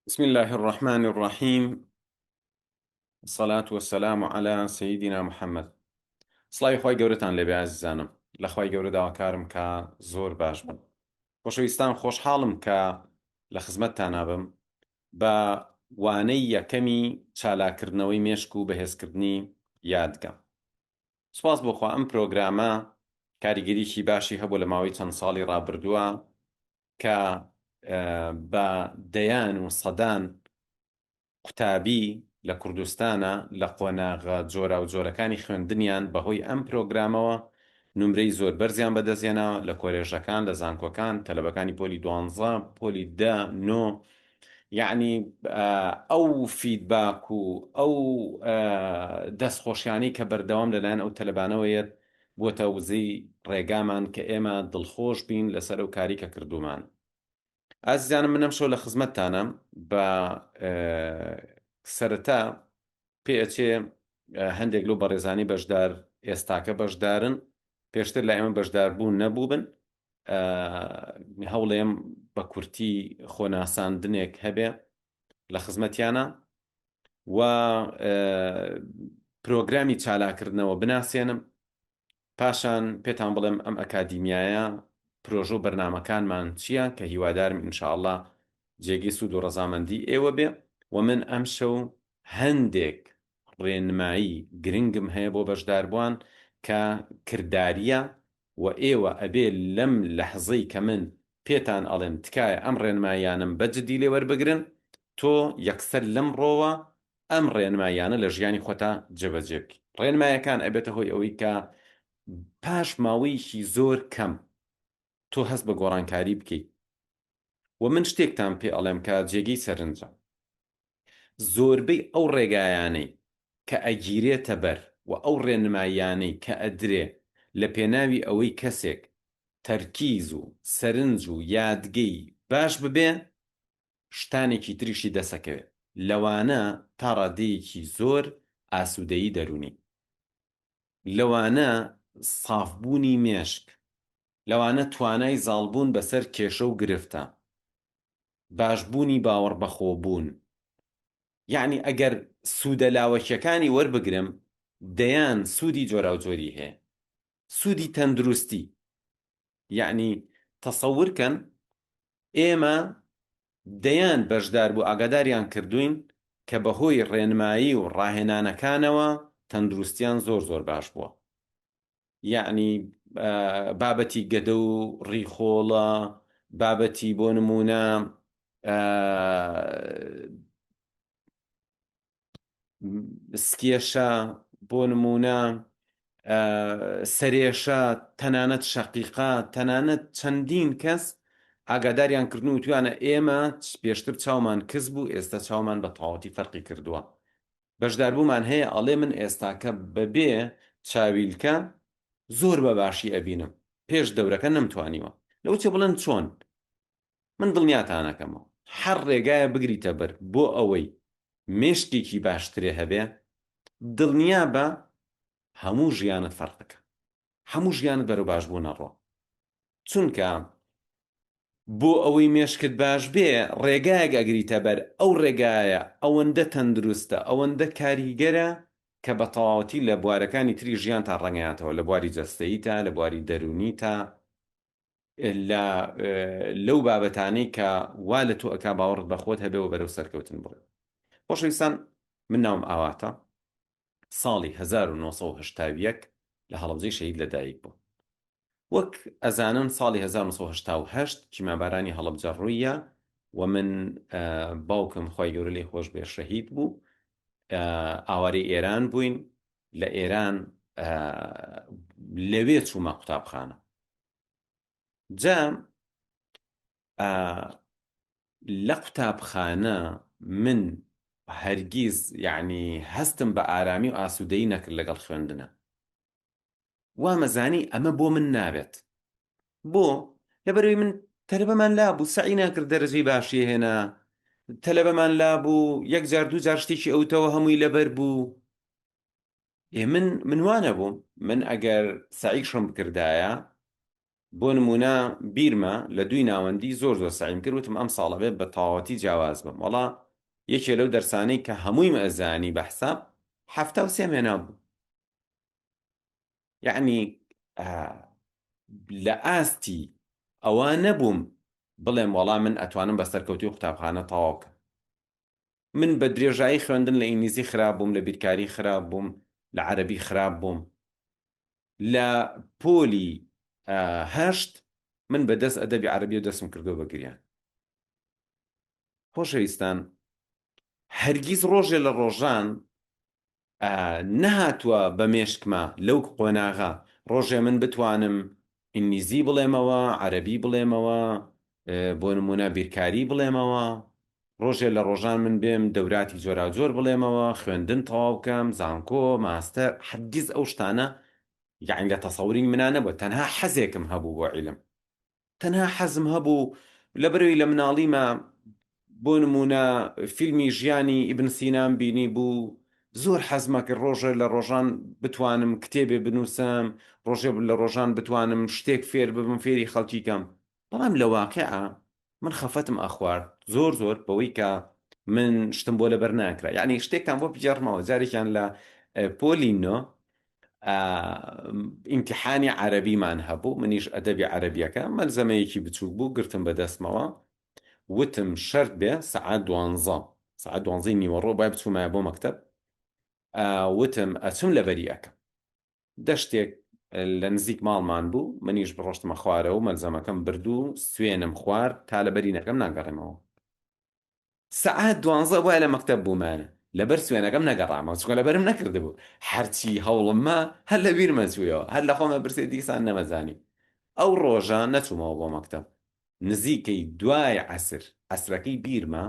بسم الله الرحمن الرحيم. الصلاة والسلام على سيدنا محمد. سڵاوی خۆی گەورەتان لێبێ عزیزانم، لە خۆی گەورە داواکارم کە زۆر باش بن. خۆشەویستان، خۆشحاڵم کە لە خزمەتتان نابم بە وانەی یەکەمی چالاکردنەوەی مێشک و بەهێزکردنی یادگە. سوپاس بۆخوا ئەم پرۆگرامە کاریگەریکی باشی هەبوو لە ماوەی چەند ساڵی ڕابردووە کە بە دەیان و سەدان قوتابی لە کوردستانە لە قۆناغە جۆرا و جۆرەکانی خوێندنیان بەهۆی ئەم پرۆگرامەوە نمرەی زۆر بەرزیان بەدەستێنا لە کۆلێژەکان، لە زانکۆکان، تەلەبەکانی پۆلی 12 پۆلی 9. یعنی ئەو فیدباک و ئەو دەستخۆشیانی کە بەردەوام لەلایەن ئەو تەلەبانەوەیەت بۆتە وزەی ڕێگامان کە ئێمە دڵخۆش بین لەسەر ئەو کاری کە کردومان. ئازیزانم، منەم شەو لە خزمەتتانە بە سەرەتا پێچێ هەندێک لەو بەڕێزانی بەشدار ئێستاکە بەشدارن پێشتر لە ئێمە بەشدار بوون نەبوو بن. هەوڵێم بە کورتی خۆناساندنێک هەبێ لە خزمەتیانە و پرۆگرامی چالاکردنەوە بناسێنم، پاشان پێتان بڵێم ئەم ئەکادیمیایە پرۆژە و بەرنامەکانمان چییە کە هیوادارم ئینشاءالله جێگی سوود و ڕەزامەندی ئێوە بێ. و من ئەم شەو هەندێک ڕێنمایی گرنگم هەیە بۆ بەشداربووان کە کرداریە و ئێوە ئەبێ لەم لەحزەی کە من پێتان ئەڵێم تکایە ئەم ڕێنماییانم بەجددی لێ وەربگرن، تۆ یەکسەر لەم ڕۆوە ئەم ڕێنماییانە لە ژیانی خۆتا جێبەجێ بکەی. ڕێنماییەکان ئەبێتە هۆی ئەوەی کە پاش ماوەیەکی زۆر کەم تۆ هەست بە گۆڕانکاری بکەیت. و من شتێکتان پێ ئەڵێم کە جێگەی سەرنجە، زۆربەی ئەو ڕێگایانەی کە ئەگیرێتە بەر و ئەو ڕێنماییانەی کە ئەدرێ لە پێناوی ئەوەی کەسێک تەرکیز و سەرنج و یادگەی باش ببێ، شتانێکی تریشی دەسەکەوێت. لەوانە تا ڕادەیەکی زۆر ئاسوودەیی دەرونی، لەوانە سافبوونی مێشک، لەوانە توانای زاڵبوون بەسەر کێشە و گرفتە، باشبوونی باوەڕ بەخۆبوون. یعنی ئەگەر سوودە لاوەکیەکانی وەربگرم، دەیان سوودی جۆرا و جۆری هەیە، سوودی تەندروستی. یعنی تەسەورکەن ئێمە دەیان بەشدار بوو ئاگاداریان کردوین کە بەهۆی ڕێنمایی و ڕاهێنانەکانەوە تەندروستیان زۆر زۆر باش بووە. یعنی بابەتی گەدە و ڕیخۆڵە، بابەتی بۆ نمونە سکێشە، بۆ نمونە سەرێشە، تەنانەت شەقیقا، تەنانەت چەندین کەس ئاگاداریان کردن و توانە ئێمە پێشتر چاومان کەس بوو، ئێستا چاومان بە تەواوەتی فەرقی کردووە. بەشداربوومان هەیە ئەڵێ من ئێستاکە بەبێ چاویلکە زۆر بە باشی ئەبینم، پێش دەورەکە نەمتوانیوە. لەو چێ بڵێن چۆن؟ من دڵنیاتانەکەمەوە هەر ڕێگایە بگریتە بەر بۆ ئەوەی مێشکێکی باشترێ هەبێ، دڵنیا بە هەموو ژیانت فەرقەکە، هەموو ژیانت بەرەو باش بوو نەڕۆ. چونکە بۆ ئەوەی مێشکت باش بێ ڕێگایەک ئەگریتە بەر، ئەو ڕێگایە ئەوەندە تەندروستە، ئەوەندە کاریگەرە کە بە تەواوەتی لە بوارەکانی تری ژیان تا ڕەنگەیاتەوە، لە بواری جەستەیی تا، لە بواری دەرونی تا، لەو بابەتانەی کە وا لە تۆ ئەکا باوەڕت بەخۆت هەبێ و بەرەو سەرکەوتن بڕێ. خۆشەویستان، من ناوم ئاواتە، ساڵی 1970 لە هەڵەبجەی شەهید لەدایک بوو. وەک ئەزانن ساڵی 1970 چیمەبارانی هەڵەبجە ڕوویە و من باوکم خۆی گەورە لێی خۆش بێ شەهید بوو. ئاوارەی ئێران بووین، لە ئێران لەوێ چوومە قوتابخانە. جا لە قوتابخانە من هەرگیز یعنی هەستم بە ئارامی و ئاسوودەیی نەکرد لەگەڵ خوێندنە. وامەزانی ئەمە بۆ من نابێت. بۆ؟ لەبەرەوەی من تەلەبەمان لابوو سعی ناکرد دەرەجەی باشی هێنا، تەلەبەمان لابوو یەک جار دوو جار شتێکی ئەوتەوە هەمووی لەبەر بوو. من وانە بووم، من ئەگەر سعیشم بکردایە بۆ نمونە بیرمە لە دوی ناوەندی زۆر سعیم کرد وتم ئەم ساڵە بێت بە تەواوەتی جیاواز بم وەڵا یەکێ لەو دەرسانەی کە هەمووی مەزانی بە حساب 73 هێنا بوو یعنی لە ئاستی ئەوە نەبووم بڵێم وەڵام من ئەتوانم بە سەرکەوتی و قوتابخانە تەواو بکەم من بە درێژایی خوێندن لە ئینگلیزی خراپ بووم لە بیرکاری خراپ بووم لە عەرەبی خراپ بووم لە پۆلی هەشت من بەدەست ئەدەبی عەرەبی و دەستم کردو بە گریان خۆشەویستان هەرگیز ڕۆژێ لە ڕۆژان نەهاتووە بە مێشکمە لەو قۆناغا ڕۆژێ من بتوانم ئینگلیزی بڵێمەوە عەرەبی بڵێمەوە بۆ نمونە بیرکاری بڵێمەوە ڕۆژێ لە ڕۆژان من بێم دەوراتی جۆرا جۆر بڵێمەوە خوێندن تەواو بکەم زانکۆ ماستەر هەرگیز ئەو شتانە یعنی لە تەسەوری منانە بوو تەنها حەزێکم هەبوو بۆ عیلم تەنها حەزم هەبوو لەبەرەوەی لە مناڵیمە بۆ نمونە فیلمی ژیانی ئیبن سینام بینی بوو زۆر حەزمە کرد ڕۆژێ لە ڕۆژان بتوانم کتێبێ بنووسم ڕۆژێ لە ڕۆژان بتوانم شتێک فێر ببم فێری خەڵکی کەم بەڵام لە واقعە من خەفەتم ئەخوارد زۆر بەوەی کە من شتم بۆ لەبەر ناکرا یعنی شتێکان بۆ بجێڕمەوە جارێکیان لە پۆلینۆ ئیمتحانی عەرەبیمان هەبوو منیش ئەدەبی عەرەبیەکە مەلزەمەیەکی بچووک بوو گرتم بەدەستمەوە وتم شەرت بێ سەعات 12 سەعات 12 نیوەڕۆ بای بچوومایە بۆ مەکتەب وتم ئەچم لەبەری ئەەکەم دەشتێک لە نزیک ماڵمان بوو منیش بڕۆشتمە خوارەوە و مەلزەمەکەم بردوو سوێنم خوارد تا لەبەری نەکەم ناگەڕێمەوە سەعات 12 وای لە مەکتەب بوومانە لەبەر سوێنەکەم نەگەڕامەوە چونکە لەبەرم نەکردبوو هەرچی هەوڵممە هەر لە بیر مەچوویەوە هەر لە خۆمە برسێ دیسان نەمەزانی ئەو ڕۆژە نەچوومەوە بۆ مەکتەب نزیکەی دوای عەسرەکەی بیرمە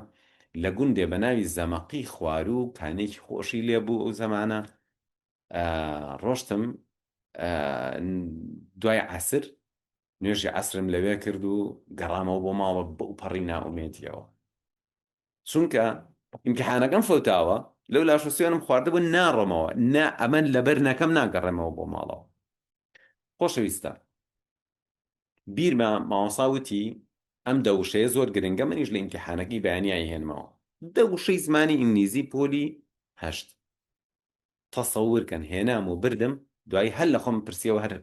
لە گوندێ بە ناوی زەمەقی خوار و کانێکی خۆشی لێبوو ئەو زەمانە ڕۆشتم دوای عەسر نوێژی عەسرم لەوێ کرد و گەڕامەوە بۆ ماڵە بەو پەڕی ناومێتیەوە چونکە ئیمتیحانەکەم فوتاوە لەو لاش و سوێنم خواردبوو ناڕۆمەوە نا ئەمەن لەبەر نەکەم ناگەڕێمەوە بۆ ماڵەوە خۆشەویستە بیرمە ماوەساوتی ئەم دەوشەیە زۆر گرنگە منیش لە ئیمتیحانەکەی بەیانیایی هێنمەوە دەوشەی زمانی ئینگلیزی پۆلی هەشت تەسەورکەن هێنام و بردم دوای هەر لە خۆم پرسیەوە هەر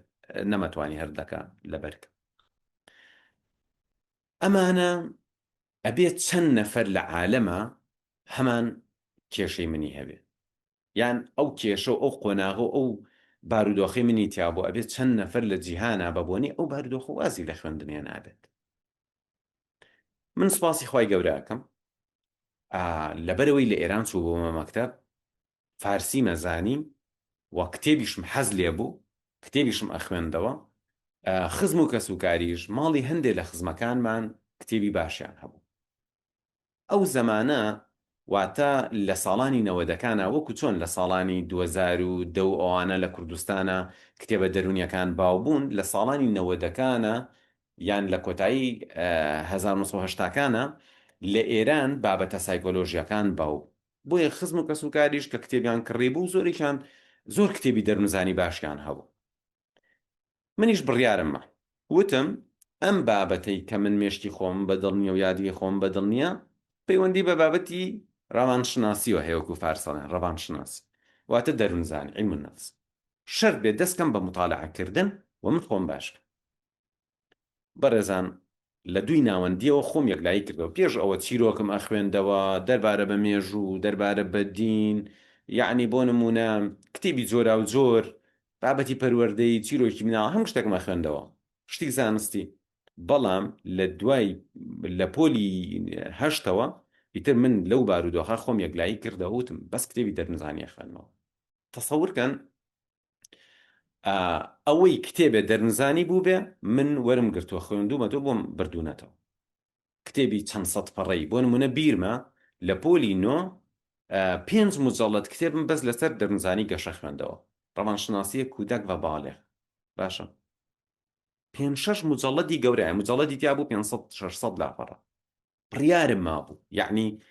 نەمەتوانی هەردەکە لەبەرکە ئەمانە ئەبێت چەند نەفەر لە عالەمە هەمان کێشەی منی هەبێ یان ئەو کێشە و ئەو قۆناغە و ئەو بارودۆخی منی تیابوو ئەبێت چەند نەفەر لە جیهانە بەبوونی ئەو بارودۆخ وازی لە خوێندنیان نابێت من سپاسی خوای گەورەکەم لەبەرەوەی لە ئێران چوو بۆمە مەکتەب فارسی مەزانیم و کتێبیشم حەز لێ بوو کتێبیشم ئەخوێندەوە خزم و کەسوکاریش ماڵی هەندێک لە خزمەکانمان کتێبی باشیان هەبوو ئەو زەمانە واتە لە ساڵانی نەوەدەکانە وەکو چۆن لە ساڵانی 2010 ئەوانە لە کوردستانە کتێبە دەرونیەکان باوبوون لە ساڵانی نەوەدەکانە یان لە کۆتایی 1970کانە لە ئێران بابەتە سایکۆلۆژیەکان باو بۆیە خزم و کەسوکاریش کە کتێبیان کڕی بوو زۆریشان زۆر کتێبی دەرمزانی باشیان هەبوو منیش بڕیارممە وتم ئەم بابەتەی کە من مێشتی خۆم بەدڵنیە و یادی خۆم بەدڵنیە پەیوەندی بە بابەتی ڕەوانشناسیوە هەیەوەکو فارسەڵێن ڕەوانشناسی واتە دەرونزانی عیلم النەفس شەرت بێت دەستکەم بە مطالعەکردن و من خۆم باشکە بەڕێزان لە دوی ناوەندیەوە خۆم یەکلایی کردەوە پێش ئەوە چیرۆکم ئەخوێندەوە دەربارە بە مێژوو دەربارە بە دین یعنی بۆ نمونە کتێبی جۆرا و جۆر بابەتی پەروەردەی چیرۆکی مناڵ هەموو شتێکمە خوێندەوە شتی زانستی بەڵام لە دوای لە پۆلی هەشتەوە ئیتر من لەو بارودۆخە خۆم یەکلایی کردەوە وتم بەس کتێبی دەرنزانیە خوێندنەوە تەسەورکەن ئەوەی کتێبێ دەرنزانی بوو بێ من وەرم گرتووە خوێندومەتەوە بۆم بردوونەتەوە کتێبی چەند سەد پەڕەی بۆ نمونە بیرمە لە پۆلی نۆ 5 مجەڵەت کتێبم بەس لەسەر دەرنزانی گەشە خوێندەوە ڕەوانشناسیە کودک و بالغ باشە 5-6 مجەڵەتی گەورەیە مجەڵەتی تیا بوو 500-600 لاپەڕە بڕیارم مابوو یعنی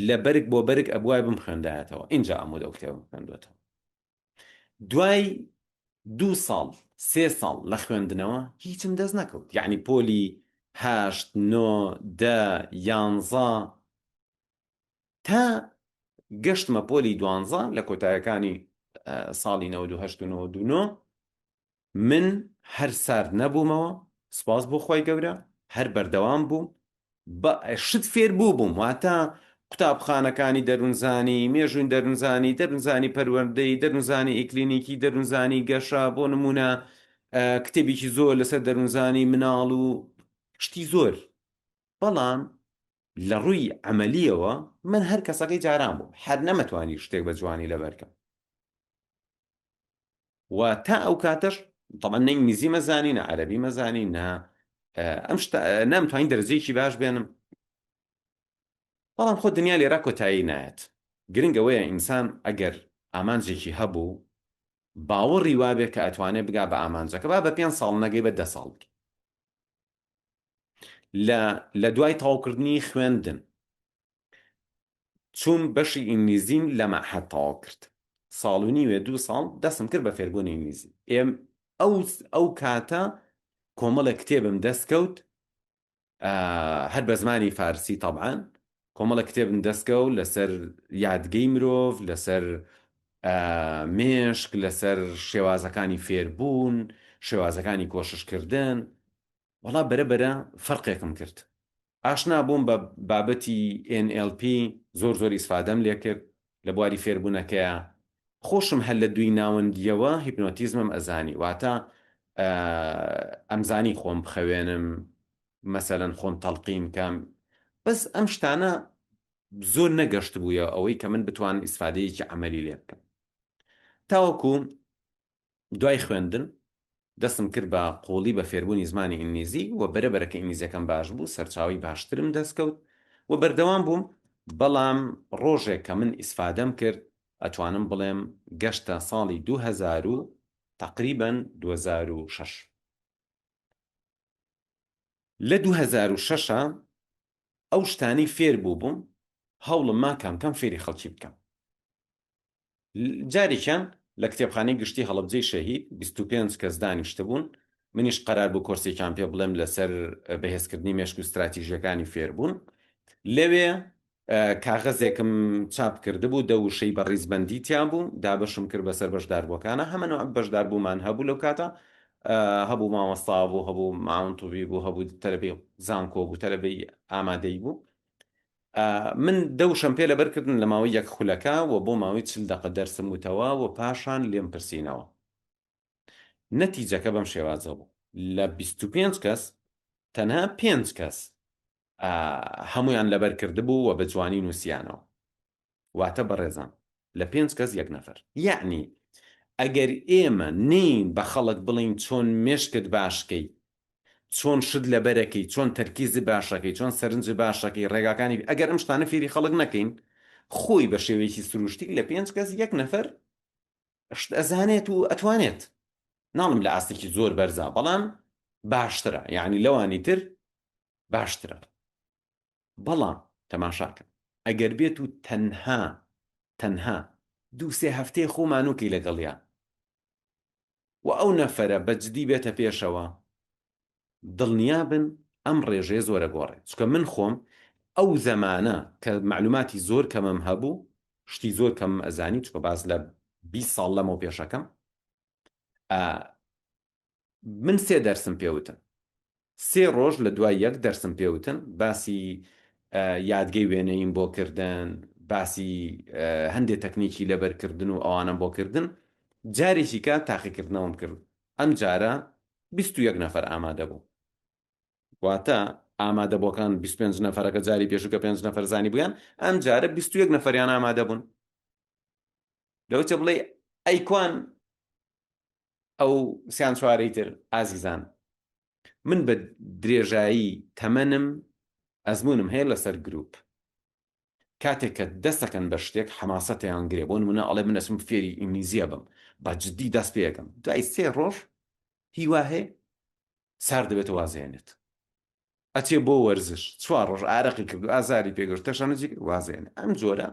لە بەرگ بۆ بەرگ ئەبوای بم خوێندایەتەوە اینجا ئەمودە ئەو کتێبم خوێندوێتەوە دوای 2 ساڵ 3 ساڵ لە خوێندنەوە هیچم دەست نەکەوت، یعنی پۆلی 8 9 10 11 تا گەشتمە پۆلی 12 لە کۆتایەکانی ساڵی 98 و 99 من هەر سارد نەبوومەوە، سپاس بۆ خۆی گەورە، هەر بەردەوام بووم بە شت فێر بووبووم، واتە قوتابخانەکانی دەروونزانی، مێژووی دەروونزانی، دەروونزانی پەروەردەی، دەروونزانی ئیکلینیکی، دەروونزانی گەشە، بۆ نمونە کتێبێکی زۆر لەسەر دەروونزانی مناڵ و شتی زۆر. بەڵام لە ڕووی عەمەلیەوە من هەر کەسەکەی جاران بووم، هەر نەمەتوانی شتێک بە جوانی لەبەرکەم. و تا ئەو کاتەش طبعا نە ئینگلیزی مەزانی، نە عەرەبی مەزانی، نە ئەم نامتوانین دەرەجەیەکی باش بێنم. بەڵام خۆ دنیا لێرە کۆتایی نایەت. گرنگەوەیە ئینسان ئەگەر ئامانجێکی هەبوو باوەڕی وابێ کە ئەتوانێت بگا بە ئامانجەکە، با بە 5 ساڵ نەگەی بە 10 ساڵ لە دوای تەواوکردنی خوێندن چوون بەشی ئینگلیزیم لە مەعهەد تەواو کرد، ساڵ و نیوێ 2 ساڵ دەستم کرد بە فێربوونی ئینگلیزی. ئەو کاتە کۆمەڵە کتێبم دەستکەوت، هەر بە زمانی فارسی طبعا، کۆمەڵە کتێبم دەستکەوت لەسەر یادگەی مرۆڤ، لەسەر مێشک، لەسەر شێوازەکانی فێربوون، شێوازەکانی کۆششکردن. وەڵا بەرەبەرە فەرقێکم کرد، ئاشنا بووم بە بابەتی NLP، زۆر ئیسفادەم لێ کرد لە بواری فێربوونەکەیە. خۆشم هەر لە دوی ناوەندیەوە هیپنۆتیزمم ئەزانی، واتە ئەمزانی خۆم بخەوێنم، مەسەلەن خۆم تەڵقین کەم، بەس ئەم شتانە زۆر نەگەشت بوویە ئەوەی کە من بتوان ئیسفادەیەکی عەمەلی لێ بکەم. تاوەکو دوای خوێندن دەستم کرد بە قوڵی بە فێربوونی زمانی ئینگلیزی، و بەرەبەرە کە ئینگلیزیەکەم باش بوو سەرچاوی باشترم دەستکەوت و بەردەوام بووم. بەڵام ڕۆژێک کە من ئیسفادەم کرد ئەتوانم بڵێم گەشتە ساڵی 2000 و تقریباً 2006. لە 2006 ئەو شتانی فێر بووبووم، هەوڵم ما کەم فێری خەڵکی بکەم. جارێکیان لە کتێبخانەی گشتی هەڵەبجەی شەهید 25 کەس دانیشتە بوون، منیش قەرار بوو کۆرسێکیان پێ بڵێم لەسەر بەهێزکردنی مێشک و استراتیژیەکانی فێربوون. لەوێ کاغەزێکم چاپ کرده بوو، 10 وشەی بە ڕیزبەندی تیا بوو، دابەشم کرد بەسەر بەشداربووەکانە، هەمەنەوە بەشداربوومان هەبوو لەو کاتە، هەبوو مامۆستا بوو، هەبوو معاون توبی بوو، هەبوو تەلەبەی زانکۆ بوو، تەلەبەی ئامادەی بوو. من 10 وشەم پێ لەبەرکردن لە ماوەی 1 خولەکە و بۆ ماوەی 40 دقە دەرسم وتەوە و پاشان لێم پرسینەوە. نەتیجەکە بەم شێوازە بوو، لە 25 کەس تەنها 5 کەس هەمویان لەبەر کرده بوو و بە جوانی نووسیانەوە. واتە بەڕێزان لە 5 کەس 1 نەفەر. یعنی ئەگەر ئێمە نین بە خەڵک بڵین چۆن مێشکت باشکەی، چۆن شت لەبەرەکەی، چۆن تەرکیزی باشەکەی، چۆن سەرنج باشەکەی، ڕێگاکانی، ئەگەر ئەم شتانە فێری خەڵک نەکەین، خۆی بە شێوەیەکی سروشتی لە 5 کەس 1 نەفەر شت ئەزانێت و ئەتوانێت. ناڵم لە ئاستێکی زۆر بەرزە، بەڵام باشترە، یعنی لەوانی تر باشترە. بەڵام تەماشاکە ئەگەر بێت و تەنها 2-3 هەفتەی خۆمانووکەی لەگەڵیان و ئەو نەفەرە بەجددی بێتە پێشەوە، دڵنیابن ئەم ڕێژەیە زۆرە گۆڕێت. چکە من خۆم ئەو زەمانە کە معلوماتی زۆر کەمم هەبوو، شتی زۆر کەم ئەزانی، چکە باز لە 20 ساڵ لەمەوە پێشەکەم، من 3 دەرسم پێوتن، 3 ڕۆژ لە دوای 1 دەرسم پێوتن، باسی یادگەی وێنەیم بۆ کردن، باسی هەندێک تەکنیکی لەبەرکردن و ئەوانم بۆ کردن. جارێکی کات تاقیکردنەوەم کرد، ئەم جارە 21 نەفەر ئامادە بوو. واتە ئامادە بۆکان 25 نەفەرەکە جاری پێشووکە 5 نەفەر زانی بوویان، ئەم جارە 21 نەفەریان ئامادە بوون. لەوچە بڵێ ئەیکوان ئەو سیان چوارەی تر ئازیزان، من بە درێژایی تەمەنم ئەزمونم هەیە لەسەر گروپ، کاتێک کە دەستەکەن بە شتێک حەماسەتیان گرێ، بۆ نمونە ئەڵێ من ئەچم فێری ئینگلیزیە بم، با جددی دەست پێ یەکەم، دوای 3 ڕۆژ هیوا هەیە سار دەبێت وازێنێت، ئەچێ بۆ وەرزش، 4 ڕۆژ ئارەقی کرد و ئازاری پێگەشت تەشانەجی وازێنێ. ئەم جۆرە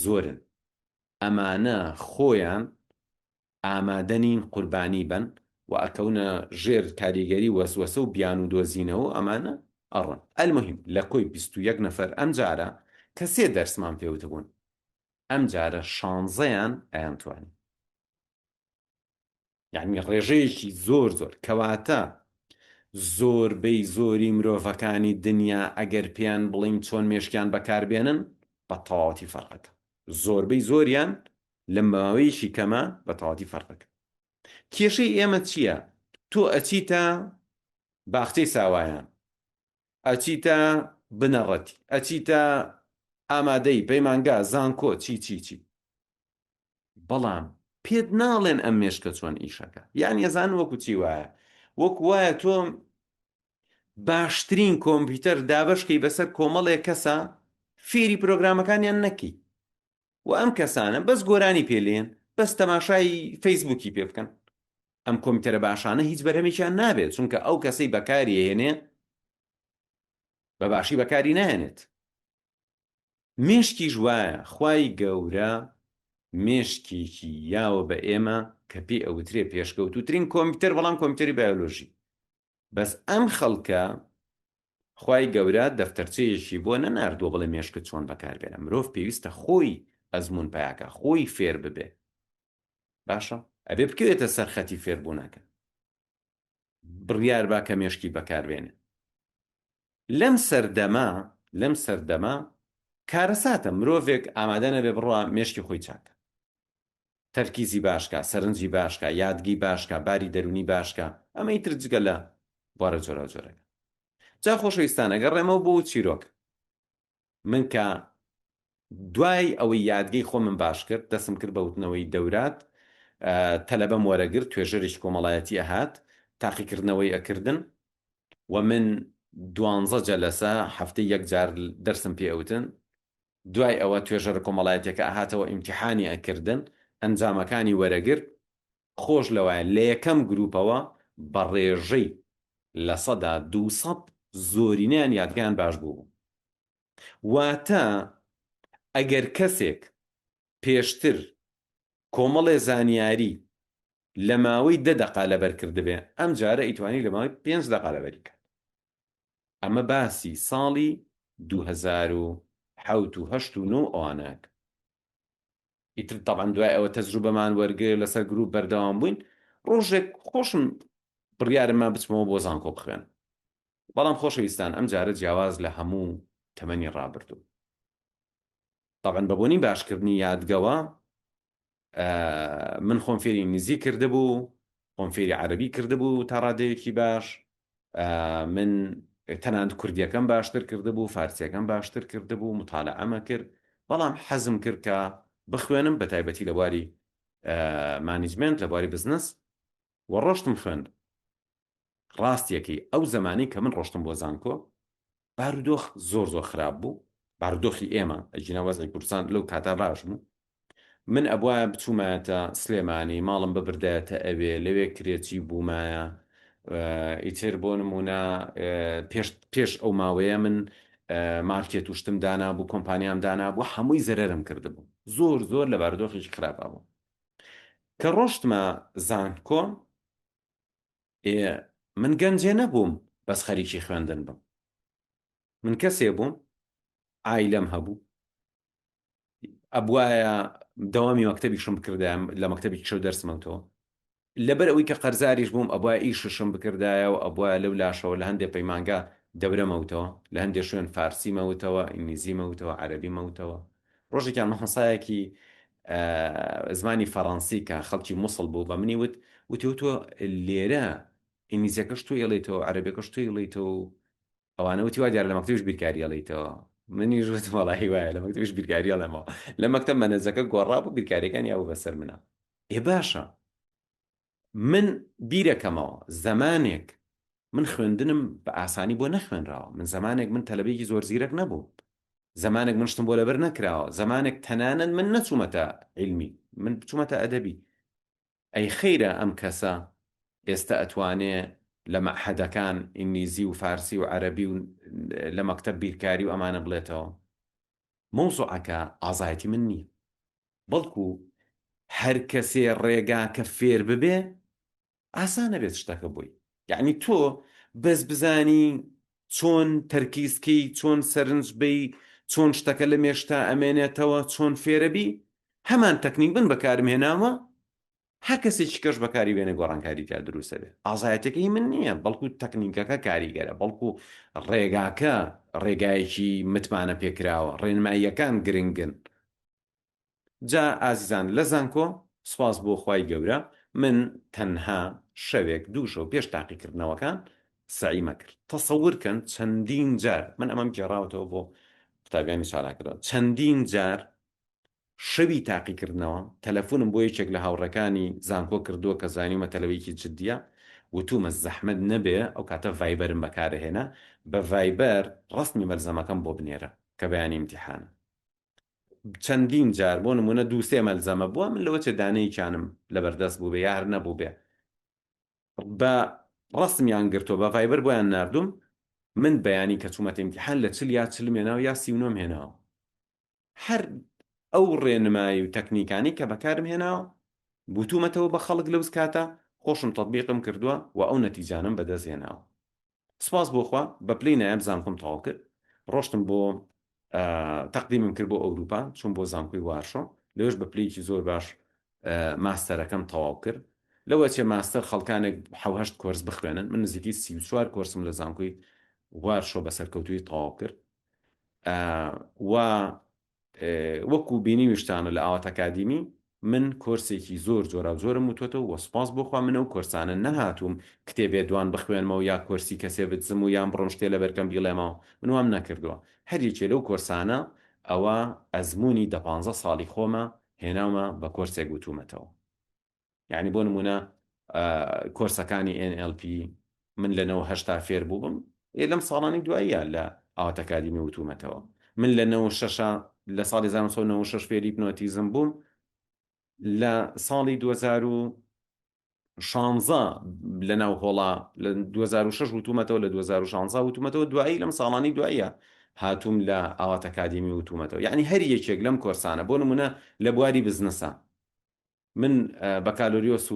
زۆرن، ئەمانە خۆیان ئامادە نین قوربانی بن و ئەکەونە ژێر کاریگەری وەسوەسە و بیان و دۆزینەوە ئەمانە ئەڕەن. ئەلمهم لە کۆی 21 نەفەر ئەم جارە کە 3 دەرسمان پێوتبوون، ئەم جارە 16یان ئەیانتوانی، یعنی ڕێژەیەکی زۆر کەواتە زۆربەی زۆری مرۆڤەکانی دنیا ئەگەر پێیان بڵین چۆن مێشکیان بەکاربێنن بە تەواوەتی فەرقەکە، زۆربەی زۆریان لە ماوەیەکی کەمە بە تەواوەتی فەرقەکە. کێشەی ئێمە چییە؟ تۆ ئەچیتە باخچەی ساوایان، ئەچیتە بنەڕەتی، ئەچیتە ئامادەی پەیمانگا زانکۆ چی بەڵام پێت ناڵێن ئەم مێشکە چۆن ئیشەکە، یان ێزان وەکو چی وایە، وەکو وایە تۆ باشترین کۆمپیوتەر دابشکەی بەسەر کۆمەڵێک کەسە فێری پرۆگرامەکانیان نەکەی، و ئەم کەسانە بەس گۆرانی پێلێن، بەس تەماشای فەیسبووکی پێ بکەن. ئەم کۆمپیوتەرە باشانە هیچ بەرهەمێکیان نابێت، چونکە ئەو کەسەی بەکاری هێنێ بە باشی بەکاری نایەنێت. مێشکی ژوایە خوای گەورە مێشکێکی یاوە بە ئێمە کە پێی ئەوترێ پێشکەوتوترین کۆمپیوتەر، بەڵام کۆمپیوتەری بایۆلۆژی. بەس ئەم خەڵکە خوای گەورە دەفتەرچەیەکی بۆ نەناردووە بڵێ مێشکت چۆن بەکاربێنە. مرۆڤ پێویستە خۆی ئەزمون پیاکە، خۆی فێر ببێ. باشە ئەبێ بکەوێتە سەرخەتی فێربوونەکە، بڕیار با کە مێشکی بەکاربێنێ. لەم سەردەما کارەساتە مرۆڤێک ئامادە نەبێ بڕوا مێشکی خۆی چاکە، تەرکیزی باشکە، سەرنجی باشکە، یادگی باشکە، باری دەرونی باشکە، ئەمە ئیتر جگە لە بوارە جۆرەکە. جا خۆشەویستان، ئەگەر ڕێمەوە بۆ چیرۆک من کە دوای ئەوەی یادگەی خۆ من باش کرد، دەسم کرد بە وتنەوەی دەورات، تەلەبەم وەرەگرت، توێژەرێکی کۆمەڵایەتی ئەهات، تاقیکردنەوەی ئەکردن، و من 12 جەلەسە هەفتەی یەک جار دەرسم پێ ئەوتن. دوای ئەوە توێژەرە کۆمەڵایەتەکە ئاهاتەوە ئیمتیحانی ئەکردن، ئەنجامەکانی وەرەگرت، خۆش لەوایە لە یەکەم گروپەوە بە ڕێژەی لە 200 زۆرینیان یادگیان باش بوو. واتە ئەگەر کەسێک پێشتر کۆمەڵێ زانیاری لە ماوەی 10 دقا لەبەر کردبێ، ئەم جارە ئیتوانی لە ماوەی 5 دقا لەبەری کات. ئەمە باسی ساڵی 2007 و 8 و 9 ئەوانەک. ئیتر تەبعاً دوای ئەوە تەجروبەمان وەرگرت، لەسەر گروپ بەردەوام بووین. ڕۆژێک خۆشم بڕیارمە بچمەوە بۆ زانکۆ بخوێن، بەڵام خۆشەویستان ئەم جارە جیاواز لە هەموو تەمەنی ڕابردوو. تەبعاً بەبوونی باشکردنی یادگەوە من خۆم فێری ئینگلیزی کردبوو، خۆم فێری عەرەبی کردبوو تا ڕادەیەکی باش، من تەنانەت کوردیەکەم باشتر کردبوو، فارسیەکەم باشتر کردبوو، مطالعەمە کرد، بەڵام حەزم کرد کە بخوێنم بە تایبەتی لە بواری مانیجمنت، لە بواری بزنس، و ڕۆشتم خوێند. ڕاستیەکەی ئەو زمانی کە من ڕۆشتم بۆ زانکۆ بارودۆخ زۆر خراپ بوو، بارودۆخی ئێمە ئەجینە وەزعی کوردستان لەو کاتا باش بوو. من ئەبوایە بچوومایەتە سلێمانی، ماڵم ببردایەتە ئەوێ، لەوێ کرێکی بوومایە. ئیتر بۆ نمونە پێش ئەو ماوەیە من مارکێت وشتم دانابوو، کۆمپانیام دانابوو، هەمووی زەرەرم کردبوو، زۆر لە بارودۆخێکی خراپە بوو. کە ڕۆشتمە زانکۆ من گەنجێ نەبووم بەس خەریکی خوێندن بم، من کەسێ بووم ئایلەم هەبوو، ئەبوایە دەوامی مەکتەبیشم بکردایە، لە مەکتەبی شەو دەرسمەوتەوە، لەبەر ئەوەی کە قەرزاریش بووم ئەبوایە ئیششم بکردایە، و ئەبوایە لەو لاشەوە لە هەندێک پەیمانگا دەورەمەوتەوە، لە هەندێک شوێن فارسی مەوتەوە، ئینگلیزی مەوتەوە، عەرەبی مەوتەوە. ڕۆژێکیان مەحەسایەکی زمانی فەڕەنسی کە خەڵکی مووسڵ بوو بە منی وتی تۆ لێرە ئینگلیزیەکەش تۆ ئێڵێیتەوە، عەرەبیەکەش تۆ ئێڵێیتەوە، ئەوانە وتی وا دیارە لە مەکتەبیش بیرکاری ئەڵێیتەوە. منیش وتم وەڵاهی وایە لە مەکتەبیش بیرکاری ئەڵێمەوە، لە مەکتەب مەنەجەکە گۆڕابوو، بیرکاریەکانی یاوە بەسەر منە. باشە من بیرەکەمەوە زەمانێک من خوێندنم بە ئاسانی بۆ نەخوێنراوە، من زەمانێک من تەلەبێکی زۆر زیرەک نەبوو، زەمانێک من شتم بۆ لەبەر نەکراوە، زەمانێک تەنانەت من نەچوومەتە عیلمی، من بچوومەتە ئەدەبی. ئەی خەیرە ئەم کەسە ئێستا ئەتوانێ لە مەعهەدەکان ئینگلیزی و فارسی و عەرەبی و لە مەکتەب بیرکاری و ئەمانە بڵێتەوە. مەوزوعەکە ئازایەتی من نییە، بەڵکو هەر کەسێ ڕێگا کە فێر ببێ ئاسانە بێت شتەکە بووی. یعنی تۆ بەس بزانی چۆن تەرکیزکەی، چۆن سەرنج بی، چۆن شتەکە لە مێشتا ئەمێنێتەوە، چۆن فێرەبی، هەمان تەکنیک بن بەکارمهێناوە، هەر کەسێکی کەش بەکاری وێنە گۆڕانکاری تا دروستە بێت. ئازایەتەکەی من نییە، بەڵکو تەکنیکەکە کاریگەرە، بەڵکو ڕێگاکە ڕێگایەکی متمانە پێکراوە، ڕێنماییەکان گرنگن. جا ئازیزان لە زانکۆ سوپاس بۆ خوای گەورە، من تەنها شەوێک دوو شەو پێش تاقیکردنەوەکان سعیمە کرد. تەسەورکەن چەندین جار من ئەمەم گێڕاوەتەوە بۆ قوتابیانی چالاکردەوە، چەندین جار شەوی تاقیکردنەوە تەلەفۆنم بۆ یەکێک لە هاوڕەکانی زانکۆ کردووە کە زانیمە تەلەوەیەکی جددیە، وتومە زەحمەت نەبێ ئەو کاتە ڤایبەرم بەکارهێنا، بە ڤایبەر ڕستمی مەلزەمەکەم بۆ بنێرە کە بەیانی امتیحانە. چەندین جار بۆ نمونە دوو-سێ مەلزەمە بووە، من لەوە چێ دانەیەکیانم لەبەردەست بوو بێ یار نەبوو بێ، بە ڕستمیان گرتۆ بە ڤایبەر بۆیان ناردوم، من بەیانی کە چوومەتە امتیحان لە چل یا چلم هێناوە یا 39 هێناوە. هەر ئەو ڕێنمایی و تەکنیکانی کە بەکارم هێناوە بوتومەتەوە بە خەڵک لەوز کاتە خۆشم تەطبیقم کردووە و ئەو نەتیجانم بەدەست هێناوە. سپاس بۆخوا بە پلەی نایب زانکۆم تەواو کرد، ڕۆشتم بۆ تەقدیمم کرد بۆ ئەوروپا، چوون بۆ زانکۆی وارشۆ، لەوێش بە پلەیەکی زۆر باش ماستەرەکەم تەواو کرد. لەوە چێ ماستەر خەڵکانێک 7 کۆرس بخوێنن، من نزیکی 34 کۆرسم لە زانکۆی وارشۆ بە سەرکەوتووی تەواو کرد. و وەکو بینیویشتانە لە ئاوات ئەکادیمی من کۆرسێکی زۆر جۆرا و زۆرم وتۆتەوە، وە سپاس بۆخوا منە و کۆرسانە نەهاتووم کتێبێ دوان بخوێنمەوە یا کۆرسی کەسێ بتزم و یان بڕۆم شتێ لە بەرکەم بیڵێمەوە، من وام نەکردووە. هەریەکێ لەو کۆرسانە ئەوە ئەزمموی 15 ساڵی خۆمە هێناومە بە کۆرسێک وتومەتەوە. یعنی بۆ نمونە کۆرسەکانی NLP من لەنەوە 80 فێر بووم لەم ساڵانی دواییە لە ئاوات ئەکادیمی وتومەتەوە. من لە 96 لە ساڵی 1996 فێری هیپنۆتیزم بووم، لە ساڵی 2016 لەناو هۆڵا لە 2006 وتومەتەوە، لە 2016 وتومەتەوە، دوایی لەم ساڵانی دواییە هاتووم لە ئاوات ئەکادیمی وتومەتەوە. یعنی هەر یەکێک لەم کۆرسانە بۆ نمونە لە بواری بزنسە من بەکالۆریۆس و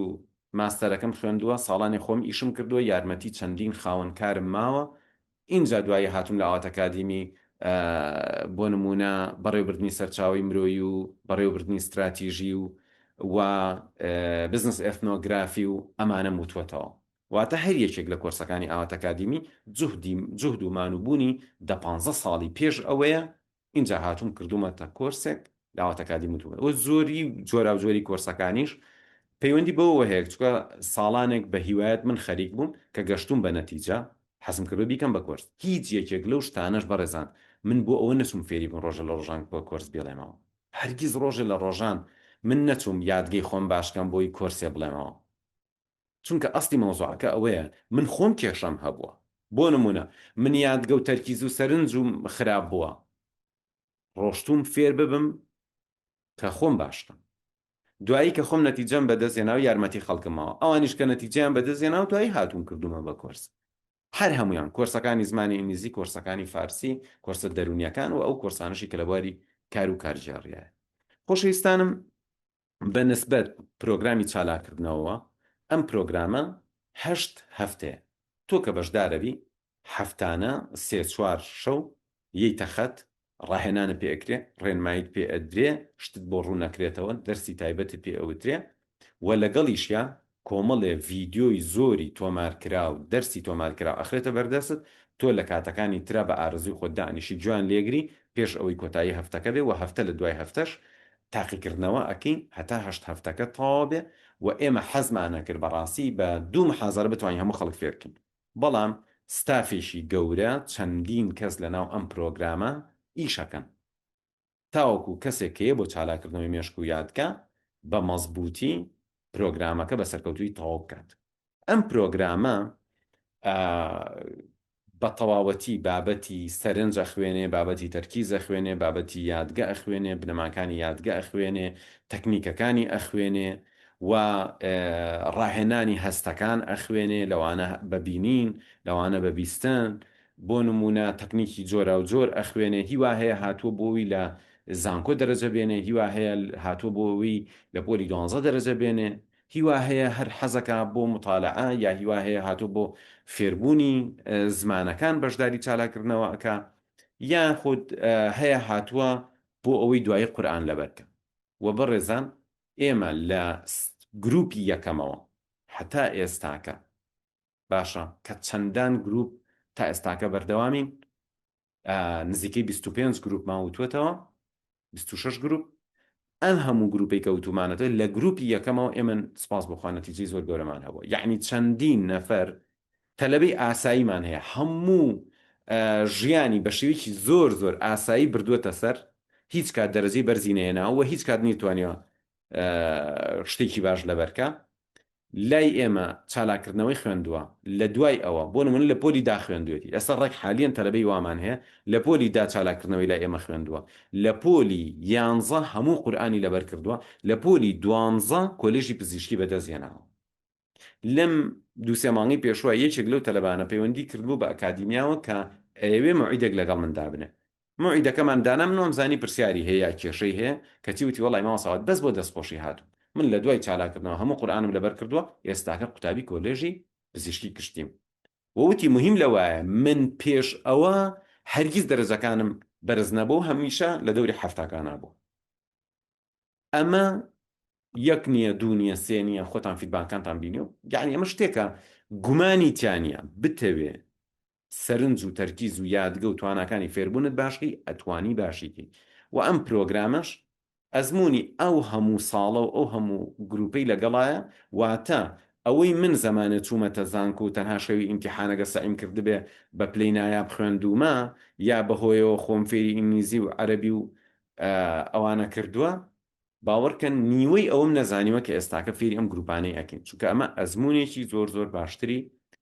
ماستەرەکەم خوێندووە، ساڵانی خۆم ئیشم کردووە، یارمەتی چەندین خاوەنکارم ماوە، اینجا دوایی هاتووم لە ئاوات ئەکادیمی بۆ نمونە بەڕێوەبردننی سەرچاوی مرۆیی و بەڕێوەبردننی استراتیژی و بزنس ئەثنۆگرافی و ئەمانە وتوەتەوە. واتە هەر یەکێک لە کۆرسەکانی ئاوات ئەکادیمی جوهد و مانوبوونی 15 ساڵی پێش ئەوەیە، اینجا هاتووم کردومەتە کۆرسێک لە ئاوات ئەکادیمی وتومەتەوە. زۆری جۆرا و جۆری کۆرسەکانیش پەیوەندی بەوە هەیە چکە ساڵانێک بە هیوایەت من خەریک بووم کە گەشتوم بە نەتیجە حەزم کردو بیکەم بە کۆرس. هیچ یەکێک لەو شتانەش بەڕێزان من بۆ ئەوە نەچوم فێری بن ڕۆژە لە ڕۆژان بۆ کۆرس بێڵێمەوە، هەرگیز ڕۆژە لە ڕۆژان من نەچوم یادگەی خۆم باشکەم بۆی کۆرسێ بڵێمەوە، چونکە ئەستی مەوزوعەکە ئەوەیە من خۆم کێشەم هەبووە. بۆ نمونە من یادگە و تەرکیز و سەرنج و خراپ بووە، ڕۆشتوم فێر ببم کە خۆم باشکەم، دوایی کە خۆم نەتیجەم بەدەستێناو یارمەتی خەڵکمەوە، ئەوانیش کە نەتیجیان بەدەستێناو دوایی هاتوون کردومە بە کۆرس. هەر هەمویان کۆرسەکانی زمانی ئینگلیزی، کۆرسەکانی فارسی، کۆرسە دەرونیەکان و ئەو کۆرسانشی کە لە بواری کار و کارژێڕیایە. خۆشەویستانم، بە نسبەت پرۆگرامی چالاکردنەوە ئەم پرۆگرامە 8 هەفتەیە. تۆ کە بەشدارەبی هەفتانە 3-4 شەو یەیتە خەت، ڕاهێنانە پێ ئەکرێ، ڕێنماییت پێ ئەدرێ، شتت بۆ ڕوو نەکرێتەوە، دەرسی تایبەتی پێ ئەوترێ، و لەگەڵیشیان کۆمەڵێ ڤیدیۆی زۆری تۆمارکرا و دەرسی تۆمارکرا ئەخرێتە بەردەست، تۆ لە کاتەکانی ترا بە ئارزوی خۆت دانیشی جوان لێگری پێش ئەوەی کۆتایی هەفتەکە بێ، و هەفتە لە دوای هەفتەش تاقیکردنەوە ئەکەین هەتا 8 هەفتەکە تەواو بێ، و ئێمە حەزمانە کرد بەڕاستی بە 2 محازەرە بتوانین هەموو خەڵک فێرکەین. بەڵام ستافێکی گەورە چەندین کەس لەناو ئەم پرۆگرامە ئیشەکەن، تاوەکو کەسێک کەیە بۆ چالاکردنەوەی مێشک و یادگە بە مەزبوطی پرۆگرامەکە بە سەرکەوتووی تەواو بکات. ئەم پرۆگرامە بە تەواوەتی بابەتی سەرنج ئەخوێنێ، بابەتی تەرکیز ئەخوێنێ، بابەتی یادگە ئەخوێنێ، بنەماکانی یادگە ئەخوێنێ، تەکنیکەکانی ئەخوێنێ، و ڕاهێنانی هەستەکان ئەخوێنێ، لەوانە بەبینین، لەوانە بەبیستن، بۆ نمونە تەکنیکی جۆرا و جۆر ئەخوێنێ. هیوا هەیە هاتووە بۆەوەی لە زانکۆ دەرەجە بێنێ، هیوا هەیە هاتووە بۆەوەی لە پۆلی 12 دەرەجە بێنێ، هیوا هەیە هەر حەزەکە بۆ مطالعە یا هیوا هەیە هاتوو بۆ فێربوونی زمانەکان بەشداری چالاکردنەوە ئەکا یاخود هەیە هاتووە بۆ ئەوەی دوای قورئان لەبەرکە و بەڕێزان ئێمە لە گروپی یەکەمەوە هەتا ئێستاکە باشە کە چەندان گروپ تا ئێستاکە بەردەوامین نزیکەی 25 گروپ ماوتوێتەوە 26 گروپ ئەم هەموو گروپی کەوتومانەتە لە گروپی یەکەمەوە ئێمە سپاس بخوا نەتیجەی زۆر گەورەمان هەبووە یعنی چەندین نەفەر تەلەبەی ئاساییمان هەیە هەموو ژیانی بە شێوەیەکی زۆر زۆر ئاسایی بردووەتە سەر هیچ کات دەرەجەی بەرزی نەهێناوە هیچ کات نیتوانیەوە شتێکی باش لەبەرکە لای ئێمە چالاکردنەوەی خوێندووە لە دوای ئەوە بۆ نمونە لە پۆلی دا خوێندوێتی ئێستا ڕێک حالیان تەلەبەی وامان هەیە لە پۆلی دا چالاکردنەوەی لای ئێمە خوێندووە لە پۆلی 11 هەموو قورئانی لەبەر کردووە لە پۆلی 12 کۆلێژی پزیشکی بەدەستهێناوە لەم دووسێ مانگی پێشوە یەکێک لەو تەلەبانە پەیوەندی کردبوو بە ئەکادیمیاوە کە ئەوێ مەوعیدێک لەگەڵ مندا بنێ مەوعیدەکەمان دانا من نۆمزانی پرسیاری هەیە کێشەی هەیە کەچی وتی وەڵای مامۆستاوات بەس بۆ دەستخۆشی هاتوو من لە دوای چالاکردنەوە هەموو قورئانم لەبەر کردووە ئێستاکە قوتابی کۆلێژی پزیشکی کشتیم ووتی مهم لەوایە من پێش ئەوە هەرگیز دەرەجەکانم بەرز نەبوو هەمیشە لە دەوری حەفتاکانە بوو ئەمە یەک نییە دوو نییە سێ نییە خۆتان فیدباکانتان بینی و یعنی ئەمە شتێکە گومانی تیانە بتەوێ سەرنج و تەرکیز و یادگە و توانەکانی فێربوونت باشی ئەتوانی باشیکی و ئەم پرۆگرامەش ئەزمموی ئەو هەموو ساڵە و ئەو هەموو گروپەی لەگەڵایە واتە ئەوەی من زەمانە چوومەتە زانکۆ و تەنها شەوی ئیمتیحانەگە سەعیم کردبێ بە پلەی نایاب خوێندومە یا بەهۆیەوە خۆم فێری ئینگلیزی و عەرەبی و ئەوانە کردووە باوەڕکەن نیوەی ئەوم نەزانیوە کە ئێستاکە فێری ئەم گروپانەی ئەکەین چونکە ئەمە ئەزمموونێکی زۆر زۆر باشتری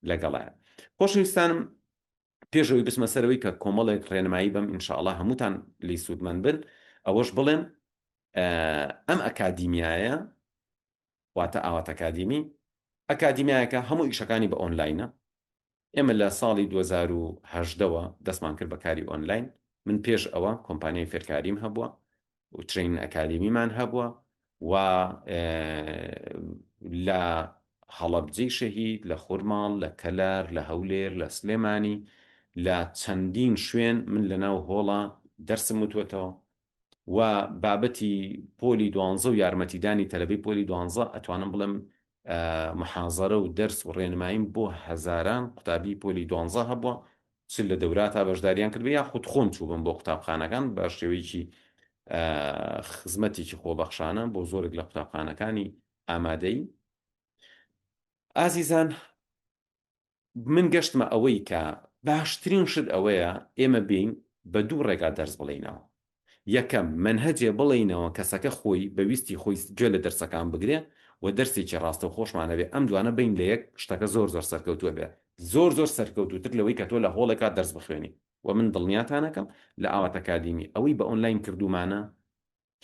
لەگەڵایە خۆشەویستانم پێشەوەی بسمە سەرەوەی کە کۆمەڵێک ڕێنمایی بەم ئینشاءڵڵا هەمووتان لی سوودمەند بن ئەوەش بڵێن ئەم ئەکادیمیایە واتە ئاوات ئەکادیمیایەکە هەموو ئیشەکانی بە ئۆنلاینە ئێمە لە ساڵی 2010ەوە دەستمان کرد بە کاری ئۆنلاین من پێش ئەوە کۆمپانیای فێرکاریم هەبووە و ترین ئەکادیمیمان هەبووە و لە هەڵەبجەی شەهید لە خورماڵ لە کەلار لە هەولێر لە سلێمانی لە چەندین شوێن من لەناو هۆڵە دەرسم وتوێتەوە و بابەتی پۆلی 12 و یارمەتیدانی تەلەبەی پۆلی 12 ئەتوانم بڵێم محازەرە و دەرس و ڕێنماییم بۆ هەزاران قوتابی پۆلی 12 هەبووە چ لە دەوراتا بەشداریان کردبێ یا خودت خۆم چووبم بۆ قوتابخانەکان بە شێوەیەکی خزمەتێکی خۆبەخشانە بۆ زۆرێک لە قوتابخانەکانی ئامادەی ئازیزان من گەشتمە ئەوەی کە باشترین شت ئەوەیە ئێمە بین بە دوو ڕێگا دەرس بڵێینەوە یەکەم منهەجێ بڵێینەوە کەسەکە خۆی بەویستی خۆی گوێ لە دەرسەکان بگرێ و دەرسێکی ڕاستە و خۆشمانە بێ ئەم دوانە بین لە یەک شتەکە زۆر زۆر سەرکەوتووە بێ زۆر زۆر سەرکەوتوتر لەوەی کە تۆ لە هۆڵێکا دەرس بخوێنی و من دڵنیاتانەکەم لە ئاوات ئەکادیمی ئەوەی بە ئۆنلاین کردومانە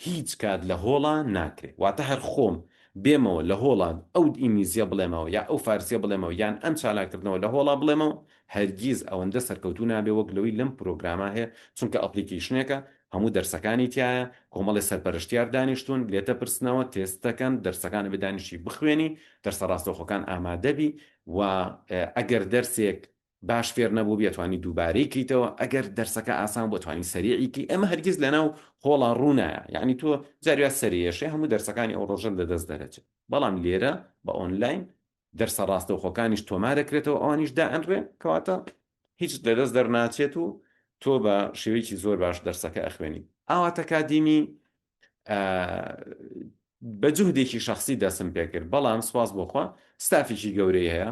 هیچ کات لە هۆڵە ناکرێت واتە هەر خۆم بێمەوە لە هۆڵان ئەو ئینگلیزیە بڵێمەوە یا ئەو فارسیە بڵێمەوە یان ئەم چالاکردنەوە لە هۆڵا بڵێمەوە هەرگیز ئەوەندە سەرکەوتو نابێ وەک لەوەی لەم پرۆگرامە هەیە چونکە ئەپلیکیشنێکە هەموو دەرسەکانی تایە کۆمەڵی سەرپەرشتیار دانیشتون لێتە پرسنەوە تێستەکەن دەرسەکانی بەدانیشی بخوێنی دەرسە ڕاستەوخۆکان ئامادەبی و ئەگەر دەرسێک باش فێر نەبوو بێتوانی دووبارەی کەیتەوە ئەگەر دەرسەکە ئاسان بۆتوانی سەریعیکی ئەمە هەرگیز لەناو هۆڵا ڕوونایە یعنی تۆ جاروات سەریێشێ هەموو دەرسەکانی ئەو ڕۆژە لەدەست دەرەچێت بەڵام لێرە بە ئۆنلاین دەرسە ڕاستەوخۆکانیش تۆمارەکرێتەوە ئەوانیش دائەنرێ کەواتە هیچ لەدەست دەرناچێت و تۆ بە شێوەیەکی زۆر باش دەرسەکە ئەخوێنی ئاوات ئەکادیمی بە جوهدێکی شەخسی دەسم پێکرد بەڵام سواس بۆخوا ستافێکی گەورەی هەیە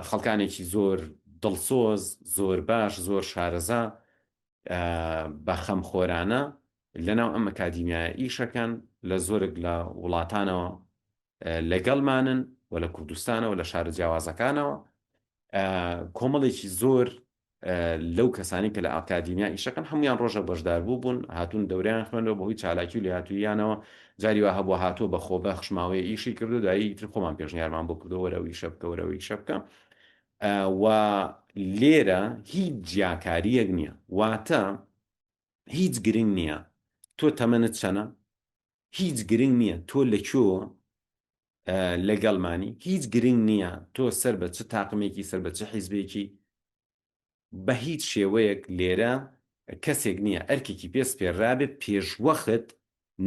خەڵکانێکی زۆر دڵسۆز زۆر باش زۆر شارەزا بە خەمخۆرانە لەناو ئەم ئەکادیمیایە ئیشەکەن لە زۆرێک لە وڵاتانەوە لەگەڵمانن و لە کوردستانەوە لە شارە جیاوازەکانەوە کۆمەڵێکی زۆر لەو کەسانی کە لە ئاکادیمیا ئیشەکەن هەمویان ڕۆژە بەشدار بوو بوون هاتوون دەوریان خوێنەوە بەهۆی چالاکی و لێهاتوویانەوە جاری وا هەبووە هاتووە بە خۆبەخش ماوەیە ئیشی کردو دایی تر خۆمان پێشنیارمان بۆ کردەوە وەرەوە ئیشە بکە وەرەوە ئیشە بکە و لێرە هیچ جیاکاریەک نییە واتە هیچ گرنگ نییە تۆ تەمەنت چەنە هیچ گرنگ نییە تۆ لەکوێوە لەگەڵمانی هیچ گرنگ نییە تۆ سەر بە چ تاقمێکی سەر بە چ حیزبێکی بە هیچ شێوەیەک لێرە کەسێک نییە ئەرکێکی پێسپێرابێ پێشوەخت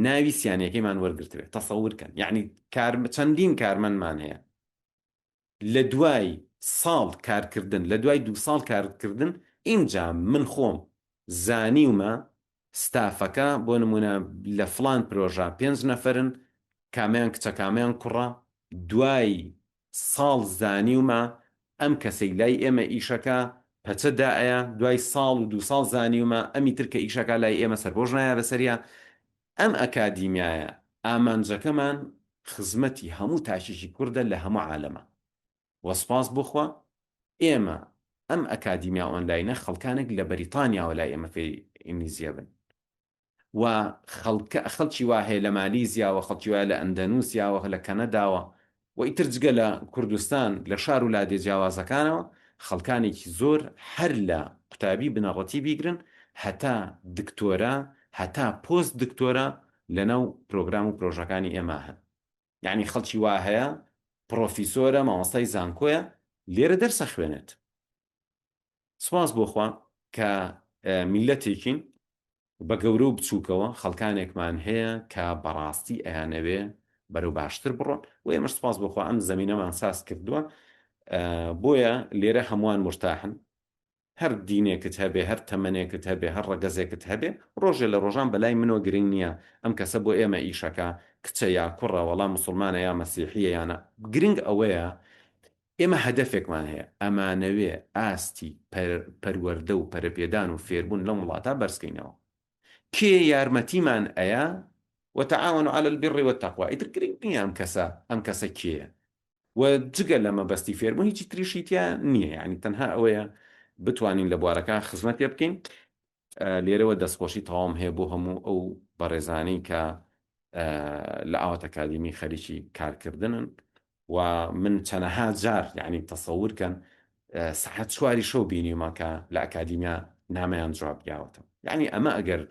ناوی سیانەکەیمان وەرگرتوێت تەسەورکەن یعنی چەندین کارمەندمان هەیە لە دوای ساڵ کارکردن لە دوای 2 ساڵ کارکردن اینجا من خۆم زانیومە ستافەکە بۆ نمونە لە فلان پرۆژە 5 نەفرن کامیان کچە کامیان کوڕە دوای ساڵ زانیومە ئەم کەسەی لای ئێمە ئیشەکە پەچەدایە دوای ساڵ و 2 ساڵ زانیومە ئەمی ترکە ئیشەکە لای ئێمە سەربۆژ نایە بەسەریە ئەم ئەکادیمیایە ئامانجەکەمان خزمەتی هەموو تاشیشی کووردە لە هەموو عالەمە وەسپاس بخوا ئێمە ئەم ئەکادیمیا ئۆنلاینە خەڵکانێک لە بەریتانیاوە لای ئێمە فێنیزیە بن و خەڵکی وا هەیە لە مالیزیاوە خەڵکی وایە لە ئەندەنووسیاوە لە کەنەداوە و ئیتر جگە لە کوردستان لە شار و لادێ جیاوازەکانەوە خەڵکانێکی زۆر هەر لە قوتابی بنەڕەتی بیگرن هەتا دکتۆرە هەتا پۆست دکتۆرە لەناو پرۆگرام و پرۆژەکانی ئێمە هەن یعنی خەڵکی وا هەیە پرۆفیسۆرە مامۆستای زانکۆیە لێرە دەرسە خوێنێت سواز بۆخوا کە میلەتێکین بە گەورە و بچووکەوە خەڵکانێکمان هەیە کە بەڕاستی ئەیانەوێ بەرەو باشتر بڕۆن و ئێمە سپاس بۆخوا ئەم زەمینەمان ساز کردووە بۆیە لێرە هەمووان مرتاحن هەر دینێکت هەبێ هەر تەمەنێکت هەبێ هەر ڕەگەزێکت هەبێ ڕۆژێ لە ڕۆژان بەلای منۆ گرنگ نییە ئەم کەسە بۆ ئێمە ئیشەکە کچە یا کوڕە وەڵام مسلمانە یا مەسیحیە یانە گرنگ ئەوەیە ئێمە هەدەفێکمان هەیە ئەمانەوێ ئاستی پەروەردە و پەرەپێدان و فێربوون لەم وڵاتە بەرزکەینەوە کێ یارمەتیمان ئەیە وتعاونوا على البر والتقوى ئیتر گرنگ نییە ئەم کەسە کێیە و جگە لە مەبەستی فێربوون هیچی تریشیتیان نییە یعنی تەنها ئەوەیە بتوانین لە بوارەکە خزمەت پێ بکەین لێرەوە دەستخۆشی تەواو هەیە بۆ هەموو ئەو بەڕێزانەی کە لە ئاوات ئەکادیمی خەریکی کارکردنن و من چەنەها جار یعنی تەسەورکەن سەعات 4 شەو بینیمە کە لە ئەکادیمیا نامەیان جواب داوەتەوە یعنی ئەمە ئەگەر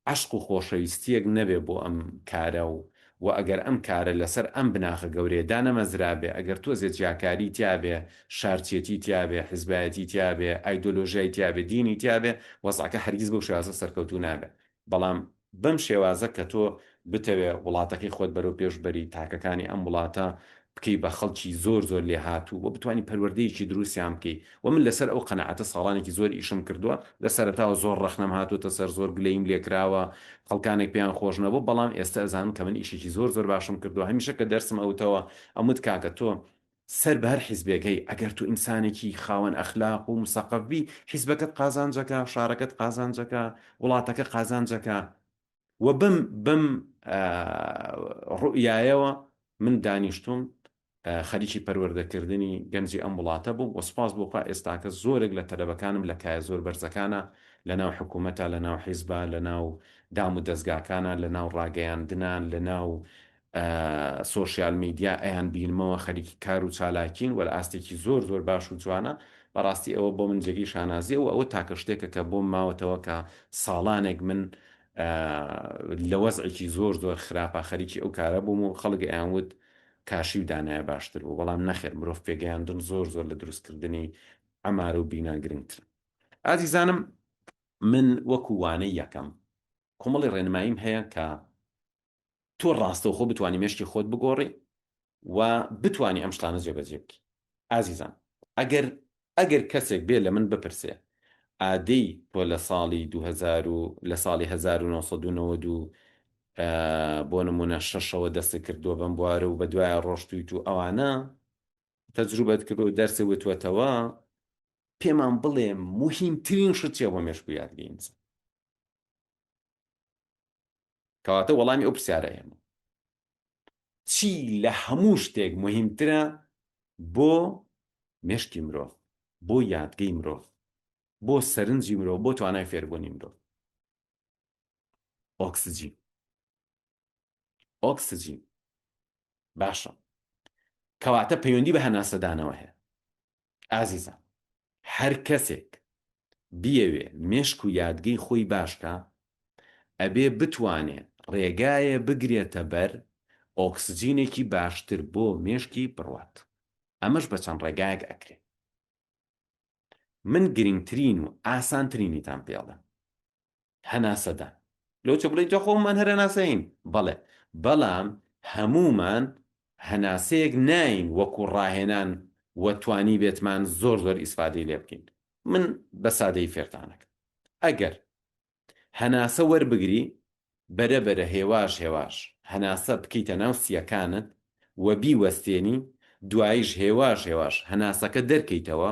عشق و خۆشەویستیەک نەبێ بۆ ئەم کارە و ئەگەر ئەم کارە لەسەر ئەم بناخە گەورەیەدا نەمەزرابێ ئەگەر تۆزێت جیاکاری تیابێ شارچێتی تیابێ حزبایەتی تیابێ ئایدۆلۆژیای تیابێ دینی تیابێ وەزعەکە هەرگیز بەو شێوازە سەرکەوتوو نابێ بەڵام بەم شێوازە کە تۆ بتەوێ وڵاتەکەی خۆت بەرەو پێشبەری تاکەکانی ئەم وڵاتە بکەی بە خەڵکی زۆر لێ هاتوو و بتوانانی پەروەردەیەکی دروستیان بکەی و من لەسەر ئەو قەنەعەتە ساڵانێکی زۆر ئیشم کردووە لە سەرەتاوە زۆر ڕەخنەم هاتووتە سەر زۆر گلەیم لێکراوە خەڵکانێک پێیان خۆش نەبوو بەڵام ئێستا ئەزانم کە من ئیشێکی زۆر باشم کردووە هەمیشە کە دەرسم ئەوتەوە ئەمت کاکە تۆ سەر بە هەر حیزبێکەی ئەگەر تو ئینسانێکی خاوەن ئەخلاق و مسەقەفبی حیزبەکەت قازانجەکە شارەکەت قازانجەکە وڵاتەکە قازانجەکە و بم ڕوئایەوە من دانیشتوم خەریکی پەروەردەکردنی گەنجی ئەم وڵاتە بوو وەسپاس بۆخوا ئێستاکە زۆرێک لە تەلەبەکانم لە کایە زۆر بەرزەکانە لە ناو حکوومەتە لە ناو حیزبە لە ناو دام و دەستگاکانە لە ناو ڕاگەیاندنان لە ناو سۆشیال میدیا ئەیان بینمەوە خەریکی کار و چالاکین وە لە ئاستێکی زۆر باش و جوانە بەڕاستی ئەوە بۆ من جێگەی شانازیە و ئەوە تاکە شتێکە کە بۆم ماوەتەوە کە ساڵانێک من لە وەزعێکی زۆر خراپە خەریکی ئەو کارە بووم و خەڵک ئەیانوت کاشی و دانایە باشتر بوو بەڵام نەخێر مرۆڤ پێگەیاندن زۆر لە دروستکردنی ئەمارە و بینا گرنگتر ئازیزانم من وەکو وانەی یەکەم کۆمەڵی ڕێنماییم هەیە کە تۆ ڕاستەوخۆ بتوانانی مێشتی خۆت بگۆڕی و بتوانانی ئەم شتانە جێبەجێ بکەی ئازیزان ئەگەر کەسێک بێ لە من بپرسێ ئادەی تۆ لە ساڵی 2000 لە ساڵی 1992 بۆ نمونە شەشەوە دەستی کردووە بەم بوارە و بە دوایە ڕۆشتویت و ئەوانە تەجروبەت کردو و دەرسی وتوەتەوە پێمان بڵێ مهمترین شت چیە بۆ مێشک و یادگەی کەواتە وەڵامی ئەو پرسیارە هێمە چی لە هەموو شتێک مهمترە بۆ مێشکی مرۆڤ بۆ یادگەی مرۆڤ بۆ سەرنجی مرۆڤ بۆ توانای فێربوونی مرۆڤ ئۆکسجین باشە کەواتە پەیوەندی بە هەناسەدانەوە هەیە ئازیزان هەر کەسێک بیەوێ مێشک و یادگەی خۆی باشکە ئەبێ بتوانێت ڕێگایە بگرێتە بەر ئۆکسجینێکی باشتر بۆ مێشکی بڕوات. ئەمەش بە چەند ڕێگایەک ئەکرێت. من گرنگترین و ئاسانترینیتان پێڵێم هەناسەدان. لەو چ بڵێیت خۆمان هەر هەناسەین بەڵێ، بەڵام هەمومان هەناسەیەک ناین وەکو ڕاهێنان وەتوانی بێتمان زۆر زۆر ئیسفادەی لێ بکەین. من بە سادەی فێرتانەکە ئەگەر هەناسە وەربگری بەرەبەرە هێواش هەناسە بکەیتە ناو سیەکانت و بیوەستێنی، دواییش هێواش هەناسەکە دەرکەیتەوە،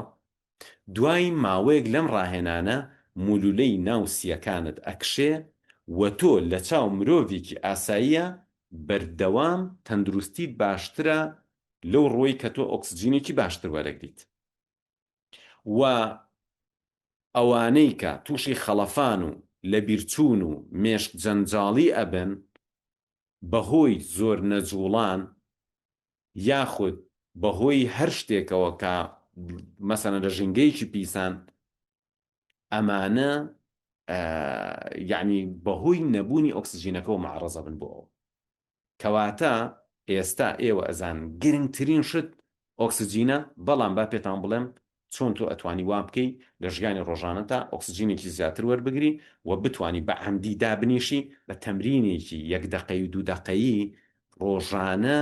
دوای ماوەیەک لەم ڕاهێنانە مولولەی ناو سیەکانت ئەکشێ و تۆ لە چاو مرۆڤێکی ئاساییە بەردەوام تەندروستیت باشترە لەو ڕۆی کە تۆ ئۆکسجینێکی باشتر وەرەگریت. و ئەوانەی کە تووشی خەڵەفان و لە بیرچوون و مێشک جەنجاڵی ئەبن بەهۆی زۆر نەجوڵان یاخود بەهۆی هەر شتێکەوە کە مەسەلەن لە ژینگەیەکی پیسان، ئەمانە یعنی بەهۆی نەبوونی ئۆکسجینەکە و معڕەزە بن بۆ ئەوە. کەواتە ئێستا ئێوە ئەزان گرنگترین شت ئۆکسجینە، بەڵام با پێتان بڵێم چۆن تۆ ئەتوانی وا بکەی لە ژیانی ڕۆژانەتا ئۆکسجینێکی زیاتر وەربگری و بتانی بە عەمدی دابنیشی بە تەمرینێکی 1 دقەی و 2 دقەیی ڕۆژانە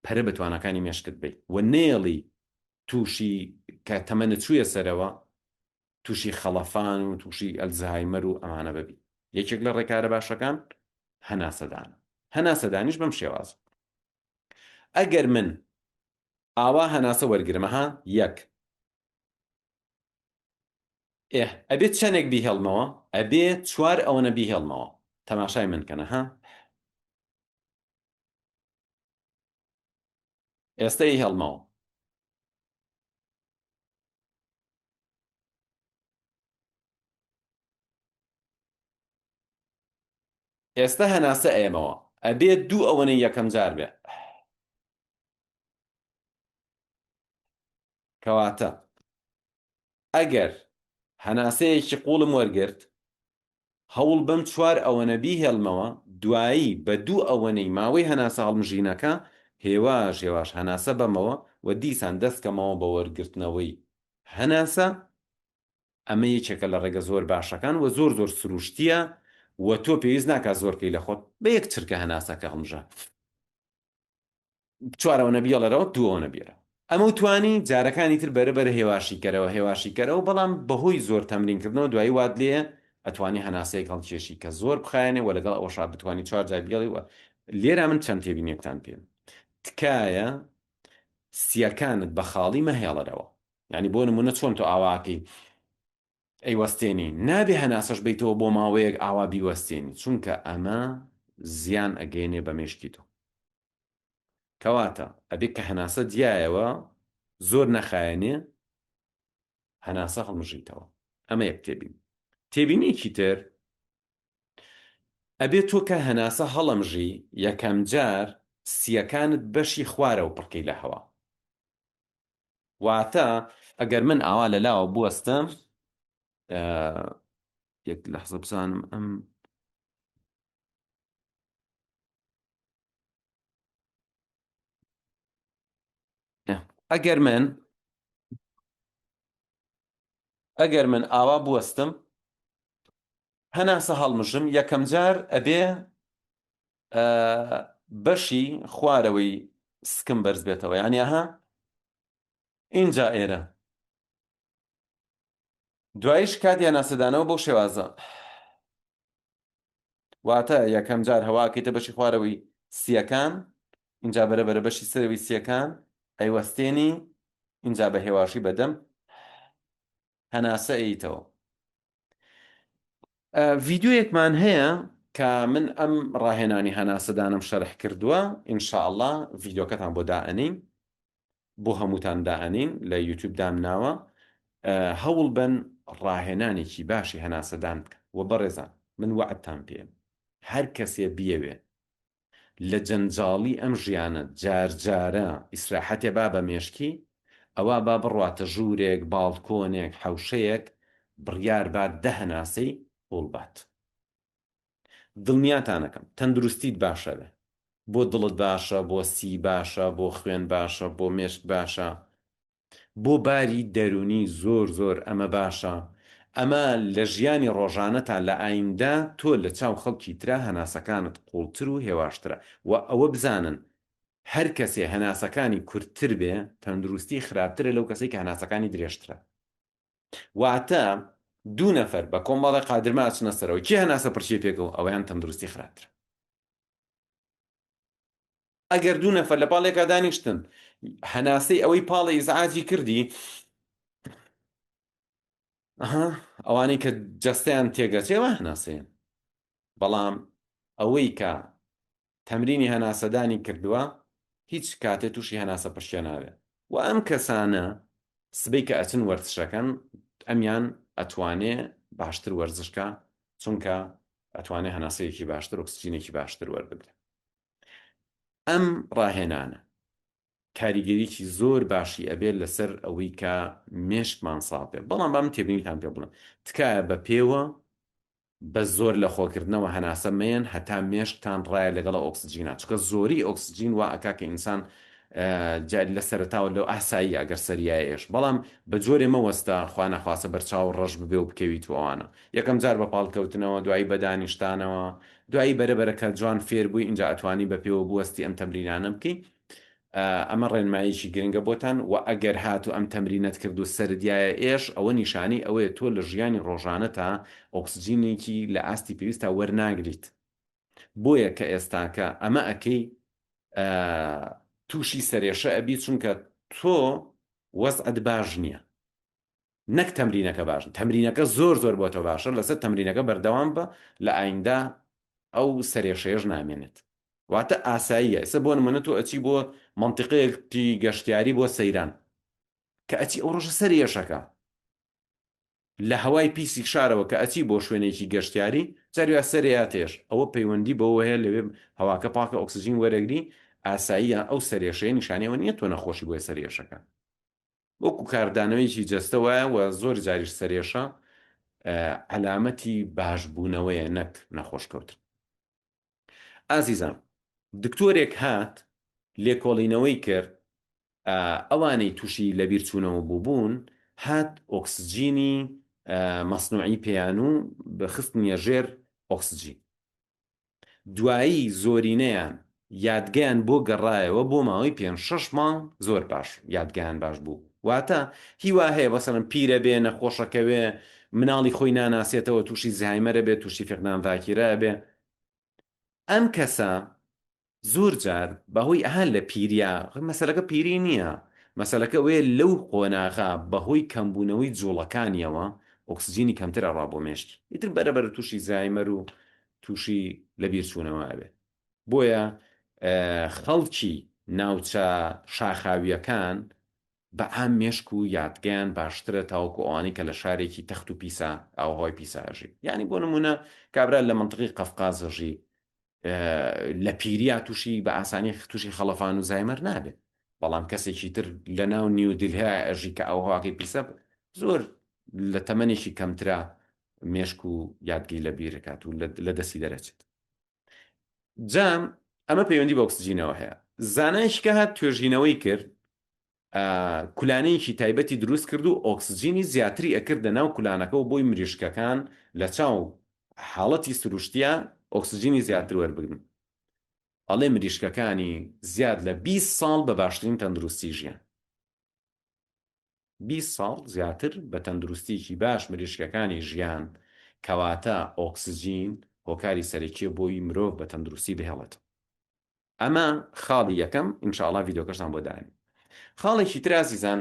پەرە بەتوانەکانی مێشکت بێت و نێڵی تووشی کە تەمەنە چوویە سەرەوە تووشی خەڵەفان و تووشی ئەلزایمەر و ئەمانە ببی. یەکێک لە ڕێکارە باشەکان هەناسەدانە. هەناسەدانیش بەم شێوازە. ئەگەر من ئاوا هەناسە وەرگرمەها یەک ئەبێت چەندێک بیهێڵمەوە، ئەبێت 4 ئەوەنە بیهێڵمەوە. تەماشای من کەنە ها. ئێستا هێڵمەوە. ئێستا هەناسە ئێمەوە ئەبێت 2 ئەوەنەی یەکەم جار بێ. کەواتە ئەگەر هەناسەیەکی قوڵم وەرگرت هەوڵ بەم 4 ئەوەنە بیهێڵمەوە، دوایی بە 2 ئەوەنەی ماوەی هەناسە هەڵمژینەکە هێواش هەناسە بەمەوە و دیسان دەستکەمەوە بە وەرگرتنەوەی هەناسە. ئەمە یەکێکە لە ڕێگە زۆر باشەکان و زۆر زۆر سروشتیە و تۆ پێویست ناکات زۆرکەی لە خۆت بە یەک چرکە هەناسەکە هەڵمژە 4 ئەوەنە بیڵەرەوە 2 ئەوەنە بیرە. ئەمە توانی جارەکانی تر بەرەبەر هێواشیکەرەوە، بەڵام بەهۆی زۆر تەمرینکردنەوە دوایی واد لێ ئەتوانی هەناسەیەک هەڵکێشی کە زۆر بخایەنێ و لەگەڵ ئەوەشا بتوانی 4 جار بیڵی. وە لێرە من چەند تێبینیەکتان پێم تکایە سیەکانت بە خاڵی مەهێڵەرەوە. یعنی بۆ نمونە چۆن تۆ ئاواکەی ئەیوەستێنی نابێ هەناسەش بیتەوە بۆ ماوەیەک ئاوا بیوەستێنی، چونکە ئەمە زیان ئەگەێنێ بە مێشکی تۆ. کەواتە ئەبێت کە هەناسە دیایەوە زۆر نەخایەنێ هەناسە هەڵمژیتەوە. ئەمە یەک تێبینیکی تر ئەبێت تۆ کە هەناسە هەڵەمژی یەکەم جار سیەکانت بەشی خوارە و پڕکەی لە هەوا. واتە ئەگەر من ئاوا لەلاوە بوەستم، یەک لەحزە بزانم ئەم ئەگەر من ئاوا بوەستم هەناسە هەڵمژم یەکەم جار ئەبێ بەشی خوارەوەی سکم بەرز بێتەوە، یعنی ئەها اینجا ئێرە، دوایش کاتی هەناسەدانەوە بۆ شێوازە. واتە یەکەم جار هەواکەیتە بەشی خوارەوەی سیەکان، اینجا بەرەبەرە بەشی سەرەوەی سیەکان ئەیوەستێنی، اینجا بە هێواشی بەدەم هەناسە ئەیتەوە. ڤیدیۆیەکمان هەیە کە من ئەم ڕاهێنانی هەناسەدانم شەرح کردووە، ئینشاءڵڵا ڤیدیۆکەتان بۆ دائەنین، بۆ هەمووتان دائەنین لە یوتیوب دامناوە. هەوڵ بن ڕاهێنانێکی باشی هەناسەدان بکەن و بەڕێزان من وعدتان پێم هەر کەسێ بیەوێ لە جەنجاڵی ئەم ژیانە جارجارە ئیسراحەتێ با بە مێشکی، ئەوە با بڕواتە ژوورێک، باڵکۆنێک، حەوشەیەک، بڕیار بات 10 هەناسەی هەوڵ بات. دڵنیاتانەکەم تەندروستیت باشە بێ، بۆ دڵت باشە، بۆ سی باشە، بۆ خوێن باشە، بۆ مێشک باشە، بۆ باری دەرونی زۆر زۆر ئەمە باشە. ئەمە لە ژیانی ڕۆژانەتا لە ئایندا تۆ لە چاو خەڵکی ترا هەناسەکانت قوڵتر و هێواشترە. و ئەوە بزانن هەر کەسێ هەناسەکانی کورتتر بێ تەندروستی خراپترە لەو کەسێک کە هەناسەکانی درێژترە. واتە دوو نەفەر بە کۆمەڵی قادرما ئەچنە سەرەوە، کێ هەناسە پرچێ پێکەوە ئەوەیان تەندروستی خراپترە. ئەگەر دوو نەفەر لە پاڵێکا دانیشتن هەناسەی ئەوەی پاڵی ئیزعاجی کردی، ئەوانەی کە جەستەیان تێگەچێوە هەناسەیەن. بەڵام ئەوەی کە تەمرینی هەناسەدانی کردووە هیچ کاتێ تووشی هەناسە پشتیان ناوێت. و ئەم کەسانە سبەی کە ئەچن وەرزشەکەن ئەمیان ئەتوانێ باشتر وەرزشکە، چونکە ئەتوانێ هەناسەیەکی باشتر ئۆکسجینێکی باشتر وەربگرێت. ئەم ڕاهێنانە کاریگەریکی زۆر باشی ئەبێت لەسەر ئەوەی کە مێشکمان ساڵ بێت. بەڵام بەم تێبینیتان پێ بڵم تکایە بە پێوە بە زۆر لە خۆکردنەوە هەناسە مێن هەتا مێشکتان ڕایە لەگەڵ ئۆکسجینە، چکە زۆری ئۆکسجین وا ئەکا کە ئینسان لە سەرتاوە لەو ئاسایی ئەگەر سەریایەش. بەڵام بە جۆرێ مەوەستا خوا نەخواسە بەرچاو ڕەش ببێ و بکەویت و ئەوانە یەکەم جار بە پاڵکەوتنەوە، دوایی بەدانیشتانەوە، دوایی بەرەبەرەکە جوان فێر بووی اینجا ئەتوانی بە پێوە بوەستی ئەم تەمرینانە بکەی. ئەمە ڕێنماییکی گرنگە بۆتان. و ئەگەر هاتو ئەم تەمرینەت کرد و سەردایە ئێش ئەوە نیشانی ئەوەیە تۆ لە ژیانی ڕۆژانە تا ئۆکسجینێکی لە ئاستی پێویستە وەرناگریت. بۆیە کە ئێستاکە ئەمە ئەەکەی تووشی سەرێشە ئەبی، چونکە تۆ وەزعت باش نییە، نەک تەمرینەکە باشن. تەمرینەکە زۆر زۆر بۆ تۆ باشە، لەسەر تەمرینەکە بەردەوام بە لە ئایندا ئەو سەرێشەیەش نامێنێت. واتە ئاساییە. ئێستا بۆ نمونە تۆ ئەچی بۆ منتیقەیەکی گەشتیاری بۆ سەیران کە ئەچی ئەو ڕۆژە سەرێشەکە لە هەوای پیسی شارەوە کە ئەچی بۆ شوێنێکی گەشتیاری جاروە سەریا تێش ئەوە پەیوەندی بەوە هەیە لەوێ هەواکە پاکە ئۆکسجین وەرەگری ئاساییە. ئەو سەرێشەیە نیشانەوە نییە تۆ نەخۆشی بۆیە سەرێشەکە. وەکو کاردانەوەیکی جەستەوەیە و زۆر جاریش سەرێشە عەلامەتی باشبوونەوەیە نەک نەخۆشکەوتن. ئازیزان، دکتۆرێک هات لێکۆڵینەوەی کرد ئەوانەی تووشی لەبیرچوونەوە بووبوون، هات ئۆکسجینی مەسنوعی پێیان و بەخستنیە ژێر ئۆکسجین. دوایی زۆرینەیان یادگەیان بۆ گەڕایەوە بۆ ماوەی 5-6 مانگ زۆر باش یادگەیان باش بوو. واتە هیوا هەیە بەسەرم پیرە بێ نەخۆشەکەوێ مناڵی خۆی ناناسێتەوە تووشی زایمەرە بێت تووشی فقدان ذاکیرە بێ. ئەم کەسە زۆر جار بەهۆی ئەهان لە پیریا مەسەلەکە پیری نییە، مەسەلەکە وێ لەو قۆناغا بەهۆی کەمبوونەوەی جوڵەکانیەوە ئۆکسجینی کەمترە ڕابۆ مێشکی ئیتر بەرەبەر تووشی زایمەر و تووشی لەبیرچوونەوە ئەبێ. بۆیە خەڵکی ناوچە شاخاویەکان بە ئام مێشک و یادگەیان باشترە تاوەکو ئەوانەی کە لە شارێکی تەخت و پیسا ئاوهۆی پیساژی. یعنی بۆ نمونە کابرا لە منطقی قەفقازژی لە پیریا تووشی بە ئاسانی تووشی خەڵەفان و زایمەر نابێت. بەڵام کەسێکی تر لە ناو نیو دلها ئەژی کە ئەوهواکەی پیسە زۆر لە تەمەنێکی کەمترا مێشک و یادگی لە بیرەکات و لە دەستی دەرەچێت. جام ئەمە پەیوەندی بە ئۆکسجینەوە هەیە. زانایشکە هات توێژینەوەی کرد، کولانەیەکی تایبەتی دروست کرد و ئۆکسجینی زیاتری ئەکردە ناو کولانەکە و بۆی مریشکەکان لە چاو حاڵەتی سروشتیە ئۆکسجینی زیاتر وەربگرن. ئەڵێ مریشکەکانی زیاد لە 20 ساڵ بە باشترین تەندروستی ژیان. 20 ساڵ زیاتر بە تەندروستیکی باش مریشکەکانی ژیان، کەواتە ئۆکسجین هۆکاری سەرەکیە بۆی مرۆڤ بە تەندروستی بهێڵێت. ئەمە خاڵی یەکەم. ئینشاءڵڵا ڤیدۆکەشتان بۆ داین. خاڵێکی تر ئازیزان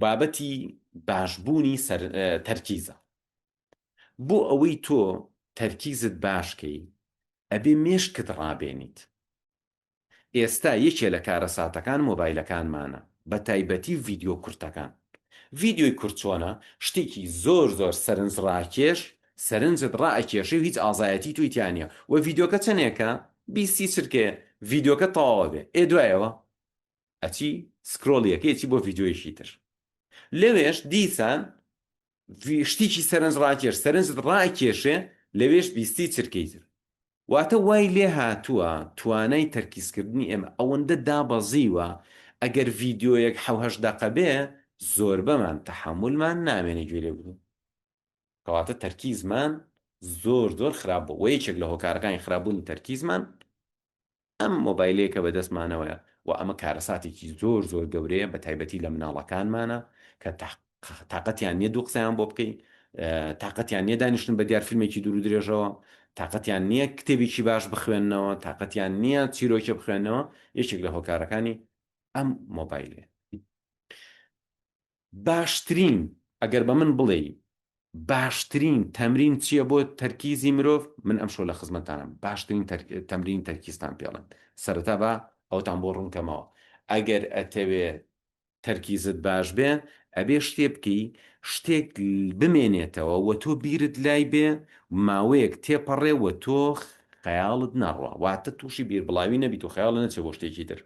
بابەتی باشبوونی تەرکیزە. بۆ ئەوەی تۆ تەرکیزت باشکەی ئەبێ مێشکت ڕابێنیت. ئێستا یەکێ لە کارەساتەکان مۆبایلەکانمانە، بە تایبەتی ڤیدیۆ کورتەکان. ڤیدیۆی کورت چۆنە؟ شتێکی زۆر زۆر سەرنج ڕاکێش سەرنجت ڕائەکێشی و هیچ ئازایەتی توی تیانە و ڤیدیۆکە چەندێکە 20 چرکەیە ڤیدیۆکە تەواوە بێ دوایەوە ئەچی سکرۆڵیەکەیەکی بۆ ڤیدیۆیەکی تر لەوێش دیسان شتێکی سەرنج ڕاکێش سەرنجت ڕائەکێشێ لەوێش 20 چرکەی تر واتە وای لێ هاتووە توانای تەرکیزکردنی ئێمە ئەوەندە دابەزیوە ئەگەر ڤیددیۆیەک حوهەش دقە بێ زۆر بەمان تەحملمان نامێنێ گوێ بوو کەواتە تەرکیزمان زۆر زۆر خراپ بوو و یەکێک لە هۆکارەکانی خراپبوونی تەرکیزمان ئەم مۆبایلەیە کە بەدەستمانەوەیە و ئەمە کارەساتێکی زۆر زۆر گەورەیە بە تایبەتی لە مناڵەکانمانە کە تااقەتیان نییە دوو قسەیان بۆ بکەین تااقەتیان نییە دانیشتن بە دیارفیلمێکی دوور و درێژەوە تااقەتیان نییە کتێبێکی باش بخوێننەوە تااقەتیان نییە چیرۆکە بخوێنەوە یەکێک لە هۆکارەکانی ئەم مۆبایلێ باشترین ئەگەر بە من بڵێ باشترین تەمرین چییە بۆ تەرکیزی مرۆڤ من ئەم شۆ لە خزمەتانم باشترین تەمرین تەرکیزتان پێڵن سەرەتا بە ئەوتان بۆ ڕوونکەمەوە ئەگەر ئەتەوێ تەرکیزت باش بێ ئەبێ شتێ بکەی شتێک بمێنێتەوە و تۆ بیرت لای بێ ماوەیەک تێپەڕێ و تۆ خەیاڵت ناڕوە واتە تووشی بیر بڵاوی نەبیت و خەیاڵ نەچێ بۆ شتێکی تر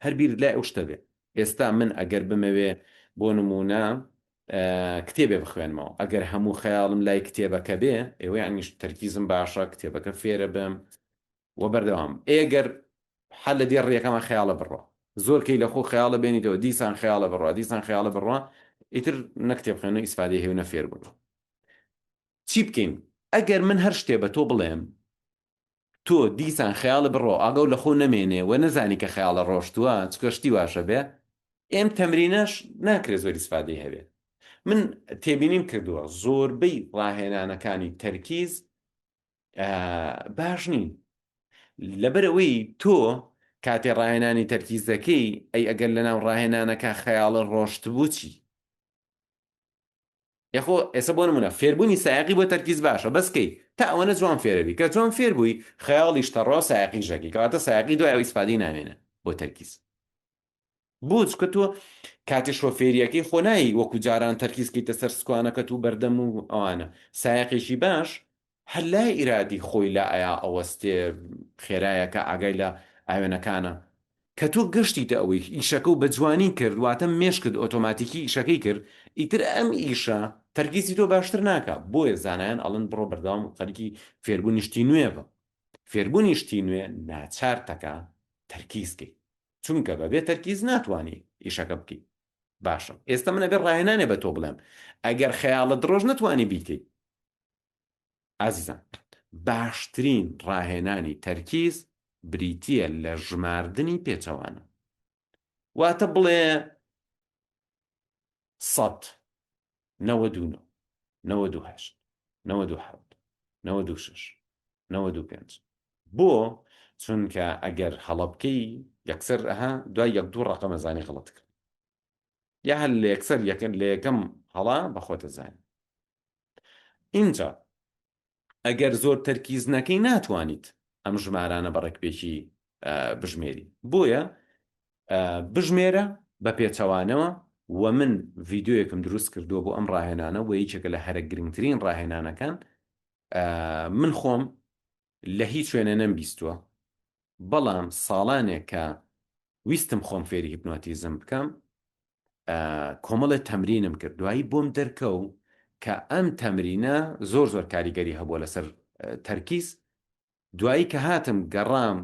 هەر بیرت لای ئەو شتە بێ ئێستا من ئەگەر بمەوێ بۆ نمونە کتێبێ بخوێنمەوە ئەگەر هەموو خەیاڵم لای کتێبەکە بێ ئێوە ینیش تەرکیزم باشە کتێبەکە فێرە بم و بەردەوام ئێگەر حل لە دێ ڕێەکەمان خەیاڵە بڕۆ زۆر کەی لە خۆ خەیاڵە بێنیتەوە دیسان خەیاڵە بڕوا دیسان خەیاڵە بڕوا ئیتر نەکتێب خوێنە ئیسفادەی هێو نەفێر بوون چی بکەین ئەگەر من هەر شتێ بە تۆ بڵێم تۆ دیسان خەیاڵە بڕۆ ئاگەو لە خۆ نەمێنێ و نەزانی کە خەیاڵە ڕۆشتووە چکەشتی واشە بێ ئێم تەمرینەش ناکرێت زۆر ئیسفادەی هەبێت من تێبینیم کردووە زۆربەی ڕاهێنانەکانی تەرکیز باش نین لەبەرەوەی تۆ کاتێ ڕاهێنانی تەرکیزەکەی ئەی ئەگەر لەناو ڕاهێنانەکە خەیاڵە ڕۆشت بوو چی یخۆ ئێستا بۆ نمونە فێربوونی سایقی بۆ تەرکیز باشە بەسکەی تا ئەوەنە جوان فێرەبی کە جوان فێر بووی خەیاڵیش تەڕۆ سایقی ژەکی کەواتە سایقی دوای ئەو ئیسفادەی نامێنە بۆ تەرکیز بۆ چکە تۆ کاتی شۆفێریەکەی خۆنایی وەکو جاران تەرکیزکەیتە سەر سکوانەکە و بەردەم و ئەوانە سایقێکی باش هەر لای ئیرادی خۆی لە ئایا ئەوەستێ خێرایەکە ئاگای لە ئاوێنەکانە کە تۆ گەشتیتە ئەوەی ئیشەکە و بە جوانی کرد واتە مێشکرد ئۆتۆماتیکی ئیشەکەی کرد ئیتر ئەم ئیشە تەرکیزی تۆ باشتر ناکە بۆیە زانایان ئەڵەن بڕۆ بەردەوام خەریکی فێربوونی شتی نوێ بە فێربوونی شتی نوێ ناچار تەکە تەرکیزکەی چونکە بەبێ تەرکیز ناتوانانی ئیشەکە بکەیت باشە ئێستا منە بێ ڕاهێنانێ بە تۆ بڵێم ئەگەر خەیاڵت درۆژ نتوانی بیکەیت ئازیزان باشترین ڕاهێنانی تەرکیز بریتیە لە ژماردنی پێچەوانە واتە بڵێ ١٠٠ ٩٢ ٩٨ ٩٧ ٩٦ ٩٥ بۆ چونکە ئەگەر هەڵە بکەی یەکسەر ئەها دوای یەک دوو ڕقەمە زانی غەڵەت کرد یا هەر لە یەکسەر لە یەکەم هەڵا بەخۆتە زانین اینجا ئەگەر زۆر تەرکیز نەکەی ناتوانیت ئەم ژمارانە بە ڕێکپێکی بژمێری بۆیە بژمێرە بە پێچەوانەوە و من ڤیددیۆیەکم دروست کردووە بۆ ئەم ڕاهێنانە و یەکێکە لە هەرە گرنگترین ڕاهێنانەکان من خۆم لە هیچ شوێنە نەمبیستووە بەڵام ساڵانێک کە ویستم خۆم فێری هیپنۆتیزم بکەم کۆمەڵێک تەمرینم کرد دوایی بۆم دەرکەو کە ئەم تەمرینە زۆر زۆر کاریگەری هەبووە لەسەر تەرکیز دوایی کە هاتم گەڕام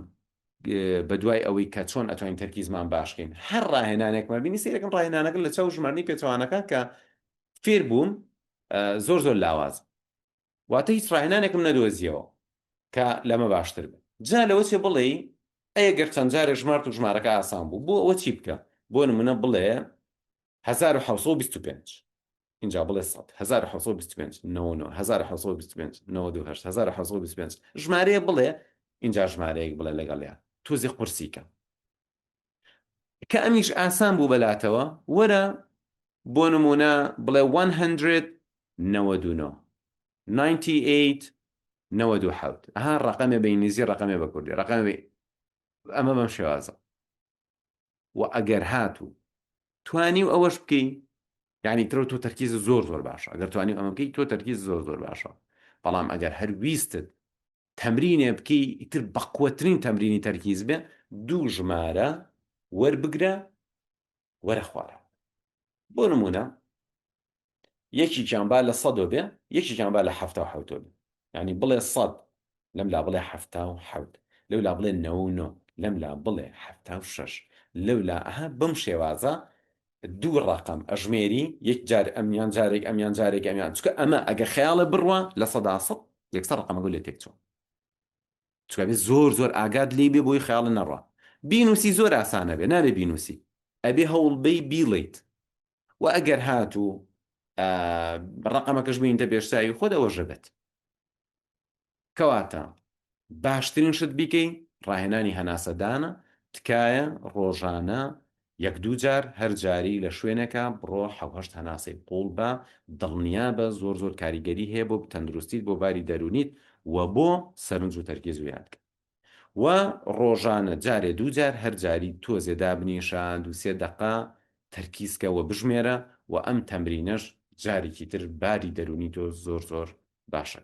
بە دوای ئەوەی کە چۆن ئەتوانین تەرکیزمان باشکەین هەر ڕاهێنانێکمان بینی سیرەکەم ڕاهێنانەکە لە چاو ژمارنی پێچەوانەکە کە فێر بووم زۆر زۆر لاواز واتە هیچ ڕاهێنانێکم نەدۆزیەوە کە لەمە باشتر بێت جا لەوە چێ بڵێ ئەگەر چەند جارێ ژمارت و ژمارەکە ئاسان بوو بۆ ئەوە چی بکە بۆ نمونە بڵێ 1725 اینجا بڵێ 1725 1725 1725 ژمارەیە بڵێ اینجا ژمارەیەک بڵێ لەگەڵیان تۆزی قورسیکە کە ئەمیش ئاسان بوو بەلاتەوە وەرە بۆ نمونە بڵێ 199 98 97 ئەها ڕقەمێ بە ئینگلیزی ڕقەمێ بە کوردی ڕقەمێ ئەمە بەم شێوازە و ئەگەر هاتوو توانی و ئەوەش بکەی یعنی ترۆ تۆ تەرکیز زۆر زۆر باشە ئەگەر توانی ئەمە بکەی تۆ تەرکیز زۆر زۆر باشە بەڵام ئەگەر هەر ویستت تەمرینێ بکەی ئیتر بەقوەترین تەمرینی تەرکیز بێ دوو ژمارە وەربگرە وەرە خوارە بۆ نمونە یەکیان با لە ١٠٠ بێ یەکیان با لە ٧٧ بێ یعنی بڵێ ١٠٠ لەم لا بڵێ 7 لەولا بڵێ 9 لەم لا بڵێ 6 لەولا ئەها بەم شێوازە دوو ڕقم ئەژمێری یەک جار ئەمیان جارێک ئەمیان جارێک ئەمیان چکە ئەمە ئەگە خەیاڵە بڕوە لە سەداسەد یەکسەر ڕقمەگە لێ تێکچوە چکە بێ زۆر ئاگاد لێ بێ بۆی خەیاڵە نەڕوە بینوسی زۆر ئاسانە بێ نابێ بینوسی ئەبێ هەوڵبەی بیڵیت و ئەگەر هاتوو ڕقمەکەش بینتە پێشتایی خۆت ئەوە ژەبێت کەواتە باشترین شت بیکەی ڕاهێنانی هەناسەدانە تکایە ڕۆژانە یەک دوو جار هەر جاری لە شوێنەکە بڕۆ حەوهەشت هەناسەی قوڵ بە دڵنیا بە زۆر کاریگەری هەیە بۆ تەندروستیت بۆ باری دەرونیت و بۆ سەرنج و تەرکیز و یادکە و ڕۆژانە جارێ دوو جار هەر جاری تۆزێ دابنیشە 2-3 دقە تەرکیزکەوە بژمێرە و ئەم تەمرینەش جارێکی تر باری دەرونی تۆ زۆر باشە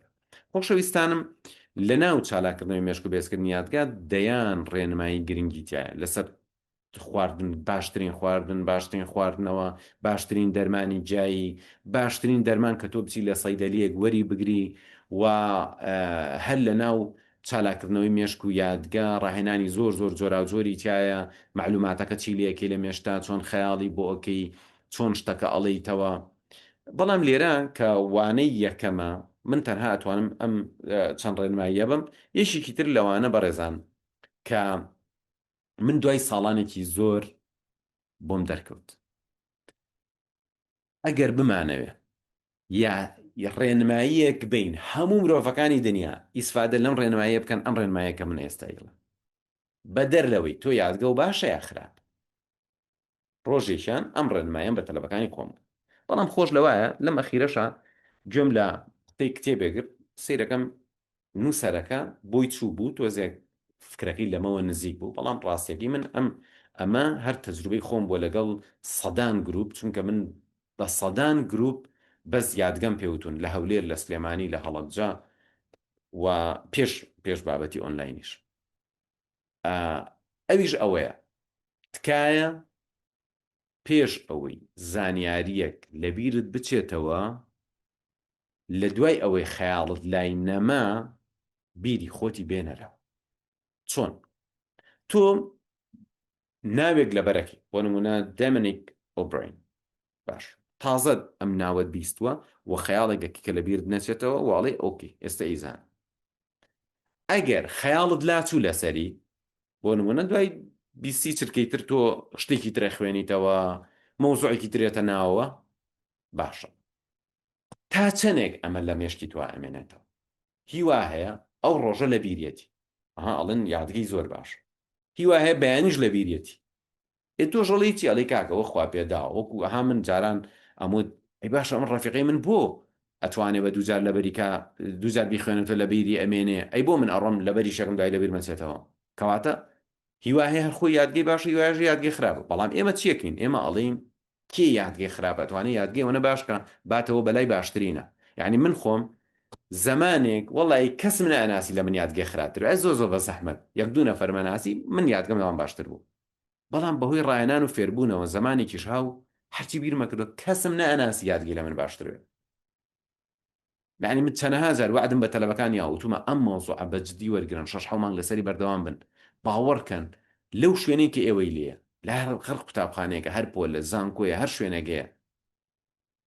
خۆشەویستانم لە ناو چالاکردنەوەی مێشک و بێزکردنی یادگات دەیان ڕێنمایی گرنگی تایە لەسەر خواردن باشترین خواردنەوە باشترین دەرمانی جایی باشترین دەرمان کە تۆ بچی لە سەیدەلیەک وەری بگری و هەر لە ناو چالاکردنەوەی مێشک و یادگا ڕاهێنانی زۆر جۆراوجۆری تایە معلوماتەکە چی لەکەی لە مێشتا چۆن خەیاڵی بۆ ئۆکەی چۆن شتەکە ئەڵەیتەوە بەڵام لێرە کە وانەی یەکەمە من تەنها ئەتوانم ئەم چەند ڕێنماییە بم یەشێکی تر لەوانە بەڕێزان کە من دوای ساڵانێکی زۆر بۆم دەرکەوت ئەگەر بمانەوێ یا ڕێنماییەک بین هەموو مرۆڤەکانی دنیا ئیسفادە لەم ڕێنماییە بکەن ئەم ڕێنماییەکە من ئێستایڵە بەدەر لەوەی تۆ یادگە و باشە یا خراپ ڕۆژێکیان ئەم ڕێنماییان بە تەلەبەکانی خۆم بەڵام خۆش لەوایە لەم ئەخیرەشە گوێم لە کتێبێگرت سیرەکەم نووسەرەکە بۆی چوو بوو تۆزێک فکرەکەی لەمەوە نزیک بوو بەڵام ڕاستیەکەی من ئەمە هەر تەجروبەی خۆم بۆ لەگەڵ سەدان گروپ چونکە من بە سەدان گروپ بەس یادگەم پێوتون لە هەولێر لە سلێمانی لە هەڵەبجە و پێش بابەتی ئۆنلاینیش ئەویش ئەوەیە تکایە پێش ئەوەی زانیاریەک لەبیرت بچێتەوە لە دوای ئەوەی خەیاڵت لای نەما بیری خۆتی بێنەرەوە چۆن تۆ ناوێک لەبەرەکی بۆ نمونە دەمنیک ئۆبراین باش تازە ئەم ناوەت بیستووە و خەیاڵێکێکی کە لەبیرت نەچێتەوە واڵێ ئۆکی ئێستا ئیزان ئەگەر خەیاڵت لاچوو لەسەری بۆ نمونە دوای بیستی چرکەی تر تۆ شتێکی ترە خوێنیتەوە مەوزوعێکی ترێتە ناوەوە باشە تا چەندێک ئەمە لە مێشکی توا ئەمێنێتەوە هیوا هەیە ئەو ڕۆژە لە بیرەتی ئەڵێن یادگەی زۆر باش هیوا هەیە بەیانیش لە بیرەتی تۆ ژەڵی ئەڵی کاکەوە خوا پێدا وەکو ئەها من جاران ئەمود ئەی باشە ئەم ڕەفیقەی من بۆ ئەتوانێت بە دووجار لەبەریکا دووجار بیخوێنێتە لە بیری ئەمێنێ ئەی بۆ من ئەڕۆم لەبەری شەکەم دوای لەبیر مەچێتەوە کەواتە هیوا هەیە هەر خۆی یادگەی باش هیواژ یادگەی خراپە بەڵام ئێمە چیەکەین ئێمە ئەڵین کێ یادگەی خراپە توانێت یادگەیەوە باشکە باتەوە بەلای باشترینە یعنی من خۆم زمانێک وەڵی کەسم ناناسی لە من یادگەی خراپتر ئە زۆر بە زەحمەت یەک دوو نەفەر مەناسی من یادگەم لەوان باشتر بوو بەڵام بەهۆی ڕایەنان و فێربوونەوە زمانێکیش هاو هەرچی بیرمەکردو کەسم ناناسی یادگەی لە من باشترێ یعنی من چەندەها جار وعدم بە تەلەبەکانی یاوتومە ئەم مۆزوعە بە جددی وەرگرن 6 مانگ لەسەری بەردەوام بن باوەڕکەن لەو شوێنەی کە ئێوەی لێە لە هەر خەڵق قوتابخانەیەکە هەر پۆل لە زانکۆیە هەر شوێنەگەیە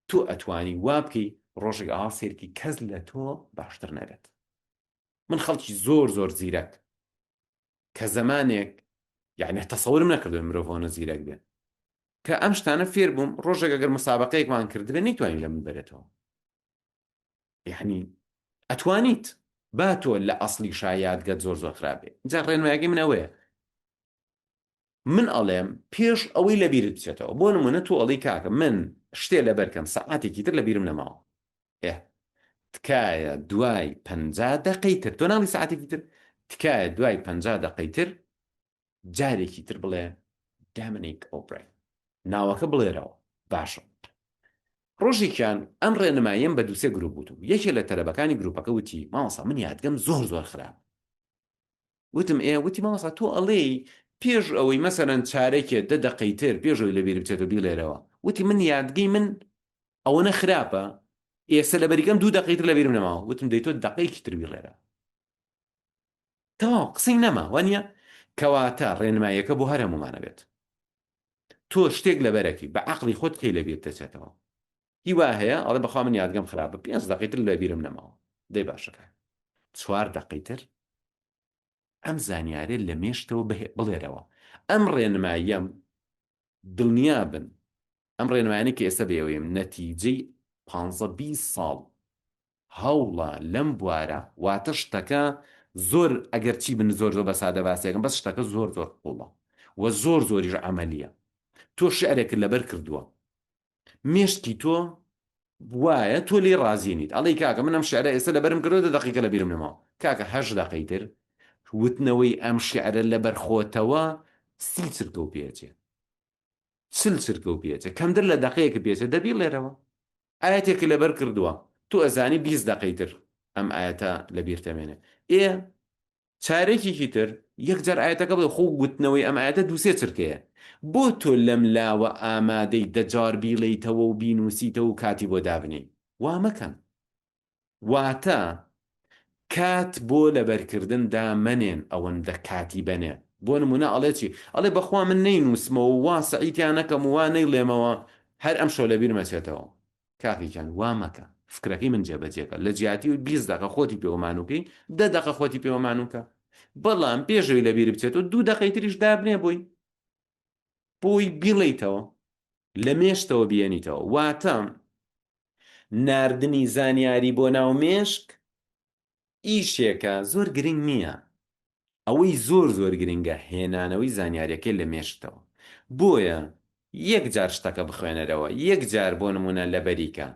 تۆ ئەتوانی وا بکەی ڕۆژێک ئاوا سێرکی کەس لە تۆ باشتر نەبێت من خەڵکی زۆر زیرەک کە زمانێک یعنی تەسەورم نەکردو مرۆڤۆنە زیرەک بێت کە ئەم شتانە فێر بووم ڕۆژێک ئەگەر مسابقەیەکمان کردبێ نەیتوانین لە من بێتەوە یعنی ئەتوانیت با تۆ لە ئەسڵی شایادگەت زۆر خراپێ جا ڕێنمایەکەی من ئەوەیە من ئەڵێم پێش ئەوەی لەبیرت بچێتەوە بۆ نمونە تۆ ئەڵی کاکە من شتێ لەبەرکەم سەعاتێکی تر لەبیرم نەماوە تکایە دوای 50 دقەی تر تۆ ناڵی ساعتێکی تر تکایە دوای 50 دقەی تر جارێکی تر بڵێ دامنیک ئۆبراین ناوەکە بڵێرەوە باشە ڕۆژێکیان ئەم ڕێنماییم بە دووسێ گروپ بوو یەکێ لە تەلەبەکانی گروپەکە وتی مامۆستا من یادگەم زۆر خراپ وتم وتی مامۆستا تۆ ئەڵێی پێش ئەوەی مەسەرەن چارێکێ 10 دقەی تر پێشەوەی لەبیر بچێتە بیڵێرەوە وتی من یادگەی من ئەوە خراپە ئێستا لە بەریکەم 2 دقەی تر لەبیرم نەماوە وتم دەی تۆ دقەیەکی تر بیڵێرە تەواو قسەی نەما وانە کەواتە ڕێنماییەکە بۆ هەر هەمومانە بێت تۆ شتێک لەبەرەکی بە عەقڵی خۆت کەی لەبیر دەچێتەوە هیوا هەیە ئەڵێ بەخوا من یادگەم خراپە 5 دقیقەتر لەبیرم نەماوە دەی باشەکە 4 دقیقەتر ئەم زانیارێت لە مێشتەوە بڵێرەوە ئەم ڕێنماییەم دڵنیا بن ئەم ڕێنمایانەی کە ئێستا بێوەیم نەتیجەی 15 ساڵ هەوڵە لەم بوارە واتە شتەکە زۆر ئەگەر چی بن زۆر زۆر بە سادە باسیەکەم بەس شتەکە زۆر زۆر قوڵە و زۆر زۆریش عەمەلیە تۆ شعرێکت لەبەر کردووە مێشتی تۆ وایە تۆ لێ ڕازیێنیت ئەڵێ کاکە منم شعرە ئێستا لەبەرم کردو دقیقە لەبیرم نەماوە کاکە 8 دقیقەتر وتنەوەی ئەم شعرە لەبەر خۆتەوە سی چرکە و پێچێ چل چرکە و پێچێ کەمتر لە دقەیەکە پێچێت دەبی لێرەوە ئاەتێکی لەبەر کردووە تۆ ئەزانی 20 دقیقەتر ئەم ئاەتە لەبیر تەمێنێ چارێکێکی تر یەکجار ئاەتەکە بڵێ خۆ گوتنەوەی ئەم ئاەتە دووسێ چرکەیە بۆ تۆ لەم لاوە ئامادەی دەجار بیڵیتەوە و بینوسیتەوە و کاتی بۆ دابنی وا مەکەن واتە کات بۆ لەبەرکردندا منێن ئەوەندە کاتی بنێ بۆ نمونە ئەڵێ چی ئەڵێ بەخوا من نەینووسمەوە وا سەعیتیان نەکەم وا نەیڵێمەوە هەر ئەم شەو لەبیر مەچێتەوە کاکیکەن وا مەکە فکرەکەی من جێبەجێکە لە جیاتی و 20 دقیقە خۆتی پێوەمانووکەی 10 دقیقە خۆتی پێوەمانووکە بەڵام پێشەوەی لەبیر بچێت و 2 دقیقەی تریش دابنێ بۆی بیڵیتەوە لە مێشتەوە بیێنیتەوە واتە ناردنی زانیاری بۆ ناو مێشک ئیشێکە زۆر گرنگ نییە ئەوەی زۆر زۆر گرنگە هێنانەوەی زانیاریەکەی لە مێشتەوە بۆیە یەک جار شتەکە بخوێنەرەوە یەک جار بۆ نمونە لەبەریکە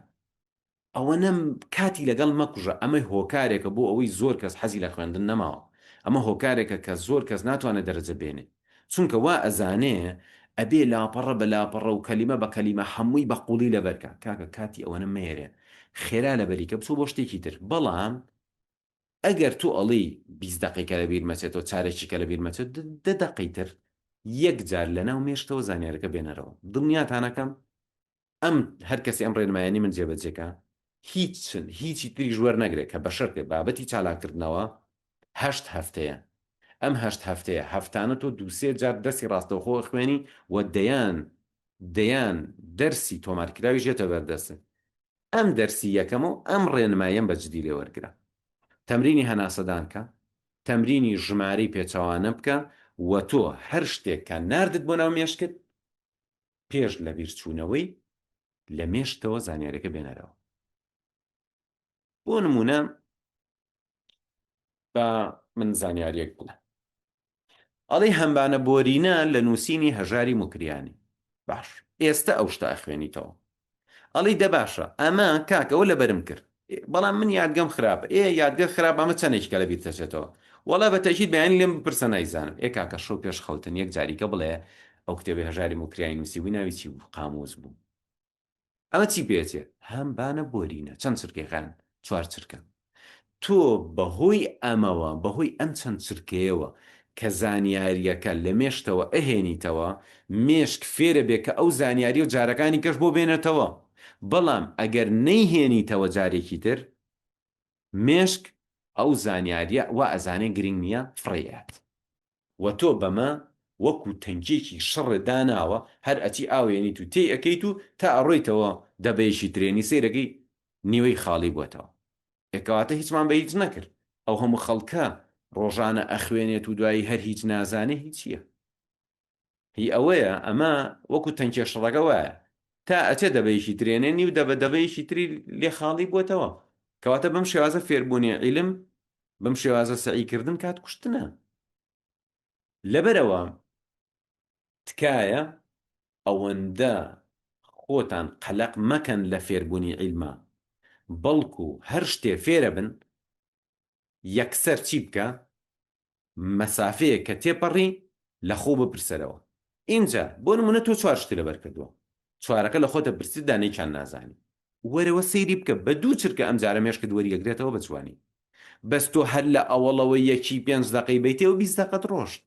ئەوە نەم کاتی لەگەڵ مەکوژە ئەمە هۆکارێکە بۆ ئەوەی زۆر کەس حەزی لە خوێندن نەماوە ئەمە هۆکارێکە کە زۆر کەس ناتوانێت دەرەجە بێنێ چونکە وا ئەزانێ ئەبێ لاپەڕە بە لاپەڕە و کەلیمە بە کەلیمە هەمووی بە قوڵی لەبەرکە کاکە کاتی ئەوە نەمێرێ خێرا لەبەریکە بچوو بۆ شتێکی تر بەڵام ئەگەر تو ئەڵی 20 دقیقە لەبیر مەچێتەوە چارێکیکە لەبیر مەچێت 10 دقیقەتر یەک جار لەناو مێشتەوە زانیارەکە بێنەرەوە دڵنیاتانەکەم ئەم هەر کەسی ئەم ڕێنمایانی من جێبەجێکە هیچی تری ژوەر نەگرێت کە بەشەرکە بابەتی چالاکردنەوە 8 هەفتەیە ئەم 8 هەفتەیە هەفتانە تۆ دووسێ جار دەستی ڕاستەوخۆ خوێنی و دەیان دەرسی تۆمارکراوی ژێتە بەردەست ئەم دەرسی یەکەم و ئەم ڕێنمایەم بەجددی لێ وەرگرە تەمرینی هەناسەدانکە تەمرینی ژمارەی پێچەوانە بکە و تۆ هەر شتێککە ناردت بۆ ناو مێشکت پێش لە بیرچوونەوەی لە مێشتەوە زانیارەکە بێنەرەوە بۆ نمونە بە من زانیاریەک بڵێ ئەڵێ هەمبانە بۆرینە لە نووسینی هەژاری موکریانی باش ئێستا ئەو شتە ئەخوێنیتەوە ئەڵێ دە باشە ئەمە کاکەوە لەبەرم کرد بەڵام من یادگەم خراپە یادگەر خراپ ئەمە چەندێککە لە بیر دەچێتەوە وەڵا بە تەکید بەیانی لێم بپرسە نایزانم کاکە شەو پێش خەوتن یەک جاریکە بڵێ ئەو کتێبی هەژاری موکریانی نووسی بووی ناوی چی بوو قاموز بوو ئەمە چی پێچێ هەمبانە بۆرینە چەند چرکێخان 4 چرکە تۆ بەهۆی ئەمەوە بەهۆی ئەم چەند چرکەیەوە کە زانیاریەکە لە مێشتەوە ئەهێنیتەوە مێشک فێرە بێ کە ئەو زانیاری و جارەکانی کەش بۆ بێنێتەوە بەڵام ئەگەر نەیهێنیتەوە جارێکی تر مێشک ئەو زانیاریە وا ئەزانێ گرنگ نییە فڕێات و تۆ بەمە وەکو تەنکێکی شڕێ داناوە هەر ئەچی ئاوێنیت و تێی ئەەکەیت و تا ئەڕۆیتەوە دەبەیەشی ترێنی سیرەکەی نیوەی خاڵی بووەتەوە کەواتە هیچمان بە هیچ نەکرد ئەو هەموو خەڵکە ڕۆژانە ئەخوێنێت و دوایی هەر هیچ نازانێ هیچیە هی ئەوەیە ئەمە وەکو تەنکێ شڕەکە وایە تا ئەچێ دەبەیەکی درێنێنی و دەبەیەکی تری لێ خاڵی بووەتەوە کەواتە بەم شێوازە فێربوونی عیلم بەم شێوازە سەعیکردن کات کوشتنە لەبەرەوە تکایە ئەوەندە خۆتان قەلەق مەکەن لە فێربوونی عیلمە بەڵکو هەر شتێ فێرە بن یەکسەر چی بکە مەسافەیە کە تێپەڕی لە خۆ بپرسەرەوە اینجا بۆ نمونە تۆ 4 شتی لەبەر کردووە 4ەکە لە خۆتە پرسی دانەیەکیان نازانی وەرەوە سەیری بکە بە 2 چرکە ئەم جارە مێشکت وەریەگرێتەوە بە جوانی بەس تۆ هەر لە ئەوەڵەوەی یەکی 5 دقەی بیتەوە 20 دقەت ڕۆشت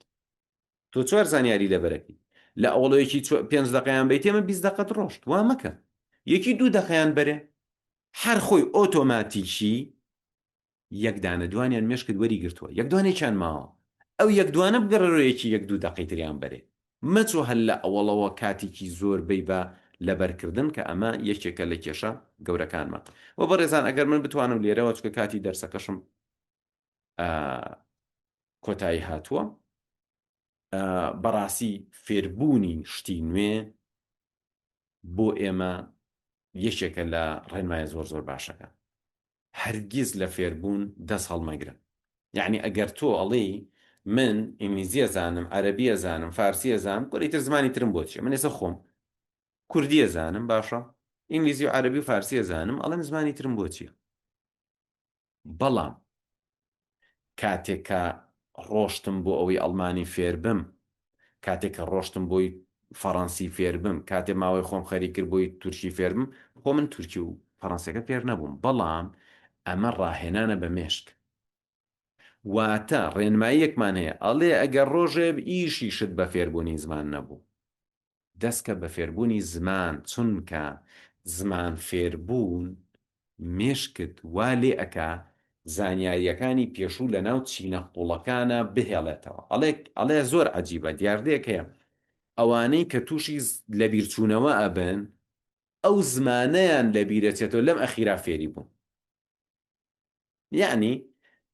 تۆ 4 زانیاری لەبەرەکەی لە ئەوڵەوەیەکی 5 دقەیان بیتێمە 20 دقەت ڕۆشت وا مەکە یەکی 2 دقەیان بەرێ هەر خۆی ئۆتۆماتیکی یەکدانە دوانیان مێشکت وەری گرتووە یەکدوانێکیان ماوە ئەو یەکدوانە بگەڕێکی 1-2 دقیقیان بەرێ مەچۆ هەل لە ئەوڵەوە کاتێکی زۆر بی بە لەبەرکردن کە ئەمە یەکێکە لە کێشە گەورەکانمە و بەڕێزان ئەگەر من بتوانم لێرەوە چکە کاتی دەرسەکەشم کۆتایی هاتووە بەڕاستی فێربوونی شتی نوێ بۆ ئێمە یەکێکە لە ڕێنمایە زۆر باشەکە هەرگیز لە فێربوون دەست هەڵمەگرن یعنی ئەگەر تۆ ئەڵێ من ئینگلیزیە زانم عەرەبیە زانم فارسیە زانم گۆرەیتر زمانی ترم بۆ چیە من ێستا خۆم کوردیە زانم باشە ئینگلیزی و عەرەبی و فارسیە زانم ئەڵێم زمانی ترم بۆ چیە بەڵام کاتێکە ڕۆشتم بۆ ئەوەی ئەڵمانی فێر بم کاتێککە ڕۆشتم بۆی فەڕەنسی فێر بم کاتێ ماوەی خۆم خەری کرد بۆی تورکی فێر بم خۆ من تورکی و فەڕەنسیەکە فێر نەبووم بەڵام ئەمە ڕاهێنانە بە مێشک واتە ڕێنماییەکمان هەیە ئەڵێ ئەگەر ڕۆژێ ئیشی شت بە فێربوونی زمان نەبوو دەستکە بە فێربوونی زمان چونکە زمان فێربوون مێشکت وا لێ ئەکا زانیاریەکانی پێشوو لە ناو چینە قوڵەکانە بهێڵێتەوە ئەڵێ زۆر عەجیبە دیاردەیەک هەیە ئەوانەی کە تووشی لە بیرچوونەوە ئەبن ئەو زمانەیان لە بیرەچێتەوە لەم ئەخیرا فێری بوون یعنی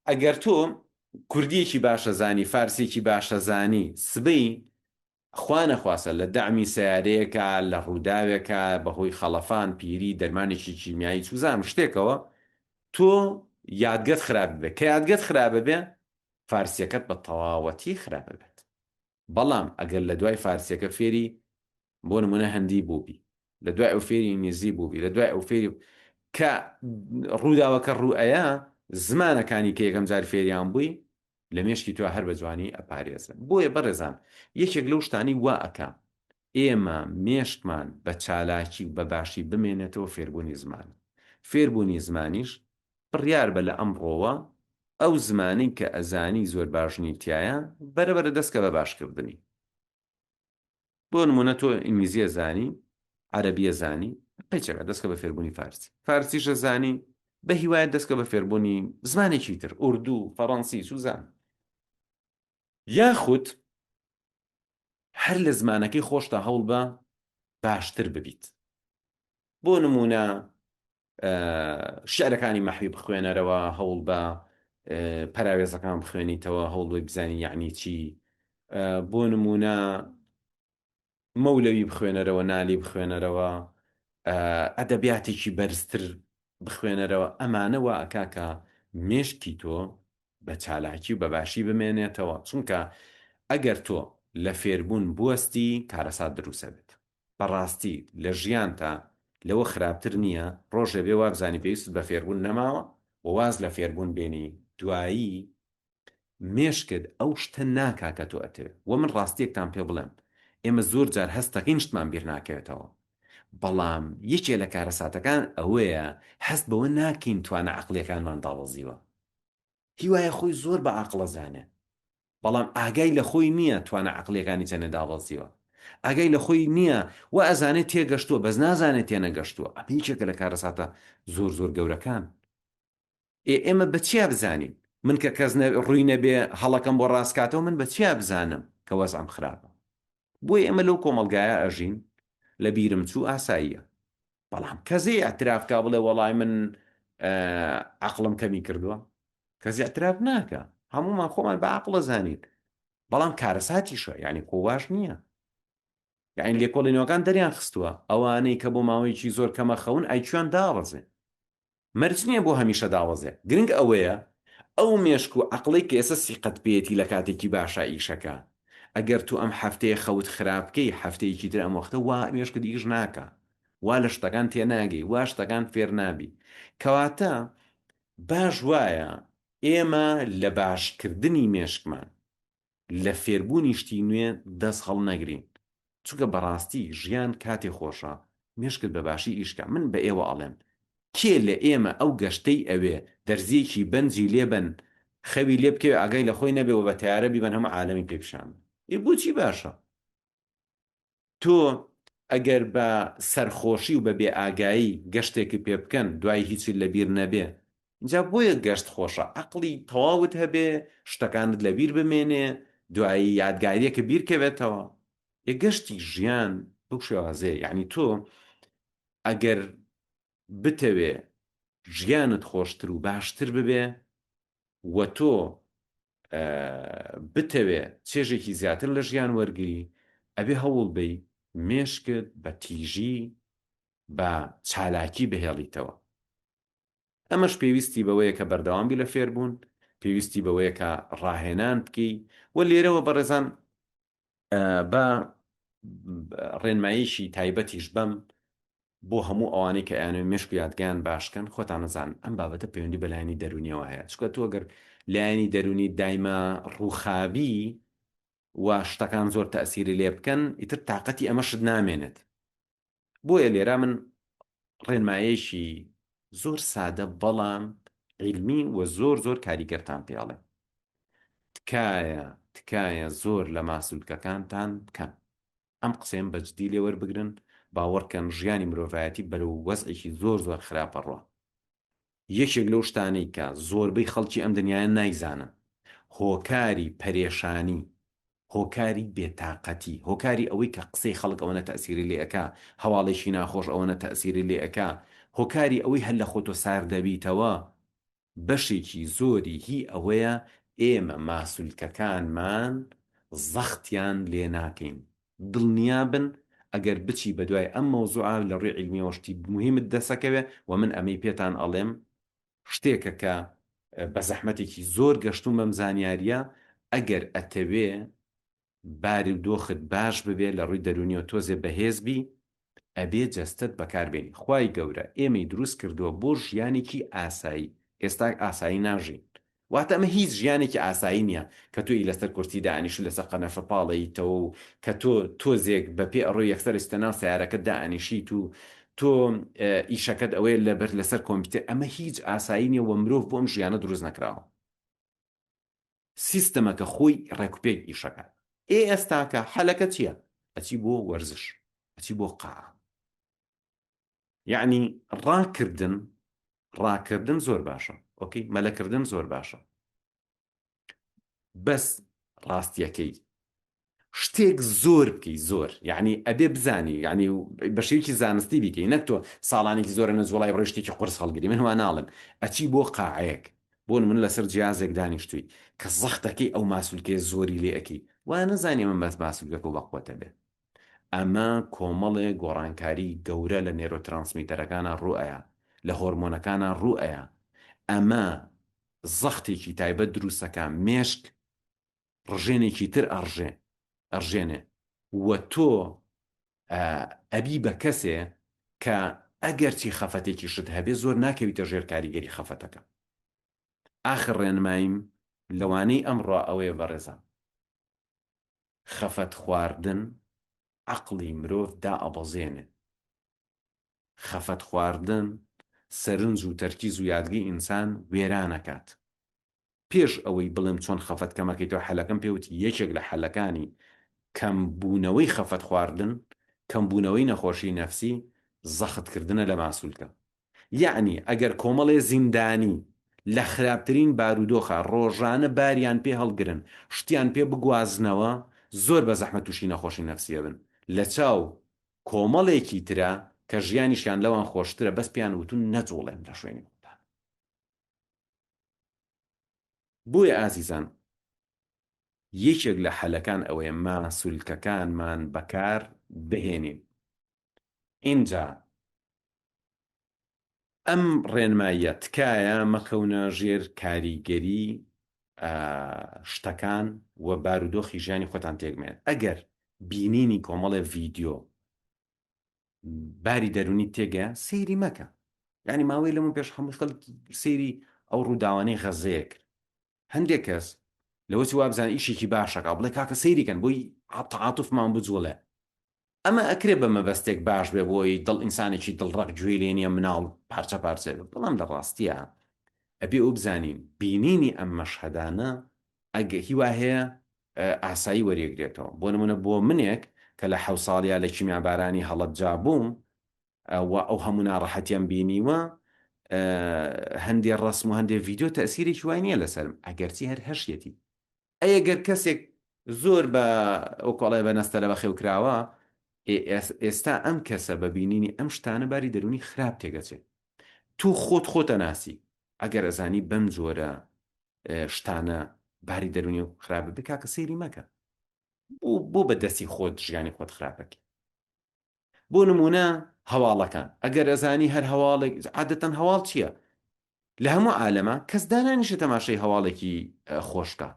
ئەگەر تۆ کوردیەکی باشە زانی فارسێکی باشە زانی سبەی خوا نەخواسە لە دەعمی سیارەیەکە لە ڕووداوێکە بەهۆی خەڵەفان پیری دەرمانێکی کیمیایی چوزان شتێکەوە تۆ یادگەت خراپ بێ کە یادگەت خراپە بێ فارسیەکەت بە تەواوەتی خراپە بێت بەڵام ئەگەر لە دوای فارسیەکە فێری بۆ نمونە هەندی بووبی لە دوای ئەو فێری ئینگلیزی بووبی لە دوای ئەو فێری کە ڕووداوەکە ڕوئەیە زمانەکانی کە یەکەم جار فێریان بووی لە مێشکی تو هەر بە جوانی ئەپارێزن بۆیە بەڕێزان یەکێک لەو شتانی وا ئەکا ئێمە مێشکمان بە چالاکی و بە باشی بمێنێتەوە فێربوونی زمان فێربوونی زمانیش بڕیار بە لە ئەمڕۆوە ئەو زمانی کە ئەزانی زۆر باشنی تایە بەرەبەرە دەستکە بە باشکردنی بۆ نمونە تۆ ئینگلیزیە زانی عەرەبیە زانی قەیچەکە دەستکە بە فێربوونی فارسیشە زانی بە هیوایەت دەستکە بە فێربوونی زمانێکی تر ئوردو فەڕەنسی سوزان یاخود هەر لە زمانەکەی خۆشتا هەوڵ بە باشتر ببیت بۆ نمونە شعرەکانی مەحوی بخوێنەرەوە هەوڵ بە پەراوێزەکان بخوێنیتەوە هەوڵ بە بزانی یعنی چی بۆ نمونە مەولەوی بخوێنەرەوە نالی بخوێنەرەوە ئەدەبیاتێکی بەرزتر بخوێنەرەوە ئەمانەوە ئەکاکە مێشکی تۆ بە چالاکی و بەباشی بمێنێتەوە چونکە ئەگەر تۆ لە فێربوون بوەستی کارەسات دروسە بێت بەڕاستی لە ژیان تا لەوە خراپتر نییە ڕۆژێ بێ وابزانی پێویست بە فێربوون نەماوە و واز لە فێربوون بێنی دوایی مێشکت ئەو شتە ناکا کە تۆ ئەتەوێت و من ڕاستیەکتان پێ بڵێم ئێمە زۆر جار هەستەکەین شتمان بیر ناکەوێتەوە بەڵام یەکێ لە کارەساتەکان ئەوەیە هەست بەوە ناکەین توانە عەقڵیەکانمان داوەزیوە هیوایە خۆی زۆر بە عەقڵە زانێ بەڵام ئاگای لە خۆی نییە توانە عەقڵیەکانی چەنە داوەزیوە ئاگای لە خۆی نییە و ئەزانێت تێگەشتووە بەس نازانێت تێنەگەشتووە ئەمە هیچێکە لە کارەساتە زۆر گەورەکان ئێمە بە چیا بزانین من کە کەس ڕووی نەبێ هەڵەکەم بۆ ڕاستکاتەوە من بە چیا بزانم کە وەزعم خراپە بۆیە ئێمە لەو کۆمەڵگایە ئەژین لە بیرم چوو ئاساییە بەڵام کەسێ ئەترافکا بڵێ وەڵای من عەقڵم کەمی کردووە کەسی ئەتراف ناکە هەمومان خۆمان بە عەقڵە زانین بەڵام کارەساتیشە یعنی قۆواش نییە یعنی لێکۆڵینەوەکان دەریان خستووە ئەوانەی کە بۆ ماوەیەکی زۆر کەمە خەون ئایکیوان داوەزێ مەرج نییە بۆ هەمیشە داوەزێ گرنگ ئەوەیە ئەو مێشک و عەقڵی کە ئێستا سیقەت پێیەتی لە کاتێکی باشە ئیشەکە ئەگەر تو ئەم هەفتەیە خەوت خراپکەی هەفتەیەکی تر ئەم وەختە وا مێشکت ئیش ناکە وا لە شتەکان تێناگەی وا شتەکان فێر نابی کەواتە باش وایە ئێمە لە باشکردنی مێشکمان لە فێربوونی شتی نوێ دەست هەڵ نەگرین چونکە بەڕاستی ژیان کاتێ خۆشە مێشکت بە باشی ئیشکە من بە ئێوە ئەڵێم کێ لە ئێمە ئەو گەشتەی ئەوێ دەرزیەکی بەنجی لێبن خەوی لێ بکەوێ ئاگای لە خۆی نەبێ و بە تیارە بیبەن هەموو عالەمی پێپشان بۆچی باشە تۆ ئەگەر بە سەرخۆشی و بە بێ ئاگایی گەشتێکی پێ بکەن دوای هیچی لەبیر نەبێ جا بۆیە گەشت خۆشە، عەقڵی تەواوت هەبێ، شتەکانت لەبیر بمێنێ، دوایی یادگاریەکە بیرکەوێتەوە. گەشتی ژیان بەو شێوازەیە، یعنی تۆ ئەگەر بتەوێ ژیانت خۆشتر و باشتر ببێ و تۆ بتەوێ چێژێکی زیاتر لە ژیان وەرگری، ئەبێ هەوڵ بی مێشکت بە تیژی بە چالاکی بهێڵیتەوە. ئەمەش پێویستی بەوەیە کە بەردەوامبی لە فێربوون، پێویستی بەوەیە کە ڕاهێنان بکەی و لێرەوە بەڕێزان بە ڕێنماییشی تایبەتیش بەم بۆ هەموو ئەوانەی کە یانێ مێشک و یادگیان باشکەن، خۆتان نەزان ئەم بابەتە پەیوەندی بە لایەنی دەرونیەوە هەیە، چکە تۆ گەر لایەنی دەرونی دایما ڕووخابی و شتەکان زۆر تەئسیری لێ بکەن، ئیتر تااقەتی ئەمەشت نامێنێت. بۆیە لێرە من ڕێنمایەشی زۆر سادە بەڵام علمی و زۆر زۆر کاریگەرتان پێڵێ، تکایە زۆر لە ماسوولکەکانتان بکەن. ئەم قسەم بەجددی لێ وەربگرن، باوەڕکەن ژیانی مرۆڤایەتی بەرەو وەزعێکی زۆر زۆر خراپە ڕوە. یەکێک لەو شتانەی کە زۆربەی خەڵکی ئەم دنیایە نایزانن، هۆکاری پەرێشانی، هۆکاری بێتاقەتی، هۆکاری ئەوەی کە قسەی خەڵک ئەوەنە تەئسیری لێ ئەکا، هەواڵێکی ناخۆش ئەوەنە تەئسیری لێ ئەکا، هۆکاری ئەوەی هەر لە خۆتۆ سار دەبیتەوە. بەشێکی زۆری هی ئەوەیە ئێمە ماسوولکەکانمان زەختیان لێ ناکەین. دڵنیابن ئەگەر بچی بە دوای ئەم مەوزوعە لە ڕێی علمیەوەشتی مهمت دەسەکەوێ و من ئەمەی پێتان ئەڵێم شتێکە کە بە زەحمەتێکی زۆر گەشتوم بەم زانیاریە، ئەگەر ئەتەوێ باری و دۆخت باش ببێ لە ڕووی دەرونیەوە تۆزێ بەهێزبی، ئەبێ جەستت بەکاربێنی. خوای گەورە ئێمەی دروست کردووە بۆ ژیانێکی ئاسایی، ئێستا ئاسایی ناژین، واتە ئەمە هیچ ژیانێکی ئاسایی نییە کە توی لەسەر کورتی دانیش لەسەر قەنەفە پاڵەیتەوە و کە تۆ تۆزێک بەپێ ئەڕۆی یەکسەر ئستەناو سیارەکەت دانیشیت و تۆ ئیشەکەت ئەوەیە لەبەر لەسەر کۆمپیوتەر. ئەمە هیچ ئاسایی نییە و مرۆڤ بۆم ژیانە دروست نەکراوە، سیستەمەکە خۆی ڕێکوپێک ئیشەکە. ئێستاکە حەلەکە چییە؟ ئەچی بۆ وەرزش، ئەچی بۆ قاع. یعنی ڕاکردن زۆر باشە، ئۆکەی، مەلەکردن زۆر باشە، بەس ڕاستیەکەی شتێک زۆر بکەی، زۆر یعنی ئەبێ بزانی، یعنی بەشێکی زانستی بیکەی، نەک تۆ ساڵانێکی زۆرە نەزوڵای ڕۆشتێکی قرس هەڵگری. من وا ناڵم ئەچی بۆ قاعەیەک، بۆ من لەسەر جیازێک دانیشتووی کە زەختەکەی ئەو ماسوولکەی زۆری لێ ئەەکەی، وا نەزانێ من بەس ماسوولکەکە و بەقوتە بێ. ئەمە کۆمەڵێ گۆڕانکاری گەورە لە نێرۆترانسمیتەرەکانە ڕوئەیە، لە هۆرمۆنەکانە ڕوئەیە. ئەمە زەختێکی تایبەت دروستەکە، مێشک ڕژێنێکی تر ئەڕژێنێ و تۆ ئەبی بە کەسێ کە ئەگەرچی خەفەتێکی شت هەبێ زۆر ناکەویتە ژێر کاریگەری خەفەتەکە. ئاخر ڕێنماییم لەوانەی ئەمڕۆ ئەوەیە بەڕێزە، خەفەت خواردن عەقڵی مرۆڤ دائەبەزێنێ. خەفەت خواردن سەرنج و تەرکیز و یادگی ئینسان وێرانەکات. پێش ئەوەی بڵێم چۆن خەفەت کەمەکەیتەوە، حەلەکەم پێوتی یەکێک لە حەلەکانی کەمبوونەوەی خەفەت خواردن، کەمبوونەوەی نەخۆشی نەفسی، زەختکردنە لە ماسوولکە. یعنی ئەگەر کۆمەڵێ زیندانی لە خراپترین بارودۆخە ڕۆژانە باریان پێ هەڵگرن، شتیان پێ بگوازنەوە، زۆر بە زەحمەت تووشی نەخۆشی نەفسیە بن. لە چاو کۆمەڵێکی ترە کە ژیانیشیان لەوان خۆشترە، بەس پیان وتون نەجوڵێن لە شوێنی خۆتان. بۆیە ئازیزان، یەکێک لە حەلەکان ئەوەیە ماسوولکەکانمان بەکار بهێنین. اینجا ئەم ڕێنماییە تکایە مەکەونە ژێر کاریگەری شتەکان و بارودۆخی ژیانی خۆتان تێکمێن. ئەگەر بینینی کۆمەڵێ ڤیدیۆ باری دەرونی تێگە، سەیری مەکە. یعنی ماوەی لەمە پێش هەموو خەڵک سەیری ئەو ڕووداوانەی غەزەیە کرد. هەندێک کەس لەوەی وابزان ئیشێکی باشەکە بڵێ کاکە سەیریکەن بۆی تعاتوفمان بجوڵێ. ئەمە ئەکرێ بە مەبەستێک باش بێ بۆی دڵ ئینسانێکی دڵڕەق گوێ لێ نییە مناڵ پارچە پارچە بێ، بەڵام لە ڕاستیە ئەبێ ئەو بزانین بینینی ئەم مەشهەدانە ئەگە هیوا هەیە ئاسایی وەرێگرێتەوە. بۆ نمونە بۆ منێک کە لە 7 ساڵیا لە کیمیابارانی هەڵەبجا بووم و ئەو هەموو ناڕەحەتیان بینیوە، هەندێ ڕسم و هەندێ ڤیددیو تەسیری وای نییە لەسرم ئەگەرچی هەر هەشیەتی ئەگەر کەسێک زۆر بە ئەو کۆڵای بەنەستە لە بەخێوکراوە ئێستا ئەم کەسە بەبینینی ئەم شتانە باری دەرونی خراپ تێگەچێت تو خۆتە ناسی ئەگەر ئەزانی بەم جۆرە شتانە باری دەرونی و خراپە بکا کە سەیری مەکە بۆ بەدەستی خۆت ژیانی خۆت خراپەکە بۆ نمونە هەواڵەکان ئەگەر ئەزانی هەر هەواڵێک عادەتەن هەواڵ چییە لە هەموو عالەمە کەس دانانیشە تەماشای هەواڵێکی خۆشکە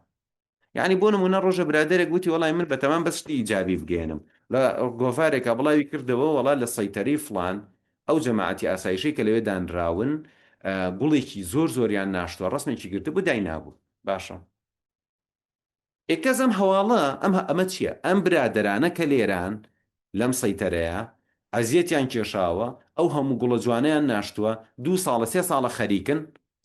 یعنی بۆ نمونە ڕۆژە برادێک گوتی وڵای من بەتەمان بەستی ئیجابی بگەێنم لە گۆڤارێکە بڵاوی کردەوە وڵا لە سەیتەری فلان ئەو جەماعەتی ئاسایشەی کە لەوێ دانراون گوڵێکی زۆر زۆریان ناشتووە ڕستێکی گرتە بۆ داینابوو باشە ئێکەس ئەم هەواڵە ئەمە چییە ئەم برادەرانە کە لێران لەم سەیتەرەیە ئەزیەتیان کێشاوە ئەو هەموو گوڵە جوانیان ناشتووە 2 ساڵە 3 ساڵە خەریکن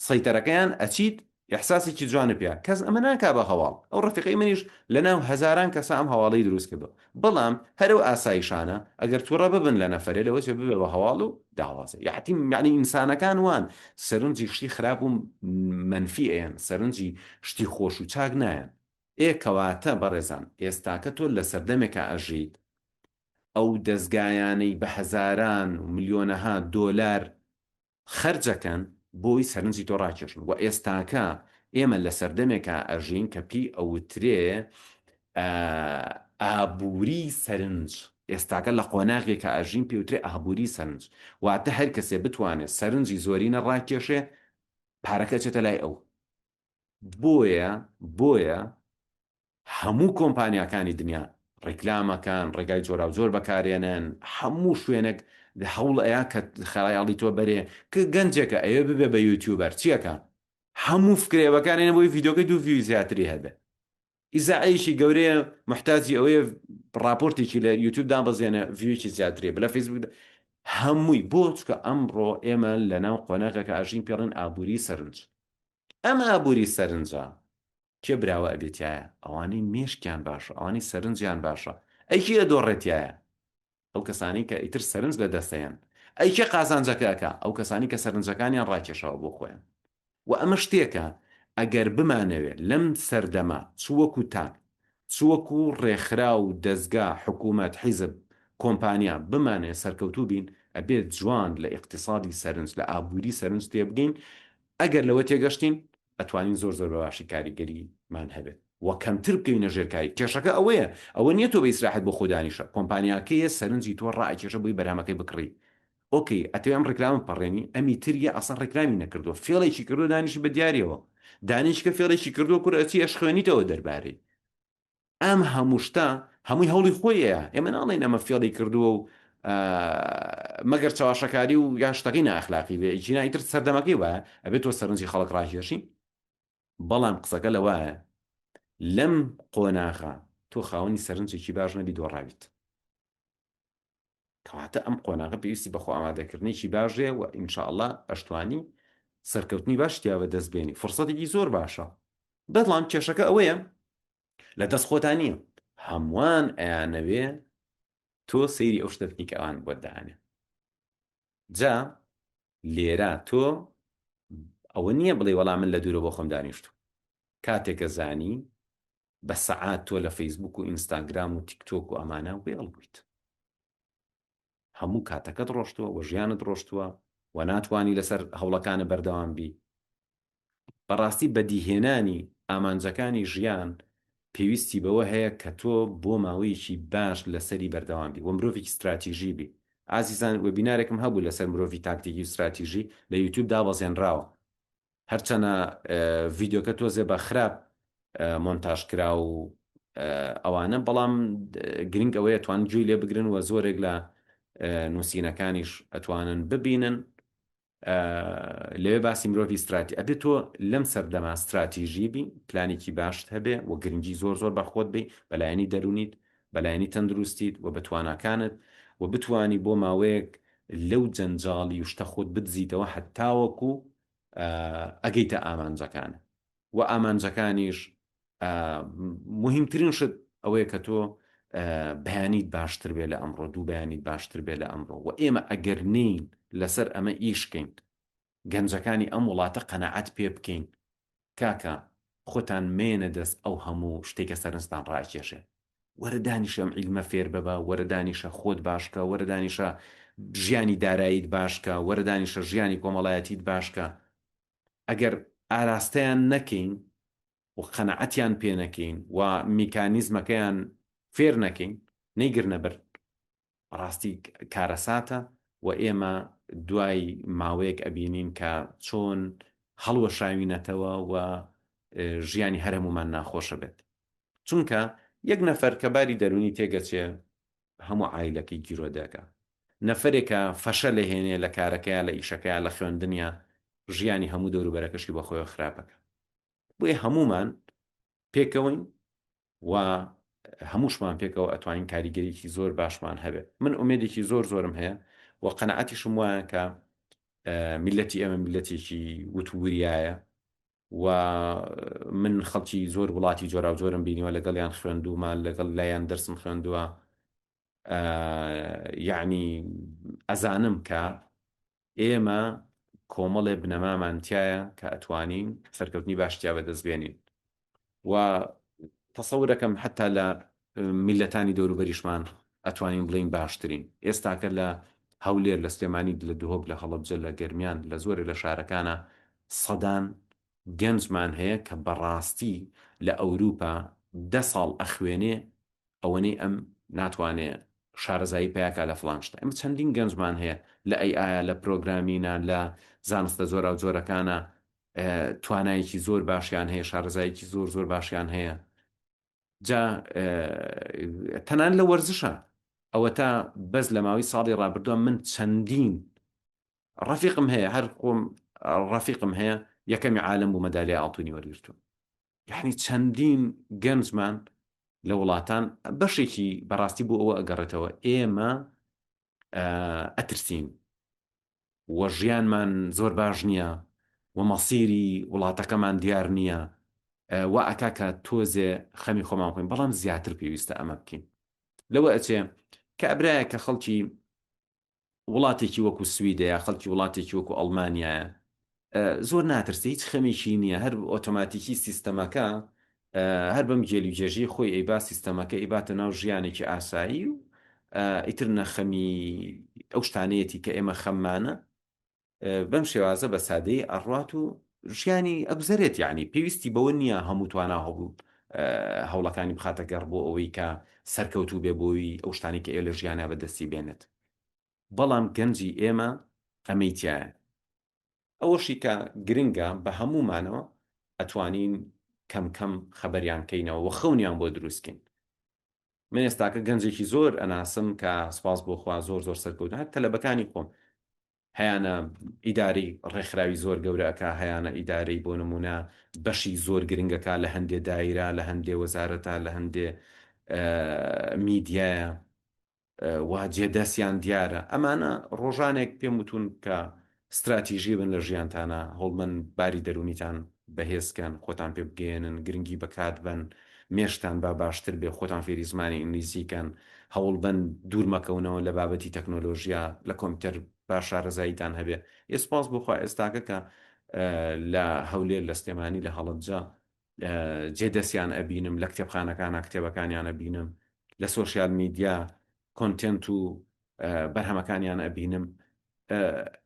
سەیتەرەکەیان ئەچیت احساسێکی جوانە پێ کەس ئەمە ناکا بە هەواڵ ئەو ڕفیقی منیش لەناو هەزاران کەسە ئەم هەواڵی دروست کردو بەڵام هەرو ئاسایشانە ئەگەر تووڕە ببن لە نەفرە لەوە چێ ببێ بە هەواڵ و داوازە یعنی ئینسانەکان وان سەرنجی شتی خراپ و منفی ئەیان سەرنجی شتی خۆش و چاک نایەن کەواتە بەڕێزان ئێستاکە تۆ لە سەردەمێکە ئەژیت ئەو دەستگایانەی بە هەزاران و ملیۆنەها دۆلار خەرجەکەن بۆی سەرنجی تۆ ڕاکێشن و ئێستاکە ئێمە لە سەردەمێکە ئەژین کە پێی ئەوترێ ئابووری سەرنج ئێستاکە لە قۆناغێکە ئەژین پێوترێ ئابووری سەرنج واتە هەر کەسێ بتوانێت سەرنجی زۆرینە ڕاکێشێ پارەکە چێتە لای ئەو بۆیە هەموو کۆمپانیاکانی دنیا ڕێکلامەکان ڕێگای جۆرا و زۆر بەکارێنن هەموو شوێنێک هەوڵ ئەیە کە خەڵایاڵی تۆ بەرێ کە گەنجێکە ئەوێ ببێ بە یوتیوبەر چیەکە هەموو فکرێوەکانێنە بۆی ڤیددیۆکەی 2 ڤیو زیاتری هەبێ ئیزاعیشی گەورەیە محتاجی ئەوەیە راپۆرتێکی لە یوتیوب دان بەزیێنە ڤیوکی زیاترێ بە لە فیسبوک هەمووی بۆ چکە ئەمڕۆ ئێمە لەناو قۆناغێکە ئاژین پێڵێن ئابووری سەرنج ئەم ئابووری سەرنجە کێ براوە ئەبێتایە ئەوانەی مێشکیان باشە ئەوانی سەرنجیان باشە ئەیکیە دۆڕێتایە ئەو کەسانی کە ئیتر سەرنج لە دەستەیان ئەیکێ قازانجەکەکە ئەو کەسانی کە سەرنجەکانیان ڕاکێشەوە بۆ خۆیان و ئەمە شتێکە ئەگەر بمانەوێت لەم سەردەما چووەکو تاک چووەکو ڕێکخرا و دەستگا حکوومەت حیزب کۆمپانیا بمانێ سەرکەوتوو بین ئەبێت جوان لە ئیقتصادی سەرنج لە ئابووری سەرنج تێبگەین ئەگەر لەوە تێگەشتین ئەتوانین زۆر زۆر بەباشی کاریگەریمان هەبێت و کەمتر بکەینە ژێرکاری کێشەکە ئەوەیە ئەوە نییە تۆ بە ئیسراحەت بۆ خۆدانیشە کۆمپانیاکەیە سەرنجی تۆ ڕائکێشە بۆی بەرامەکەی بکڕی ئۆکەی ئەتەوێ ئەم ڕێکلام پەڕێنی ئەمی تریە ئەسان ڕێکلامی نەکردو فێڵێکی کردو دانیشی بە دیارەوە دانیشکە فێڵێکی کردو کوور ئەچی ئەشخوێنیتەوە دەربارەی ئەم هەمووشتا هەمووی هەوڵی خۆیە ئێمە ناڵێن ئەمە فێڵی کردووە و مەگەر چاواشەکاری و یا شتەکەی ناخلاقی بێ جینا ئیتر سەردەمەکەی وایە ئەبێت تۆ سەرنجی خەڵک ڕاکێشی بەڵام قسەکە لەوایە لەم قۆناغا تۆ خاوەنی سەرنجێکی باش نەبی دۆڕاویت کەواتە ئەم قۆناغە پێویستی بەخۆ ئامادەکردنێکی باشێ و ئینشاءڵڵا ئەشتوانی سەرکەوتنی باش تیاوە دەست بێنی فرسەتێکی زۆر باشە بەڵام کێشەکە ئەوەیە لە دەست خۆتان نییە هەمووان ئەیانەوێ تۆ سەیری ئەو شتە بکەی کە ئەوان بۆت داهەنێ جا لێرە تۆ ئەوە نییە بڵێ وەڵام من لە دوورە بۆ خۆم دانیشتو کاتێکە زانی بە سەعات تۆ لە فەیسبوک و ئینستاگرام و تیکتۆک و ئەمانە وێڵ بوویت هەموو کاتەکەت ڕۆشتووە و ژیانت ڕۆشتووە و ناتوانی لەسەر هەوڵەکانە بەردەوام بی بەڕاستی بەدیهێنانی ئامانجەکانی ژیان پێویستی بەوە هەیە کە تۆ بۆ ماوەیەکی باش لەسەری بەردەوام بی و مرۆڤێکی استراتیژی بی ئازیزان وەبینارێکم هەبوو لەسەر مرۆڤی تاکتیکی و استراتیژی لە یوتیوب دابەزێنراوە هەرچەنە ڤیددیۆکە تۆزێ بە خراپ مۆنتاژ کرا و ئەوانە بەڵام گرنگ ئەوەیە توان گوێی لێ بگرن و زۆرێک لە نووسینەکانیش ئەتوانن ببینن لەوێ باسی مرۆڤی استراتی ئەبێت تۆ لەم سەردەما استراتیژی بی پلانێکی باشت هەبێ و گرنگی زۆر زۆر بەخۆت بی بەلایەنی دەرونیت بەلایەنی تەندروستیت و بە تواناکانت و بتوانی بۆ ماوەیەک لەو جەنجاڵی وشتە خۆت بدزیتەوە حتاوەکو ئەگەیتە ئامانجەکانە و ئامانجەکانیش مهمترین شت ئەوەیە کە تۆ بەیانیت باشتر بێ لە ئەمڕۆ دوو بەیانیت باشتر بێ لە ئەمڕۆ و ئێمە ئەگەر نین لەسەر ئەمە ئیشکەین گەنجەکانی ئەم وڵاتە قەنەعەت پێ بکەین کاکە خۆتان مێنە دەست ئەو هەموو شتێکە سەرنجتان ڕاکێشێ، وەرە دانیشە ئەم عیلمە فێر ببە، وەرە دانیشە خۆت باشکە، وەرە دانیشە ژیانی داراییت باشکە، وەرە دانیشە ژیانی کۆمەڵایەتیت باشکە. ئەگەر ئاراستەیان نەکەین و قەنەعەتیان پێ نەکەین و میکانیزمەکەیان فێر نەکەین نەیگرنە بەر ڕاستی کارەساتە و ئێمە دوای ماوەیەک ئەبینین کە چۆن هەڵوەشاوینەتەوە و ژیانی هەر هەمومان ناخۆشە بێت. چونکە یەک نەفەر کە باری دەرونی تێگەچێ هەموو عایلەکەی گیرۆ دەکە، نەفرێکە فەشە لە هێنێ لە کارەکەیە لە ئیشەکەیە لە خوێندنیا ژیانی هەموو دەوروبەرەکەشی بە خۆی خراپەکە. بۆیە هەمومان پێکەوەین و هەمووشمان پێکەوە ئەتوانین کاریگەریکی زۆر باشمان هەبێت. من ئومێدێکی زۆرم هەیە و قەنەعەتیشم وایە کە میلەتی ئێمە میلەتێکی وتووریایە و من خەڵکی زۆر وڵاتی جۆرا و جۆرم بینیوە لەگەڵیان خوێندومان لەگەڵ لایەن دەرسم خوێندووە، یعنی ئەزانم کە ئێمە کۆمەڵێ بنەمامانتیایە کە ئەتوانین سەرکەوتنی باشتیا بەدەستبێنین و تەسەور دەکەم حتا لە میلەتانی دەوروبەریشمان ئەتوانین بڵین باشترین. ئێستاکە لە هەولێر لە سلێمانی لە دهۆک لە هەڵەبجە لە گەرمیان لە زۆرە لە شارەکانە سەدان گەنجمان هەیە کە بەڕاستی لە ئەوروپا 10 ساڵ ئەخوێنێ ئەوەنەی ئەم ناتوانێت شارەزایی پیاکە لە فلانشتە. ئەمە چەندین گەنجمان هەیە لە ئەیە لە پرۆگرامینە لە زانستە زۆرە و جۆرەکانە توانایەکی زۆر باشیان هەیە، شارەزایەکی زۆر زۆر باشیان هەیە. جا تەنان لە وەرزشە ئەوە تا بەس لە ماوەی ساڵی ڕابردووە من چەندین ڕەفیقم هەیە، هەر خۆم ڕەفیقم هەیە یەکەمی عالم بوو مەدالیای ئاڵتوونی وەرگرتووە. یعنی چەندین گەنجمان لە وڵاتان بەشێکی بەڕاستی بوو ئەوە ئەگەڕێتەوە ئێمە ئەترسین و ژیانمان زۆر باش نییە و مەسیری وڵاتەکەمان دیار نییە و ئەکا کە تۆزێ خەمی خۆمان خۆین، بەڵام زیاتر پێویستە ئەمە بکەین. لەوە ئەچێ کە ئەبرایە کە خەڵکی وڵاتێکی وەکو سویدەیە، خەڵکی وڵاتێکی وەکو ئەڵمانیایە زۆر ناترسی، هیچ خەمیشی نییە، هەر ئۆتۆماتیکی سیستەمەکە هەر بەم گێلیگێژی خۆی ئەیبا سیستەمەکە ئیباتە ناو ژیانێکی ئاسایی و ئیتر نەخەمی ئەو شتانەیەتی کە ئێمە خەممانە بەم شێوازە بە سادەی ئەڕات و ژیانی ئەگوزارێت. یعنی پێویستی بەوە نییە هەموو توانە هەبوو هەوڵەکانی بخاتە گەڕ بۆ ئەوەی کە سەرکەوتوو بێ بۆی ئەو شتانی کە ئێ لە ژیانە بەدەستی بێنێت. بەڵام گەنجی ئێمە ئەمەیتیایە ئەوەشی کە گرنگە بە هەمومانەوە ئەتوانین کەم کەم خەبەریان کەینەوە و خەونیان بۆ دروستکەین. من ئێستاکە گەنجێکی زۆر ئەناسم کە سپاس بۆ خوا زۆر زۆر سەرکەوتن، هەر تەلەبەکانی خۆم هەیانە ئیداری ڕێکخراوی زۆر گەورەکە، هەیانە ئیدارەی بۆ نمونە بەشی زۆر گرنگەکە لە هەندێ دایرە، لە هەندێ وەزارەتە، لە هەندێ میدیایە و جێدەستیان دیارە. ئەمانە ڕۆژانێک پێم وتون کە استراتیژی بن لە ژیانتانە، هەوڵمن باری دەرونیتان بەهێزکەن، خۆتان پێ بگەێنن، گرنگی بەکات بن، مێشتان با باشتر بێ، خۆتان فێری زمانی ئینگلیزیکەن، هەوڵ بن دوور مەکەونەوە لە بابەتی تەکنۆلۆژیا، لە کۆمپیوتەر باش شارەزاییتان هەبێ. ئێسپاس بۆخوا ئێستاکە کە لە هەولێر لە سلێمانی لە هەڵەبجە جێدەستیان ئەبینم، لە کتێبخانەکانە کتێبەکانیان ئەبینم، لە سۆشیال میدیا کۆنتێنت و بەرهەمەکانیان ئەبینم.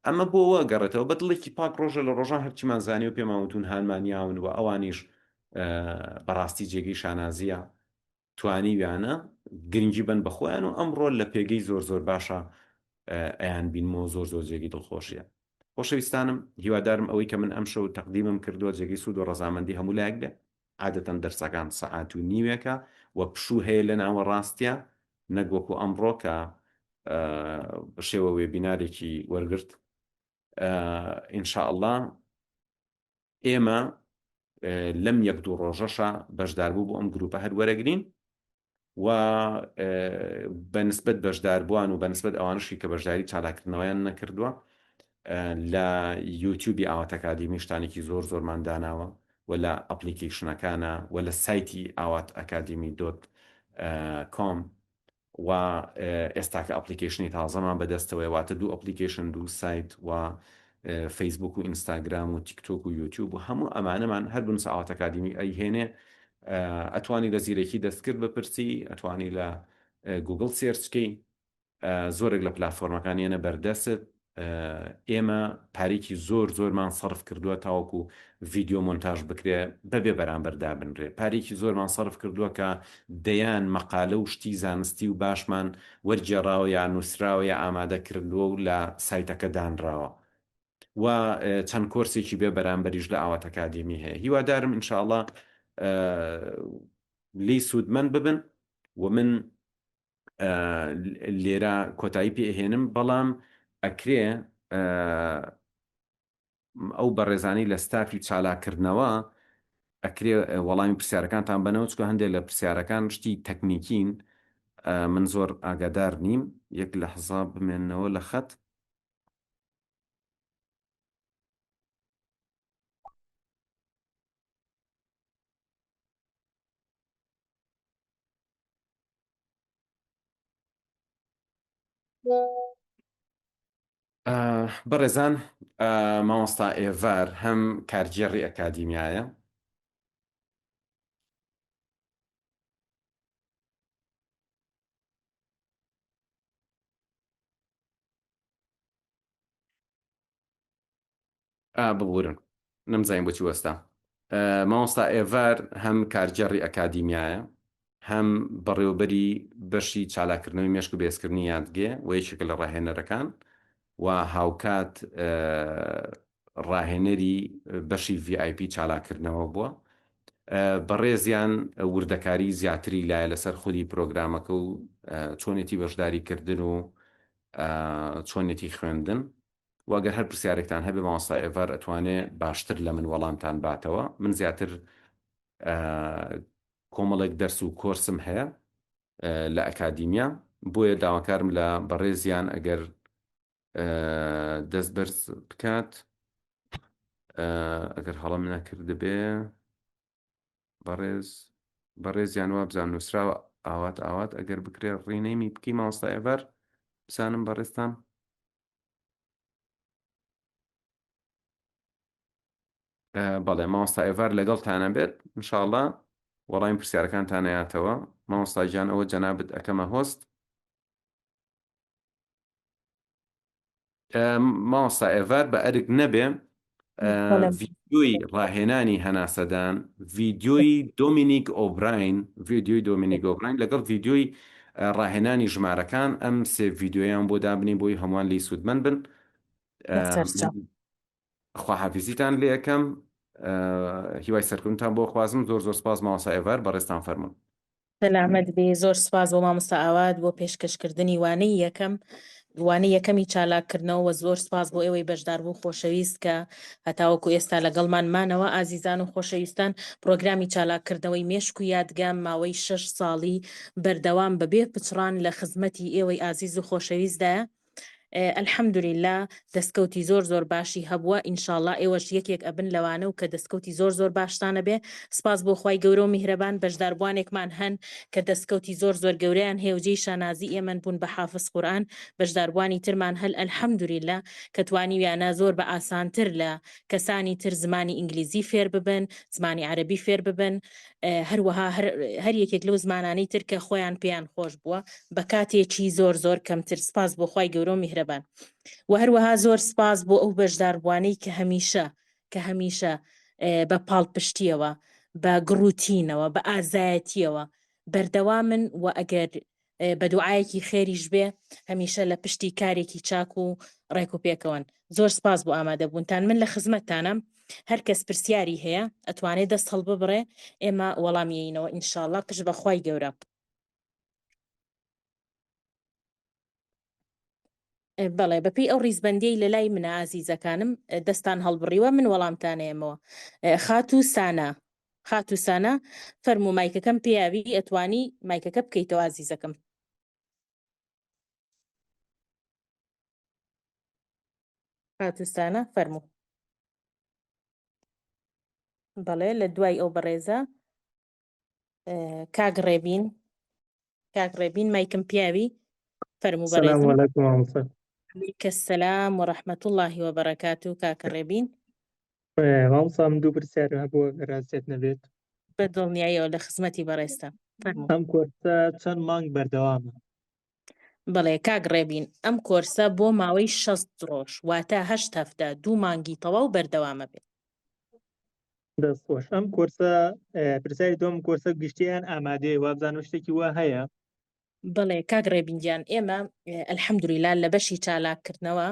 ئەمە بۆەوە گەڕێتەوە بە دڵێکی پاک ڕۆژە لە ڕۆژان هەرچیمان زانی و پێماوتون هانمانیاون و ئەوانیش بەڕاستی جێگەی شانازیە توانیویانە گرنگی بن بەخۆیان و ئەمڕۆ لە پێگەی زۆر زۆر باشە ئەیان بینمەوە زۆر زۆر جێگی دڵخۆشیە. خۆشەویستانم، هیوادارم ئەوەی کە من ئەم شەو تەقدیمم کردووە جێگەی سوود و ڕەزامەندی هەموو لایەک بێ. عادەتەن دەرسەکان سەعات و نیوێکە و پشوو هەیە لە ناوە ڕاستیە، نەگوەکو ئەمڕۆ کە شێوە وێبینارێکی وەرگرت. ئینشاءالله ئێمە لەم یەک دوو ڕۆژەشە بەشداربوو بۆ ئەم گروپە هەر وەرەگرین و بەنسبەت بەشداربووان و بەنسبەت ئەوانشی کە بەشداری چالاکردنەوەیان نەکردووە لە یوتیوبی ئاوات ئەکادیمی شتانێکی زۆر زۆرمان داناوە و لە ئەپلیکیشنەکانە و لە سایتی ئاوات ئەکادیمی .com و ئێستاکە ئەپلیکیشنی تازەمان بەدەستەوە، واتە دوو ئەپلیکیشن دوو سایت و فەیسبوک و ئینستاگرام و تیکتۆک و یوتیوب و هەموو ئەمانەمان هەر بنووسە ئاوات ئەکادمی ئەیهێنێ ئەتوانی لە زیرەکی دەستکرد بپرسی ئەتوانی لە گوگل سێرچکەی زۆرێک لە پلتفۆرمەکانیانە بەردەست ئێمە پارێکی زۆرمان سەرف کردووە تاوەکو ڤیددیو مۆنتاژ بکرێ بەبێ بەرامبەردا بنرێ پارێکی زۆرمان سەرف کردووە کە دەیان مەقالە و شتی زانستی و باشمان وەرجێڕاوە یان نووسراوە یا ئامادە کردووە و لە سایتەکە دانراوە و چەند کۆرسێکی بێ بەرامبەریش لە ئاوات ئەکادمی هەیە هیوادارم ئینشاءڵڵا لی سوودمەند ببن و من لێرە کۆتایی پێهێنم بەڵام ئەکرێ ئەو بەڕێزانی لە ستافی چالاکردنەوە ئەکرێ وەڵامی پرسیارەکانتان بنەوە چکە هەندێک لە پرسیارەکان شتی تەکنیکین من زۆر ئاگادار نیم یەک لە حزاب بمێنەوە لە خەت بەڕێزان مامۆستا ئێڤار هەم کارگێڕی ئەکادیمیایە ببورن نەمزانین بۆچی وەستا مامۆستا ئێڤار هەم کارگێڕی ئەکادیمیایە هەم بەڕێوەبەری بەشی چالاکردنەوەی مێشک و بێزکردنی یادگێ و یەکێکە لە ڕاهێنەرەکان و هاوکات ڕاهێنەری بەشی VIP چالاکردنەوە بووە بەڕێزیان وردەکاری زیاتری لایە لەسەر خودی پرۆگرامەکە و چۆنێتی بەشداریکردن و چۆنێتی خوێندن واگەر هەر پرسیارێکتان هەبێ مامۆستا ئێڤار ئەتوانێت باشتر لە من وەڵامتان باتەوە من زیاتر کۆمەڵێک دەرس و کۆرسم هەیە لە ئەکادیمیا بۆیە داواکارم لە بەڕێزیان ئەگەر دەست بەرز بکات ئەگەر هەڵم نەکرد بێ بەڕێزیان وا بزان نووسراوە ئاوات ئەگەر بکرێ ڕێنەیمی بکەی مامۆستا ئێڤار بزانم بەڕێستان بەڵێ مامۆستا ئێڤار لەگەڵتانە بێت ئینشاءڵڵا وەڵامی پرسیارەکانتان هەیەتەوە مامۆستا گیان ئەوە جەنابەت ئەکەمە هۆست مامۆستا ئێڤار بە ئەرک نەبێ ڤیدیۆی ڕاهێنانی هەناسەدان ڤیدیۆی دۆمینیک ئۆبراین لەگەڵ ڤیدیۆی ڕاهێنانی ژمارەکان ئەم سێ ڤیدیۆیان بۆ دابنی بۆی هەمووان لی سوودمەند بن خواحافیزیتان لێ یەکەم هیوای سەرکردنتان بۆ خوازم زۆر سپاس مامۆستا ئێڤار بەڕێستان فەرموون سەلامەت بێ زۆر سپاس بۆ مامۆستا ئاوات بۆ پێشکەشکردنی وانەی یەکەمی چالاکردنەوە زۆر سپاس بۆ ئێوەی بەشدار بوو خۆشەویست کە هەتاوەکو ئێستا لەگەڵمانمانەوە ئازیزان و خۆشەویستان پرۆگرامی چالاکردنەوەی مێشک و یادگام ماوەی 6 ساڵی بەردەوام بەبێ پچڕان لە خزمەتی ئێوەی ئازیز و خۆشەویستدایە الحەمدولله دەستکەوتی زۆر باشی هەبووە ئینشاءڵڵا ئێوەش یەکێک ئەبن لەوانە و کە دەستکەوتی زۆر باشتانە بێ سپاس بۆ خوای گەورە و میهرەبان بەشداربوانێکمان هەن کە دەستکەوتی زۆر گەورەیان هێوجەی شانازی ئێمە بوون بە حافظ قورئان بەشداربوانی ترمان هەل الحەمدولله کە توانیویانە زۆر بە ئاسانتر لە کەسانی تر زمانی ئینگلیزی فێر ببن زمانی عەرەبی فێر ببن هەروەها هەر یەکێک لەو زمانانەی تر کە خۆیان پێیان خۆش بووە بە کاتێکی زۆر کەمتر سپاس بۆ خوای گەورە و میهرەبان و هەروەها زۆر سپاس بۆ ئەو بەشداربوانەی کە هەمیشە بە پاڵپشتیەوە بە گڕوتینەوە بە ئازایەتیەوە بەردەوامن و ئەگەر بە دوعایەکی خێریش بێ هەمیشە لە پشتی کارێکی چاک و ڕێک و پێکەوەن زۆر سپاس بۆ ئامادەبوونتان من لە خزمەتتانم هەر کەس پرسیاری هەیە ئەتوانێت دەست هەڵببڕێ ئێمە وەڵامیینەوە ئینشاءڵڵا پشت بەخوای گەورە بەڵێ بەپی ئەو ڕیزبەندی لە لای منە ئازیزەکانم دەستان هەڵبڕیوە من وەڵامتانەیەمەوە خاتوسانە فەرموو مایکەکەم پێیاوی ئەتوانی مایکەکە بکەیتەوە ئازیزەکەم خاتوسانە فەرموو بەڵێ لە دوای ئەو بەڕێزە کاگڕێبین مایکم پیاوی فەرموو بەڕێزم السلام علیکم مامۆستا عليك السلام ورحمة الله وبركاته كاکە ڕێبین مامۆستا من دوو پرسیار هەبووە ڕاستێت نەبێت. بەدڵنیاییەوە لە خزمەتی بەڕێستا فەرموو. ئەم کۆرسە چەند مانگ بەردەوامە؟ بەڵێ کاک ڕێبین ئەم کۆرسە بۆ ماوەی 6 ڕۆژ واتە 8 هەفتە 2 مانگی تەواو بەردەوامە بێت. دەستخۆش. ئەم کۆرسە پرسیاری دوم کۆرسە گشتیان ئامادەیە وابزانم شتێکی وا هەیە؟ بڵێ کاک ڕێبینجان ئێمە ئەلحەمدولیلا لە بەشی چالاکردنەوە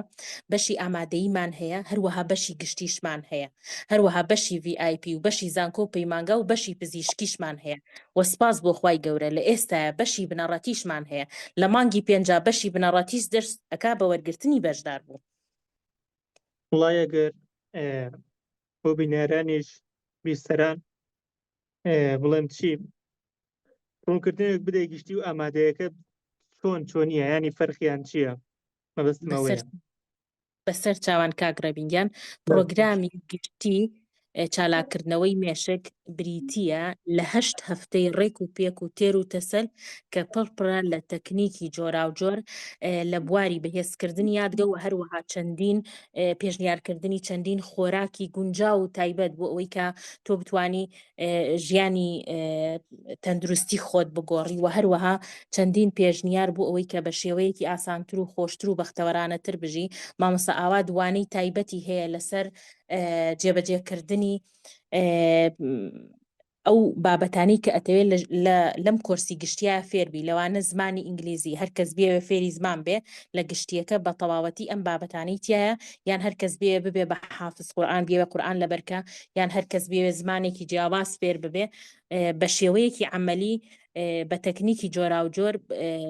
بەشی ئامادەییمان هەیە، هەروەها بەشی گشتیشمان هەیە، هەروەها بەشی VIP و بەشی زانکۆ و پەیمانگە و بەشی پزیشکیشمان هەیە. وەسپاس بۆ خوای گەورە لە ئێستاە بەشی بنەڕەتیشمان هەیە. لە مانگی پێنج بەشی بنەڕەتیش دەرس ئەکا بە وەرگرتنی بەشدار بوو. وڵای ئەگەر بۆ بینەرانیش بیستەران بڵێم چی ڕوونکردنێک بدە گشتی و ئامادەیەکە چۆنیە ینی فەرقیان چییە؟ مەبەستمەوەیە. بەسەر چاوان کاک ڕێبینجان پرۆگرامی گشتی چالاکردنەوەی مێشک بریتیە لە 8 هەفتەی ڕێک و پێک و تێر و تەسەل کە پڕپڕە لە تەکنیکی جۆرا و جۆر لە بواری بەهێزکردنی یادگە و هەروەها چەندین پێشنیارکردنی چەندین خۆراکی گونجا و تایبەت بۆ ئەوەی کە تۆ بتانی ژیانی تەندروستی خۆت بگۆڕی و هەروەها چەندین پێشنیار بۆ ئەوەی کە بە شێوەیەکی ئاسانتر و خۆشتر و بەختەوەرانەتر بژی. مامۆستا ئاوا دوانەی تایبەتی هەیە لەسەر جێبەجێکردنی ئەو بابەتانی کە ئەتەوێت لەم کۆرسی گشتیە فێربی لەوانە زمانی ئینگلیزی هەرکەس بێ فێری زمان بێ لە گشتیەکە بە تەواوەتی ئەم بابەتانی تایە یان هەرکەس بێ بە حافظ قورئان بێ قورئان لەبەرکە یان هەرکەس بێ زمانێکی جیاواز فێر ببێ بە شێوەیەکی عملی بە تەکنیکی جۆرا و جۆر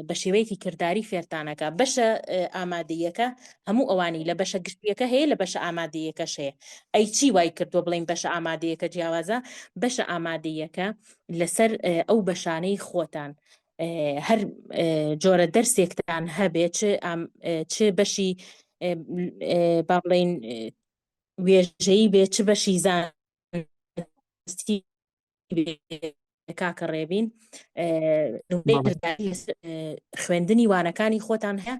بە شێوەیەکی کردداری فێرتانەکە. بەشە ئامادەیەکە هەموو ئەوانی لە بەشە گشتیەکە هەیە لە بەشە ئامادەیەکەش هەیە. ئەی چی وای کردو بڵین بەشە ئامادەیەکە جیاوازە؟ بەشە ئامادەیەکە لەسەر ئەو بەشانەی خۆتان هەر جۆرە دەرسێکتان هەبێ چ بەشی با بڵین وێژەیی بێ چ بەشی زانستی کاکە ڕێبین خوێندنی وانەکانی خۆتان هەیە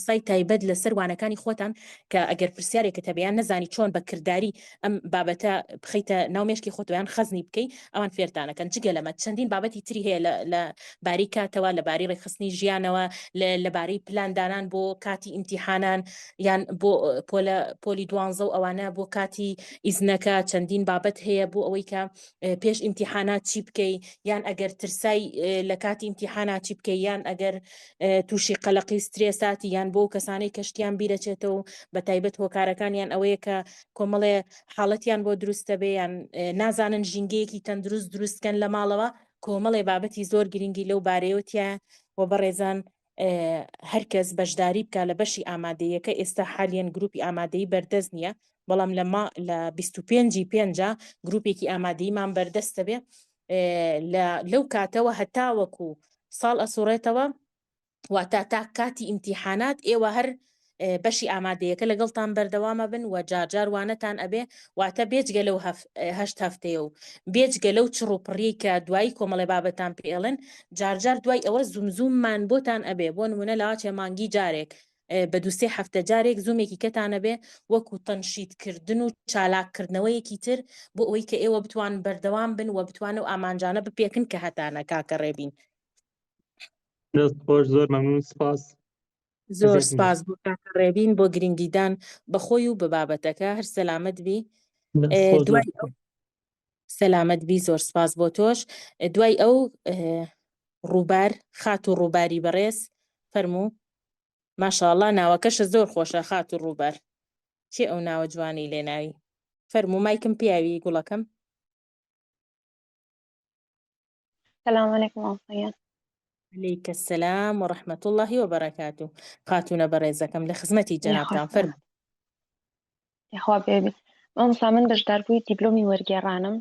سای تایبەت لەسەر وانەکانی خۆتان کە ئەگەر پرسیارێکە تەبیان نەزانی چۆن بە کردداری ئەم بابەتە بخیتە ناومێشکی خۆتویان خەزنی بکەی ئەوان فێرتانەکەن. جگە لەمە چەندین بابەتی تری هەیە لە باری کاتەوە لەبارەی ڕێخستنی ژیانەوە لەبارەی پلاندانان بۆ کاتی ئیمتیحانان یان بۆ پۆلی 12 و ئەوانە بۆ کاتی ئیزنەکە چەندین بابەت هەیە بۆ ئەوەی کە پێش ئیمتیحانات چی بکەی یان ئەگەر ترسای لە کاتی ئیمتیحانات چی بکەی یان ئەگەر تووشی قەلەقی سترێساتی یان بۆ کەسانەی کەشتیان بیرەچێتەوە بە تایبەت هۆکارەکانیان ئەوەیە کە کۆمەڵێ حاڵەتیان بۆ دروستە بێ یان نازانن ژینگەیەکی تەندروست دروستکەن لە ماڵەوە کۆمەڵێ بابەتی زۆر گرنگی لەو بارەیەوتیە و بەڕێزان هەرکەس بەشداری بکە لە بەشی ئامادەیەکە. ئێستا حالیان گروپی ئامادەی بەردەست نییە بەڵام لە 25 گروپێکی ئامادەیمان بەردەستە بێ لەو کاتەوە هەتاوەکو ساڵ ئەسوڕێتەوە واتە تا کاتی ئیمتیحانات ئێوە هەر بەشی ئامادەیەکە لەگەڵتان بەردەوامە بن و جارجار وانەتان ئەبێ واتە بێجگە لەو 8 هەفتەیە و بێجگە لەو چڕوپڕی کە دوایی کۆمەڵێ بابەتان پێڵن جارجار دوای ئەوە زومزوممان بۆتان ئەبێ بۆ نمونە لاواچێ مانگی جارێک بە 2-3 هەفتە جارێک زومێکی کەتانە بێ وەکو تەنشیدکردن و چالاکردنەوەیەکی تر بۆ ئەوەی کە ئێوە بتوان بەردەوام بن و بتوانە و ئامانجانە بپێکن کە هەتانە کاکە ڕێبین. دەستخۆش زۆر مەمنون سپاس. زۆر سپاس بۆ کاکە ڕێبین بۆ گرنگیدان بەخۆی و بە بابەتەکە هەر سەلامەت بی. دوای سەلامەت بی زۆر سپاس بۆ تۆش. دوای ئەو ڕووبار خات و ڕووباری بەڕێز فەرموو. ماشاءڵڵا ناوەکەشە زۆر خۆشە خات و ڕووبار چێ ئەو ناوە جوانی لێناوی فەرموو مایکم پیاوی گوڵەکەم. السلام عليكم أوصيان. عليك السلام ورحمة الله وبركاته. خاتونە بەڕێزەکەم لە خزمەتی جەنابتان فەرموو. یاخوا بێبی مامۆستا من بەشداربووی دیپلۆمی وەرگێڕانم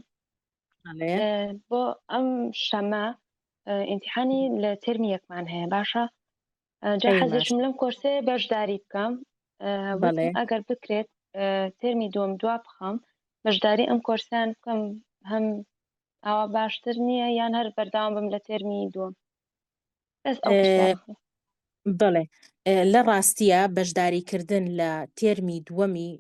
بۆ ئەم شەمە ئیمتیحانی لە ترمی یەکمان هەیە باشە جا حەزشم لەم کۆرسێ بەشداری بکەم ئەگەر بکرێت ترمی دوم دوا بخەم بەشداری ئەم کۆرسیان بکەم هەم ئاوا باشتر نییە یان هەر بەرداوام بم لە ترمی دوم بەس ئەو بڵێ لە ڕاستیە بەشداریکردن لە تێرمی دووەمی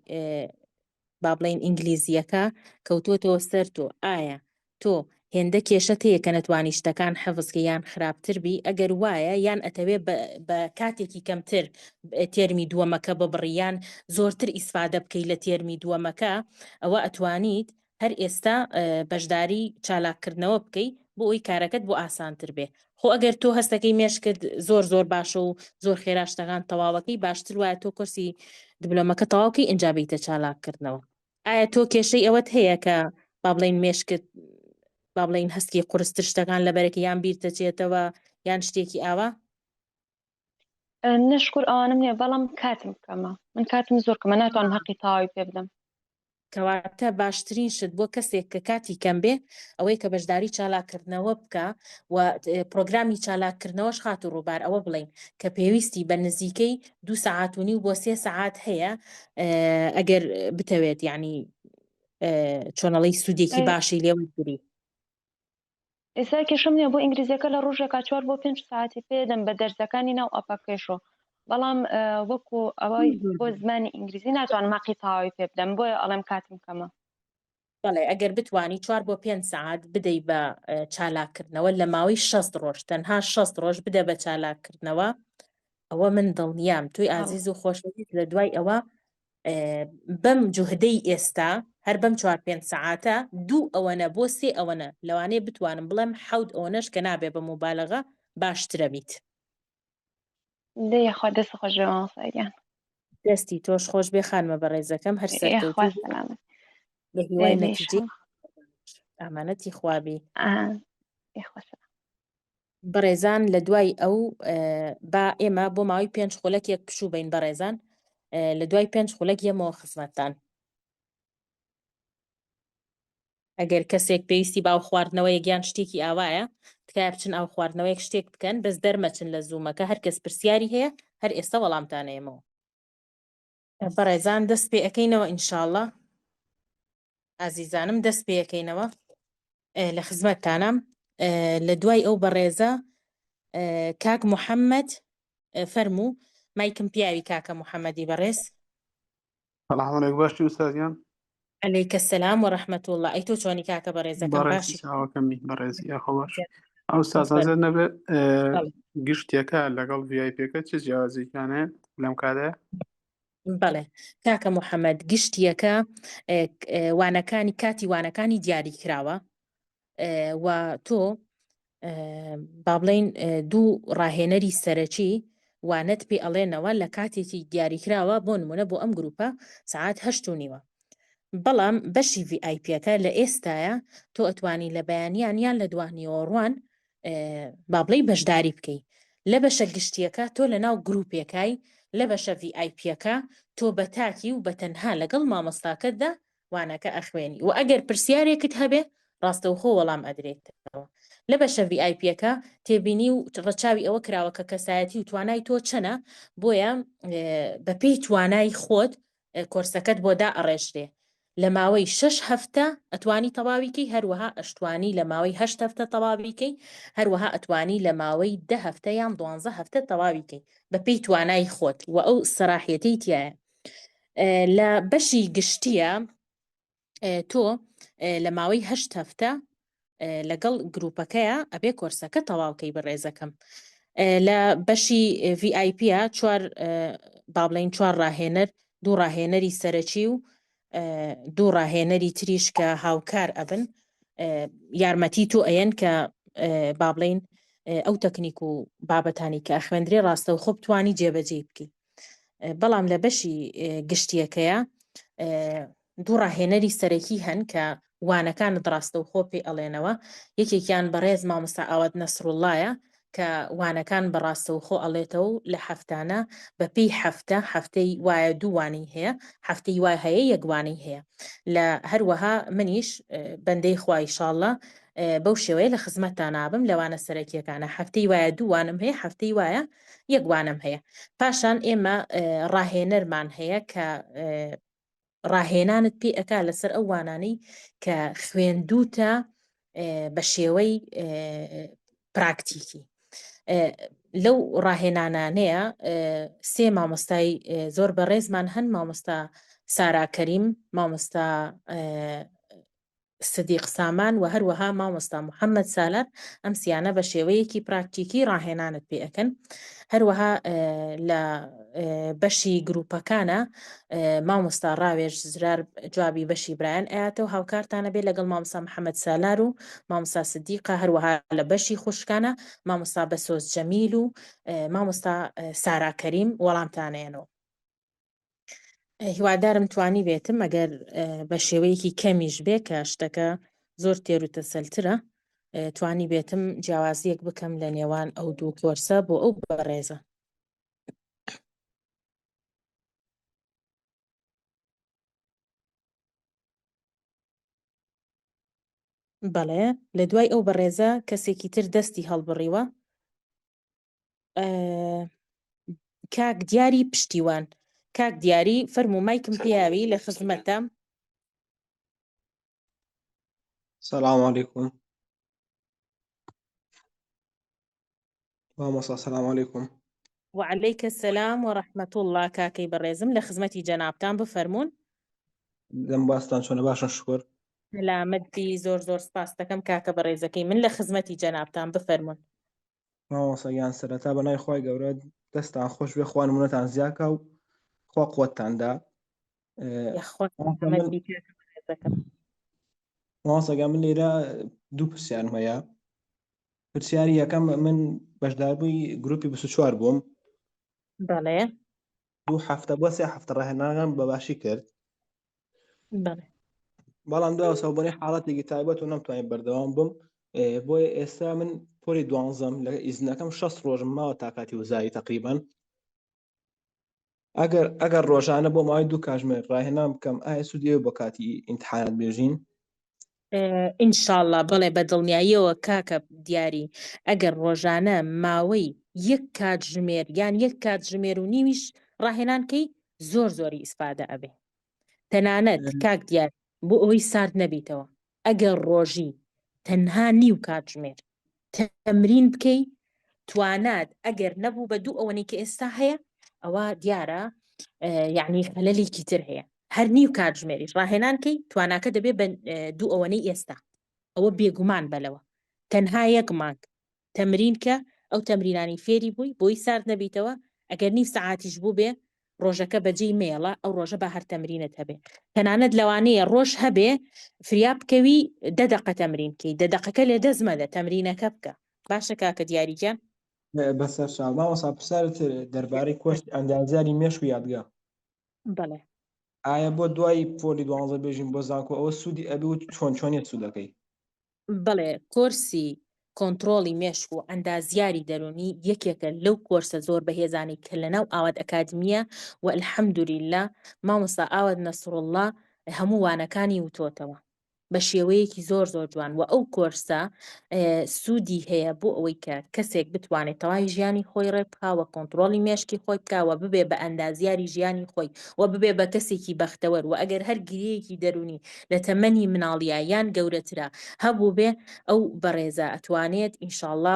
با بڵێن ئینگلیزیەکە کەوتۆتەوە سەر تۆ ئایا تۆ هێندە کێشەت هەیە کە نەتوانی شتەکان حەفزکە یان خراپتر بی ئەگەر وایە یان ئەتەوێ بە کاتێکی کەمتر تێرمی دووەمەکە ببڕیان زۆرتر ئیسفادە بکەی لە تێرمی دووەمەکە ئەوە ئەتوانیت هەر ئێستا بەشداری چالاکردنەوە بکەی بۆ ئەوی کارەکەت بۆ ئاسانتر بێ خۆ ئەگەر تۆ هەستەکەی مێش کرد زۆر باشە و زۆر خێراشتەکان تەواوەکەی باشتر وایە تۆ کورسی دیبلۆمەکە تەواوکەی ئەنجا بیتە چالاکردنەوە ئایا تۆ کێشەی ئەوەت هەیە کە با بڵێن مێشکت با بڵێن هەستکی قورستر شتەکان لەبەرەکە یان بیرتەچێتەوە یان شتێکی ئاوا نشکر ئەوانم نییە بەڵام کاتم کەمە من کاتم زۆر کەمە ناتوانم حەقی تەواوی پێ بدەم کەواتە باشترین شت بۆ کەسێک کە کاتی کەم بێ ئەوەی کە بەشداری چالاکردنەوە بکە و پرۆگرامی چالاکردنەوەش خات و ڕووبار ئەوە بڵین کە پێویستی بە نزیکەی 2 ساعات و بۆ 3 ساعات هەیە ئەگەر بتەوێت یعنی چۆنەڵی سوودێکی باشی لێوەگری ئێستا کێشم نییە بۆ ئینگلیزیەکە لە ڕۆژێکا 4 بۆ 5 ساعتی پێدەم بە دەرزەکانی ناو ئەپەکەشۆ بەڵام وەکو ئەوەی بۆ زمانی ئینگلیزی ناتوان ماقی تەواوی پێ بدەم بۆیە ئەڵێم کاتم کەمە بەڵێ ئەگەر بتانی 4 بۆ 5 ساعت بدەی بە چالاکردنەوە لە ماوەی 6 ڕۆژ تەنها 6 ڕۆژ بدە بە چالاکردنەوە ئەوە من دڵنیام توی ئازیز و خۆشەویست لە دوای ئەوە بەم جوهدەی ئێستا هەر بەم 4-5 ساعتە 2 ئەوەنە بۆ 3 ئەوەنە لەوانەیە بتوانم بڵێم 7 ئەوەنەش کە نابێ بە مۆبایلەغا باشترە بیت دەیخوا دەست خۆش بێماساییان دەستی تۆش خۆش بێ خانمە بە ڕێزەکەم هەر سەرکەوتو لە هیوای نەتیجەی ئامانەتی خوابی بەڕێزان لە دوای ئەو با ئێمە بۆ ماوەی 5 خولەکێک پشوو بین بەڕێزان لە دوای 5 خولەک یەمەوە خزمەتتان ئەگەر کەسێک پێویستی باو خواردنەوە یەکیان شتێکی ئاوایە تکایە بچن ئاو خواردنەوەیەک شتێک بکەن بەس دەرمەچن لە زوومەکە هەر کەس پرسیاری هەیە هەر ئێستا وەڵامتانەیەمەوە بەڕێزان دەست پێ ئەەکەینەوە ئینشاءڵڵا ئازیزانم دەست پێ ئەەکەینەوە لە خزمەتتانم لە دوای ئەو بەڕێزە کاک محەممەد فەرموو مایکم پیاوی کاکە محەممەدی بەڕێز سلام باشی ئوستادیان عەلەیکە سەلام و ڕەحمەت الله ئەی تۆ چۆنی کاکە بەڕێزەکەم باشی چاوەکەمی بەڕێزی ئەخۆش ئەو سازازە نەبێت گشتێکە لەگەڵ VIPەکە چه جیازیکانێ لەم کارە بەڵێ کاکە محەممەد گشتیەکە وانەکانی کاتی وانەکانی دیاری کراوە و تۆ با بڵێن 2 ڕاهێنەری سەرەکی وانەت پێ ئەڵێنەوە لە کاتێکی دیاریکراوە بۆ نمونە بۆ ئەم گروپە ساعات 8:30 بەڵام بەشی VIPەکە لە ئێستاە تۆ ئەتوانی لە بەیانیان یان لە دوانیۆڕوان با بڵێ بەشداری بکەی لە بەشە گشتیەکە تۆ لە ناو گروپێکای لە بەشە VIPەکە تۆ بە تاکی و بە تەنها لەگەڵ مامۆستاکەتدا وانەکە ئەخوێنی و ئەگەر پرسیارێکت هەبێ ڕاستەوخۆ وەڵام ئەدرێتەوە لە بەشە VIPەکە تێبینی و ڕەچاوی ئەوە کراوە کە کەسایەتی و توانای تۆ چەنە بۆیە بە پێی توانای خۆت کۆرسەکەت بۆ دا ئەڕێژرێ لە ماوەی 6 هەفتە ئەتوانی تەواویکەی هەروەها ئەشتوانی لە ماوەی 8 هەفتە تەواویکەی هەروەها ئەتوانی لە ماوەی 10 هەفتە یان 12 هەفتە تەواویکەی بە پێی توانای خۆت و ئەو سەراحەتی تایە لە بەشی گشتیە تۆ لە ماوەی 8 هەفتە لەگەڵ گروپەکەیە ئەبێ کۆرسەکە تەواوکەی بەڕێزەکەم لە بەشی VIPە 4 با بڵێن 4 ڕاهێنەر 2 ڕاهێنەری سەرەکی و 2 ڕاهێنەری تریش کە هاوکار ئەبن یارمەتی تۆ ئەیەن کە با بڵێن ئەو تەکنیک و بابەتانی کە ئەخوێندرێ ڕاستە و خۆ بتوانی جێبەجێ بکەی بەڵام لە بەشی گشتیەکەیە 2 ڕاهێنەری سەرەکی هەن کە وانەکانت ڕاستە و خۆ پێ ئەڵێنەوە یەکێکیان بەڕێز مامۆستا ئاوات نەسروڵڵایە کە وانەکان بەڕاستە و خۆ ئەڵێتەوە و لە هەفتانە بە پێی هەفتەی وایە 2 وانەی هەیە هەفتەی وای هەیە یەکوانەی هەیە لە هەروەها منیش بەندەی خوا ئینشاڵڵا بەو شێوەیە لە خزمەتتان نابم لەوانە سەرەکیەکانە هەفتەی وایە 2 وانم هەیە هەفتەی وایە یەکوانم هەیە پاشان ئێمە ڕاهێنەرمان هەیە کە ڕاهێنانت پێ ئەکا لەسەر ئەو وانانەی کە خوێندوتە بە شێوەی پراکتیکی لەو ڕاهێنانانەیە سێ مامۆستای زۆر بەڕێزمان هەن، مامۆستا سارا کەریم، مامۆستا سدیق سامان و هەروەها مامۆستا محەممەد سالار، ئەم سیانە بە شێوەیەکی پراکتیکی ڕاهێنانت پێ ئەەکەن. هەروەها لە بەشی گروپەکانە مامۆستا ڕاوێژ زرار جوابی بەشی برایان ئااتەوە هاوکارتانە بێت لەگەڵ مامۆستا محەممەد سالار و مامۆستا سدیقا، هەروەها لە بەشی خوشکانە مامۆستا بەسۆز جەمیل و مامۆستا سارا کەریم وەڵامتانێنەوە. هیوادارم توانی بێتم ئەگەر بە شێوەیەکی کەمیش بێ کە شتەکە زۆر تێر و تەسەلترە، توانی بێتم جیاوازیەک بکەم لە نێوان ئەو دوو کۆرسە بۆ ئەو بەڕێزە. بەڵێ لە دوای ئەو بەڕێزە کەسێکی تر دەستی هەڵبڕیوە. کاک دیاری پشتیوان، کاک دیاری فەرمومایکم پیاوی لە خزمەتە. السلام عليكم. مامۆستا السلام عليكم. وعليك السلام ورحمة الله. کاکەی بەڕێزم لە خزمەتی جەنابتان بفەرمونون. دەم باستان چۆنە؟ باشن شکر. سلامەتی، زۆر زۆر سپاس دەکەم کاکە بەڕێزەکەی من لە خزمەتی جەنابتان بفەرمونون. مامۆستا گیان سەرەتا بەنای خوای گەورە دەستان خۆش بێ، خوا نمونەتان زیاکە و خوا قووەتتاندا. مامۆستا گیان من لێرە دوو پرسیارم هەیە. پرسیاری یەکەم، من بەشداربووی گروپی 24 بووم. بەڵێ. 2 هەفتە بۆ 3 هەفتە ڕاهێنانم بەباشی کرد. بەڵێ. بەڵام دوای سەوبەنی حاڵەتێکی تایبەت و نەمتوانین بەردەوام بم. بۆیە ئێستا من پۆلی 12م لە ئیزنەکەم 6 ڕۆژم ماوە تا کاتی وزایی تقریبا. ئەگەر ڕۆژانە بۆ ماوەی 2 کاتژمێر ڕاهێنان بکەم، ئایا سوودی بۆ کاتی ئیمتحانات بێژین؟ ئینشاءڵڵا بڵێ بە دڵنیاییەوە کاکە دیاری، ئەگەر ڕۆژانە ماوەی 1 کاتژمێر یان 1 کاتژمێر و نیویش ڕاهێنانکەی زۆر زۆری ئیسپادە ئەبێ. تەنانەت کاک دیار بۆ ئەوەی سارد نەبیتەوە، ئەگەر ڕۆژی تەنها نیو کاتژمێر تەمرین بکەی، توانات ئەگەر نەبوو بە دوو ئەوەی کە ئێستا هەیە، ئەوە دیارە یعنی خەلەلێکی تر هەیە. هەر نیو کاتژمێریش ڕاهێنانکەی تواناکە دەبێت بە دوو ئەوەی ئێستا، ئەوە بێگومان بەلەوە. تەنها 1 مانگ تەمرین کە ئەو تەمرینانی فێری بووی بۆی سارد نەبیتەوە. ئەگەر نیو سەعاتیش بوو بێ ڕۆژەکە بەجێی مێڵە، ئەو ڕۆژە بە هەر تەمرینت هەبێ. تەنانەت لەوانەیە ڕۆژ هەبێ فریا بکەوی 10 دقە تەمرین بکەی، 10 دقەکە لێ دەزمەدە تەمرینەکە بکە. باشە کاکە دیاریجان؟ بەسەر چاو. مامۆستا پرسیارت دەربارەی کۆرس ئەندازیاری مێشک و یادگا. بەڵێ. ئایا بۆ دوای پۆلی 12 بێژین بۆ زانکۆ ئەوە سوودی ئەبێ و چۆنیت سوودەکەی؟ بڵێ کۆرسی کۆنتڕۆڵی مێشک و ئەندازیاری دەرونی یەکێکە لەو کۆرسە زۆر بەهێزانی کە لەناو ئاوات ئەکادمیە و الحەمدولیلا مامۆستا ئاوات نەسڕوڵڵا هەموو وانەکانی وتۆتەوە بە شێوەیەکی زۆر زۆر جوان. و ئەو کۆرسە سوودی هەیە بۆ ئەوەی کە کەسێک بتوانێت تەواوی ژیانی خۆی ڕێبکاوە، کۆنتڕۆڵی مێشکی خۆی بکاوە، ببێ بە ئەندازیاری ژیانی خۆی و ببێ بە کەسێکی بەختەوەر. و ئەگەر هەر گرەیەکی دەرونی لە تەمەنی مناڵیە یان گەورەترە هەبوو بێ، ئەو بەڕێزە ئەتوانێت ئینشاءڵڵا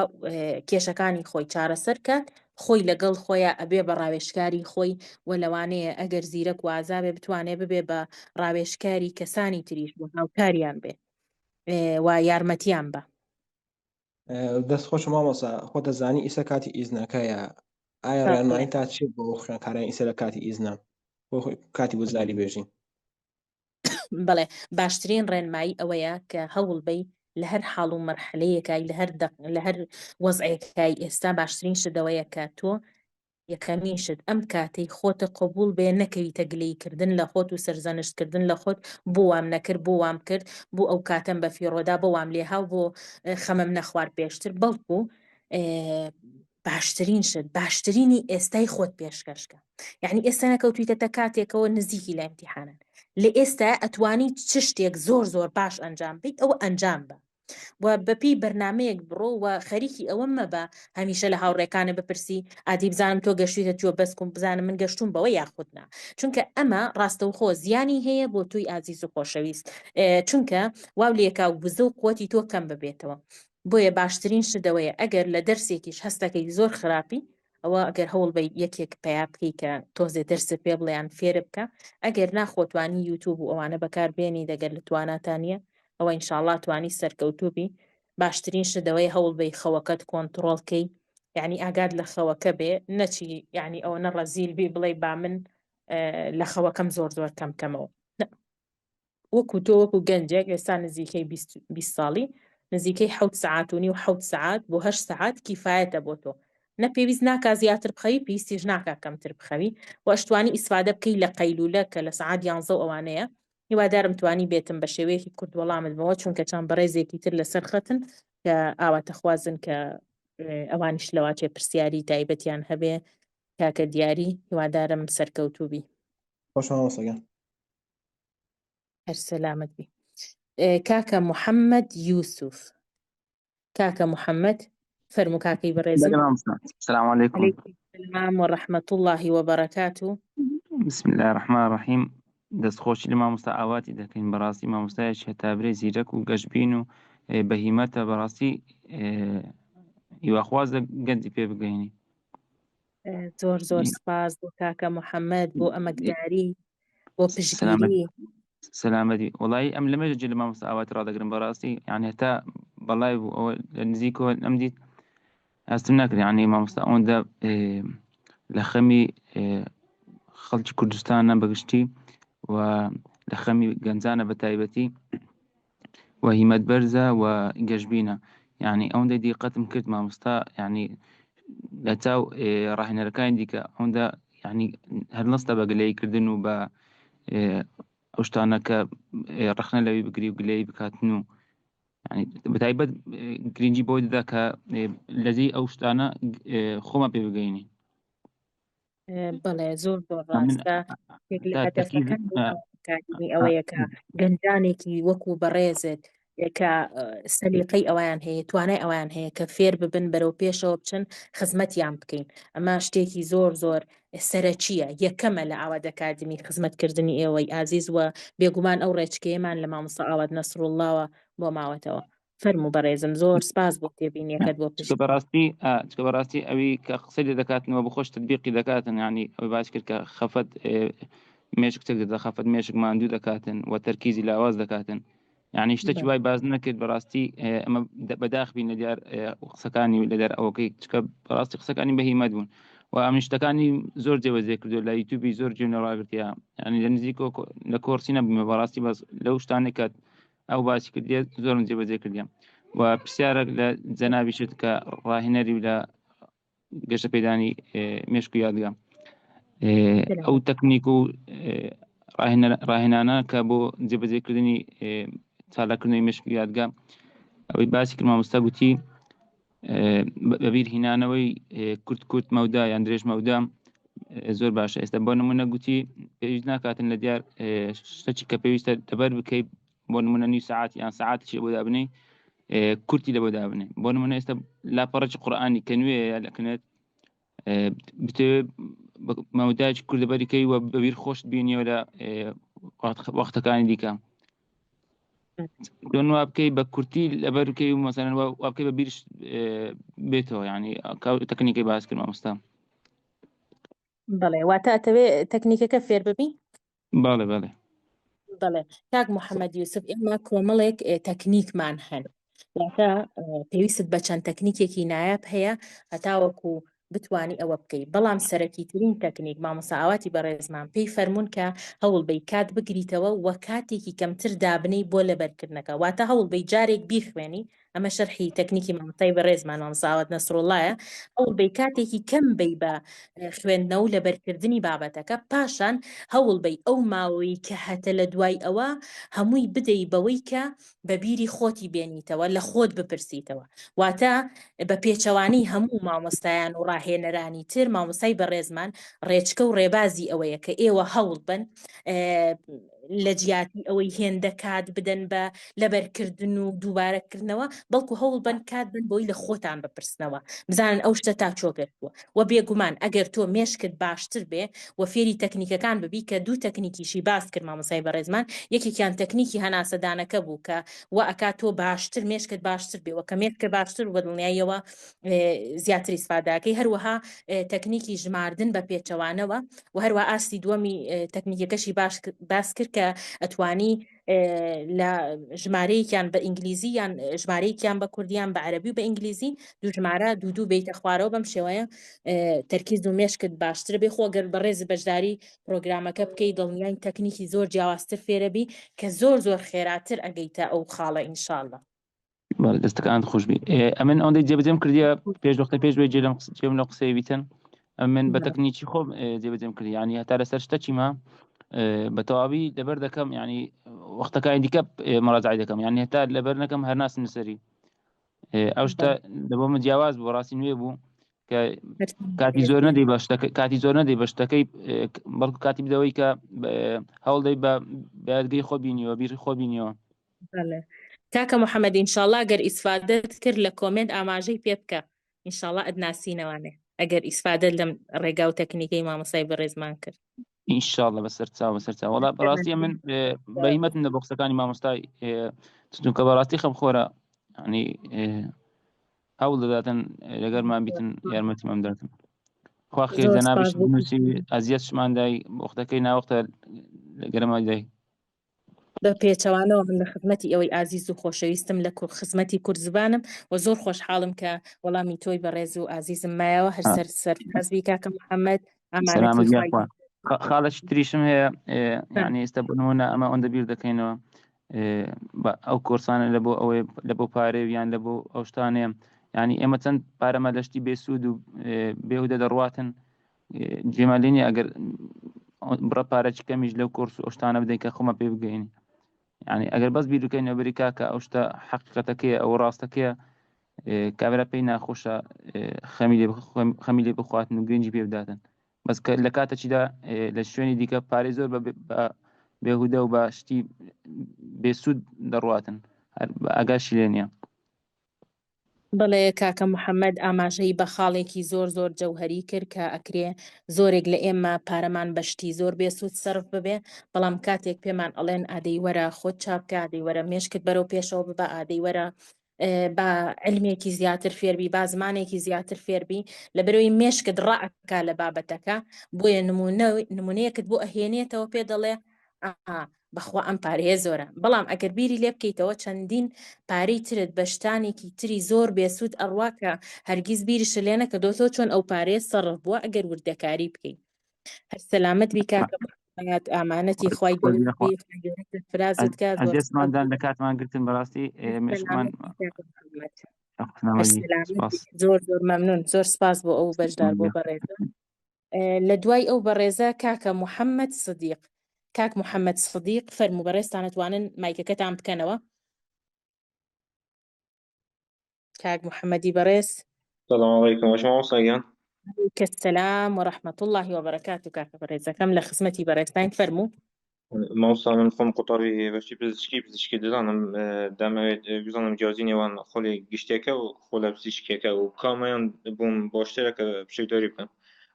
کێشەکانی خۆی چارەسەر کات، خۆی لەگەڵ خۆیان ئەبێ بە ڕاوێژکاری خۆی و لەوانەیە ئەگەر زیرەک و ئازابێ بتوانێ ببێ بە ڕاوێژکاری کەسانی تریش بۆ هاوکاریان بێ و یارمەتیان بە. دەستخۆش مامۆستا، خۆ دەزانی ئیسە کاتی ئیزنەکەیە، ئایا ڕێنمایی تا چێت بۆ خوێنکاران ئیسە لە کاتی ئیزنە بۆ کاتی وزاری بێژین؟ بەڵێ باشترین ڕێنمایی ئەوەیە کە هەوڵ بەی لە هەر حاڵ و مەرحلەیەکای لە هەر وەزعێکای ئێستا باشترین شدەوەیە کە تۆ یەکەمیشت ئەم کاتەی خۆتە قبول بێ، نەکەویتە گلەیکردن لە خۆت و سەرزەنشتکردن لە خۆت، بۆ وام نەکرد، بۆ وام کرد، بۆ ئەو کاتەم بە فیڕۆدا، بۆ وام لێ هاو، بۆ خەمەم نەخوارد پێشتر. بەڵکو باشترین شت باشترینی ئێستای خۆت پێشکەشکە. یعنی ئێستا نەکەوتویتە کاتێکەوە نزیکی لە ئیمتیحانن، لە ئێستا ئەتوانی چ شتێک زۆر زۆر باش ئەنجام بدەیت، ئەوە ئەنجام بە و بەپی بەرنمەیەک بڕۆ و خەریکی ئەوە مەبە هەمیشە لە هاوڕێکانە بپرسی ئادی بزانم تۆ گەشتویتە تووە بەسکم بزانم من گەشتوم بەوە یاخودنا، چونکە ئەمە ڕاستەوخۆ زیانی هەیە بۆ توی ئازیز و خۆشەویست، چونکە واو لێکا و بزە و قوتی تۆ کەم ببێتەوە. بۆیە باشترین شدەوەیە ئەگەر لە دەرسێکیش هەستەکەی زۆر خراپی ئەوە ئەگەر هەوڵ بە یەکێک پیا بکەی کە تۆزێ دەرس پێ بڵیان فێرە بکە ئەگەر ناخۆتوانی یوتیوب و ئەوانە بەکاربێنی دەگەر لە تواناتانە ئەوە ئینشاءڵڵا توانی سەرکەوتوبی باشترین شدەوەی هەوڵ بەی خەوەکەت کۆنتترۆڵکەی یعنی ئاگاد لە خەوەکە بێ نەچی یعنی ئەوە نەڕەزیل بێ بڵێ با من لە خەوەکەم زۆر کەمکەمەوە وەکو تۆ وەکو گەنجێک ئێستا نزیکەی 20 ساڵی نزیکەی 7 ساعتونی و 7 ساعت بۆ 8 ساعت کیفایەتە بۆ تۆ نەپێویست ناکا زیاتر بخەوی پێویستیش ناکا کەمتر بخەوی و ئەشتوانی ئیسفادە بکەی لە قەیلولە کە لە سعات 11 ئەوانەیە هیوادارم توانی بێتم بە شێوەیەکی کورد وەڵامتمەوە چونکە چەند بەڕێزێکی تر لەسەر خەتن کە ئاواتەخوازن کە ئەوانیش لەواچێ پرسیاری تایبەتیان هەبێ کاکە دیاری هیوادارم سەرکەوتوبی خۆش مامۆستاگیان هەر سەلامت بی کاکە محەممەد یوسف کاکە محەممەد فەرموو کاکەی بەڕێزم السلام عليكم. عليكم السلام ورحمة الله وبركاته. بسم الله الرحمن الرحيم. دەستخۆشی لە مامۆستا ئاواتی دەکەین بەڕاستی مامۆستایەکی هەتابرێ زیرەک و گەشتبین و بەهیمەتە بەڕاستی هیواخواز گەنجی پێ بگەینی. زۆر سپاس بۆ کاکە محەممەد بۆ ئەمەکداری بۆ پشتگیری سەلامەتی وڵی ئەم لەمەژ لە مامۆستا ئاواتی ڕادەگرن بەڕاستی یان هێتا بەڵای بوو ئەوە لە نزیکەوە ئەم دیت هەستم ناکرد یعنی مامۆستا ئەوەندە لە خەمی خەڵکی کوردستانە بەگشتی و لە خەمی گەنجانە بە تایبەتی و هیمەت بەرزە و گەشتبینە یعنی ئەوەندە دیقەتم کرد مامۆستا یعنی لە چاو ڕاهێنەرەکانی دیکە ئەوەندە یعنی هەر نەستە بە گلەیکردن و بە ئەو شتانە کە ڕەخنە لەوی بگری و گلەی بکاتن و يعني بتایبەت گرنگی بۆی دەدا کە لەزەی ئەو شتانە خۆمە پێ بگەینی. بەڵێ زۆر ڕاستە لە هەدەفەکان ئەوەیە کە گەنجانێکی وەکو بەڕێزت کە سەلیقەی ئەویان هەیە توانای ئەویان هەیە کە فێر ببن بەرەو پێشەوە بچن خزمەتیان بکەین ئەمە شتێکی زۆر سەرەکیە یەکەمە لە ئاوات ئەکادمی خزمەتکردنی ئێوەی ئازیز وە بێگومان ئەو ڕێچکەیەمان لە مامۆستا ئاوات نەسروڵڵاوە بۆ ماوەتەوە فەرموو بەڕێزم زۆر سپاس بۆ تێبینیەکەت بۆ پشت بەڕاستی ئەوی کە قسەی لێ دەکاتنەوە بخۆش تطبیقی دەکاتن ینی ئەوی باش کرد کە خەفەت مێشک تێک دەدا خەفەت مێشک ماندوو دەکاتن و تەرکیزی لاواز دەکاتن یعنی شتێکی وای باز نەکرد بەڕاستی ئەمە بەداخبین لە دیار قسەکانی لەدەر ئەوەکەی چکە بەڕاستی قسەکانی بەهیمەت بوون و ئەم شتەکانی زۆر جێبەجێ کردو لە یوتیوبی زۆر جێنەڕاگرتیا ینی لە نزیک لە کۆرسی نەبوومە بەڕاستی بەس لەو شتانێک کات ئەو باسی کردێت زۆرم جێبەجێ کردیان و پرسیارێک لە جەنابیشت کە ڕاهێنەری و لە گەشتە پەیدانی مێشک و یادگا ئەو تەکنیک و ڕاهێنانە کە بۆ جێبەجێکردنی چالاکردنی مێشک و یادگا ئەوەی باسی کرد مامۆستا گوتی بەبیر هینانەوەی کورت مەودا یان درێژ مەودا زۆر باشە ئێستا بۆ نمونە گوتی پێویست ناکاتن لە دیار شتێکی کە پێویستە دەبەر بکەیت بۆ نمونە نی ساعت یان ساعتێکی بۆ دابنێ کورتی لە بۆ دابنێ بۆ نمونە ئێستا لاپەڕەکی قورئانی کە نوێ لەکەنێت بتەوێت مەوداکی کوردەبەریکەی وە بەبیر خۆشت بینیەوە لە وەختەکانی دیکە دۆن وا بکەی بە کورتی لەبەر بکەی و مەسەلەن وا بکەی بە بیرش بێتەوە یعنی تەکنیکەی باس کرد مامۆستا. بەڵێ واتە ئەتەوێ تەکنیکەکە فێر ببی؟ بەڵێ بەڵێ بەڵێ کاک محەممەد یوسف ئێمە کۆمەڵێک تەکنیکمان هەن واتە پێویست بە چەند تەکنیکێکی نایاب هەیە هەتاوەکو بتانی ئەوە بکەی بەڵام سەرەکی ترین تەکنیک مامۆستا ئاواتی بەڕێزمان پێی فەرمونون کە هەوڵ بەی کات بگریتەوە وە کاتێکی کەمتر دابنەی بۆ لەبەرکردنەکە واتە هەوڵ بەی جارێک بیخوێنی ئەمە شەرحی تەکنیکی مامۆستای بەڕێزمان مامۆستا ئاوات نەسروڵڵایە هەوڵ بەی کاتێکی کەم بەی بە خوێندنەوە و لەبەرکردنی بابەتەکە پاشان هەوڵ بەی ئەو ماوەی کە هەتە لە دوای ئەوە هەمووی بدەی بەوەی کە بە بیری خۆتی بێنیتەوە لە خۆت بپرسیتەوە واتە بە پێچەوانی هەموو مامۆستایان و ڕاهێنەرانی تر مامۆستای بەڕێزمان ڕێچکە و ڕێبازی ئەوەیە کە ئێوە هەوڵ بن لە جیاتی ئەوەی هێندە کات بدەن بە لەبەرکردن و دووبارەکردنەوە، بەڵکو هەوڵ بن کات بن بۆی لە خۆتان بپرسنەوە بزانن ئەو شتە تا چۆگرتووە و بێگومان ئەگەر تۆ مێشکت باشتر بێ و فێری تەکنیکەکان ببی کە دوو تەکنیکیشی باس کرد مامۆسای بەڕێزمان، یەکێکیان تەکنیکی هەناسەدانەکە بوو کە و ئەکات تۆ باشتر مێشکت باشتر بێ و کە مێشکە باشتر بە دڵنیاییەوە زیاتر ئیسفاداکەی، هەروەها تەکنیکی ژماردن بە پێچەوانەوە و هەروە ئاستی دووەمی تەکنیکەکەشی باس کرد کە ئەتوانی لە ژمارەیەکیان بە ئینگلیزی یان ژمارەیەکیان بە کوردیان بە عەرەبی و بە ئینگلیزی دوو ژمارە دوو بیتە خوارەوە بەم شێوەیە تەرکیز و مێشکت باشتر بێ خۆگەر بەڕێز بەشداری پرۆگرامەکە بکەی دڵنیای تەکنیکی زۆر جیاوازتر فێرەبی کە زۆر خێراتر ئەگەیتە ئەو خاڵە ئینشاءالله. دەستەکان خۆشبی ئەمن ئەوەندەی جێبەجێم کردیە پێش وەختە پێش وێ جێم لە قسەی ویتن ئەمن بە تەکنیکی خۆم جێبەجێم کردی ینی هەتا لەسەر شتە چیمە بە تەواوی لەبەر دەکەم ینی وەختەکانی دیکە مەراجعی دەکەم ینی هەتا لەبەر نەکەم هەر ناسم لەسەری ئەو شتە لەبۆ من جیاواز بۆ ڕاستی نوێ بوو کە کاتی زۆر نەدەی بە کاتی زۆر نەدەی بە شتەکەی بەڵکو کاتی بدەوەی کە هەوڵدەی بە یادگەی خۆ بینیەوە بیری خۆ بینیەوە. کاکە محەممەد ئینشاءالله ئەگەر ئیسفادەت کرد لە کۆمنت ئاماژەی پێ بکە ئینشاءالله ئەدناسینەوانێ ئەگەر ئیسفادەت لەم ڕێگا و تەکنیکەی مامۆسای بەڕێزمان کرد ئینشاءالله بەسەر چاو وەڵا بەڕاستی من بەهیمەتم لە بۆ قسەکانی مامۆستای چونکە بەڕاستی خەم خۆرە ینی هەوڵ دەداتن لەگەرمان بیتن یارمەتیمان دەدەن خوا خێر جەنابش نووسی ئەزیەتشماندای وەختەکەی ناوەختە لەگەرەمان دای بە پێچەوانەوە من لە خزمەتی ئەوەی ئازیز و خۆشەویستم لە خزمەتی کورد زبانم و زۆر خۆشحاڵم کە وەڵامی تۆی بەڕێز و ئازیزم مایەوە هەر سەر حەزبی کاکە محەممەد ئامانەتی خاڵەش تریشم هەیە ینی ئێستا بنەوەە ئەمە ئەوەندە بیر دەکەینەوە ئەو کۆرسانە لە بۆ ئەوەی لە بۆ پارێویان لە بۆ ئەو شتانەیە ینی ئێمە چەند پارەمە لەشتی بێسوود و بێهودە دەڕواتن جێمالینی ئەگەر بڕە پارەی کەمیش لەو کۆرس و ئەوشتانە بدەین کە خۆمە پێ بگەینی ینی ئەگەر بەس بیرکەین ئەوبەریکا کە ئەو شتە حەقیقەتەکەیە ئەو ڕاستەکەیە کابرا پێی ناخۆشە خەمی لێ بخواتن و گرنگی پێ بداتن بەس کە لە کاتەچیدا لە شوێنی دیکە پارەی زۆر بێهودە و بە شتی بێسوود دەڕواتن ئاگاشی لێ نییە. بڵێ کاکە محەممەد ئاماژەی بە خاڵێکی زۆر جەوهەری کرد کە ئەکرێ زۆرێک لە ئێمە پارەمان بەشتی زۆر بێسوود سەرف ببێ بەڵام کاتێک پێمان ئەڵێن ئادەی وەرە خۆت چاپکە ئادەی وەرە مێشکت بەرەو پێشەوە ببە ئادەی وەرە با علمێکی زیاتر فێربی با زمانێکی زیاتر فێربی لەبەرەوەی مێشکت ڕائەکا لە بابەتەکە بۆیە نمونەیەکت بۆ ئەهێنێتەوە پێ دەڵێ بەخوا ئەم پارەیە زۆرە بەڵام ئەگەر بیری لێ بکەیتەوە چەندین پارەی ترت بە شتانێکی تری زۆر بێسوود ئەڕواکە هەرگیز بیریش لێنە کە دۆ تۆ چۆن ئەو پارەیە سەرف بووە ئەگەر وردەکاری بکەیت هەر سەلامەت بی کاکە ئامانەتی خوای فرازت کاتماندان لە کاتمان گرتن بەڕاستی زۆر مەمنون زۆر سپاس بۆ ئەو بەشدار بۆ بەڕێزە لە دوای ئەو بەڕێزە کاکە محەممەد سدیق کاک محەممەد سدیق فەرموو بەڕێستان ئەتوانن مایکەکەتان بکەنەوە کاک محەممەدی بەڕێز السلام عليكم واش مامۆستاگیان السلام ورحمة الله وبركاته کاکە بەڕێزەکەم لە خزمەتی بەڕێزتان فەرموو مامۆستا من خۆم قوتاری بەشی پزیشکی دەزانم دەمەوێت بزانم جیازی نێوان خۆڵی گشتێکە و خۆلە پزیشکێکە و کامیان بووم باشترە کە پشتیداری بکەم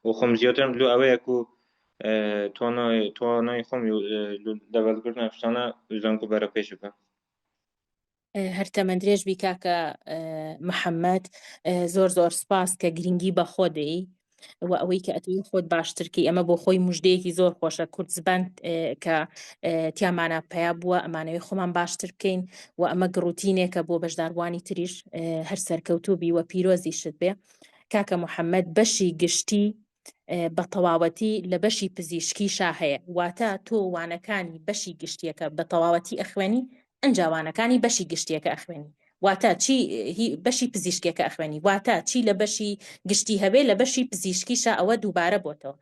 و خۆم زیاترم لە ئەوەیە و توانای خۆم دەبەزگرتنە شتانە زانکو بەرە پێش بکەم هەر تەمەندرێژ بی کاکە محەممەد زۆر سپاس کە گرنگی بە خۆ دەی و ئەوەی کە ئەتوی خۆت باشترکی ئەمە بۆ خۆی موژدەیەکی زۆر خۆشە کورد زبان کە تیامانە پیا بووە ئەمانەوەی خۆمان باشتر بکەین و ئەمە گڕوتینێکە بۆ بەشداروانی تریش هەر سەرکەوتوبی و پیرۆزی شت بێ کاکە محەممەد بەشی گشتی بە تەواوەتی لە بەشی پزیشکی شاهەیە واتە تۆ وانەکانی بەشی گشتیەکە بە تەواوەتی ئەخوێنی ئەنجاوانەکانی بەشی گشتیەکە ئەخوێنی واتە چی بەشی پزیشکێکە ئەخوێنی واتە چی لە بەشی گشتی هەبێ لە بەشی پزیشکیشە ئەوە دووبارە بۆتەوە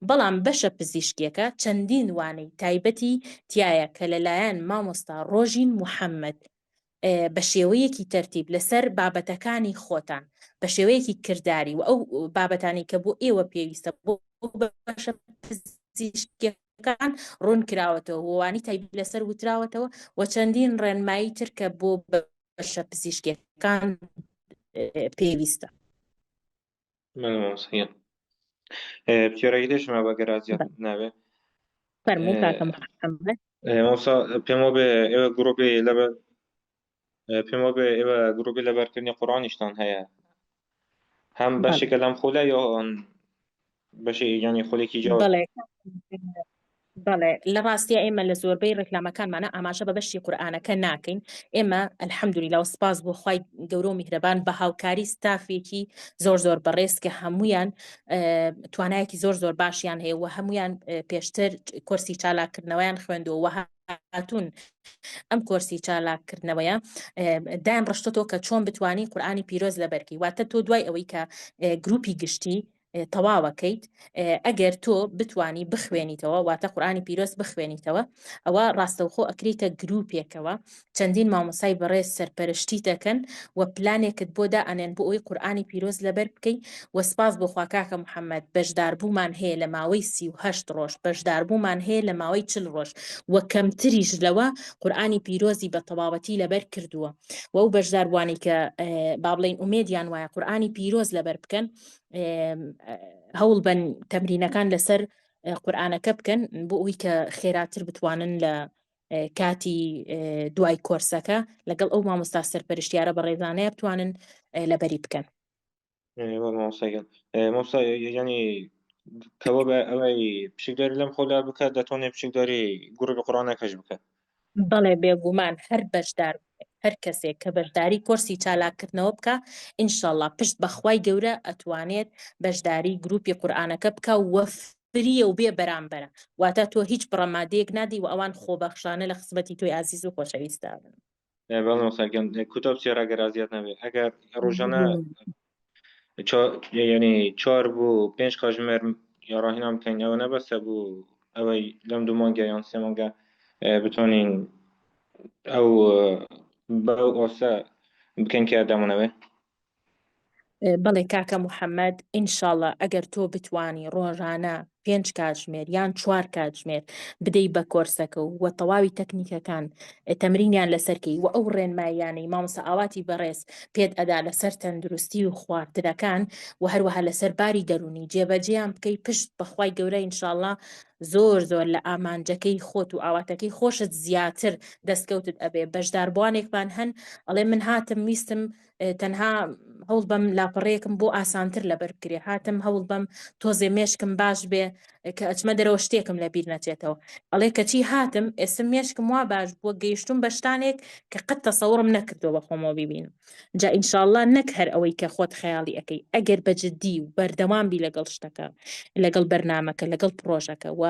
بەڵام بەشە پزیشکێکە چەندین وانەی تایبەتی تایە کە لەلایەن مامۆستا ڕۆژین محەممەد بە شێوەیەکی تەرتیب لەسەر بابەتەکانی خۆتان بە شێوەیەکی کردداری و ئەو بابەتانی کە بۆ ئێوە پێویستە بۆ بەشە پزیشکێک گشتیەکان ڕوون کراوەتەوە وانی تایبەت لەسەر وتراوەتەوە و چەندین ڕێنمایی تر کە بۆ بەشە پزیشکیەکان پێویستە. مامۆستا پتیۆرەیدەشمە بە گەرازیات ناوێ فەرموو کاکە محەممەد. مامۆستا پێمەوە بێ ئێوە گرۆپی لەبەر پێمەوە بێ ئێوە گرۆپی لەبەرکردنی قوڕانیشتان هەیە هەم بەشێکە لەم خۆلا یان بەشی ینی خۆلێکی جاوە. بەڵێ لە ڕاستیە ئێمە لە زۆربەی ڕێکلامەکانمانە ئاماژە بە بەشی قورئانەکە ناکەین. ئێمە ئەلحەمدولیلا و سپاس بۆ خوای گەورە و میهرەبان بە هاوکاری ستافێکی زۆر بەڕێز کە هەمویان توانایەکی زۆر باشیان هەیە و هەمویان پێشتر کورسی چالاکردنەوەیان خوێندەوە و هاتوون ئەم کورسی چالاکردنەوەیە دایان ڕشتۆ کە چۆن بتوانی قورئانی پیرۆز لەبەرکەی. واتە تۆ دوای ئەوەی کە گروپی گشتی تەواوەکەیت ئەگەر تۆ بتانی بخوێنیتەوە واتە قورئانی پیرۆز بخوێنیتەوە ئەوە ڕاستەوخۆ ئەکریتە گروپێکەوە چەندین مامۆسای بەڕێز سەرپەرشتی دەکەن و پلانێکت بۆ دائەنێن بۆ ئەوەی قورئانی پیرۆز لەبەر بکەی. و سپاس بۆ خوا کاکە محەممەد بەشداربوومان هەیە لە ماوەی 38 ڕۆژ بەشداربوومان هەیە لە ماوەی 40 ڕۆژ و کەمتریش لەوە قورئانی پیرۆزی بە تەواوەتی لەبەر کردووە و ئەو بەشداربوانی کە با بڵێن ئومێدیان وایە قورئانی پیرۆز لەبەر بکەن هەوڵ بن تەمرینەکان لەسەر قورئانەکە بکەن بۆ ئەوی کە خێراتر بتوانن لە کاتی دوای کۆرسەکە لەگەڵ ئەو مامۆستا سەرپەرشتیارە بە ڕێزانەیە بتوانن لەبەری بکەن. مامۆستا ینی کەوە بە ئەوەی پشکداری لەم خۆلا بکات دەتوانێت پشکداری گروپی قورئانەکەش بکات. بەڵێ بێگومان هەر بەشدار هەر کەسێک کە بەشداری کۆرسی چالاکردنەوە بکە ئینشاءڵڵا پشت بەخوای گەورە ئەتوانێت بەشداری گروپی قورئانەکە بکە وەفریە و بێ بەرامبەرە واتە تۆ هیچ بڕەمادەیەک نادی و ئەوان خۆبەخشانە لە خزمەتی تۆی عزیز و خۆشەویستە بن. کوتاب سێرا گەرازیات نەبێ ئەگەر ڕۆژانە ینی 4 بۆ 5 کاتژمێر یاڕاهێنان بکەین ئەوە نەبەسە بوو ئەوەی لەم 2 مانگە یان 3 مانگە بتوانین ئەو بەو ئۆسە بکەین کە دامونەوێ. بەڵێ کاکە محەممەد ئینشاءڵڵا ئەگەر تۆ بتانی ڕۆژانە 5 کاتژمێر یان 4 کاتژمێر بدەی بە کۆرسەکە و تەواوی تەکنیکەکان تەمرینیان لەسەرکەی و ئەو ڕێنماییانەی مامۆستا ئاواتی بەڕێز پێت ئەدا لەسەر تەندروستی و خواردنەکان و هەروەها لەسەر باری دەرونی جێبەجێیان بکەی پشت بەخوای گەورە ئینشاءڵڵا زۆر لە ئامانجەکەی خۆت و ئاواتەکەی خۆشت زیاتر دەستکەوتت ئەبێ. بەشداربوانێکمان هەن ئەڵێ من هاتم ویستم تەنها هەوڵ بەم لاپەڕەیەکم بۆ ئاسانتر لەبەر بکرێ هاتم هەوڵ بەم تۆزێ مێشکم باش بێ کە ئەچمە دەرەوە شتێکم لە بیر نەچێتەوە ئەڵێ کەچی هاتم ئێسم مێشکم وا باش بووە گەیشتم بە شتانێک کە قەت تەسەوڕم نەکردەوە بە خۆمەوە ببینم. جا ئینشاءڵڵا نەک هەر ئەوەی کە خۆت خەیاڵی ئەەکەی ئەگەر بەجددی و بەردەوام بی لەگەڵ شتەکە لەگەڵ بەرنامەکە لەگەڵ پرۆژەکە و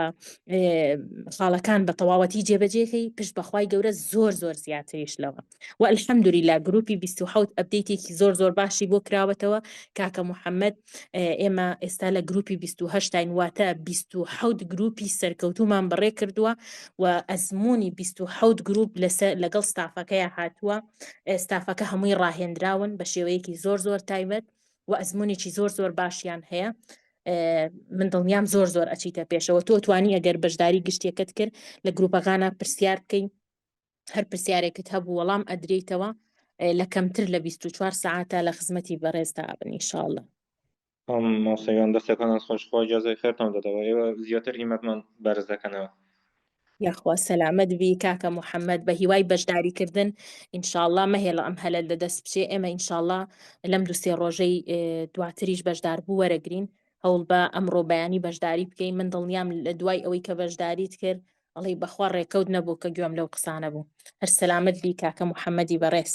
خاڵەکان بە تەواوەتی جێبەجێکەی پشت بەخوای گەورە زۆر زیاتریش لەوە و ئەلحەمدولیلا گروپی 27 ئەپدەیتێکی زۆر باشی بۆ کراوەتەوە کاکە محەممەد. ئێمە ئێستا لە گروپی 28 واتە 27 گروپی سەرکەوتومان بەڕێ کردووە و ئەزمموی 27 گروپ لەگەڵ ستافەکەیە هاتووە. ستافەکە هەمووی ڕاهێنراون بە شێوەیەکی زۆر تایبەت و ئەزممونێکی زۆر باشیان هەیە. من دڵنیام زۆر ئەچیتە پێشەوە تۆ توانی ئەگەر بەشداری گشتێکت کرد لە گروپەکانە پرسیار بکەین هەر پرسیارێکت هەبوو وەڵام ئەدرێتەوە لە کەمتر لە 24 ساعتە لە خزمەتی بەڕێزدا بن ئینشاءڵڵا. مامۆستایان دەستەکانان خۆشخوا ئیجازەی خێرتان دەدەوە ئێوە زیاتر هیمەتمان بەرز دەکەنەوە. یاخوا سەلامەت بی کاکە محەممەد بە هیوای بەشداریکردن ئینشاءڵڵا مەهێڵە ئەم هەلە لە دەست بچێ ئێمە ئینشاءڵڵا لەم 2-3 ڕۆژەی دواتریش بەشدار بوو وەرەگرین هەوڵ بە ئەمڕۆ بەیانی بەشداری بکەین. من دڵنیام لە دوای ئەوەی کە بەشداریت کرد ئەڵێ بەخوا ڕێکەوت نەبوو کە گوێم لەو قسانە بوو. هەر سەلامەت بی کاکە محەممەدی بەڕێز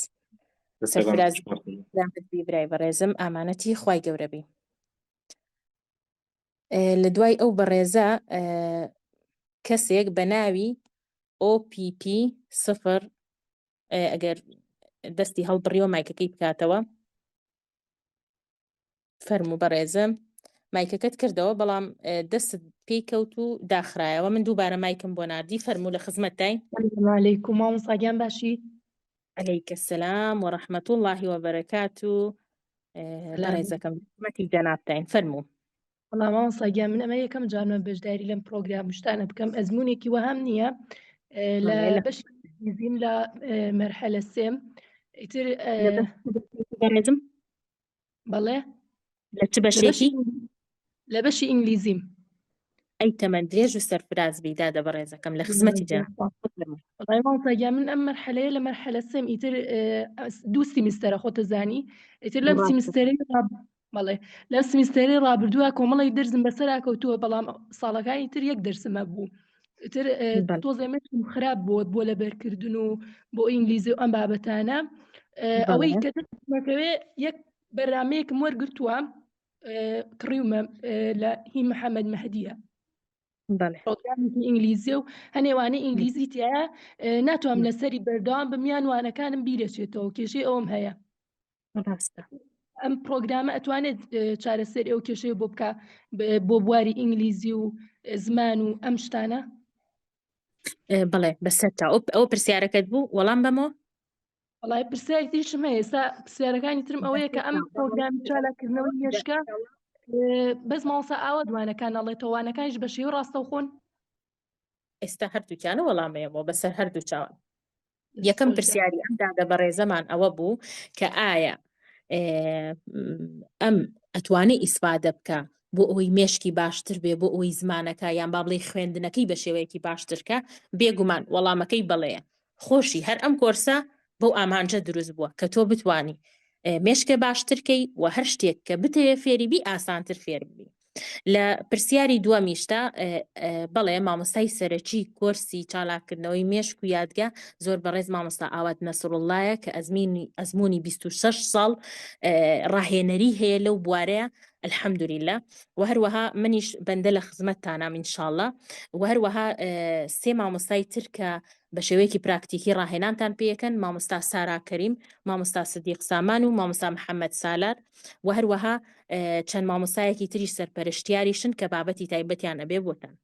سەرفراز بی برای بەڕێزم ئامانەتی خوای گەورە بی. لە دوای ئەو بەڕێزە کەسێک بە ناوی OPP 0 ئەگەر دەستی هەڵبڕیەوە مایکەکەی بکاتەوە فەرموو بەڕێزم مایکەکەت کردەوە بەڵام دەست پێی کەوت و داخرایەوە من دووبارە مایکم بۆ ناردی فەرموو لە خزمەتتای. عەلەیکوم مامۆستاگیان باشی. عەلەیکە سەلام وەڕەحمەت الله وبەرەکاتوو. بەڕێزەکەم خزمەتی جەنابتاین فەرموو. والله ما وصايا من أما يكم جارنا بجداري لم بروجرام مشتانا بكم أزموني كي وهمنية لا لا باش يزين لا مرحلة سام يتر لا بس برزم بالله لا لا باش تبشيكي لا باش إنجليزي أي تمن دريج وسرفراز بيدادا بريزة كم لخزمتي جا والله ما وصايا من أما مرحلة لمرحلة سام يتر دو سيمستر أخوت زاني يتر لم سيمستري والله لم سيمستري رابر دوا كوملا يدرزم بسرعة كوتوا بلا صالة يتر يقدر سما بو تر تۆزێ مەشم خراپ بۆت بۆ لەبەرکردن و بۆ ئینگلیزی و ئەم بابەتانە ئەوەی کە دەکەوێ یەک بەرنامەیەکم وەرگرتووە کڕیومە لە هی محەممەد مەهدیە پرۆگرامێکی ئینگلیزی و هەنێوانەی ئینگلیزی تایە ناتوانم لەسەری بەردەوام بمیانوانەکانم بیرەچێتەوە کێشەی ئەوم هەیە ئەم پرۆگرامە ئەتوانێت چارەسەر ئەو کێشەی بۆ بکە بۆ بواری ئینگلیزی و زمان و ئەم شتانە بەڵێ بەسەرتا ئەو پرسیارەکەت بوو وەڵام بەمەوە وڵای پرسیارێکیشم هەیە ئێستا پرسیارەکانی ترم ئەوەیە کە ئەم پرۆگرامی چالاکردنەوەی مێشکە بەس ماوەسا ئاوە دوانەکان ئەڵێتەوانەکانیش بە شێوە ڕاستەوخۆن ئێستا هەردووکیانە وەڵامەیەەوە بەسەر هەردوو چاوان یەکەم پرسیاری ئەم دادە بەڕێزەمان ئەوە بوو کە ئایا ئەم ئەتوانێت ئیسفادە بکە بۆ ئەوەی مێشکی باشتر بێ بۆ ئەوەی زمانەکە یان با بڵێ خوێندنەکەی بە شێوەیەکی باشترکە بێگومان وەڵامەکەی بەڵەیە خۆشی هەر ئەم کۆرسە بەو ئامانجە دروست بووە کە تۆ بتانی مێشکە باشترکەی و هەر شتێک کە بتەوێ فێریبی ئاسانتر فێر ببی لە پرسیاری دووەمیشتا بەڵێ مامۆستای سەرەکی کۆرسی چالاکردنەوەی مێشک و یادگە زۆر بەڕێز مامۆستا ئاوات نەسڕوڵایە کە ئەزمموی 26 ساڵ ڕاهێنەری هەیە لەو بوارەیە الحەمدولیلا و هەروەها منیش بەندە لە خزمەتتانام ئینشاءڵڵا و هەروەها سێ مامۆستای ترکە بە شێوەیەکی پراکتیکی ڕاهێنانتان پێەکەن مامۆستا سارا کەریم مامۆستا سدیق سامان و مامۆستا محەممەد سالار و هەروەها چەند مامۆسایەکی تریش سەرپەرشتیاریشن کە بابەتی تایبەتیان ئەبێ بۆتان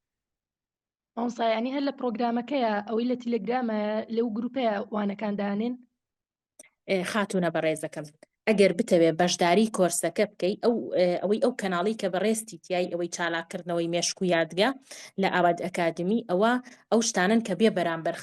مامۆستایانی هەر لە پرۆگرامەکەیە ئەوەی لە تیلەگرامە لەو گروپەیە وانەکان دانێن خاتونە بەڕێزەکەم ئەگەر بتەوێ بەشداری کۆرسەکە بکەیت ئەوەی ئەو کەناڵی کە بەڕێستی تیای ئەوەی چالاکردنەوەی مێشک و یادگە لە ئاواد ئەکادمی ئەو شتانن کە بێ بەرامبەر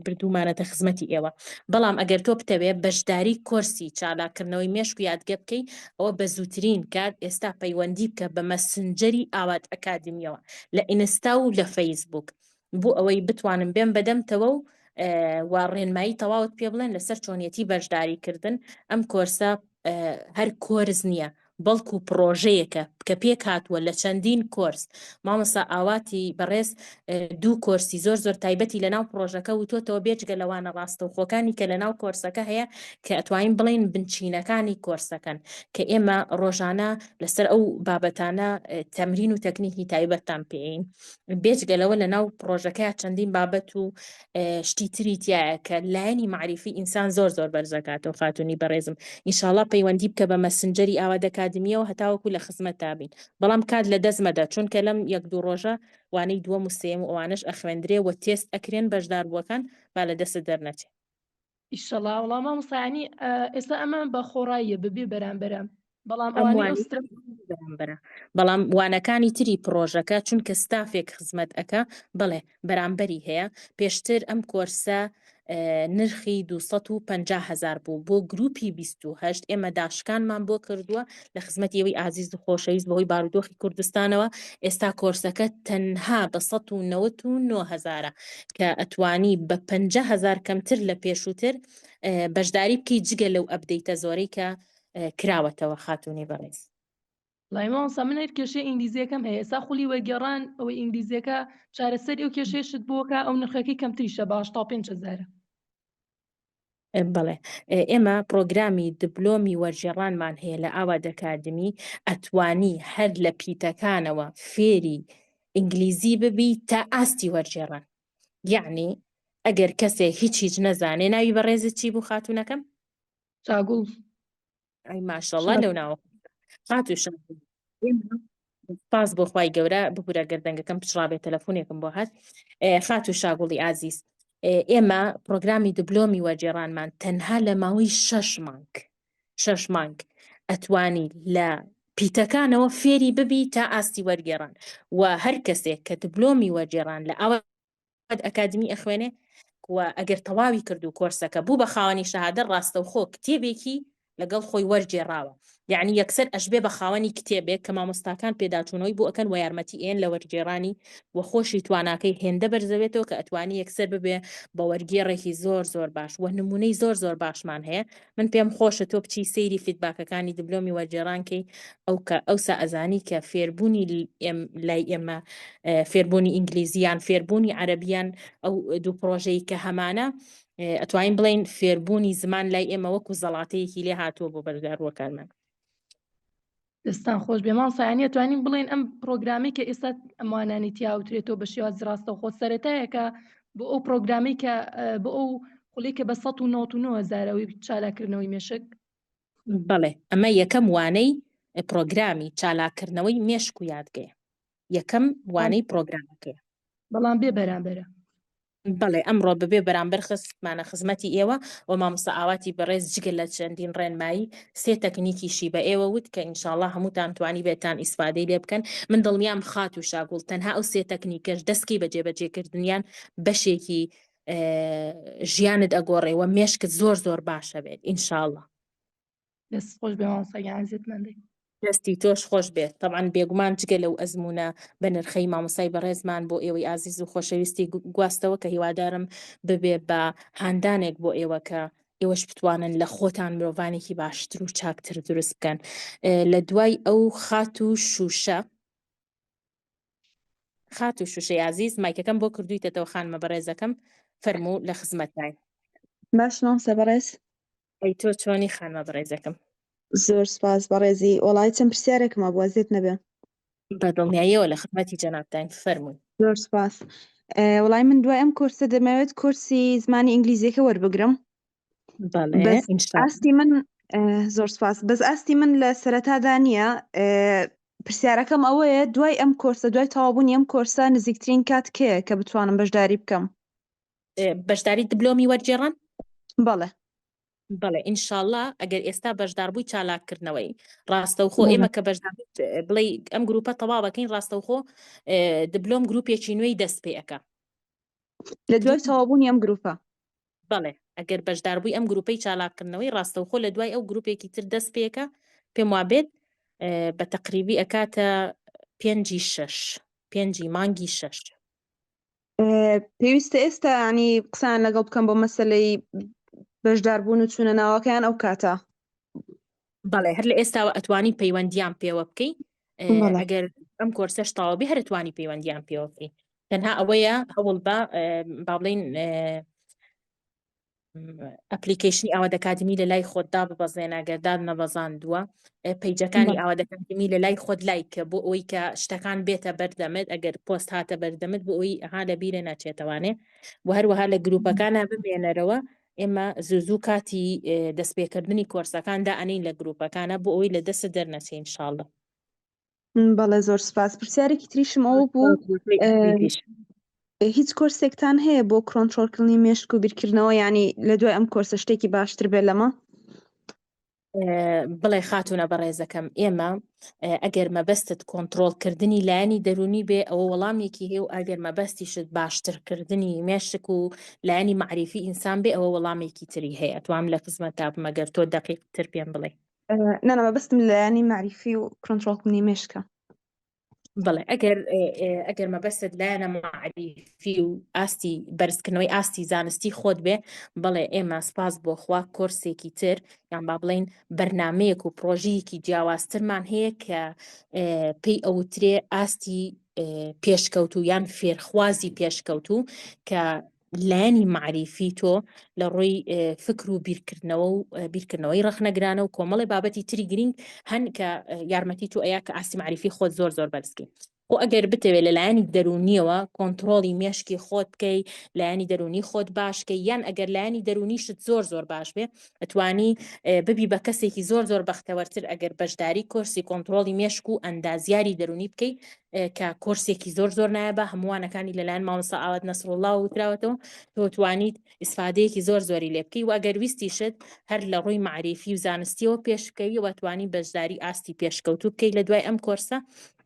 بردومانەتە خزمەتی ئێوە بەڵام ئەگەر تۆ بتەوێ بەشداری کۆرسی چالاکردنەوەی مێشک و یادگە بکەیت ئەوە بە زووترین کات ئێستا پەیوەندی بکە بە مەسنجەری ئاواد ئەکادمیەوە لە ئینستا و لە فەیسبوک بۆ ئەوەی بتوانم بێن بەدەمتەوە و وا ڕێنمایی تەواوت پێ بڵێن لەسەر چۆنیەتی بەشداریکردن ئەم کۆرسە هەر کۆرس نییە بەڵکو پرۆژەیەکە کە پێک هاتووە لە چەندین کۆرس مامۆستا ئاواتی بەڕێز دوو کۆرسی زۆر تایبەتی لە ناو پرۆژەکە وتۆتەوە بێجگە لەوانە ڕاستەوخۆکانی کە لە ناو کۆرسەکە هەیە کە ئەتوانین بڵێن بنچینەکانی کۆرسەکەن کە ئێمە ڕۆژانە لەسەر ئەو بابەتانە تەمرین و تەکنیکی تایبەتتان پێین بێجگە لەوە لە ناو پرۆژەکە چەندین بابەت و شتی تری تایە کە لایەنی معریفی ئینسان زۆر بەرزەکاتەوە خاتونی بەڕێزم ئینشاءڵڵا پەیوەندی بکە بە مەسنجەری ئاواد ئەکادمیەوە هەتاوەکو لە خزمەتتا بین بەڵام کات لە دەستمەدا چونکە لەم یەک دوو ڕۆژە وانەی دووەم و سێم و ئەوانش ئەخوێندرێ و تێست ئەکرێن بەشدار بووەکان با لە دەست دەرنەچێت ئیشەڵا وەڵام مامۆستایانی ئێستا ئەمە بە خۆڕاییە ببێ بەرامبەرە بەڵام ئەوانەی بەرامبەرە بەڵام وانەکانی تری پرۆژەکە چونکە ستافێک خزمەت ئەکە بڵێ بەرامبەری هەیە پێشتر ئەم کۆرسە نرخی 250,000 بوو بۆ گروپی 28 ئێمە داشکانمان بۆ کردووە لە خزمەتیەوەی ئازیز و خۆشەویست بەهۆی بارودۆخی کوردستانەوە ئێستا کۆرسەکە تەنها بە 199,000 کە ئەتوانی بە 50,000 کەمتر لە پێشووتر بەشداری بکەیت جگە لەو ئەپدەیتە زۆرەی کە کراوەتەوە خاتونی بەڕێز لایمانسا من هەر کێشەی ئینگلیزیەکەم هەیە ئێستا خولی وەرگێڕان ئەوەی ئینگلیزیەکە چارەسەری ئەو کێشەیەشت بووەکە ئەو نرخەکەی کەمتریشە باش تا 5,000 بڵێ ئێمە پرۆگرامی دیپلۆمی وەرگێڕانمان هەیە لە ئاواد ئەکادمی ئەتوانی هەر لە پیتەکانەوە فێری ئینگلیزی ببی تا ئاستی وەرگێڕان یعنی ئەگەر کەسێک هیچ نەزانێ ناوی بەڕێزت چی بوو خاتونەکەم چاگوڵ ئەی ماشەڵڵا لەو ناوە خاتوش پاس بۆ خوای گەورە ببورە گەردەنگەکەم پچڕابێ تەلەفۆنێکم بۆ هات خاتو شاگوڵی ئازیز ئێمە پرۆگرامی دیپلۆمی وەرگێڕانمان تەنها لە ماوەی 6 مانگ ئەتوانی لە پیتەکانەوە فێری ببی تا ئاستی وەرگێڕان و هەر کەسێک کە دبلۆمی وەرگێڕان لە ئەوە ئەکادمی ئەخوێنێ و ئەگەر تەواوی کرد و کۆرسەکە بوو بە خاوەنی شەهادە ڕاستەوخۆ کتێبێکی لەگەڵ خۆی وەرگێڕاوە یعنی یەکسەر ئەشبێ بە خاوەنی کتێبێک کە مامۆستاکان پێداچوونەوەی بۆ ئەکەن و یارمەتی ئێن لە وەرگێڕانی و خۆشی تواناکەی هێندە بەرزەوێتەوە کە ئەتوانی یەکسەر ببێ بە وەرگێڕێکی زۆر باش و نمونەی زۆر باشمان هەیە من پێم خۆشە تۆ بچی سەیری فیدباکەکانی دبلۆمی وەرگێڕانکەی ئەوسا ئەزانی کە فێربوونی لای ئێمە فێربوونی ئینگلیزیان فێربوونی عەرەبیان ئەو دوو پرۆژەی کە هەمانە ئەتوانین بڵین فێربوونی زمان لای ئێمە وەکو زەڵاتەیەکی لێ هاتووە بۆ بەرگاروەکانمان. دەستان خۆش بێ ماڵسایانی توانین بڵین ئەم پرۆگرامی کە ئێستا ئەمانانی تیاوترێتەوە بە شێوازی ڕاستەوخۆ سەرەتایەکە بۆ ئەو پرۆگرامی کە بۆ ئەو خوڵێکە بە 1990 چالاکردنەوەی مێشک. بەڵێ ئەمە یەکەم وانەی پرۆگرامی چالاکردنەوەی مێشک و یادگەیە یەکەم وانەی پرۆگرامەکەیە بەڵام بێ بەرامبەرە. بەڵێ ئەمڕۆ ببێ بەرامبەر خستمانە خزمەتی ئێوە و مامۆستا ئاواتی بەڕێز جگە لە چەندین ڕێنمایی سێ تەکنیکیشی بە ئێوە وت کە ئینشاءڵڵا هەمووتان توانی بێتان ئیسفادەی لێ بکەن من دڵنیام خات و شاگوڵ تەنها ئەو سێ تەکنیکەش دەستکەی بە جێبەجێکردنیان بەشێکی ژیانت ئەگۆڕێەوە مێشکت زۆر باشە بێت ئینشاءڵڵا. دەست خۆش بێ مامۆستای عەزیزمەندەی. دەستی تۆش خۆش بێت طبعاً بێگومان جگە لەو ئەزمونە بە نرخەی مامۆسای بەڕێزمان بۆ ئێوەی ئازیز و خۆشەویستی گواستەوە کە هیوادارم ببێ بە هاندانێک بۆ ئێوە کە ئێوەش بتوانن لە خۆتان مرۆڤانێکی باشتر و چاکتر دروست بکەن. لە دوای ئەو خات و شوشەی عزیز مایکەکەم بۆ کردویتەوە خانمە بەڕێزەکەم فەرموو لە خزمەتتان. باش مامۆستا بەڕێز ئەی تۆ چۆنی خانمە بەڕێزەکەم؟ زۆر سپاس بەڕێزی وەڵای چەند پرسیارێکمە بۆ ئەزیێت نەبێ. بەدڵنیاییەوە لە خزمەتی جەنابتان فەرمووی. زۆر سپاس. وەڵای من دوای ئەم کورسە دەمەوێت کورسی زمانی ئینگلیزیەکە وەربگرم. بەڵێ ئاستی من زۆر سپاس بەس ئاستی من لە سەرەتادا نییە پرسیارەکەم ئەوەیە دوای ئەم کورسە دوای تەوابوونی ئەم کورسە نزیکترین کات کێیە کە بتوانم بەشداری بکەم؟ بەشداری دبلۆمی وەرگێڕان؟ بەڵێ بەڵێ ئینشاءڵڵا ئەگەر ئێستا بەشداربووی چالاکردنەوەی ڕاستەوخۆ ئێمە کە بەشدار بڵێ ئەم گروپە تەواو بەکەین ڕاستەوخۆ دبلۆم گروپێکی نوێی دەست پێەکە لە دوای تەوابوونی ئەم گروپە. بەڵێ ئەگەر بەشداربووی ئەم گروپەی چالاکردنەوەی ڕاستەوخۆ لە دوای ئەو گروپێکی تر دەست پێەکە پێم وابێت بە تەقریبی ئەکاتە 5 مانگی 6. پێویستە ئێستا ینی قسان لەگەڵ بکەم بۆ مەسەلەی بەشداربوون و چوونە ناوەکەیان ئەو کاتە؟ بەڵێ هەر لە ئێستاوە ئەتوانی پەیوەندیان پێوە بکەی ئەگەر ئەم کۆرسەش تەواوبی هەرتوانی پەیوەندیان پێوە بکەی تەنها ئەوەیە هەوڵ با بڵین ئەپلیکیشنی ئاوادەکاتمی لە لای خۆتدا ببەزێن ئەگەرداد نەبەزاندووە پەیجەکانی ئاوادەکاتمی لە لای خۆت لایکە بۆ ئەوەی کە شتەکان بێتە بەردەمت ئەگەر پۆست هاتە بەردەمت بۆ ئەوی ئەها لە بیرە ناچێتەوانێ و هەروەها لە گروپەکانە بمێنەرەوە ئێمە زوو کاتی دەستپێکردنی کۆرسەکاندا ئەنین لە گروپەکانە بۆ ئەوەی لە دەست دەرنەچێ ئینشاءڵڵا. بەڵێ زۆر سپاس. پرسیارێکی تریشم ئەوە بوو هیچ کۆرسێکتان هەیە بۆ کۆنتڕۆڵکردنی مێشک و بیرکردنەوە ینی لە دوای ئەم کۆرسە شتێکی باشتر بێت لەمە؟ بڵێ خاتونە بەڕێزەکەم ئێمە ئەگەر مەبەستت کۆنتڕۆڵکردنی لایەنی دەرونی بێ ئەوە وەڵامێکی هەیە و ئەگەر مەبەستیشت باشترکردنی مێشک و لایەنی معریفی ئینسان بێ ئەوە وەڵامێکی تری هەیە ئەتوانم لە خزمەتتا بم ئەگەر تۆ دەقیقتر پێم بڵێ. نەنا مەبەستم لایەنی معریفی و کۆنتڕۆڵکردنی مێشکە. بڵێ ئەگەر مەبەستت لایەنە معریفی و ئاستی بەرزکردنەوەی ئاستی زانستی خۆت بێ بڵێ ئێمە سپاس بۆ خوا کۆرسێکی تر یان با بڵێن بەرنامەیەک و پرۆژەیەکی جیاوازترمان هەیە کە پێی ئەوترێ ئاستی پێشکەوتو یان فێرخوازی پێشکەوتو کە لایەنی معریفی تۆ لە ڕۆی فکر و بیرکردنەوەی ڕەخنەگرانە و کۆمەڵی بابەتی تری گرنگ هەن کە یارمەتی تو ئەیە کە ئاستی معریفی خۆت زۆر بەرزکەی و ئەگەر بتەوێت لە لایەنی دەرونیەوە کۆنتڕۆڵی مێشکی خۆت بکەی لایەنی دەرونی خۆت باشکەی یان ئەگەر لایەنی دەرونیشت زۆر باش بێ ئەتوانی ببی بە کەسێکی زۆر بەختەوەرتر ئەگەر بەشداری کۆرسی کۆنتڕۆڵی مێشک و ئەندازیاری دەرونی بکەی کە کۆرسێکی زۆر نایە هەمووانەکانی لەلایەن مامۆستا ئاوات نەسڕوڵڵا وتراوەتەوە تۆ توانیت ئیسفادەیەکی زۆری لێ بکەی و ئەگەر ویستیشت هەر لە ڕووی معریفی و زانستیەوە پێش بکەوی و توانی بەشداری ئاستی پێشکەوتوو بکەیت لە دوای ئەم کۆرسە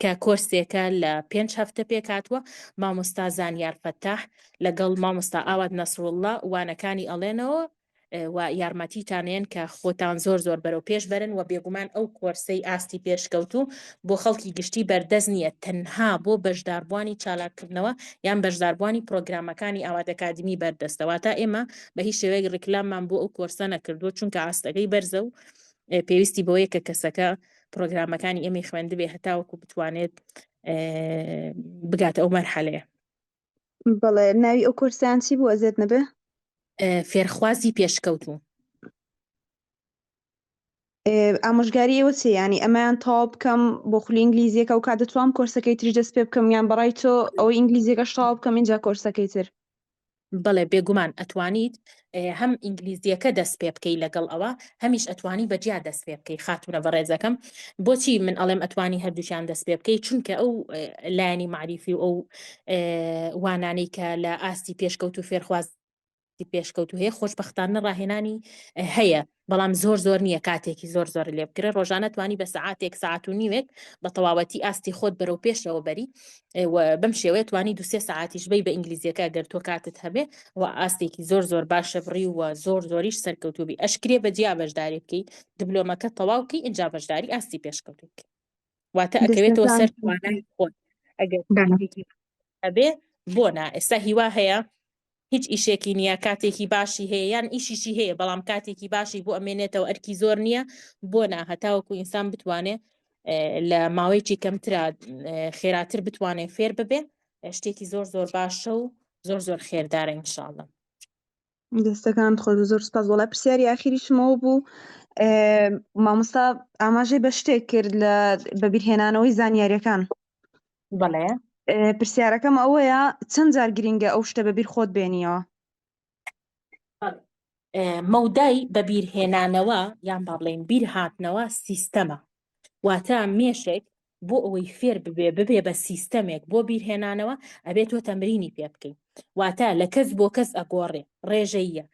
کە کۆرسێکە لە 5 هەفتە پێکاتوە مامۆستا زانیار فەتاح لەگەڵ مامۆستا ئاوات نەسڕوڵڵا وانەکانی ئەڵێنەوە و یارمەتیتانێن کە خۆتان زۆر بەرەو پێش بەرن و بێگومان ئەو کۆرسەی ئاستی پێشکەوتوو بۆ خەڵکی گشتی بەردەست نییە تەنها بۆ بەشداربوانی چالاکردنەوە یان بەشداربوانی پرۆگرامەکانی ئاوات ئەکادمی بەردەستەوە تا ئێمە بە هیچ شێوەیەک ڕیکلاممان بۆ ئەو کۆرسە نەکردووە چونکە ئاستەکەی بەرزە و پێویستی بەوەیە کە کەسەکە پرۆگرامەکانی ئێمەی خوێندبێ هەتاوەکو بتوانێت بگاتە ئەو مەرحەلەیە. بەڵێ ناوی ئەو کۆرسیان چی بوو ئەزێت نەبێ؟ فێرخوازی پێشکەوتوو. ئامۆژگاری ئێوە چێ ینی ئەمەیان تاوا بکەم بۆ خولی ئینگلیزیەکە و کا دەتوام کۆرسەکەی تری دەست پێ بکەم یان بەڕای تۆ ئەوەی ئینگلیزیەکەش تاوا بکەم اینجا کۆرسەکەی تر؟ بەڵێ بێگومان ئەتوانیت هەم ئینگلیزیەکە دەست پێ بکەی لەگەڵ ئەوە هەمیش ئەتوانی بەجیا دەست پێ بکەی خاتونە بەڕێزەکەم بۆچی من ئەڵێم ئەتوانی هەردووشیان دەست پێ بکەی چونکە ئەو لایانی معریفی و ئەو وانانەی کە لە ئاستی پێشکەوت و فێرخواز پێشکەوتو هەیە خۆشبەختانە ڕاهێنانی هەیە بەڵام زۆر نییە کاتێکی زۆر لێ بکرێ ڕۆژانە توانی بە سەعاتێک ساعت و نیوێک بە تەواوەتی ئاستی خۆت بەرەو پێشەوە بەری بەم شێوەیە توانی 2-3 ساعتیش بی بە ئینگلیزیەکە گەر تۆ کاتت هەبێ و ئاستێکی زۆر باشە بڕی و زۆریش سەرکەوتوبی ئەشکرێ بەجیا بەشداری بکەی دیبلۆمەکە تەواوکەی اینجا بەشداری ئاستی پێشکەوتو بکەی واتە ئەکەوێتەوە سەر توانای خۆت ئەگەر هەبێ بۆنا ئێستا هیوا هەیە هیچ ئیشێکی نییە کاتێکی باشی هەیە یان ئیشیشی هەیە بەڵام کاتێکی باشی بۆ ئەمێنێتەوە ئەرکی زۆر نییە بۆ هەتاوەکو ئینسان بتوانێت لە ماوەیەکی کەمترا خێراتر بتوانێت فێر ببێ شتێکی زۆر باشە و زۆر خێردارە ئینشاءڵڵا. دەستەکان خۆش زۆر سپاس وڵای پرسیاری ئاخیریشمەوە بوو مامۆستا ئاماژەی بە شتێک کرد لە بەبیرهێنانەوەی زانیاریەکان. بەڵێ پرسیارەکەم ئەوەیە چەند جار گرینگە ئەو شتە بەبیر خۆت بێنیەوە؟ مەودای بەبیرهێنانەوە یان با بڵێن بیر هاتنەوە سیستەمە واتە مێشێک بۆ ئەوەی فێر ببێ بە سیستەمێک بۆ بیرهێنانەوە ئەبێت تۆ تەمرینی پێ بکەیت واتە لە کەس بۆ کەس ئەگۆڕێ ڕێژەیە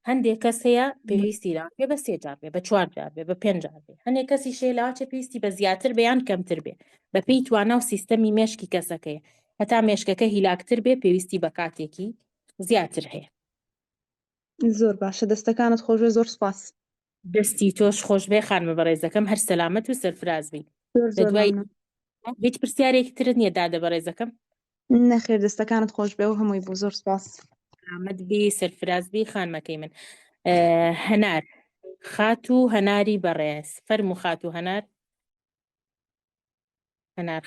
هەندێک کەس هەیە پێویستیدا پێ بە 3 جار بێ بە 4 جار بێ بە 5 جار بێ هەندێک کەسی شێلاوچە پێویستی بە زیاتر بەیان کەمتر بێ بە پێی توانە و سیستەمی مێشکی کەسەکەیە هەتا مێشکەکە هیلاکتر بێ پێویستی بە کاتێکی زیاتر هەیە. زۆر باشە دەستەکانت خۆشوێ زۆر سپاس. دەستی تۆش خۆش بێ خانمە بەڕێزەکەم هەر سەلامەت و سەرفراز بی. دوای هیچ پرسیارێکی ترت نییە دادە بەڕێزەکەم؟ نەخێر دەستەکانت خۆش بێ و هەمووی بوو زۆر سپاس. سلامەت بی سەرفراز بی خانمەکەی من. هەنار خات و هەناری بەڕێز فەرموو خات و هەنار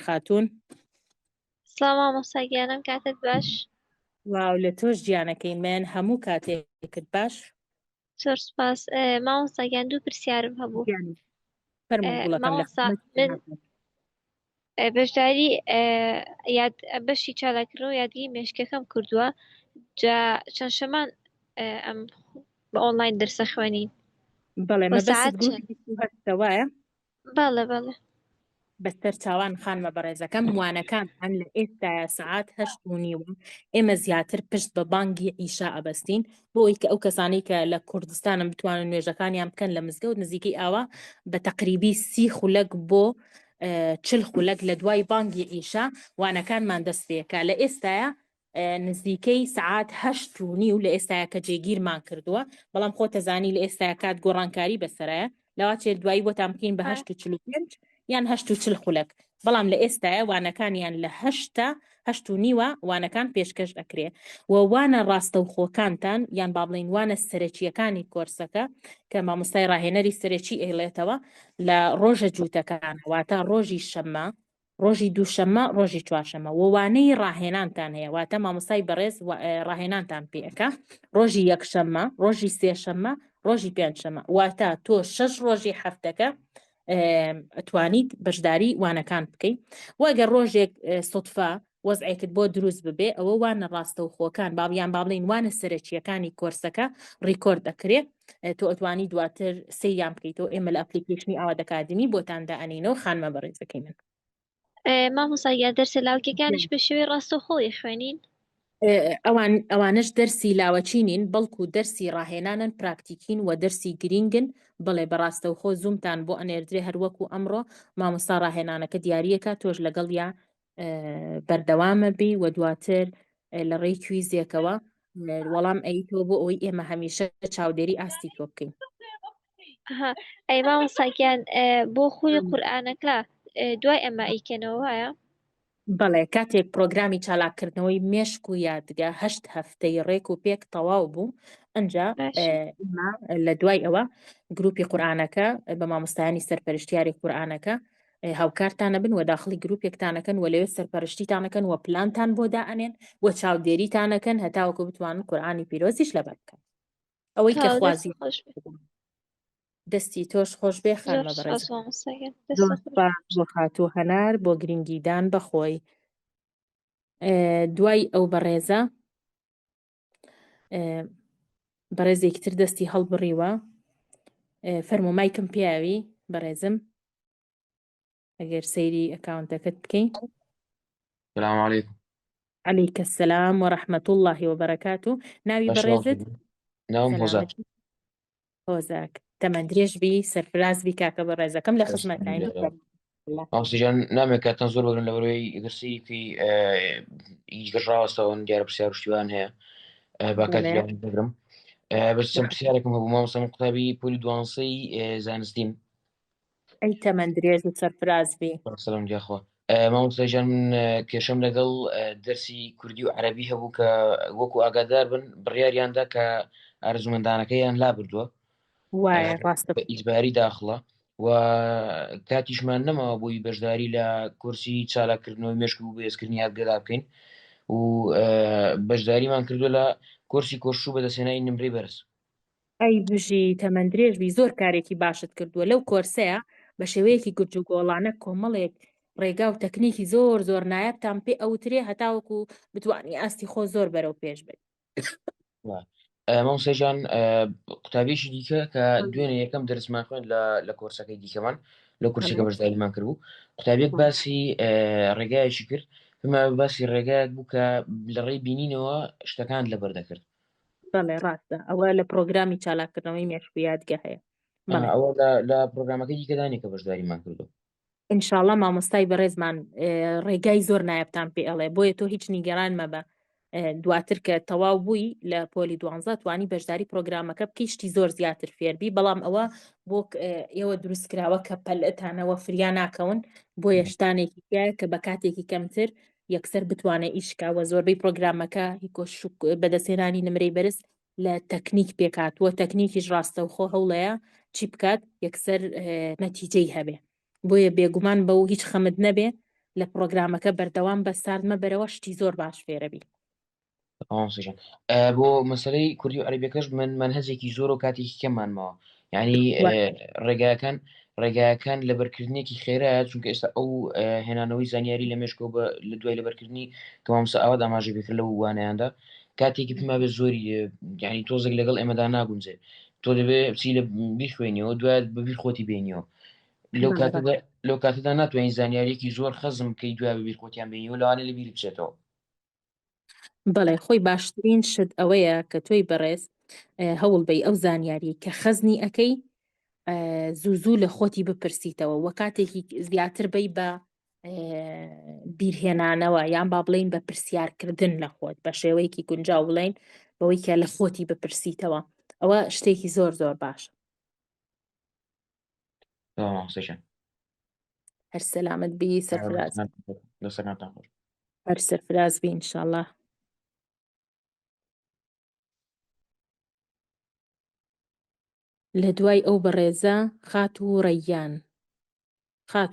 خاتون. سلام مامۆستا گیانم کاتت باش. واو لە تۆش گیانەکەی من هەموو کاتێکت باش. زۆر سپاس مامۆستا گیان دوو پرسیارم هەبوو. مامۆستا من بەشداری بەشی چالاکردن و یادگیری مێشکەکەم کردووە جا چەند شەمان ئەم بە ئۆنلاین دەرسە خوێنین. بەڵێ مەبەست گروپی هەستەوایە؟ بەڵێ بەستەر چاوان خانمە بەڕێزەکەم وانەکان هەن لە ئێستاە سەعات 8:30 ئێمە زیاتر پشت بە بانگی ئیشا ئەبەستین بۆ ئەوی کە ئەو کەسانی کە لە کوردستانم بتوانن نوێژەکانیان بکەن لە مزگەوت نزیکەی ئاوا بە تەقریبی 30 خولەک بۆ 40 خولەک لە دوای بانگی ئیشا وانەکانمان دەست پێکە لە ئێستاە نزیکەی سەعات 8:30 لە ئێستاە کە جێگیرمان کردووە بەڵام خۆتەزانی لە ئێستاە کات گۆڕانکاری بەسەرایە لەوا چێت دوایی بۆتان بکەین بە 8:45 یان 8:40 خولەک بەڵام لە ئێستاە وانەکانیان لە 8:30 وانەکان پێشکەش ئەکرێ و وانە ڕاستەوخۆکانتان یان با بڵین وانە سەرەکیەکانی کۆرسەکە کە مامۆستای ڕاهێنەری سەرەکی ئەیڵێتەوە لە ڕۆژە جووتەکان واتە ڕۆژی شەممە ڕۆژی دووشەممە ڕۆژی چوارشەمە وانەی ڕاهێنانتان هەیە واتە مامۆستای بەڕێز ڕاهێنانتان پێەکە ڕۆژی یەکشەممە ڕۆژی سێشەممە ڕۆژی پێنجشەممە واتە تۆ 6 ڕۆژی هەفتەکە ئەتوانیت بەشداری وانەکان بکەیت وەگەر ڕۆژێک سوتفا وەزعێکت بۆ دروست ببێ ئەوە وانە ڕاستەوخۆکان بابیان بابڵین وانە سەرەکیەکانی کۆرسەکە ڕیکۆرد دەکرێت تۆ ئەتوانی دواتر سەیان بکەیتەوە ئێمە لە ئەپلیکیشنی ئاوات ئەکادمی بۆتان دائەنینەوە خانمە بەڕێزەکەی من. مامۆستا یا دەرسە لاوکیەکانیش بە شێوەی ڕاستەوخۆڵی خوێنین؟ ئەوانش دەرسی لاوەچینین بەڵکو دەرسی ڕاهێنانن پراکتیکین و دەرسی گرینگن بڵێ بەڕاستەوخۆ زوومتان بۆ ئەنێردرێ هەروەکو ئەمڕۆ مامۆستا ڕاهێنانەکە دیارەکە تۆش لەگەڵ یا بەردەوامە بی و دواتر لە ڕێی کویزێکەوە وەڵام ئەیتۆ بۆ ئەوەی ئێمە هەمیشە چاودێری ئاستی تۆ بکەین. ئەی مامۆستاگیان بۆ خوێنی قورئانەکە دوای ئەمە ئەیکەنەوە وایە؟ بەڵێ کاتێک پرۆگرامی چالاکردنەوەی مێشک و یادگا 8 هەفتەی ڕێک و پێک تەواو بوو ئەنجا لە دوای ئەوە گروپی قورئانەکە بە مامۆستایانی سەرپەرشتیاری قورئانەکە هاوکارتانە بن و داخلی گروپێکتانەکەن و لەوێ سەرپەرشتیتانەکەن و پلانتان بۆ دائەنێن و چاودێریتانەکەن هەتاوەکو بتوانن قورئانی پیرۆزیش لەبەر بکەن. ئەوەی کە خوازی دەستی تۆش خۆش بێ خانمە بەڕێز بۆ خاتوو هەنار بۆ گرنگیدان بەخۆی. دوای ئەو بەڕێزە بەڕێزێکی تر دەستی هەڵبڕیوە فەرموو مایکم پیاوی بەڕێزم ئەگەر سەیری ئەکاونتەکەت بکەین. السلام عليكم. عليك السلام ورحمة الله وبركاته. ناوي بەڕێزت؟ ناوم هۆزاک. هۆزاک تەمەەن درێژ بی سەرفراز بی کاکە بەڕێزەکەم لە خزمەتانی. ئاسیجان نامێک کاتان زۆر بگرن لەبەرەوەی درسیکی هیچ ڕاستەوە دیارە پرسیار شتیوان هەیە باکاتی بگرم بەس چەند پرسیارێکم هەبوو مامۆستا قوتابی پۆلی دوانسەی زانستیم. ئەی تەمەەن درێژ و سەرفراز بی. سەلام دیاخوا. مامۆستاجان من کێشەم لەگەڵ دەرسی کوردی و عەرەبی هەبوو کە وەکو ئاگادار بن بڕیاریاندا کە ئارزومەندانەکەیان لا بردووە وایە ڕاستە ئیجباری داخڵە و کاتیشمان نەماوە بۆی بەشداری لە کورسی چالاکردنەوەی مێشک و بەهێزکردنی یادگەدا بکەین و بەشداریمان کردو لە کورسی کۆشوو بەدەستهێنانی نمرەی بەرز. ئەی بژی تەمەەن درێژبی زۆر کارێکی باشت کردووە لەو کۆرسەیە بە شێوەیەکی گرج و گۆڵانە کۆمەڵێک ڕێگا و تەکنیکی زۆر زۆر نایەتان پێ ئەوترێ هەتاوەکو بتوانی ئاستی خۆ زۆر بەرەو پێش بێت. مامۆستاجان قوتابیشی دیکە کە دوێنێ یەکەم دەرسمان خوێن لە کۆرسەکەی دیکەمان لە کورسێکە بەشداریمان کردبوو قوتابیەک باسی ڕێگایشی کرد پێما باسی ڕێگایەک بوو کە لە ڕێی بینینەوە شتەکان لەبەر دەکرد. بەڵێ ڕاستە ئەوە لە پرۆگرامی چالاکردنەوەی مێشک و یادگە هەیە. ئەوە لە پرۆگرامەکەی دیکەدانی کە بەشداریمان کردو. ئینشاڵڵا مامۆستای بەڕێزمان ڕێگای زۆر نایەتان پێ ئەڵێ بۆیە تۆ هیچ نیگەران مەبە دواتر کە تەواو بووی لە پۆلی 12 توانی بەشداری پرۆگرامەکە بکەی شتی زۆر زیاتر فێربی بەڵام ئەوە بۆ ئێوە دروستکراوە کە پەلئتانەوە فریا ناکەون بۆ یەشتانێکی کە بە کاتێکی کەمتر یەکسەر بتوانێت ئیشکا و زۆربەی پرۆگرامەکە بەدەستێنانی نمرەی بەرز لە تەکنیک پێکاتوە تەکنیکیش ڕاستەوخۆ هەوڵەیە چی بکات یەکسەر نەتیجەی هەبێ بۆیە بێگومان بە و هیچ خەمت نەبێ لە پرۆگرامەکە بەردەوام بەساردمە بەرەوە شتی زۆر باش فێرەبی. بۆ مەسەلەی کوردی و عەرەبیەکەش من هەزێکی زۆر و کاتێکی کەممان ماوە یعنی ڕێگایەکان لەبەرکردنێکی خێرایە چونکە ئێستا ئەو هێنانەوەی زانیاری لە مێشکەوە لە دوای لەبەرکردنی کەمامسە ئاوا ئاماژە بکرد لەو وانەیاندا کاتێکی پێما بێت زۆری یعنی تۆزێک لەگەڵ ئێمەدا ناگونجێ تۆ دەبێ بچی لە بیخوێنیەوە دوای بەبیر خۆتی بێنیەوە لەو کاتەدا ناتوانین زانیاریەکی زۆر خەزم کەی دوای بەبیر خۆتیان بێنیەوە لەوانە لەبیر بچێتەوە. بەڵێ خۆی باشترین شت ئەوەیە کە تۆی بەڕێز هەوڵ بەی ئەو زانیاری کە خەزنی ئەەکەی زوو لە خۆتی بپرسیتەوە وە کاتێکی زیاتر بی بە بیرهێنانەوە یان با بڵین بە پرسیارکردن لە خۆت بە شێوەیەکی گونجاو بڵین بەوەی کە لە خۆتی بپرسیتەوە ئەوە شتێکی زۆر زۆر باشە. هەر سەلامت بی سەرفراز هەر سەرفراز بی ئینشاءڵڵا. لە دوای ئەو بەڕێزە خات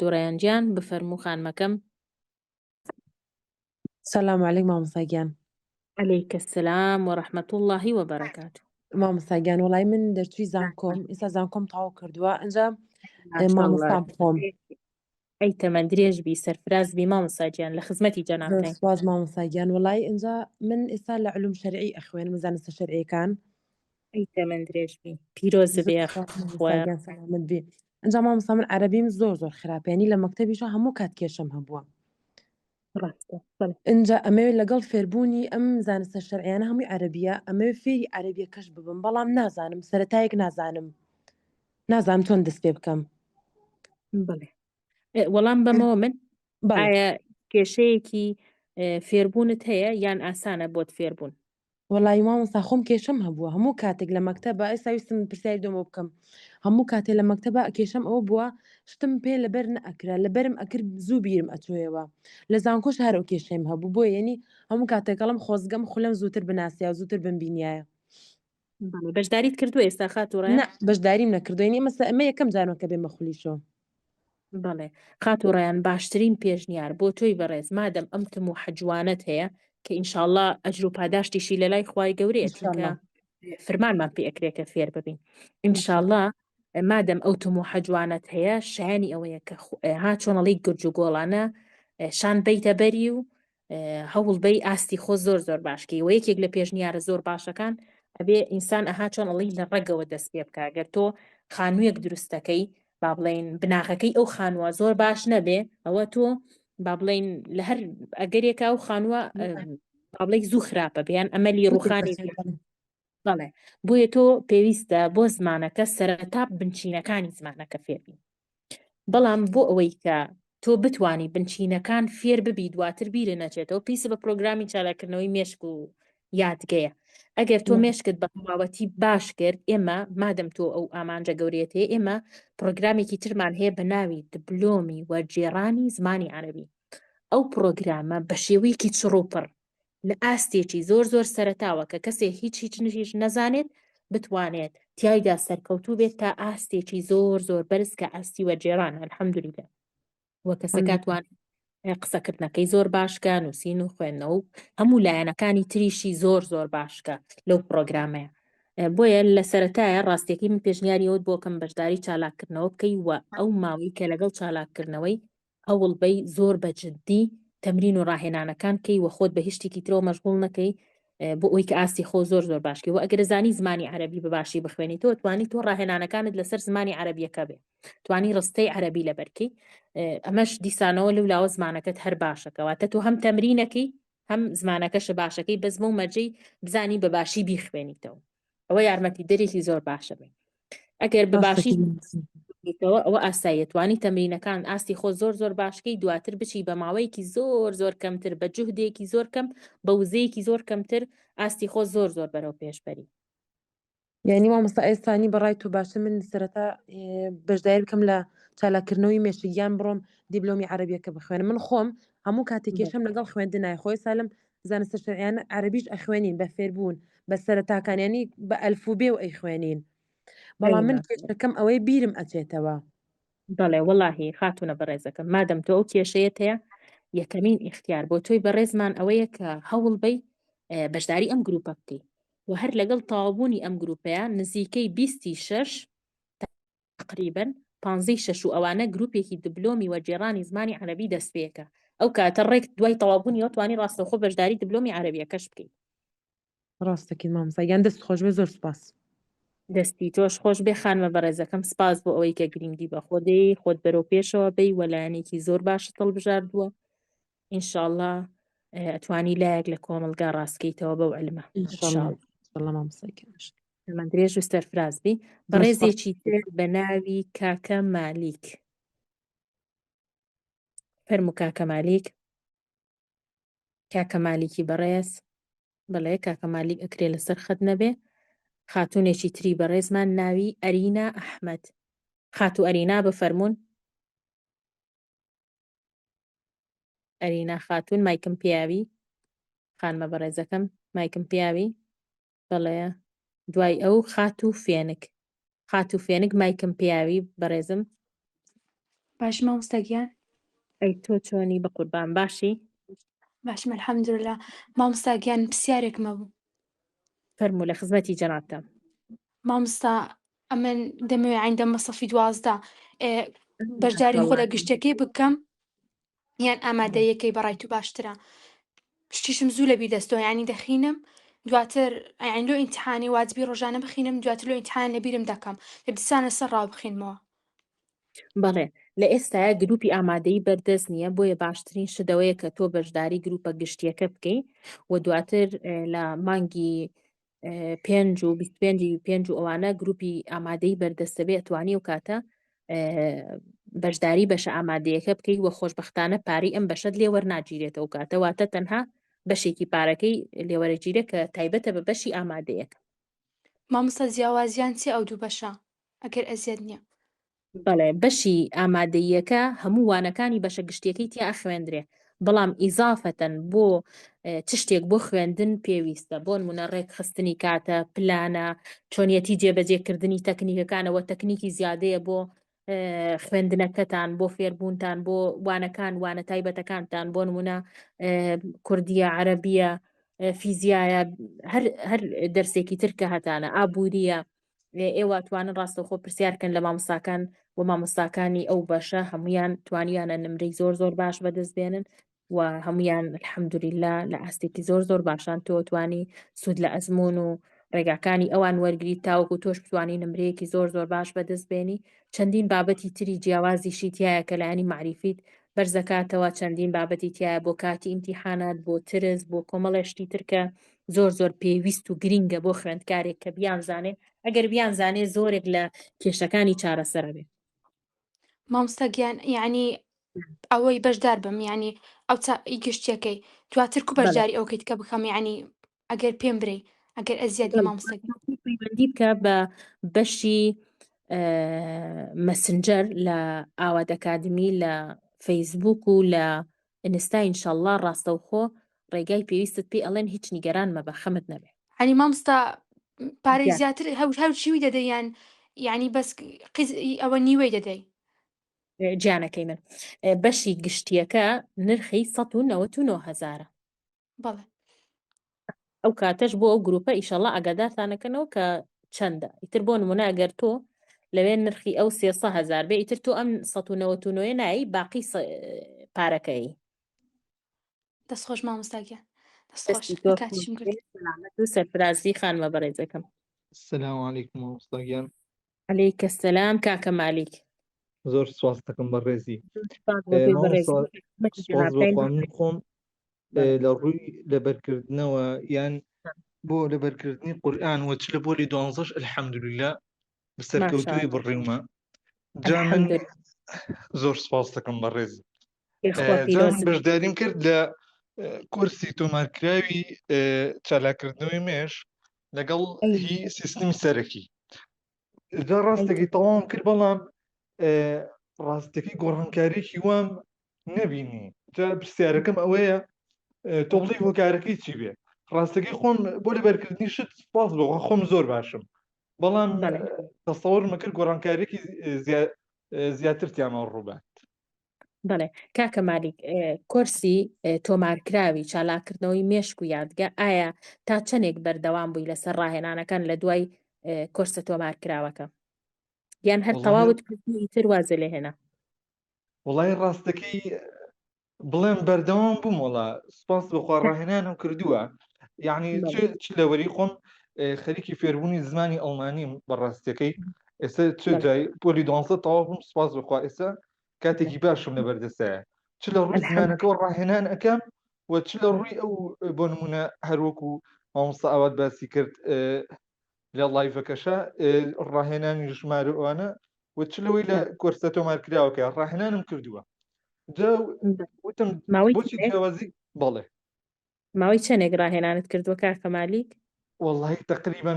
و ڕەیانجیان بفەرموو خانمەکەم. سلام علیکم مامۆستاگیان. عەلەیکە السلام وەڕەحمەت الله وبەرەکاتوه. مامۆستاگیان وەڵای من دەرچووی زانکۆم ئێستا زانکۆم تەواو کردووە ئەنجا مامۆستام بخۆم. ئەی تەمەەن درێژ بی سەرفراز بی مامۆستاگیان لە خزمەتی جەنابتان. سواز مامۆستاگیان وەڵای ئەنجا من ئێستا لە علوم شەرعی ئەخوێنم زانستە شەرعیەکان. ئەی تەمەەن درێژ بی پیرۆز بێ سەلامت بێ. ئەنجا مامۆستا من عەرەبیم زۆر خراپێنی لە مەکتەبیشە هەموو کات کێشەم هەبووە ڕاستە بەڵێ اینجا ئەمەوێت لەگەڵ فێربوونی ئەم زانستە شەرعیانە هەمووی عەرەبیە ئەمەوێت فێری عەرەبیەکەش ببم بەڵام نازانم سەرەتایەک نازانم چۆن دەست پێ بکەم. بڵێ وەڵام بەمەوە من بەڵێ ئایا کێشەیەکی فێربوونت هەیە یان ئاسانە بۆت فێربوون؟ وەڵی مامۆستا خۆم کێشەم هەبووە هەموو کاتێک لە مەکتەبە ئێستا ویستم پرسیاری دۆمە بکەم هەموو کاتێک لە مەکتەبە کێشەم ئەوە بووە شتم پێ لەبەر نەئەکرا لەبەرم ئەکرد زوو بیرم ئەچۆیەوە لە زانکۆش هەرەو کێشەیم هەبوو بۆ یعنی هەموو کاتێکەڵم خۆزگەم خولەم زووتر بناسییا و زووتر بمبینایە. بەشداریت کردووە ئێستا خاتوڕە؟ نە بەشداریم نەکردوێنی ئەمە یەکەم جارمەکە بێمە خولیشەوە. بەڵێ خاتوڕیان باشترین پێشنیار بۆ تۆی بەڕێز مادەم ئەمتم و حەجوانت هەیە کە ئینشاءڵڵا ئەجر و پاداشتیشی لە لای خوای گەورەیە چونکە فرمانمان پێ ئەکرێکە فێر ببین ئینشاءڵڵا مادەم ئەوتم و حەجوانت هەیە شایانی ئەوەیە کە ها چۆنەڵی گرج و گۆڵانە شان بیتە بەری و هەوڵ بەی ئاستی خۆ زۆر باشکی و یەکێک لە پێشنیارە زۆر باشەکان ئەبێ ئینسان ئەها چۆنەڵی لە ڕێگەوە دەست پێ بکە گەر تۆ خانوویەک دروستەکەی با بڵێن بناغەکەی ئەو خانووە زۆر باش نەبێ ئەوە تۆ با بڵێن لە هەر ئەگەرێکا و خانووە بڵێ زوو خراپە بیان ئەمەلی ڕوخانی بەڵێ بۆیە تۆ پێویستە بۆ زمانەکە سەرەتا بنچینەکانی زمانەکە فێربی بەڵام بۆ ئەوەی کە تۆ بتانی بنچینەکان فێر ببی دواتر بیرە نەچێتەوە پیسە بە پرۆگرامی چالاکردنەوەی مێشک و یادگەیە ئەگەر تۆ مێشکت بە تەواوەتی باش کرد ئێمە مادەم تۆ ئەو ئامانجە گەورێتەیە ئێمە پرۆگرامێکی ترمان هەیە بە ناوی دبلۆمی وەرجێڕانی زمانی عەرەبی ئەو پرۆگرامە بە شێوەیەکی چڕوپڕ لە ئاستێکی زۆر سەرەتاوە کە کەسێک هیچ نەزانێت بتوانێت تیایدا سەرکەوتوو بێت تا ئاستێکی زۆر بەرز کە ئاستی وەرجێڕان الحەمدولیلە وە کەسەکاتوان قسەکردنەکەی زۆر باشکە نووسین و خوێندنەوە و هەموو لایەنەکانی تریشی زۆر باشکە لەو پرۆگرامەیە بۆیە لە سەرەتایە ڕاستیەکەی من پێشنیاری ئەوت بۆکەم بەشداری چالاکردنەوە بکەی وە ئەو ماوەی کە لەگەڵ چالاکردنەوەی هەوڵ بەی زۆر بەجددی تەمرین و ڕاهێنانەکان کەی وە خۆت بە هیچتێکی ترەوە مەشغوڵ نەکەی بۆ ئەوی کە ئاستی خۆ زۆر باشکی و ئەگەر زانی زمانی عەرەبی بەباشی بخوێنی تۆ توانی تۆ ڕاهێنانەکانت لەسەر زمانی عەرەبیەکە بێ توانی ڕستەی عەرەبی لەبەرکەی ئەمەش دیسانەوە لەو لاوە زمانەکەت هەر باشەکەواتە تۆ هەم تەمرینەکەی هەم زمانەکەش باشەکەی بەزمە و مەرجەی بزانی بەباشی بیخوێنیتەوە ئەوە یارمەتی دەرێکی زۆر باشە بێ ئەگەر بەباشی ئەوە ئاسایەتوانی تەمرینەکان ئاستی خۆ زۆر باشکەی دواتر بچی بە ماوەیەکی زۆر کەمتر بە جوهدێکی زۆر کەم بە وزەیەکی زۆر کەمتر ئاستی خۆ زۆر بەرەو پێشبەری یعنی مامۆستا ئێستانی بەڕای تۆ باشە من سەرەتا بەشداری بکەم لە چالاکردنەوەی مێشکیان بڕۆم دیبلۆمی عەرەبیەکە بخوێنم من خۆم هەموو کاتێک کێشەم لەگەڵ خوێندنای خۆی سالم زانستە شەرعیانە عەرەبیش ئەخوێنین بە فێربوون بە سەرەتاکانیانی بە ئەلفوبێ و ئەیخوێنین بەڵام من کێشەکەم ئەوەی بیرم ئەچێتەوە. بەڵێ وەڵاهی خاتونە بەڕێزەکەم مادەم تۆ ئەو کێشەیەت هەیە یەکەمین ئیختیار بۆ تۆی بەڕێزمان ئەوەیە کە هەوڵ بەی بەشداری ئەم گروپە بکەی و هەر لەگەڵ تەواوبوونی ئەم گروپەیە نزیکەی 26 تقریبا 56 و ئەوانە گروپێکی دبلۆمی وەرجێڕانی زمانی عەرەبی دەست پێکە ئەو کاتە ڕێک دوای تەواوبوونی توانی ڕاستەوخۆ بەشداری دبلۆمی عەرەبیەکەش بکەیت. ڕاستەکەی مامۆستا یان دەست خۆش بێ زۆر سوپاس. دەستی تۆش خۆش بێ خانمە بەڕێزەکەم سپاس بۆ ئەوەی کە گرنگی بە خۆدەی خۆت بەرەو پێشەوە بەی وەلایەنێکی زۆر باش هەڵبژاردووە ئینشاءڵڵا ئەتوانی لایەک لە کۆمەلگا ڕاستکەیتەوە بەو عیلمە من درێژ و سەرفرازبی بەڕێزێکی تر بە ناوی کاکە مالیک فەرموو کاکە مالیک کاکە مالیکی بەڕێز بەڵێ کاکە مالیک ئەکرێ لەسەر خەت نەبێ خاتونێکی تری بەڕێزمان ناوی ئەرینا ئەحمەد خاتو ئەرینا بفەرمونون ئەرینا خاتون مایکم پیاوی خانمە بەڕێزەکەم مایکم پیاوی بەڵێ دوای ئەو خاتو فێنک مایکم پیاوی بەڕێزم باش مامۆستاگیان ئەی تۆ چۆنی بە قوربان باشی باشم الحەمدوللا مامۆستاگیان پرسیارێکمە بوو فەرموو لە خزمەتی جەنابتان مامۆستا ئەمن دەمەوێت عیندە مەسەفی 12 بەشداری خۆ لە گشتەکەی بکەم یان ئامادەیەکەی بەڕای تو باشترە شتیشم زوو لە بیردەستەوە یعنی دەخینم دواتر ئەیندۆ ئیمتیحانی واجبی ڕۆژانە بخینم دواتر لۆ ئیمتیحان لەبیرم دەکەم لە دیسانە سەر ڕاو بخینمەوە. بەڵێ لە ئێستا گروپی ئامادەی بەردەست نییە بۆیە باشترین شدەوەیە کە تۆ بەشداری گروپە گشتیەکە بکەی و دواتر لە مانگی 5 و 25 و ئەوانە گروپی ئامادەی بەردەستەبێ ئەتوانی و کاتە بەشداری بەشە ئامادەیەکە بکەی وە خۆشببختانە پارەی ئەم بەشت لێ وەرناگیرێتەوە کاتە واتە تەنها بەشێکی پارەکەی لێوەرەگیرە کە تایبەتە بە بەشی ئامادەیەکە. مامۆستا جیاوازیان چی ئەو دوو بەشە ئەگەر ئەزیەت نییە؟ بەڵێ بەشی ئامادەیەکە هەموو وانەکانی بەشە گشتیەکەی تیا خوێندرێ بەڵام ئیزافەتەن بۆ چ شتێک بۆ خوێندن پێویستە بۆ نمونە ڕێکخستنی کاتە پلانە چۆنیەتی جێبەجێکردنی تەکنیکەکانەوە تەکنیکی زیادەیە بۆ خوێندنەکەتان بۆ فێربوونتان بۆ وانەکان وانە تایبەتەکانتان بۆ نمونە کوردیە عەرەبیە فیزیایە هەر دەرسێکی ترکە هەتانە ئابووریە ئێوە توانن ڕاستەوخۆ پرسیارکەن لە مامۆستاکان و مامۆستاکانی ئەو بەشە هەمویان توانیانە نمرەی زۆر باش بەدەست بێنن و هەمویان الحەمدولیلا لە ئاستێکی زۆر باشان تۆ توانی سوود لە ئەزمون و ڕێگاکانی ئەوان وەرگریت تاوەکو تۆش بتوانی نمرەیەکی زۆر باش بەدەست بێنی چەندین بابەتی تری جیاوازیشی تایە کە لایانی معریفیت بەرزەکاتەوە چەندین بابەتی تایە بۆ کاتی ئیمتیحانات بۆ ترس بۆ کۆمەڵێشتی ترکە زۆر پێویست و گرینگە بۆ خوێندکارێک کە بیانزانێ ئەگەر بیانزانێ زۆرێک لە کێشەکانی چارەسەر بێ. مامۆستا گیان یعنی ئەوەی بەشدار بم یعنی ئەو گشتیەکەی دواتر کو بەشداری ئەوکەیت کە بخەم یعنی ئەگەر پێم برێ ئەگەر ئەزیادی مامۆستا پەیوەندی بکە بە بەشی مەسنجەر لە ئاواد ئەکادمی لە فەیسبوک و لە ئینستا ئینشەڵڵا ڕاستەوخۆ ڕێگای پێویستت پێ ئەڵێن هیچ نیگەران مەبە خەمت نەبێ. ینی مامۆستا پارەی زیاتر هەوشیوی دەدەیان یعنی بەس ئەوە نیوەی دەدەی گیانەکەی من بەشی گشتیەکە نرخی 199,000. بەڵێ ئەو کاتەش بۆ ئەو گروپە ئیشەڵڵا ئەگادارتانەکەنەوە کە چەندە ئیتر بۆ نمونە ئەگەر تۆ لەوێ نرخی ئەو 300,000 بێ ئیتر تۆ ئەم 199 نایی باقی پارەکەی. دەستخۆش مامۆستاگیان سەرفرازی خانمە بەڕێزەکەم. السلام علیکم مامۆستاگیان. عەلەیکە سەلام کاکە مالیک. زۆر سواز دەکەم بەڕێزی. من خۆم لە ڕووی لەبەرکردنەوە یان بۆ لەبەرکردنی قورئان و چ لە بۆلی 12 الحەمدولیلا بەسەرکەوتووی بڕیمە. جا من زۆر سواز دەکەم بەڕێزی. جا من بەشداریم کرد لە کورسی تۆمارکراوی چالاکردنەوەی مێش لەگەڵ هی سیستمی سەرەکی. جا ڕاستێکی تەواوم کرد بەڵام ڕاستەکەی گۆڕانکارێکی وام نەبینی. جا پرسیارەکەم ئەوەیە تۆ بڵێ هۆکارەکەی چی بێ؟ ڕاستەکەی خۆم بۆ لەبەرکردنی شت سپاس بەخوا خۆم زۆر باشم بەڵام تەسەوڕم کرد گۆڕانکارێکی زیاترتیانە ڕووبات. بەڵێ کاکە مالیک کورسی تۆمارکراوی چالاکردنەوەی مێشک و یادگە ئایا تا چەندێک بەردەوام بووی لەسەر ڕاهێنانەکان لە دوای کورسە تۆمارکراوەکە یان هەر تەواوت کردنی تر وازە لێ هێنا؟ وڵای ڕاستەکەی بڵێم بەردەوام بووم وڵا سپاس بەخوا ڕاهێنانم کردووە یعنی چ لەوەری خۆم خەریکی فێربوونی زمانی ئەڵمانیم بەڕاستەکەی ئێستا چ جای پۆلی 12 تەواو بووم سپاس بەخوا ئێستا کاتێکی باشم لەبەردەستایە چ لە ڕووی زمانەکەەوە ڕاهێنان ئەەکەم و چ لە ڕووی ئەو بۆ نمونە هەروەکو مامۆستا ئاوات باسی کرد لە لایڤەکەشە ڕاهێنانی ژمارەوانە و چ لەوەی لە کورسە تۆمارکراوەکە ڕاهێنانم کردووە. وتم بۆچی جیاوازی بەڵێ ماوەی چەندێک ڕاهێنانت کردووە کاکە مالیک؟ وەڵڵاهی تقریبا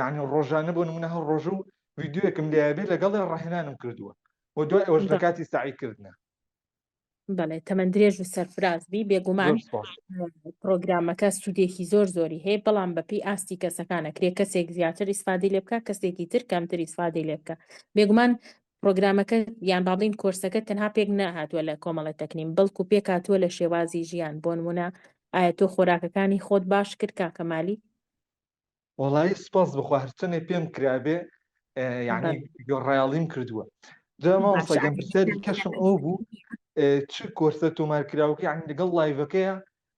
یعنی ڕۆژانە بۆ نمونە هەر ڕۆژ و ڤیدیۆیەکم لایەبێ لەگەڵێ ڕاهێنانم کردووە و دوای ئەوەش لە کاتی ساعیکردنە. بەڵێ تەمەند درێژ و سەرفرازبی بێگومان پرۆگرامەکە سوودێکی زۆری هەیە بەڵام بەپی ئاستی کەسەکانە کرێ کەسێک زیاتر ئیسفادەی لێ بکە کەسێکی تر کەمتر ئیسفادەی لێ بکە بێگومان پرۆگرامەکە یان باڵین کۆرسەکە تەنها پێک نەهاتووە لە کۆمەڵە تەکنیم بەڵکو پێک هاتووە لە شێوازی ژیان بۆ نمونە ئایا تۆ خۆراکەکانی خۆت باش کرد کاکە مالی؟ وەڵایی سپاس بخوا هەرچەندێ پێم کرابێ یعنی گۆڕایاڵیم کردووە. جا مامۆستاگیان پرسیاری کەشم ئەو بوو چ کۆرسە تۆمارکراوەکە یعنی لەگەڵ لایڤەکەیە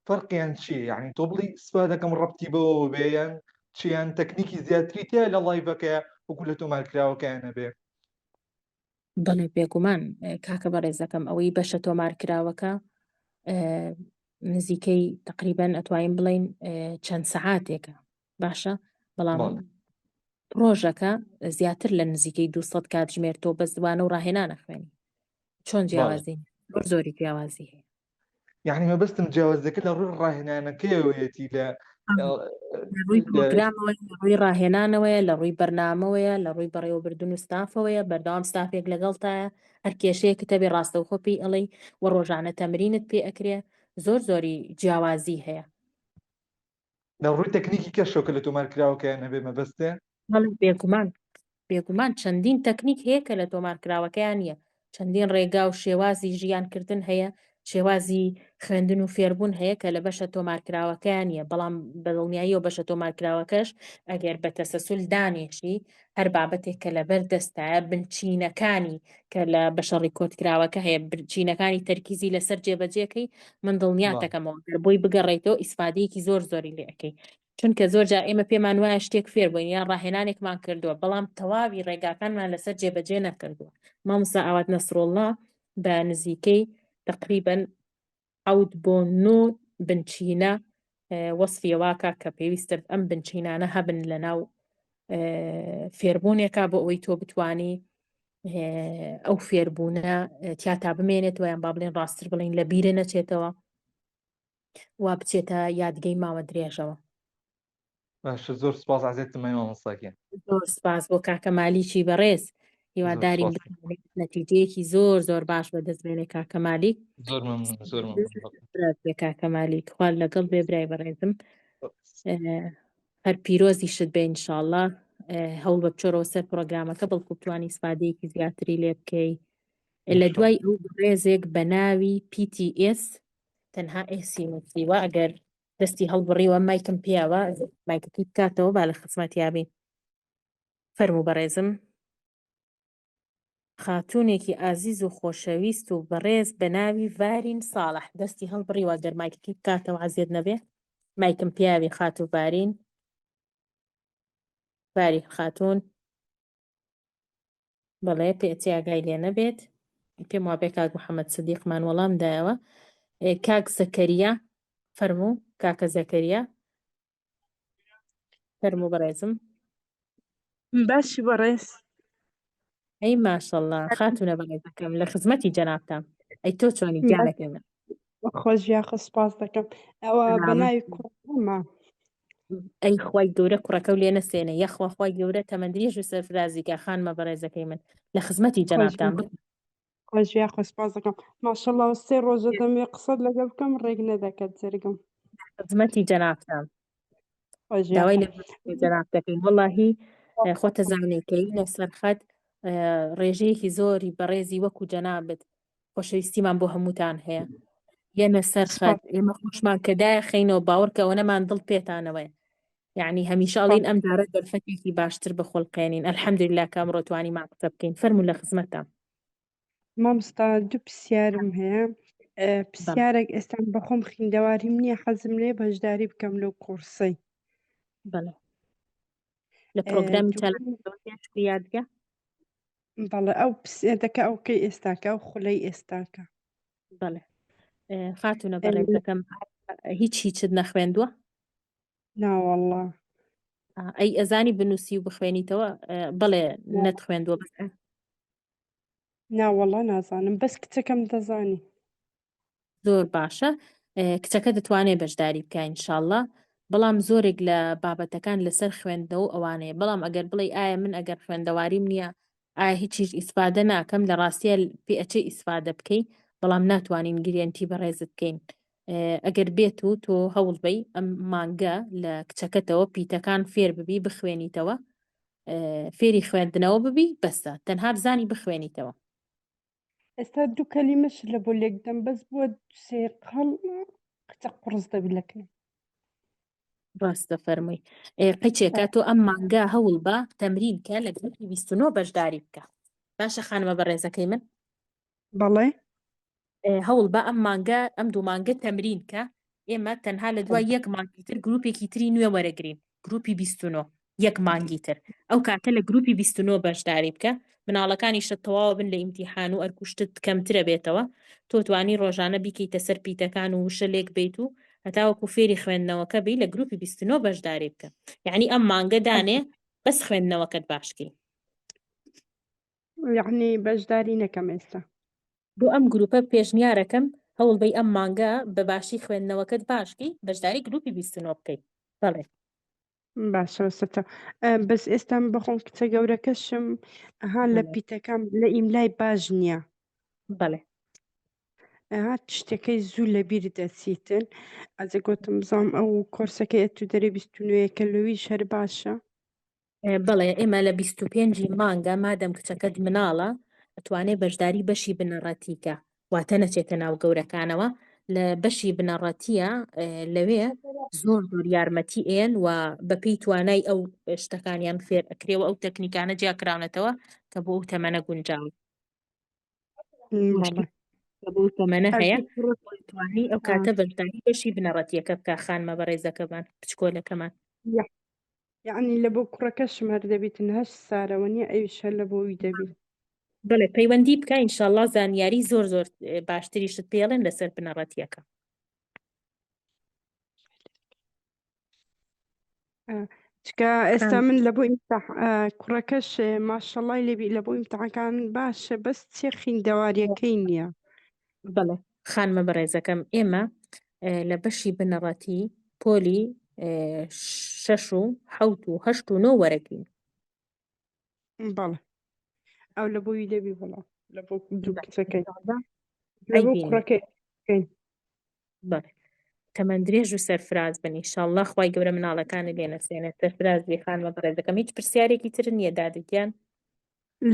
فەرقیان چییە؟ یعنی تۆ بڵی سوپا دەکەم ڕەبتی بەوە بێیان چیان تەکنیکی زیاتری تایە لە لایڤەکەیە وەکو لە تۆمارکراوەکەیانە بێ؟ بەڵێ بێگومان کاکە بەڕێزەکەم ئەوەی بەشە تۆمارکراوەکە نزیکەی تقریبەن ئەتوانین بڵین چەند سەعاتێکە باشە بەڵام پرۆژەکە زیاتر لە نزیکەی 200 کاتژمێر تۆ بە زوانە و ڕاهێنانە خوێنی چۆن جیاوازی زۆری جیاوازی هەیە يعني ما بس متجاوز ذاك اللي روح راهنا كيويتي لا ڕووی پرۆگرامەوە لە ڕووی ڕاهێنانەوەیە لە ڕووی بەرنامەوەیە لە ڕووی بەڕێوەبردن و ستافەوەیە بەردەوام ستافێک لەگەڵتایە هەر کێشەیە کتەبی ڕاستەوخۆپی ئەڵێ وە ڕۆژانە تەمرینت پێ ئەکرێ زۆری جیاوازی هەیە لو روح تكنيكي كشوك اللي تمار كراو كان نبي ما بس ده بێگومان چەندین تەکنیک هەیە کە لە تۆمارکراوەکەیان نییە چەندین ڕێگا و شێوازی ژیانکردن هەیە شێوازی خوێندن و فێربوون هەیە کە لە بەشە تۆمارکراوەکەیان نیە بەڵام بەدڵنیایی و بەشە تۆمارکراوەکەش ئەگەر بە تەسەسول دانێشی هەر بابەتێک کە لەبەر دەستایە بنچینەکانی کە لە بەشە ڕیکۆردکراوەکە هەیە بنچینەکانی تەرکیزی لەسەر جێبەجێەکەی من دڵنیاتەکەمەوە بۆی بگەڕێیتەوە ئیسفادەیەکی زۆری لێ ئەەکەی چونکە زۆرجار ئێمە پێمان وایە شتێک فێر بووین یان ڕاهێنانێکمان کردووە بەڵام تەواوی ڕێگاکانمان لەسەر جێبەجێ نەکردووە مامۆستا ئاوات نەسرۆڵڵا بە نزیکەی تقریبەن 7 بۆ 9 بنچینە وەسفیەواکە کە پێویستە ئەم بنچینانە هەبن لە ناو فێربوونێکا بۆ ئەوەی تۆ بتوانی ئەو فێربوونە تیاتا بمێنێتەوە یان با بڵێن ڕاستتر بڵین لە بیرە نەچێتەوە وا بچێتە یادگەی ماوە درێژەوە باش زور سپاس عزيزتي ما يوصاكي زۆر سپاس بۆ کاکە مالیکی بەڕێز هیوادارین نەتیجەیەکی زۆر باش بەدەستبێنێ کاکە مالیک زور ممنون بێ کاکە مالیک خوار لەگەڵ بێ برای بەڕێزم هەر پیرۆزی شت بێ ئینشاءڵڵا هەوڵ بە بچۆرەوە سەر پرۆگرامەکە بەڵکو بتوانی سپادەیەکی زیاتری لێ بکەی لە دوای ئەو ڕێزێک بە ناوی PTS تەنها ئێسیوە ئەگەر دەستی هەڵبڕیوە مایکم پیاوە مایکەکەی بکاتەوە با لە خزمەتیابین فەرموو بەڕێزم خاتوونێکی ئازیز و خۆشەویست و بەڕێز بە ناوی ڤارین ساڵح دەستی هەڵبڕیوە گەر مایکەکەی بکاتەوە عەزیز نەبێ مایکم پیاوی خات و ڤارین ڤاری خاتوون بەڵێ پێچی ئاگای لێ نەبێت پێم وابێ کاک محەممەد سدیقمان وەڵام دایەوە کاک زەکەریا فەرموو کاکە زەکەریا فەرموو بەڕێزم باشی بەڕێز ئەی ماشەڵڵا خاتونە بەڕێزەکەم لە خزمەتی جەنابتان ئەی تۆ چۆنی گیانەکەی من خۆشیاخە سپاس دەکەم ئەوە بە ناوی کوڕمە ئەی خوای گەورە کوڕەکە و لێ نەسێنە یەخوا خوای گەورە تەمەندریێژ و سەرفرازیکە خانمە بەڕێزەکەی من لە خزمەتی جەنابتان خۆشیاخە سپاس دەکەم ماشەڵڵا 3 ڕۆژە دەمێ قسەت لەگە بکەم ڕێک نەدەکەت جەرگم خزمەتی جەنابتان داوای لە جەنابتەکەی وەڵاهی خۆتە زانێکەی لەسەر خەت ڕێژەیەکی زۆری بەڕێزی وەکو جەنابەت خۆشەویستیمان بۆ هەمووتان هەیە یەنە سەر خەت ئێمە خۆشمان کەدایە خەینەوە باوەڕکەەوە نەمان دڵ پێتانەوەی یعنی هەمیشاڵین ئەم دارە دەرفەتێکی باشتر بەخۆڵقێنین ئەلحەمدوللا کە ئەمڕۆ توانی مان قسە بکەین فەرموو لە خزمەتان مامۆستا دوو پرسیارم هەیە پرسیارێک ئێستا بەخۆم خوێندەواریم نییە حەزم لێ بەشداری بکەم لەو قورسەی بەڵێ لە پرۆگرامی یادگە بەڵێ ئەو پرسیارەکە ئەوکەی ئێستاکە ئەو خولەی ئێستاکە بەڵێ خاتونە بەڕێزەکەم هیچت نەخوێندووە ناوەڵڵا ئەی ئەزانی بنووسی و بخوێنیتەوە بڵێ نەتخوێندووە بەس ناوەڵڵا نازانم بەس کچەکەم دەزانی زۆر باشە کچەکە دەتوانێت بەشداری بکە ئینشاءڵڵا بەڵام زۆرێک لە بابەتەکان لەسەر خوێندنەوە ئەوانەیە بەڵام ئەگەر بڵێ ئایا من ئەگەر خوێندەواریم نییە ئایا هیچیش ئیسفادە ناکەم لە ڕاستیە پێ ئەچێ ئیسفادە بکەی بەڵام ناتوانین گرێنتی بەڕێزت بکەین ئەگەر بێت و تۆ هەوڵ بەی ئەم مانگە لە کچەکەتەوە پیتەکان فێر ببی بخوێنیتەوە فێری خوێندنەوە ببی بەسە تەنها بزانی بخوێنیتەوە ئێستا دوو کەلیمەش لە بۆ لێکدەم بەس بووە سێ قەڵ قچە قورس دەبلەکەم ڕاستە فەرمووی قەچێکە تۆ ئەم مانگە هەوڵ بە تەمرین کە لە گروپی 29 بەشداری بکە باشە خانمە بەڕێزەکەی من بەڵێ هەوڵ بە ئەم مانگە ئەم دوو مانگە تەمرین کە ئێمە تەنها لە دوای یەک مانگی تر گروپێکی تری نوێ وەرەگرین گروپی 29 یەک مانگی تر ئەو کاتە لە گروپی 29 بەشداری بکە مناڵەکانیشە تەواو بن لە ئیمتیحان و ئەرکوشتت کەمترە بێتەوە تۆ توانی ڕۆژانە بیکەیتە سەر پیتەکان و وشە لێک بیت و هەتاوەکو فێری خوێندنەوەکە بی لە گروپی 29 بەشداری بکە یعنی ئەم مانگە دانێ بەس خوێندنەوەکەت باشکەی یعنی بەشداری نەکەم ئێستا بۆ ئەم گروپە پێشنیارەکەم هەوڵبەی ئەم مانگە بە باشی خوێندنەوەکەت باشکەی بەشداری گروپی 29 بکەیت بەڵێ باشە سەرتا بەس ئێستا بخۆم کچە گەورەکەشم ها لە پیتەکەم لە ئیملای باش نییە بەڵێ هات شتەکەی زوو لە بیر دەچیتن ئەجە گوتم بزانم ئەو کۆرسەکەی تو دەرێ 29کە لەویش هەر باشە بەڵێ ئێمە لە 25 مانگە مادەم کچەکەت مناڵە ئەتوانێ بەشداری بەشی بنەڕەتیکە واتە نەچێتە ناو گەورەکانەوە لە بەشی بنەڕەتیە لەوێ زۆر زۆر یارمەتی ئێن و بەپێی توانای ئەو شتەکانیان فێر ئەکرێەوە ئەو تەکنیکانە جیاکراونەتەوە کە بۆ ئەو تەمەنە گونجاوی بۆ تەمەنە هەیە توانی ئەو کاتە بەشداری بەشی بنەڕەتیەکە بکە خانمە بەڕێزەکەمان پچکۆلەکەمان یعنی لە بۆ کوڕەکەشم هەر دەبیتن هەشت سارەوە نیە ئەویش هەر لە بۆی دەبی بڵێ پەیوەندی بکە ئینشاءڵڵا زانیاری زۆر زۆر باشتریشت پێڵێن لەسەر بنەڕەتیەکە چکە ئێستا من لە بۆ کوڕەکەش ماشەڵای لێبی لە بۆ ئیمتحانەکان باشە بەس چێ خوێندەواریەکەی نییە بڵێ خانمە بەڕێزەکەم ئێمە لە بەشی بنەڕەتی پۆلی 6 و 7 و 8 و 9 وەرەگین بەڵێ ئەو لە بۆی دەبی بڵە لە بۆ دوو کچەکەی لە بۆ کوڕەکەی بەڵێ تەمەەن درێژ و سەرفراز بن ئینشاءڵڵا خوای گەورە مناڵەکانی لێنەسێنێت سەرفراز بێ خانمە بەڕێزەکەم هیچ پرسیارێکی تر نییە دادگیان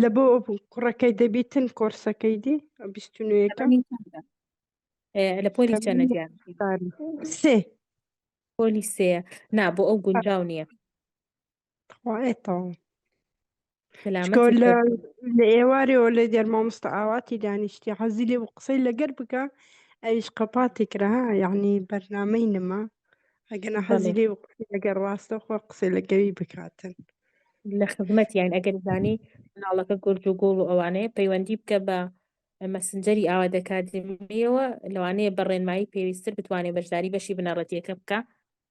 لە بۆ کوڕەکەی دەبیتن کۆرسەکەی دی 29 لە پۆلی چەنەجیان سێ پۆلی سێ نا بۆ ئەو گونجاو نییە لە ئێوارەوە لە دەرمامۆستا ئاواتی دانیشتی حەزی لێ قسەی لەگەر بکە ئەیش قەپاتی کرا یعنی بەرنامەی نما ئەگەنە حەزی لێ قسەی لەگەر ڕاستە خۆ قسەی لەگەوی بکاتن لە خزمەت یان ئەگەر زانی مناڵەکە گورج و گۆڵ و ئەوانەیە پەیوەندی بکە بە مەسنجەری ئاوادەکاتمیەوە لەوانەیە بەڕێنمایی پێویستتر بتوانێت بەشداری بەشی بنەڕەتیەکە بکە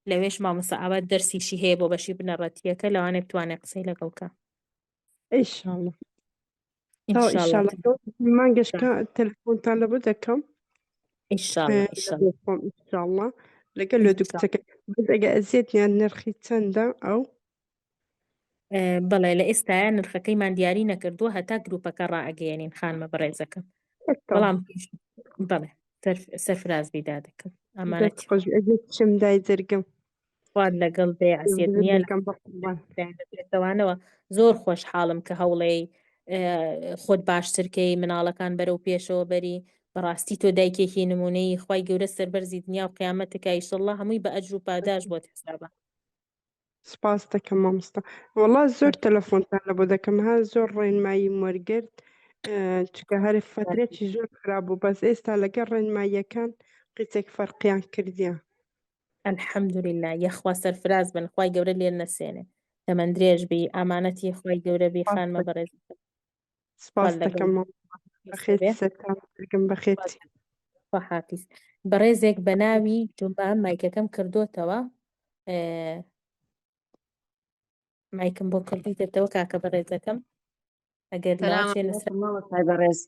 لەوێش مامۆستا ئاوات دەرسیشی هەیە بۆ بەشی بنەڕەتیەکە لەوانەیە بتوانێت قسەی لەگەڵکە ئینشاءڵڵا مانگەشکە تەلەفۆنتان لە بۆ دەکەم ئینشاءڵڵا لەگەل لە دوو کچەکە ئەگە ئەزیێتیان نرخی چەندە ئەو بەڵێ لە ئێستاە نرخەکەیمان دیاری نەکردووە هەتا گروپەکە ڕائگەیەنین خانمە بەڕێزەکەم بەڵام بڵێ سەرفراز بیدا دەکەم ئەمانەتی چم دای جەرگم خوارد لەگەڵ بێ عسیێت نیەوانەوە زۆر خۆشحاڵم کە هەوڵێ خۆت باشترکەی مناڵەکان بەرەو پێشەوە بەری بەڕاستی تۆ دایکێکی نمونەی خی گەورە سەربەرزی دنیا و قیامەتەکە ئیشەڵڵا هەمووی بە ئەجر و پاداش بۆت حسابە سپاس دەکەم مامۆستا وەڵا زۆر تەلەفۆنتان لە بۆ دەکەم ها زۆر ڕێنمایی وەرگرت چکە هەر فترێکی زۆر خراپ بوو بەس ئێستا لەگەڵ ڕێنماییەکان قیچێک فەرقیان کردیە الحەمدولله یەخوا سەرفراز بن خوای گەورە لێر نەسێنێ تەمەەن درێژ بی ئامانەتی خوای گەورە بی خانمە بەڕێز سپاس دەکەم بەخێت حافیز بەڕێزێک بە ناوی جومبە مایکەکەم کردوتەوە مایکم بۆ کردیتەوە کاکە بەڕێزەکەم ئەگەر بەڕێز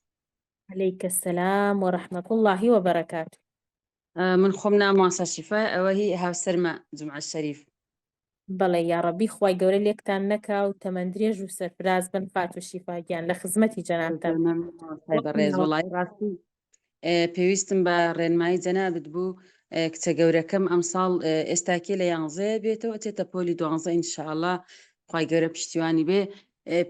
عەلەیکە سەلام وەڕەحمەت اللهی وبەرەکات من خۆم نام ماسە شیفا ئەوە هی هاوسەرمە جومعە شەریف بەڵێ یاڕەبی خوای گەورە لێکتان نەکا و تەمەەن درێژ و سەرفراز بن فات و شیفاگیان لە خزمەتی جەنابتان بەڕێز وڵای ڕاستی پێویستم بە ڕێنمایی جەنابەت بوو کچە گەورەکەم ئەمساڵ ئێستاکێ لە 11 بێتەوە چێتە پۆلی 12 ئینشاءڵڵا خوای گەورە پشتیوانی بێ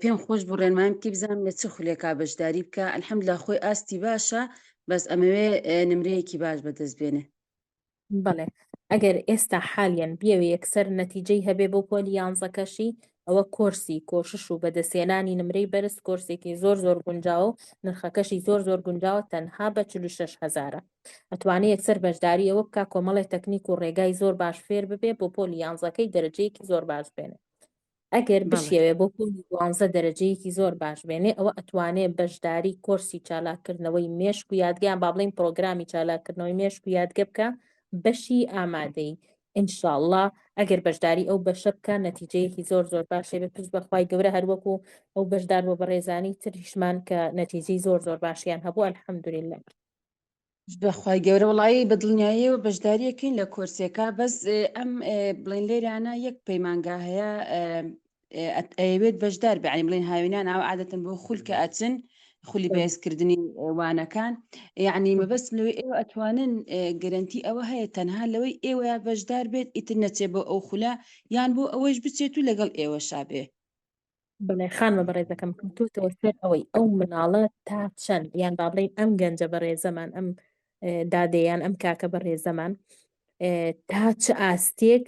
پێم خۆش بوو ڕێنمایم بکە بزانم لە چ خولێکا بەشداری بکە ئەلحەمدولیلا خۆی ئاستی باشە بەس ئەمەوێ نمرەیەکی باش بەدەست بێنێ بەڵێ ئەگەر ئێستا حالیان بیاوێ یەکسەر نەتیجەی هەبێ بۆ پۆلی 11کەشی ئەوە کۆرسی کۆشش و بەدەستێنانی نمرەی بەرز کۆرسێکی زۆر زۆر گونجاوە و نرخەکەشی زۆر زۆر گونجاوە تەنها بە 46,000 ئەتوانێت یەکسەر بەشداری ئەوە بکە کۆمەڵی تەکنیک و ڕێگای زۆر باش فێر ببێ بۆ پۆلی 11کەی دەرەجەیەکی زۆر باش بێنێ ئەگەر بەڵێ بشێوێ بۆ پۆلی 12 دەرەجەیەکی زۆر باش بێنێ ئەوە ئەتوانێت بەشداری کۆرسی چالاکردنەوەی مێشک و یادگیان با بڵین پرۆگرامی چالاکردنەوەی مێشک و یادگە بکە بەشی ئامادەی ئینشاءالله ئەگەر بەشداری ئەو بەشە بکە نەتیجەیەکی زۆر زۆر باشێ بێ پشت بەخوای گەورە هەروەکو ئەو بەشدار بۆ بەڕێزانی تریشمان کە نەتیجەی زۆر زۆر باشیان هەبوو ئەلحەمدولیللا بەخوای گەورە وڵایی بەدڵنیاییەوە بەشداریەکەین لە کۆرسێکە بەس ئەم بڵین لێرانە یەک پەیمانگا هەیە ئەوێت بەشدار بێ ینی بڵین هاوینان ئاو عادەتەن بۆ خولکە ئەچن خولی بەهێزکردنی وانەکان یعنی مەبەست لەوەی ئێوە ئەتوانن گەرنتی ئەوە هەیە تەنها لەوەی ئێوە بەشدار بێت ئیتر نەچێت بۆ ئەو خولا یان بۆ ئەوەش بچێت و لەگەڵ ئێوە شابێ بڵێ خانمە بەڕێزەکەم کەوتوتەوە سەر ئەوەی ئەو مناڵە تا چەند یان با بڵین ئەم گەنجە بەڕێزەمان ئەم دادەیان ئەم کاکە بەڕێزەمان تا چ ئاستێک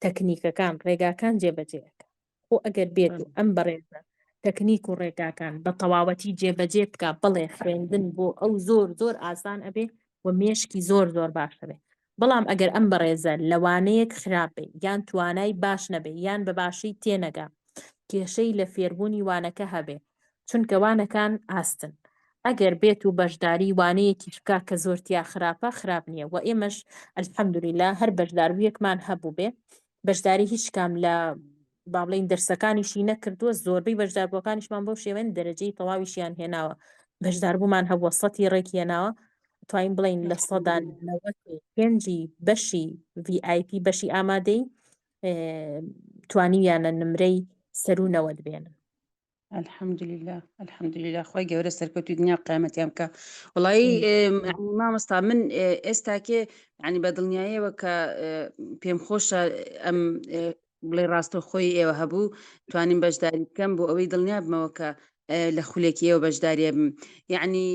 تەکنیکەکان ڕێگاکان جێبەجێەکە خۆ ئەگەر بێت و ئەم بەڕێزە تەکنیک و ڕێگاکان بە تەواوەتی جێبەجێ بکە بڵێ خوێندن بۆ ئەو زۆر زۆر ئاسان ئەبێ و مێشکی زۆر زۆر باش دەبێ بەڵام ئەگەر ئەم بەڕێزە لەوانەیەک خراپێ یان توانای باش نەبێ یان بەباشی تێنەگا کێشەی لە فێربوونی وانەکە هەبێ چونکە وانەکان ئاستن ئەگەر بێت و بەشداری وانەیەکی بکا کە زۆرتیا خراپە خراپ نییە و ئێمەش ئەلحەمدولیلا هەر بەشدارویەکمان هەبوو بێ بەشداری هیچ کام لە با بڵین دەرسەکانیشی نەکردووە زۆربەی بەشداربووەکانیشمان بۆ شێوەن دەرەجەی تەواویشیان هێناوە بەشداربوومان هەبووە سەتی ڕێکی هێناوە توانین بڵین لە سەدان 95 بەشی VIP بەشی ئامادەی توانیویانە نمرەی سەرونەوە دبێنن الحەمدولله خۆی گەورە سەرکەوتوی دنیا قیامەتیان بکە وڵایی مامۆستا من ئێستاکێ ینی بە دڵنیاییەوە کە پێم خۆشە ئەم بڵێ ڕاستەخۆی ئێوە هەبوو توانین بەشداری بکەم بۆ ئەوەی دڵنیا بمەوە کە لە خولێکی ئێوە بەشداریە بم یعنی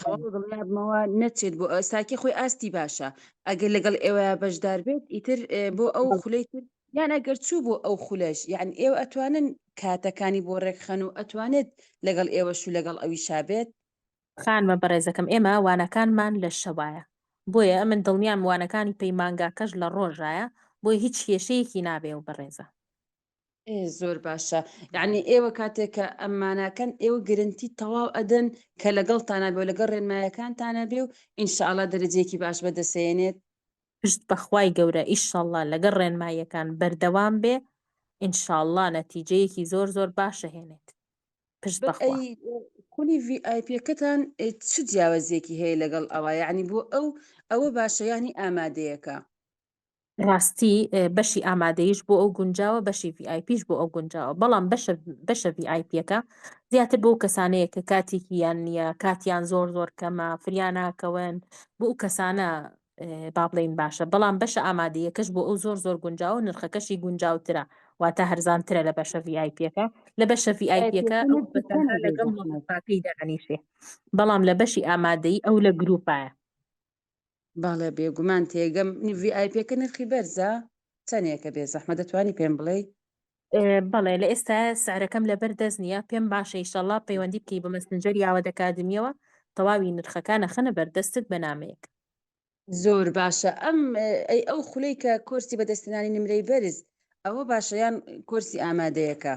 تەواو دڵنیا بمەوە نەچێت بۆ ئێستاکێ خۆی ئاستی باشە ئەگەر لەگەڵ ئێوە بەشدار بێت ئیتر بۆ ئەو خولەی تر یان ئەگەر چوو بۆ ئەو خولەش یعنی ئێوە ئەتوانن کاتەکانی بۆ ڕێکخەن و ئەتوانێت لەگەڵ ئێوەش و لەگەڵ ئەوی شابێت خانمە بەڕێزەکەم ئێمە وانەکانمان لە شەوایە بۆیە من دڵنیام وانەکانی پەیمانگاکەش لە ڕۆژایە بۆی هیچ کێشەیەکی نابێ و بەڕێزە زۆر باشە یعنی ئێوە کاتێک کە ئەمانەکەن ئێوە گرنتی تەواو ئەدەن کە لەگەڵتانە بێ و لەگەڵ ڕێنمایەکانتانە بێ و ئینشاءالله دەرەجێکی باش بەدەسێنێت پشت بەخوای گەورە ئیشەڵڵا لەگەڵ ڕێنمایەکان بەردەوام بێ ئینشاءالله نەتیجەیەکی زۆر زۆر باشە هێنێت پشت بەخوا کولی VIPەکەتان چ جیاوازیەکی هەیە لەگەڵ ئەوە یعنی بۆ ئەوە باشە ینی ئامادەیەکە ڕاستی بەشی ئامادەیش بۆ ئەو گونجاوە بەشی VIPش بۆ ئەو گونجاوە بەڵام بەشە VIPەکە زیاتر بۆ کەسانەیە کە کاتێکی یان نییە کاتیان زۆر زۆر کەمە فریان ناکەون بۆ ئەو کەسانە با بڵین باشە بەڵام بەشە ئامادەیەکەش بۆ ئەو زۆر زۆر گونجاوە نرخەکەشی گونجاوترە واتە هەرزانترە لە بەشە VIPەکە لە بەشە VIPەکە لەگەڵ مۆسیقاکەی دەغەنیشێ بەڵام لە بەشی ئامادەی ئەو لە گروپایە باڵێ بێگومان تێگەم VIPەکە نرخی بەرزە چەندێکە بێ زەحمە دەتوانی پێم بڵێ بەڵێ لە ئێستا سعرەکەم لەبەر دەست نییە پێم باشە ئیشەڵڵا پەیوەندی بکەی بە مەسنجەر یاوە دەکادمیەوە تەواوی نرخەکانە خەنە بەردەستت بە نامەیەک زۆر باشە ئەو خولەی کە کۆرسی بەدەستێنانی نمرەی بەرز ئەوە باشە یان کۆرسی ئامادەیەکە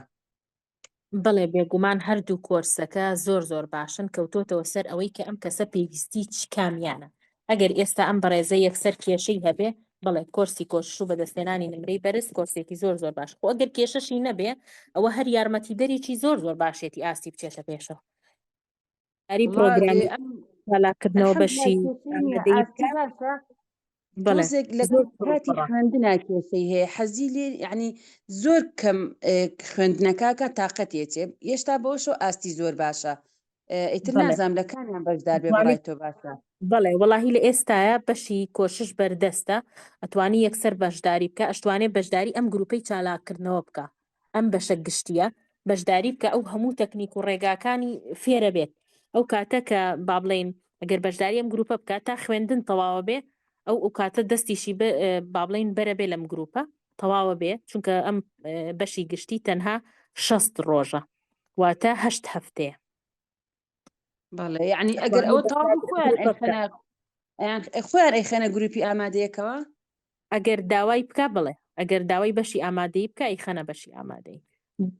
بڵێ بێگومان هەردوو کۆرسەکە زۆر زۆر باشن کەوتۆتەوە سەر ئەوەی کە ئەم کەسە پێویستی چ کامیانە ئەگەر ئێستا ئەم بەڕێزە یەکسەر کێشەی هەبێ بڵێ کۆرسی کۆشش و بەدەستێنانی نمرەی بەرز کۆرسێکی زۆر زۆر باش خۆ ئەگەر کێشەشی نەبێ ئەوە هەر یارمەتی دەرێکی زۆر زۆر باشێتی ئاستی بچێتە پێشەوە یاری پرۆگرامی چالاکردنەوە بەشی تۆزێک لە کاتی خوێندنا کێشەی هەیە حەزی لێ یعنی زۆر کەم خوێندنەکەکە تااقەتێتێ هێشتا بۆشۆ ئاستی زۆر باشە ئیتر نازام لەکانیان بەشدار بێ بەڕای تۆ باشە بەڵێ وەڵاهی لە ئێستاە بەشی کۆشش بەردەستە ئەتوانی یەکسەر بەشداری بکە ئەشتوانێ بەشداری ئەم گروپەی چالاکردنەوە بکە ئەم بەشە گشتیە بەشداری بکە ئەو هەموو تەکنیک و ڕێگاکانی فێرە بێت ئەو کاتە کە با بڵێن ئەگەر بەشداری ئەم گروپە بکات تا خوێندن تەواوە بێ ئەو کاتە دەستیشی با بڵێن بەرە بێ لەم گروپە تەواوە بێ چونکە ئەم بەشی گشتی تەنها 6 ڕۆژە واتە 8 هەفتەیە بەڵێ یعنی ئەگەر ئەوە تاوا خۆیان ئەیخەنە گروپی ئامادەیەکەوە ئەگەر داوای بکە بڵێ ئەگەر داوای بەشی ئامادەی بکە ئەیخەنە بەشی ئامادەی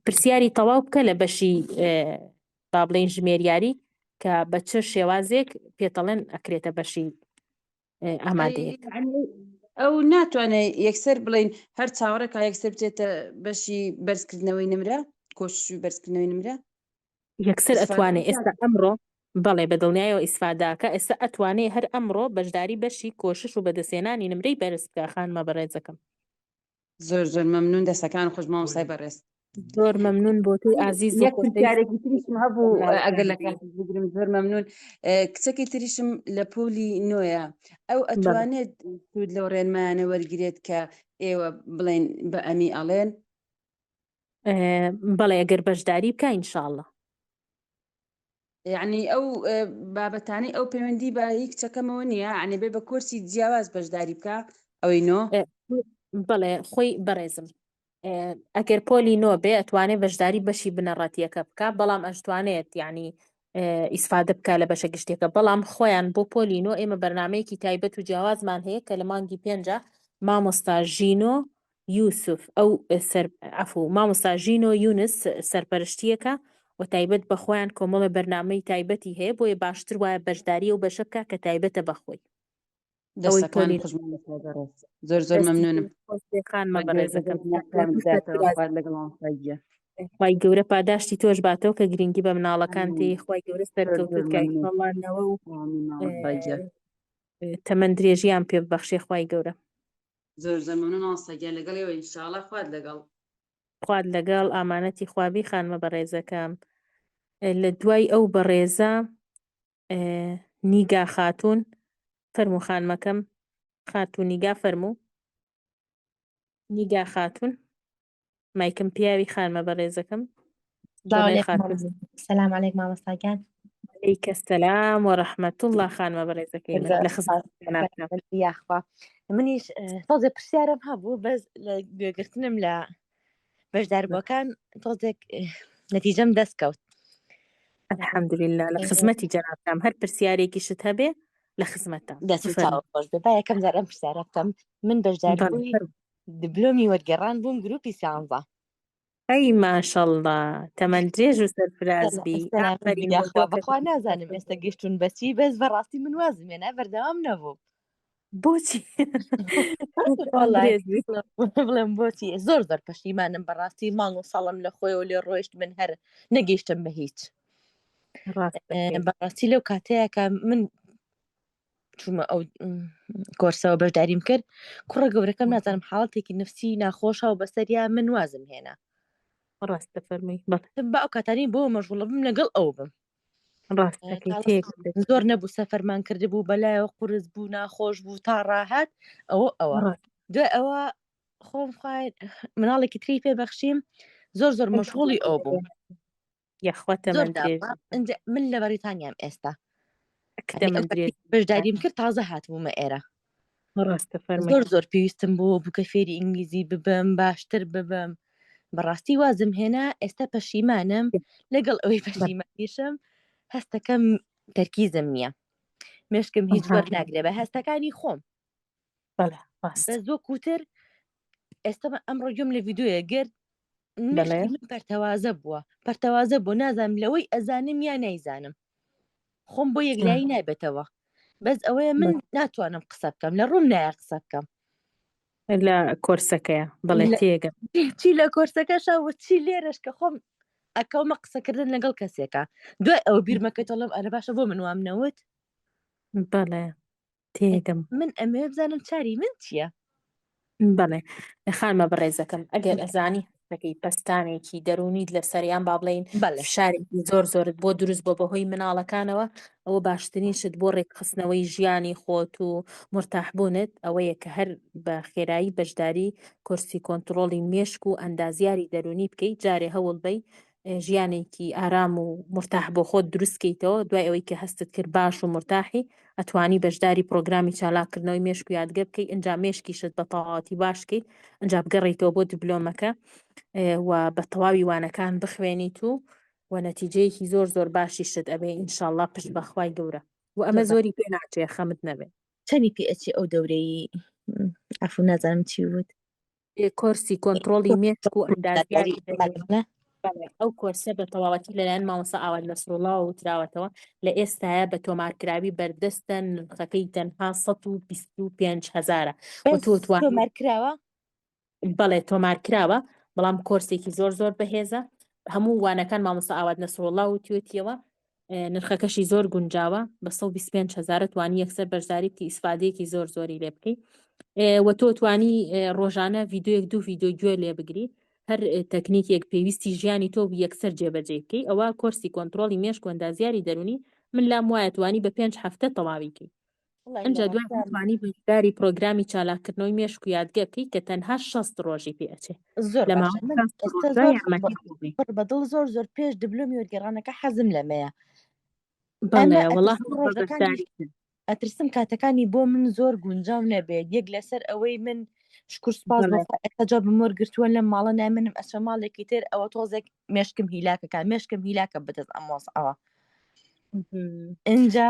پرسیاری تەواو بکە لە بەشی با بڵێن ژمێریاری کە بە چ شێوازێک پێتەڵێن ئەکرێتە بەشی ئامادەیەک. ئەو ناتوانێت یەکسەر بڵین هەر چاوەڕێکا یەکسەر بچێتە بەشی بەرزکردنەوەی نمرە کۆشی بەرزکردنەوەی نمرە یەکسەر ئەتوانێت ئێستا ئەمڕۆ بەڵێ بە دڵنیایەوە ئیسفاداکە ئێستا ئەتوانێت هەر ئەمڕۆ بەشداری بەشی کۆشش و بەدەستێنانی نمرەی بەرز بکە خانمە بەڕێزەکەم. زۆر زۆر مەمنون دەستەکان خۆش مامۆستای بەڕێز. زۆر مەمنون بۆ توی ئازیز یەک پرسیارێکی تریشم هەبوو ئەگەر لە کاتت بگرم زۆر مەمنون. کچەکی تریشم لە پۆلی نۆیە ئەو ئەتوانێت سوود لەو ڕێنمایانە وەرگرێت کە ئێوە بڵێن بە ئەمی ئەڵێن؟ بەڵێ ئەگەر بەشداری بکە ئینشاءڵڵا. یعنی ئەو بابەتانی ئەو پەیوەندی بە هیچ کچەکەمەوە نییە عنی بێ بە کورسی جیاواز بەشداری بکە ئەوەی نۆ؟ بەڵێ خۆی بەڕێزم ئەگەر پۆلی نۆ بێ ئەتوانێت بەشداری بەشی بنەڕەتیەکە بکە بەڵام ئەشتوانێت یعنی ئیسفادە بکە لە بەشە گشتێکە بەڵام خۆیان بۆ پۆلی نۆ ئێمە بەرنامەیەکی تایبەت و جیاوازمان هەیە کە لە مانگی 5 مامۆستا ژینۆ یوسف ئەو عەفوو مامۆستا ژینۆ یونس سەرپەرشتیەکە و تایبەت بە خۆیان کۆمەڵە بەرنامەی تایبەتی هەیە بۆیە باشتر وایە بەشداری و بەشە بکە کە تایبەتە بەخۆی. دەستەکان زۆر زۆر مەمنونم. خی گەورە پاداشتی تۆش باتەوە کە گرنگی بە مناڵەکانتی خی گەورە سەرکەوتوتکەڵانەوە و تەمەند درێژیان پێ ببەخشێ خی گەورە. زۆر زەمەمنون ئاسەگە لەگەڵەوە ئینشاءڵڵا خوارد لەگەڵ خوارد لەگەڵ ئامانەتی خوابی خانمە بەڕێزەکەم. لە دوای ئەو بەڕێزە نیگا خاتون فەرموو خانمەکەم خاتون نیگا فەرموو نیگا خاتون مایکم پیاوی خانمە بەڕێزەکەم. سلام علیکم مامۆستاگیان. عەلەیکە سەلام وەڕەحمەت الله خانمە بەڕێزەکەی لە خزمەتتانە. یاخوا منیش تۆزێک پرسیارم هەبوو بەس لە گوێگرتنم لە بەشداربووەکان تۆزێک نەتیجەم دەستکەوت. الحەمدولله لە خزمەتی جەنابتان هەر پرسیارێکیشت هەبێ لە خزمەتتان دەستخۆش بێ با یەکەم جار ئەم پرسیارە بکەم. من بەشداربووی دیبلۆمی وەرگێڕان بووم گروپی 13. ئەی ماشەڵڵا تەمەند درێژ و سەرفرازبی بەخوا نازانم ئێستا گەشتون بەچی بەس بەڕاستی من وازم هێنا بەردەوام نەبوو. بۆچی بڵێم بۆچی زۆر زۆر پەشیمانم بەڕاستی ماڵ و ساڵم لە خۆی و لێ ڕۆیشت من هەر نەگەیشتم بە هیچ. بەڕاستی لەو کاتەیەکە من چوومە ئەو کۆرسەوە بەشداریم کرد کوڕە گەورەکەم نازانم حاڵەتێکی نفسی ناخۆشە و بەسەریا من وازم هێنا. ڕاستە فەرمووی بە ئەو کاتانی بۆ مەشغوڵە بم لەگەڵ ئەو بم. زۆر نەبوو سەفەرمان کرده بوو بەلایەوە قورس بوو ناخۆش بوو تا ڕاهات ئەوە دوای ئەوە خۆم خوای مناڵێکی تری پێبەخشیم زۆر زۆر مەشغوڵی ئەو بوو. من لە بەریتانیام ئێستا بەشداریم کرد تازە هاتبوومە ئێرە. زۆر زۆر پێویستم بوو بووکە فێری ئینگلیزی ببم باشتر ببم. بەڕاستی وازم هێنا ئێستا پەشیمانم لەگەڵ ئەوەی پەشیمانیشم هەستەکەم تەرکیزم نییە مێشکم هیچ وەرناگرێ بە هەستەکانی خۆم. زۆر کوتر ئێستا ئەمڕۆ گوێم لە ڤیدیۆیە گرت من پەرتەوازە بووە پەرتەوازە بۆ نازانم لەوەی ئەزانم یا نەیزانم خۆم بۆ یەکلایی نایبێتەوە بەس ئەوەیە من ناتوانم قسە بکەم لە ڕووم نایە قسە بکەم لە کۆرسەکەیە بەڵێ تێگەم چی لە کۆرسەکەشەوە چی لێرەش کە خۆم ئەکەومە قسەکردن لەگەڵ کەسێکە دوای ئەو بیرمەکەیتەڵم ئەرە باشە بۆ من وام نەوت بەڵێ تێگەم من ئەمێ بزانم چاری من چییە بەڵێ خانمە بەڕێزەکەم ئەگەر ئەزانی هەستەکەی پەستانێکی دەرونیت لە سەریان با بڵێن فشارێکی زۆر زۆرت بۆ دروست بۆ بەهۆی مناڵەکانەوە ئەوە باشترین شت بۆ ڕێکخستنەوەی ژیانی خۆت و مرتاحبوونت ئەوەیە کە هەر بە خێرایی بەشداری کورسی کۆنتڕۆڵی مێشک و ئەندازیاری دەرونی بکەیت جارێ هەوڵ بەی ژیانێکی ئارام و مرتاح بۆ خۆت دروستکەیتەوە دوای ئەوەی کە هەستت کرد باش و مرتاحی ئەتوانی بەشداری پرۆگرامی چالاکردنەوەی مێشک و یادگە بکەیت ئەنجا مێشکیشت بە تەواوەتی باشکەیت ئەنجا بگەڕیتەوە بۆ دیبلۆمەکە و بە تەواوی وانەکان بخوێنیت و نەتیجەیەکی زۆر زۆر باشی شت ئەبێ ئینشاءڵڵا پشت بەخوای گەورە و ئەمە زۆری پێ ناچێ خەمت نەبێت چەندی پێچی ئەو دەورەی ئەفو نازانم چی وت کۆرسی کۆنتڕۆڵی مێشک و ئەندازیاری بەڵێ ئەو کۆرسە بە تەواوەتی لەلایەن مامۆستا ئاوات نەسروڵڵا وتراوەتەوە لە ئێستاە بە تۆمارکراوی بەردەستە نرخەکەی تەنها 125,000 تۆمارکراوە بەڵێ تۆمارکراوە بەڵام کۆرسێکی زۆر بەهێزە هەموو وانەکان مامۆستا ئاوات نەسروڵڵا و توێتیەوە نرخەکەشی زۆر گونجاوە بە 125,000 توانی یەکسەر بەشداری بکەی ئیسفادەیەکی زۆری لێ بکەی و تۆ توانی ڕۆژانە ڤیدۆیەک 2 ڤیدۆ گوێ لێ بگری هەر تەکنیکێک پێویستی ژیانی تۆ یەکسەر جێبەجێ بکەی ئەوە کۆرسی کۆنتڕۆڵی مێشک و ئەندازیاری دەرونی من لام وایە توانی بە 5 هەفتە تەواوی بکەی ئەنجا دوای توانی بەشداری پرۆگرامی چالاکردنەوەی مێشک و یادگە بکەی کە تەنها 60 ڕۆژی پێچێ زۆر بەدڵ زۆر پێش دیبلۆمی وەرگێڕانەکە حەزم لەمەیە ئەترسم کاتەکانی بۆ من زۆر گونجاو نەبێت یەک لەسەر ئەوەی من شکر سپاس بەخوا بمۆر گرتووە لە ماڵە نامنم ئەچە ماڵێکی تر ئەوە تۆزێک مێشکم هیلاکەکان مێشکم هیلاکە بدەست ئەمۆسەوە اینجا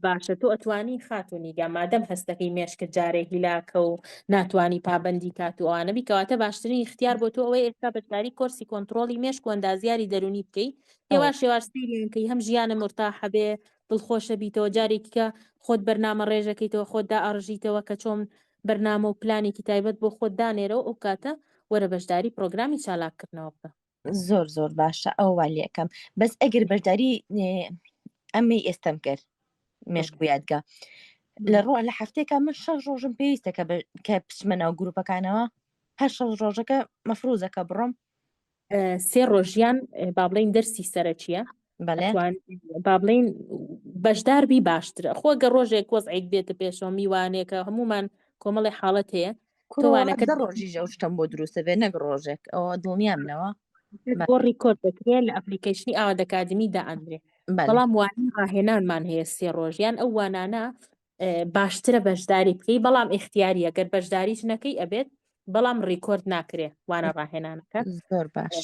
باشە تۆ ئەتوانی خاتونیگە مادەم هەستەکەی مێشکت جارێک هیلاکە و ناتوانی پابندی کات و ئەوانەبی کەواتە باشترین اختیار بۆ تۆ ئەوەی ئێستا بەشداری کۆرسی کۆنتڕۆڵی مێشک و ئەندازیاری دەرونی بکەی هێواش سەیریانکەی هەم ژیانە مرتاحە بێ دڵخۆشە بیتەوە جارێکی کە خۆت بەرنامە ڕێژەکەیتەوە خۆت دائەڕژیتەوە کە چۆن بەرنامە و پلانێکی تایبەت بۆ خۆت دانێرەوە ئەو کاتە وەرە بەشداری پرۆگرامی چالاکردنەوە بکە زۆر باشە ئەو والیەکەم بەس ئەگەر بەشداری ئەمەی ئێستم کرد مێشک و یادگا لە ڕۆ لە هەفتێکە من 6 ڕۆژم پێویستە کە پچمەنەوە گروپەکانەوە هەر 6 ڕۆژەکە مەفروزەکە بڕۆم 3 ڕۆژیان با بڵین دەرسی سەرەکیە با بڵین بەشداربی باشترە خۆگە ڕۆژێک وەزعێک بێتە پێشەوە میوانێکە هەمومان کۆمەڵی حاڵەت هەیە تۆوانەکە ڕۆژی ژە شتم بۆ دروستە بێ نەک ڕۆژێک ئەوە دڵنیامنەوە بۆ ڕیکۆرد دەکرێت لە ئەپلیکیشنی ئاوا دەکادمیدا ئەندرێ بەڵام وانی ڕاهێنانمان هەیە 3 ڕۆژیان ئەو وانانە باشترە بەشداری بکەی بەڵام اختیاری ئەگەر بەشداریش نەکەی ئەبێت بەڵام ڕیکۆرد ناکرێ وانە ڕاهێنانەکە زۆر باش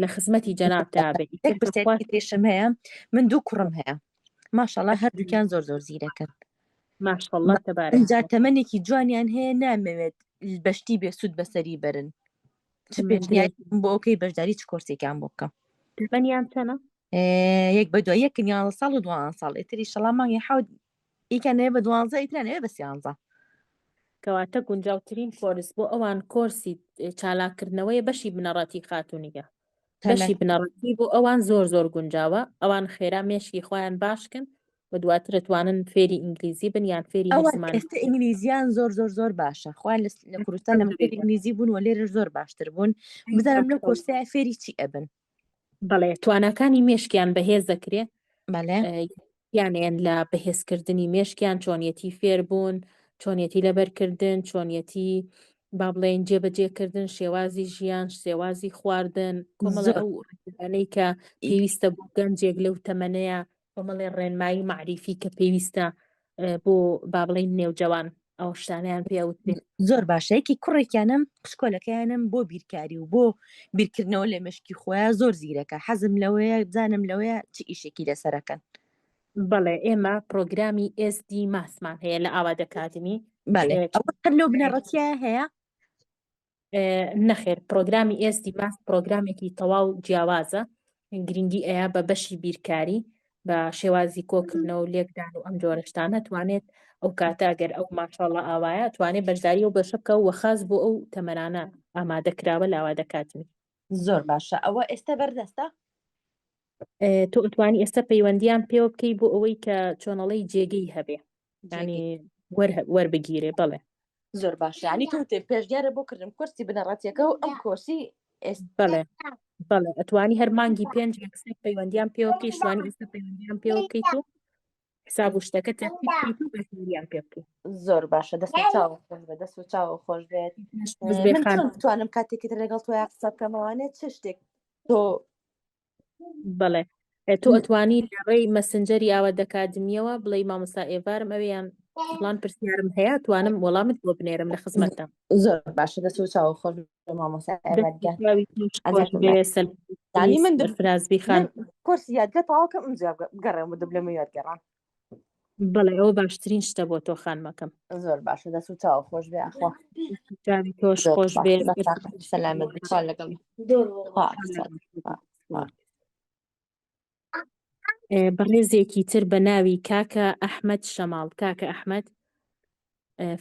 لە خزمەتی جەنابتا بێت پێشم هەیە من 2 کوڕم هەیە ماشەڵڵا هەردووکیان زۆر زیرەکەن ماشەڵڵا تەبارەک جا تەمەنێکی جوانیان هەیە نامەوێت بەشتی بێسوود بەسەری بەرن چ پێشنیاری بۆ ئەوکەی بەشداری چ کۆرسێکیان بۆ بکەم تەمەنیان چەنە یەک بە دوای یەکن 11 ساڵ و 12 ساڵ ئیتری شەڵامان حەوت ئیکانەیە بە 12 ئیترانەیە بە 13 کەواتە گونجاوترین کۆرس بۆ ئەوان کۆرسی چالاکردنەوەی بەشی بنەڕەتی خاتونیگە بەشی بنەڕەتی بۆ ئەوان زۆر گونجاوە ئەوان خێرا مێشکی خۆیان باشکن و دواتر دەتوانن فێری ئینگلیزی بن یان فێری هەرزمان ئێستا ئینگلیزیان زۆر باشە خوان لە کوردستان لە فێری ئینگلیزی بوون و لێرە زۆر باشتر بوون بزانم لە کۆرسای فێری چی ئەبن بەڵێ توانەکانی مێشکیان بەهێز دەکرێت بەڵێ یانیان لە بەهێزکردنی مێشکیان چۆنیەتی فێربوون چۆنیەتی لەبەرکردن چۆنیەتی با بڵێن جێبەجێکردن شێوازی ژیان شێوازی خواردن کۆمەڵە ئەوانەی کە پێویستە بۆ گەنجێک لەو تەمەنەیە کۆمەڵێ ڕێنمایی معریفی کە پێویستە بۆ با بڵێن نێوجەوان ئەو شتانیان پێوتێ زۆر باشەیەکی کوڕێکیانم پشکۆلەکەیانم بۆ بیرکاری و بۆ بیرکردنەوە لە مشکی خۆیان زۆر زیرەکە حەزم لەوەیە بزانم لەوەیە چ ئیشێکی لەسەرەکەن بەڵێ ئێمە پرۆگرامی SD ماسمان هەیە لە ئاوا دەکاتمی ئەوە لەو بنەڕەتیە هەیە نەخێر پرۆگرامی SD ماس پرۆگرامێکی تەواو جیاوازە گرنگی ئەیە بە بەشی بیرکاری بە شێوازی کۆکردنەوە و لێکدان و ئەم جۆرەشتانە توانێت ئەو کاتەگەر ئەو ماشاڵڵا ئاوایە توانێت بەشداری و بەشە بکە و خاص بۆ ئەو تەمەنانە ئامادەکراوە لاوا دەکاتمی زۆر باشە ئەوە ئێستا بەردەستە تۆ ئەتوانی ئێستا پەیوەندیان پێوە بکەی بۆ ئەوەی کە چۆنەڵەی جێگەی هەبێ ینی وەربگیرێ بڵێ زۆر باشە ینی تۆ پێشدیارە بۆ کردم کورسی بنەڕەتیەکە و ئەم کۆرسی بڵێ ئەتوانی هەر مانگی 5 یەکسەر پەیوەندیان پێوە بکەی شوانی ئێستا پەیوەندیان پێوە بکەیت و حساب و شتەکە تەرتیب و بەشداریان پێ بکەی زۆر باشە دەست و چاو خۆش بێت توانم کاتێکی لەگەڵ تۆ قسە بکەمەوانێت چ شتێک تۆ بڵێ تۆ ئەتوانی لە ڕێی مەسنجەری ئاوا دەکاتمیەوە بڵێ مامۆستا ئێوارم ئەویان فڵان پرسیارم هەیە توانم وەڵامت بۆ بنێرم لە خزمەتە زۆر باشە دەست و چاو خۆش مامۆستا من فرازبی خان کورسی یادگە تەواو کەم گەڕێم و دەبلەمە یادگەڕان بەڵێ ئەوە باشترین شتە بۆ تۆ خانمەکەم. زۆر باشە، دەست و چاو خۆش بێ ئەخوا. جاوی تۆش زۆر خۆش باش، بێ. سەلامەت بێ، خوا لەگەڵ. بەڕێزێکی تر بە ناوی کاکە ئەحمەد شەماڵ. کاکە ئەحمەد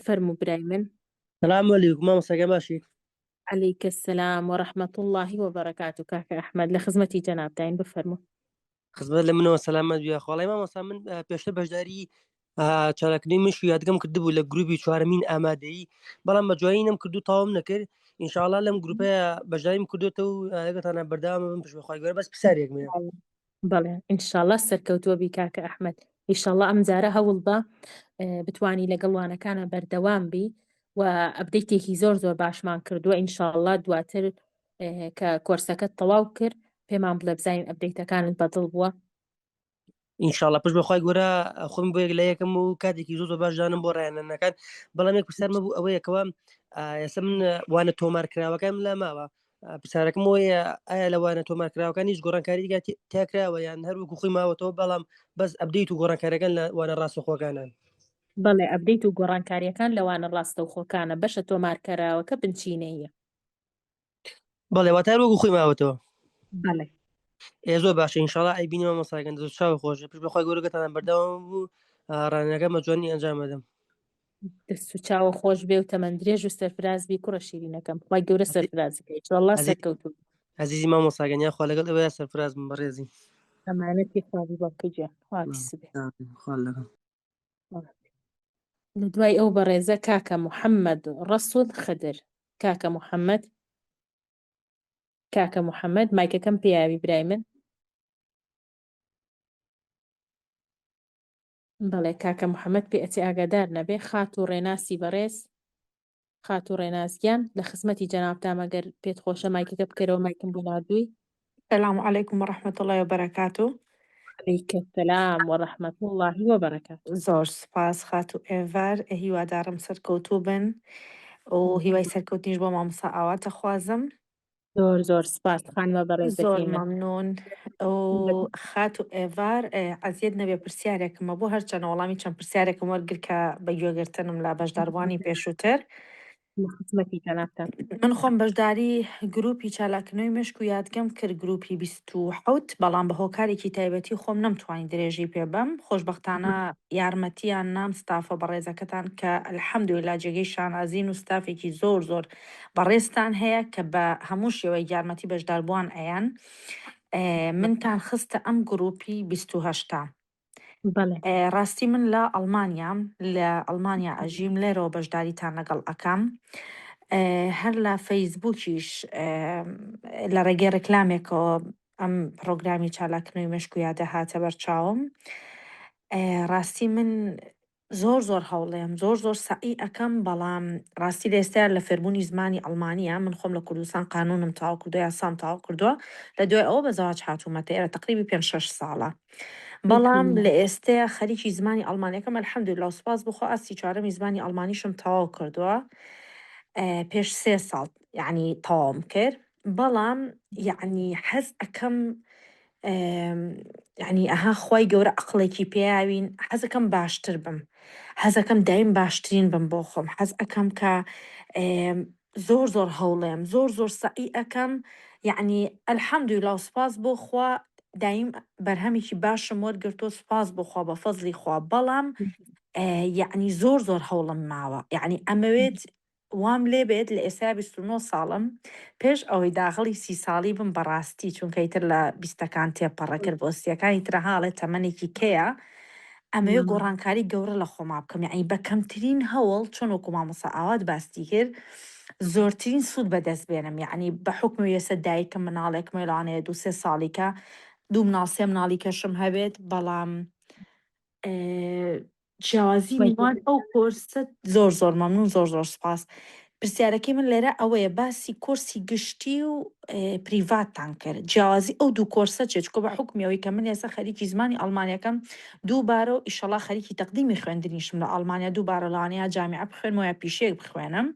فەرموو برای من. سلام علیکم مامۆستا باشیت. عليك السلام ورحمة الله وبركاته. كاكا أحمد لخدمتي جنابتين بفرمو. خزمەت لە منەوە سەلامەت بێ. خۆڵی مامۆستا من پێشتر بەشداری چالاکردنی مشی یادگەم کردبوو لە گروپی چوارەمین ئامادەیی، بەڵام بە جوایی نەم کردو تاوام نەکرد. ئینشاءالله لەم گروپەیە بەشداریم کردوێتەوە و ئەگەتانە بەردەوام بم پشتبەخوای گەورە بەس پرسیارێک مێ. بەڵێ ئینشاءالله سەرکەوتووە بی کاکە ئەحمەد. ئینشاءالله ئەم جارە هەوڵ بە بتوانی لەگەڵ وانەکانە بەردەوام بی و ئەپدەیتێکی زۆر باشمان کردووە. ئینشاءالله دواتر کە کۆرسەکەت تەواو کرد پێمان بڵێ بزانین ئەپدەیتەکانت بەدڵ بووە. ئینشاءالله پشتبەخوای گەورە خۆم بۆ یەک لە یەکەم و کاتێکی زۆر باش دانم بۆ ڕایانەکان. بەڵام یەک پرسیارمە بوو ئەوەیەکەوە ئێستا من وانە تۆمارکراوەکەم لە ماوە. پرسیارەکەم وەیە ئایا لە وانە تۆمارکراوەکان هیچ گۆڕانکاری دیگە تیاکراوە یان هەروەکو خۆی ماوەتەوە بەڵام بەس ئەپدەیت و گۆڕانکاریەکان لە وانە ڕاستەوخۆکانان؟ بەڵێ ئەپدەیت و گۆڕانکاریەکان لەوانە ڕاستەوخۆکانە بەشە تۆمارکەراوەکە بنچینەیە. بەڵێ واتە هەروەکو خۆی ماوەتەوە. بەڵێ زۆر باشە ئینشاءالله ئەیبینی مامۆستاکەن دەست و چاوی خۆشە. پشتبەخوای گەورەکەتان بەردەوام بوو ڕانەکەم بە جوانی ئەنجام بدەم. دەست و چاوە خۆش بێ و تەمەندرێژ و سەرفراز بی کوڕە شیرینەکەم. خوای گەورە سەرفرازەکەی ئینشاءالله سەرکەوتوو. عەزیزی مامۆستاکەن یاخوا لەگەڵ ئەوەیە سەرفراز بم بەڕێزی. ئەمانەتی خوابی بەکەجێ خواپیس بێ. خوا لەگەڵ. لە دوای ئەو بەڕێزە کاکە محەممەد ڕەسوول خدر. کاکە محەممەد مایکەکەم پێیاوی برای من. بەڵێ کاکە محەممەد پێ ئەچێ ئاگادار نەبێ. خات و ڕێناسی بەڕێز خات و ڕێناسگیان لە خزمەتی جەنابتان ئەگەر پێت خۆشە مایکەکە بکەرەوە مایکم بۆ ناردووی. السلام عليكم ورحمة الله وبركاته. عليك السلام ورحمة الله وبركاته. زۆر سپاس خاتو ئێڤەر هیوادارم سەرکەوتوو بن و هیوای سەرکەوتنیش بۆ مامۆستا ئاوات دەخوازم. زۆر سپاس خانمە بەڕێزەکەی زۆر من. مەمنون. و خاتو ئێڤەر عەزیەت نەبێ پرسیارێکمە بۆ هەرچەندە وەڵامی چەند پرسیارێکم وەرگر کە بە گوێگرتنم لە بەشداربوانی پێشووتر. من خۆم بەشداری گروپی چالاکردنەوەی مشک و یادگەم کرد گروپی 27 بەڵام بە هۆکارێکی تایبەتی خۆم نەمتوانی درێژی پێ بەم. خۆشبەختانە یارمەتیان نام ستافە بەڕێزەکەتان کە ئەلحەمدولیلا جێگەی شانازین و ستافێکی زۆر بەڕێزتان هەیە کە بە هەموو شێوەی یارمەتی بەشداربووان ئەیان. منتان خستە ئەم گروپی 28. ڕاستی من لە ئەڵمانیا ئەژیم لێرەوە بەشداریتان لەگەڵ ئەکەم. هەر لە فەیسبووکیش لە ڕێگەی ڕێکلامێکەوە ئەم پرۆگرامی چالاکردنەوەی مشک و یادە هاتە بەرچاوم. ڕاستی من زۆر هەوڵێم زۆر سعی ئەەکەم بەڵام ڕاستی لە ئێستا لە فێربوونی زمانی ئەڵمانیا من خۆم لە کوردستان قانونم تاوا کردووە یاسام تاوا کردووە لە دوای ئەوە بە زەواج هاتوومەتە ئێرە تقریبی 5-6 ساڵە. بەڵام لە ئێستا خەریکی زمانی ئەڵمانیەکەم ئەلحەمدولیلا سوپاس بخوا ئاستی چوارەمی زمانی ئەڵمانیشم تەواو کردووە پێش 3 ساڵ یعنی تەواوم کرد. بەڵام یعنی حەز ئەەکەم یعنی ئەها خوای گەورە عەقڵێکی پێیاوین حەز ئەەکەم باشتر بم. حەز ئەەکەم دایم باشترین بم بۆ خۆم. حەز ئەەکەم کە زۆر هەوڵێم زۆر سعی ئەەکەم یعنی ئەلحەمدولیلا سوپاس بۆ خوا دایم بەرهەمێکی باشم وەرگرتووە سوپاس بۆخوا بە فەزلی خوا. بەڵام یعنی زۆر هەوڵم ماوە. یعنی ئەمەوێت وام لێ بێت لە ئێستا 29 ساڵم پێش ئەوەی داخڵی 30 ساڵی بم بەڕاستی چونکەیتر لە 20ەکان تێپەڕەکرد بۆ سیەکانی ترە حاڵێت تەمەنێکی کەیە ئەمەوێ گۆڕانکاری گەورە لە خۆما بکەم. یعنی بە کەمترین هەوڵ چۆن وەکو مامۆستا ئاوات باستی کرد زۆرترین سوود بەدەست بێنم. یعنی بە حکم وێسە دایکم مناڵێکم لەوانەیە 2-3 ساڵیکە 2 مناڵ 3 مناڵی کەشم هەبێت. بەڵام جیاوازی میوان ئەو کۆرسە زۆر مەمنون زۆر سپاس. پرسیارەکەی من لێرە ئەوەیە باسی کۆرسی گشتی و پریڤاتتان کرد جیاوازی ئەو دوو کۆرسە چێچکۆ بە حکمیەوەی کە من ێستا خەریکی زمانی ئەڵمانیەکەم دووبارە و ئیشەڵا خەریکی تەقدیمی خوێندنیشم لە ئەڵمانیا دووبارە لەوانەیە جامیعە بخوێنمەوە یا پیشەیەک بخوێنم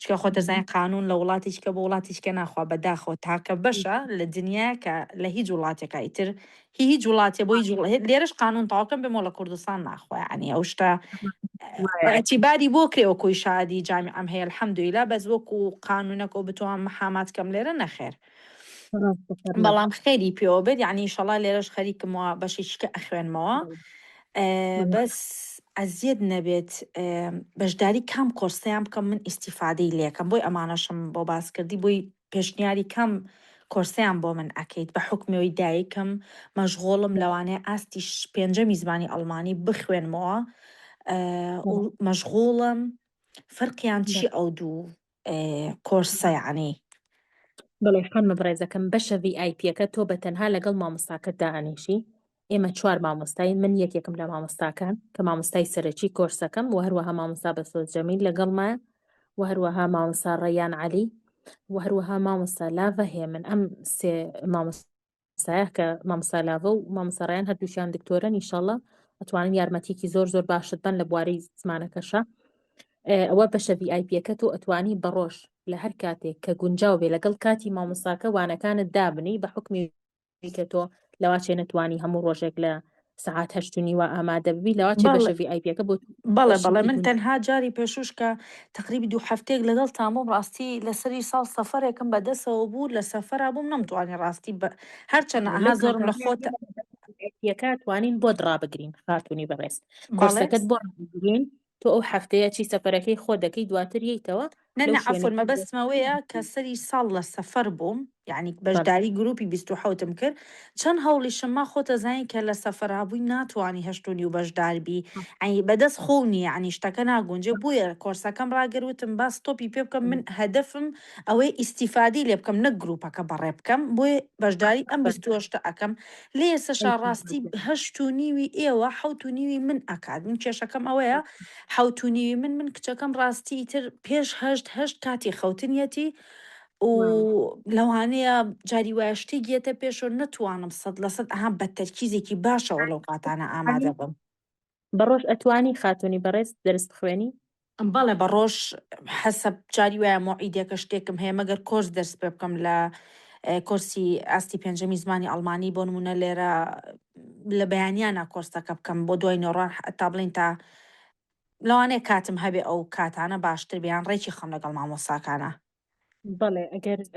چکە خۆ دەزانین قانون لە وڵاتێکە بۆ وڵاتێکە ناخوا بەداخەوە تاکە بەشە لە دنیا کە لە هیچ وڵاتێکە ئیتر هیچ وڵاتێ بۆی لێرەش قانون تاواکەم بێمەوە لە کوردستان ناخوا عنی ئەو شتە ئەتیباری بۆ کرێەوە کۆی شادی جامی ئەم هەیە الحەمدولیلا بەس وەکو قانونەکە و بتوان محامات کەم لێرە نەخێر بەڵام خێری پێوە بێت یعنی ئیشەڵا لێرەش خەریکمەوە بەشێککە ئەخوێنمەوە بەس ئەزیەت نەبێت بەشداری کام کۆرسیان بکەم من ئیسیفادەی لێکم بۆی ئەمانەشم بۆ باسکردی بۆی پێشنیاری کەم کۆرسیان بۆ من ئەکەیت بە حکمەوەی دایکم مەشغۆڵم لەوانەیە ئاستی پێنجەمی زمانی ئەڵمانی بخوێنمەوە و مەشغوڵم فەرقیان چی ئەو دوو کۆرسە یعنی بڵێ خانمە بەڕێزەکەم بەشە VIPەکە تۆ بە تەنها لەگەڵ مامۆستاکەت دائنیشی ئێمە 4 مامۆستاین من یەکێکم لە مامۆستاکان کە مامۆستای سەرەکی کۆرسەکەم و هەروەها مامۆستا بەسۆز جەمیل لەگەڵمایە و هەروەها مامۆستا ڕەیان عەلی و هەروەها مامۆستا لاڤە هەیە من ئەم سێ مامۆستایە کە مامۆستا لاڤە و مامۆستا ڕەیان هەردووشیان دکتۆرن ئینشاڵڵا ئەتوانن یارمەتیکی زۆر باشت بن لە بوارەی زمانەکەشە ئەوە بەشە VIPەکە تۆ ئەتوانی بەڕۆژ لە هەر کاتێک کە گونجاو بێ لەگەڵ کاتی مامۆستاکە وانەکانت دابنی بە حکمی کە تۆ لەواچێ نەتوانی هەموو ڕۆژێک لە سعات 8:30 ئامادە ببی لەواچێ بەشە VIPەکە بۆ بەڵێ من تەنها جاری پێشوش کە تقریبی 2 هەفتەیەک لەگەڵ تامۆ ڕاستی لەسەری ساڵ سەفەرێکم بەدەستەوە بوو لە سەفەرا بووم نەمتوانی ڕاستی هەرچەنە ئەها زۆرم لە خۆت توانین بۆ دڕابگرین خاتونی بەڕێز کۆرسەکەت بۆ ڕابگرین تۆ ئەو هەفتەیە چی سەفەرەکەی خۆ دەکەی دواتر یەیتەوە نەعەفۆن مەبەستمەوەیە کە سەری ساڵ لە سەفەر بووم یعنی بەشداری گروپی 27م کرد چەند هەوڵیشمما خۆتە زانین کە لە سەفەرابووی ناتوانانی 8:30 بەشداربی ئەی بەدەست خۆنی عنی شتەکە ناگونجێ بووە کۆرسەکەم ڕاگەروتم باس تۆپی پێ بکەم من هەدەفم ئەوەی ئیسیفادی لێ بکەم نەک گروپەکە بەڕێ بکەم بۆی بەشداری ئەم 28 ئەەکەم لێ ئێستا ڕاستی 8:30 ئێوە 7:30 من ئەکات من کێشەکەم ئەوەیە 7:30 من کچەکەم ڕاستی تر پێش 8 کاتی خەوتنیەتی و لەوانەیە جاری وایشتی گێتە پێشۆ نەتوانم 100% ئەها بە تەرکیزێکی باشەوە لەو کاتانە ئامادە بم بەڕۆژ ئەتوانی خاتونی بەڕێز دەرس بخوێنی بەڵێ بەڕۆژ حەسەب جاری وایە مۆعیدێکە شتێکم هەیە مەگەر کۆرس دەرس پێ بکەم لە کۆرسی ئاستی پێنجەمی زمانی ئەڵمانی بۆ نمونە لێرە لە بەیانیانە کۆرسەکە بکەم بۆ دوای نۆڕان تا بڵین تا لەوانەیە کاتم هەبێ ئەو کاتانە باشتر بیان ڕێکی خەم لەگەڵ مامۆستاکانە بەڵێ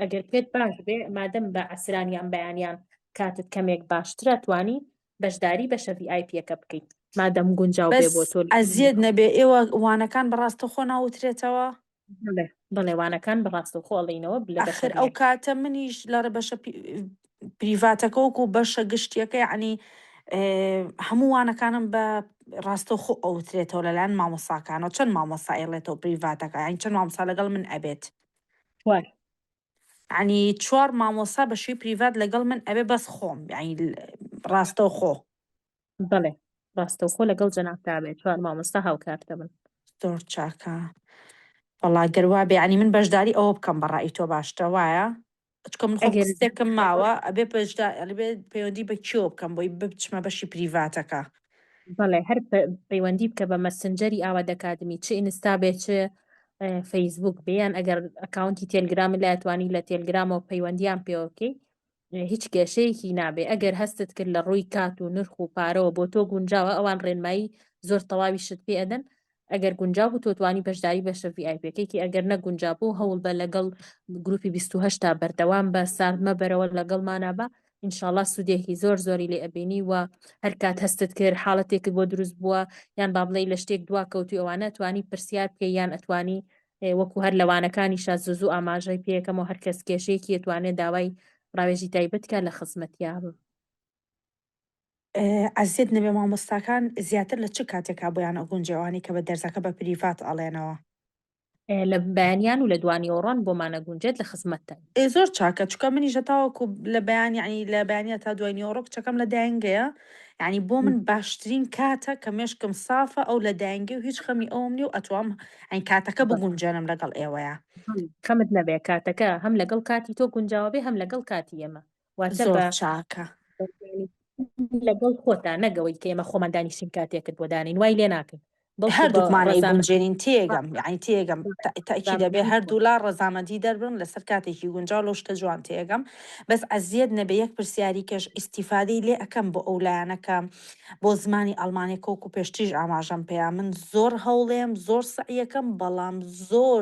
ئەگەر پێت باش بێ مادەم بە ئەسرانیان بەیانیان کاتت کەمێک باشترە توانی بەشداری بەشە VIPەکە بکەیت مادەم گونجاو بێ بۆ تۆ ئەزیەت نەبێ ئێوە وانەکان بەڕاستە خۆ ناوترێتەوە بڵێ وانەکان بەڕاستە خۆڵینەوە ئەخر ئەو کاتە منیش لەرە بەشە پریڤاتەکە وەکو بەشە گشتیەکە یعنی هەموو وانەکانم بە ڕاستە خۆ ئەوترێتەوە لەلایەن مامۆساکانەوە چەند مامۆسا ئێڵێتەوە پریڤاتەکە یعنی چەند مامۆسا لەگەڵ من ئەبێت عنی 4 مامۆسا بەشی پریڤات لەگەڵ من ئەبێ بەس خۆم یعنی ڕاستە خۆ بڵێ ڕاستە خۆ لەگەڵ جەنابتا بێت 4 مامۆستا هاوکارتە من زۆر چاکە وەڵا گەروا بێ عنی من بەشداری ئەوە بکەم بەڕای تۆ باشتە وایە چکە من خۆستێکم ماوە ئەبێ بێت پەیوەندی بە کێوە بکەم بۆی بچمە بەشی پریڤاتەکە بەڵێ هەر پەیوەندی بکە بە مەسنجەری ئاوادەکاتمی چ ئینستا بێت چ فەیسبوک بیان ئەگەر ئەکاونتی تێلگرام لاتوانی لە تێلگرامەوە پەیوەندیان پێوەکەی هیچ کێشەیەکی نابێ ئەگەر هەستت کرد لە ڕووی کات و نرخ و پارەوە بۆ تۆ گونجاوە ئەوان ڕێنمایی زۆر تەواوی شت پێ ئەدەن ئەگەر گونجاو بوو تۆ توانی بەشداری بەشە VIPەکەیکی ئەگەر نەگونجابوو هەوڵ بە لەگەڵ گروپی 28 تا بەردەوام بە سارمە بەرەوە لەگەڵمانابە ئینشاءڵڵا سودێکی زۆری لێ ئەبینی و هەر کات هەستت کرد حاڵەتێکت بۆ دروست بووە یان با بڵێ لە شتێک دوا کەوتوی ئەوانە توانی پرسیار بکەی یان ئەتوانی وەکو هەر لەوانەکانی شاززوو ئاماژەی پێەکەمەوە هەر کەس کێشەیەکی ئەتوانێت داوای ڕاوێژی تایبەتکە لە خزمەتیا بم ئەزیەت نەبێ مامۆستاکان زیاتر لە چ کاتێکا بۆیان ئەگونجێوانی کە بە دەرزەکە بە پریڤات ئەڵێنەوە لە بەیانیان و لە دوانی ئۆڕۆن بۆمانە گونجێت لە خزمەتتە زۆر چاکە چکە منیژە تاوەکو لە بەیان یعنی لە بەیانە تا دوای نیۆڕۆ کچەکەم لە داینگەیە یعنی بۆ من باشترین کاتە کە مێشکم سافە ئەو لە داینگە و هیچ خەمی ئەوم نیە و ئەتوام ئەین کاتەکە بگونجێنم لەگەڵ ئێوەیە خەمت نەبێ کاتەکە هەم لەگەڵ کاتی تۆ گونجاوە بێ هەم لەگەڵ کاتی ئێمە واتە زۆر بە چاکە لەگەڵ خۆتا نەگەوەی کە ئێمە خۆمان دانیشتین کاتێکت بۆ دانین وای لێ ناکەین هەردووکمانەی گونجێنین تێگەم یعنی تێگەم تاکی دەبێ هەردوو لا ڕەزامەندی دەربن لەسەر کاتێکی گونجاو لەو شتە جوان تێگەم بەس ئەزیەت نەبێ یەک پرسیاری کەش ئیسیفادەی لێ ئەەکەم بۆ ئەو لایەنەکە بۆ زمانی ئەڵمانی کۆک و پێشتیش ئاماژەم پێیا من زۆر هەوڵێم زۆر سعیەکەم بەڵام زۆر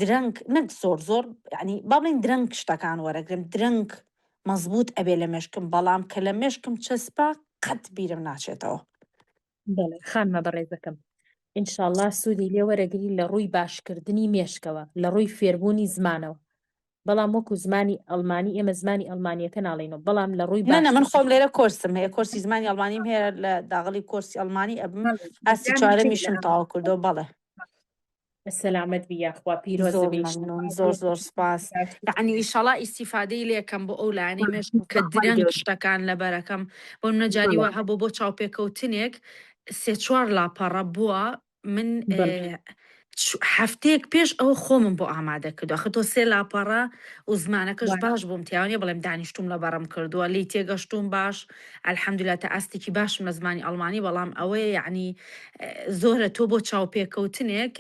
درەنگ نەک زۆر ینی باڵین درەنگ شتەکان وەرەگرم درەنگ مەزبوط ئەبێ لە مێشکم بەڵام کە لە مێشکم چەسپا قەت بیرم ناچێتەوە خانمە بەڕێزەکەم ئینشاءالله سوودی لێ وەرەگری لە ڕووی باشکردنی مێشکەوە لە ڕووی فێربوونی زمانەوە بەڵام وەکو زمانی ئەڵمانی ئێمە زمانی ئەڵمانیەکە ناڵێنەوە بەڵام لە ڕووی نە من خۆم لێرە کۆرسم هەیە کۆرسی زمانی ئەڵمانیم هەیە لە داغڵی کۆرسی ئەڵمانی ئەبم ئاسی چارەمیشم تاوا کردو بەڵێ سەلامەت بی یاخوا پیرۆزە زۆر سپاس یعنی ئیشەڵا ئیسیفادەی لێکەم بۆ ئەو لایەنەی مێشکم کە درەنگ شتەکان لەبەرەکەم بۆ نەجاری وە هەبوو بۆ چاوپێکەوتنێک سێ چوار لاپەڕە بووە من هەفتەیەک پێش ئەو خۆمم بۆ ئامادە کردو خە تۆ سێ لاپەڕە و زمانەکەش باش بووم تیاوانێ بەڵێم دانیشتوم لە بەڕم کردووە لی تێگەشتوم باش ئەلحەمدولillah تا ئاستێکی باشم لە زمانی ئەڵمانی بەڵام ئەوەیە یعنی زۆرە تۆ بۆ چاوپێکەوتنێک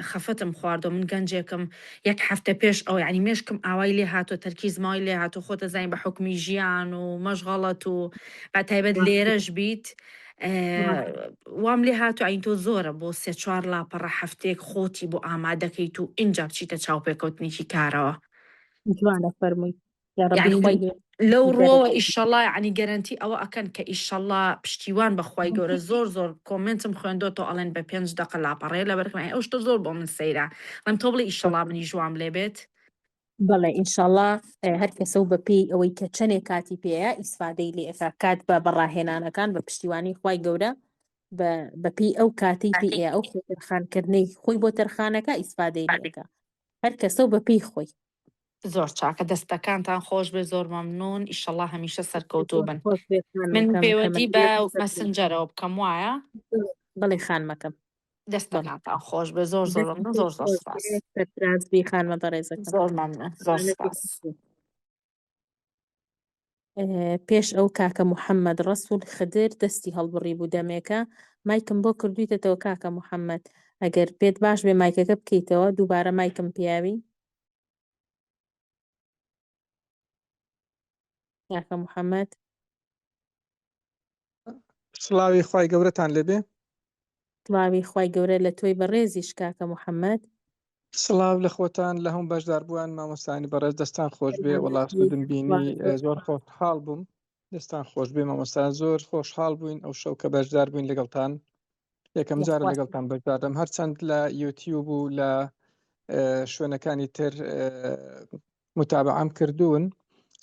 خەفەتم خواردۆ من گەنجێکم یەک هەفتە پێش ئەو ینی مێشکم ئاوای لێ هاتۆ تەرکیزماوی لێ هاتۆ خۆتە زین بە حکمی ژیان و مەشغەڵەت و بە تایبەت لێرەش بیت وام لێ هاتو ئاین تۆ زۆرە بۆ سێ چوار لاپەڕە هەفتەیەک خۆتی بۆ ئامادەکەیت و اینجا بچیتە چاوپێکەوتنێکی کارەوە جوانە فەرمووی لەو ڕۆوە ئیشەڵا عنی گەرنتی ئەوە ئەکەن کە ئیشەڵا پشتیوان بەخوای گەورە زۆر کۆمنتم خوێندۆتەوە ئەڵێن بە 5 دقە لاپەڕێ لە بەرکمای ئەو شتە زۆر بۆ من سەیرە لەم تۆ بڵێ ئیشەڵا منی ژوام لێ بێت بەڵێ ئینشاءالله هەر کەسە و بەپی ئەوەی کە چەندێک کاتی پێەیە ئیسفادەی لێ ئەکا کات بە بەڕاهێنانەکان بە پشتیوانی خوای گەورە بەپی ئەو کاتی پێ ئەو خۆترخانکردنەی خۆی بۆ تەرخانەکە ئیسفادەی لێەکە هەر کەسە و بەپی خۆی زۆر چاکە دەستەکانتان خۆش بێ زۆر مەمنون ئیشەڵا هەمیشە سەرکەوتوو بن من پەیوەندی بە مەسنجەرەوە بکەم وایە بڵێ خانمەکەم دەستەکانتان خۆش بێ زۆر زۆر سپاس بی خانمە بەڕێزەکە زۆر مەمنون زۆر سپاس پێش ئەو کاکە محەممەد ڕەسوول خدر دەستی هەڵبڕی بوو دەمێکە مایکم بۆ کردویتەوە کاکە محەممەد ئەگەر پێت باش بێ مایکەکە بکەیتەوە دووبارە مایکم پیاوی کاکە محەممەد سڵاوی خوای گەورەتان لێبێ سڵاوی خوای گەورە لە تۆی بەڕێزیش کاکە محەممەد سڵاو لە خۆتان لە هەموو بەشدار بووان مامۆستانی بەڕێز دەستان خۆش بێ وڵات سودم بینی زۆر خۆشحاڵ بووم دەستان خۆش بێ مامۆستان زۆر خۆشحاڵ بووین ئەو شەو کە بەشدار بووین لەگەڵتان یەکەم جارە لەگەڵتان بەشدارم هەرچەند لە یوتیوب و لە شوێنەکانی تر متابعەم کردوون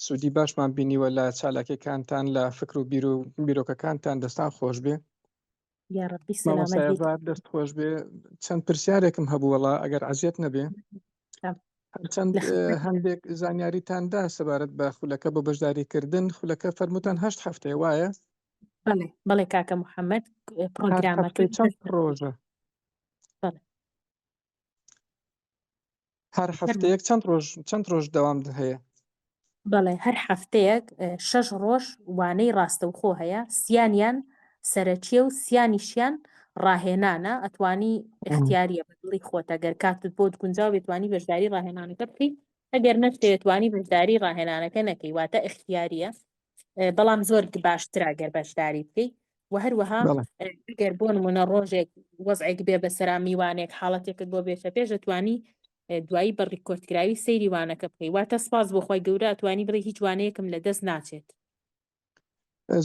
سوودی باشمان بینیوە لە چالاکیەکانتان لە فکر و بیرۆکەکانتان دەستان خۆش بێ مامۆستایەڤار دەست خۆش بێ چەند پرسیارێکم هەبووەڵا ئەگەر عەزیەت نەبێ هەرچەند هەندێک زانیاریتاندا سەبارەت بە خولەکە بۆ بەشداریکردن خولەکە فەرمووتان 8 هەفتەیە وایە بەڵێ کاکە محەممەد پرۆگرامەکە چەند ڕۆژە هەر هەفتەیەک چەند ڕۆژ دەوام هەیە بەڵێ هەر هەفتەیەک 6 ڕۆژ وانەی ڕاستەوخۆ هەیە سییانیان سەرەکیە و سییانیشیان ڕاهێنانە ئەتوانی اختیاریە بەدڵی خۆتە گەر کاتت بۆ گونجاو بێتوانی بەشداری ڕاهێنانەکە بکەیت ئەگەر نەشتێتوانی بەشداری ڕاهێنانەکە نەکەی واتە اختیاریە بەڵام زۆر باشترا گەر بەشداری بکەیت و هەروەها گەر بۆ نمونە ڕۆژێک وەزعێک بێ بەسەرا میوانێک حاڵەتێکت بۆ بێتە پێش دەتوانی دوایی بە ڕیکۆردکراوی سەیری وانەکە بکەی واتە سپاس بۆ خۆی گەورە ئەتوانی بڵێ هیچ وانەیەکم لە دەست ناچێت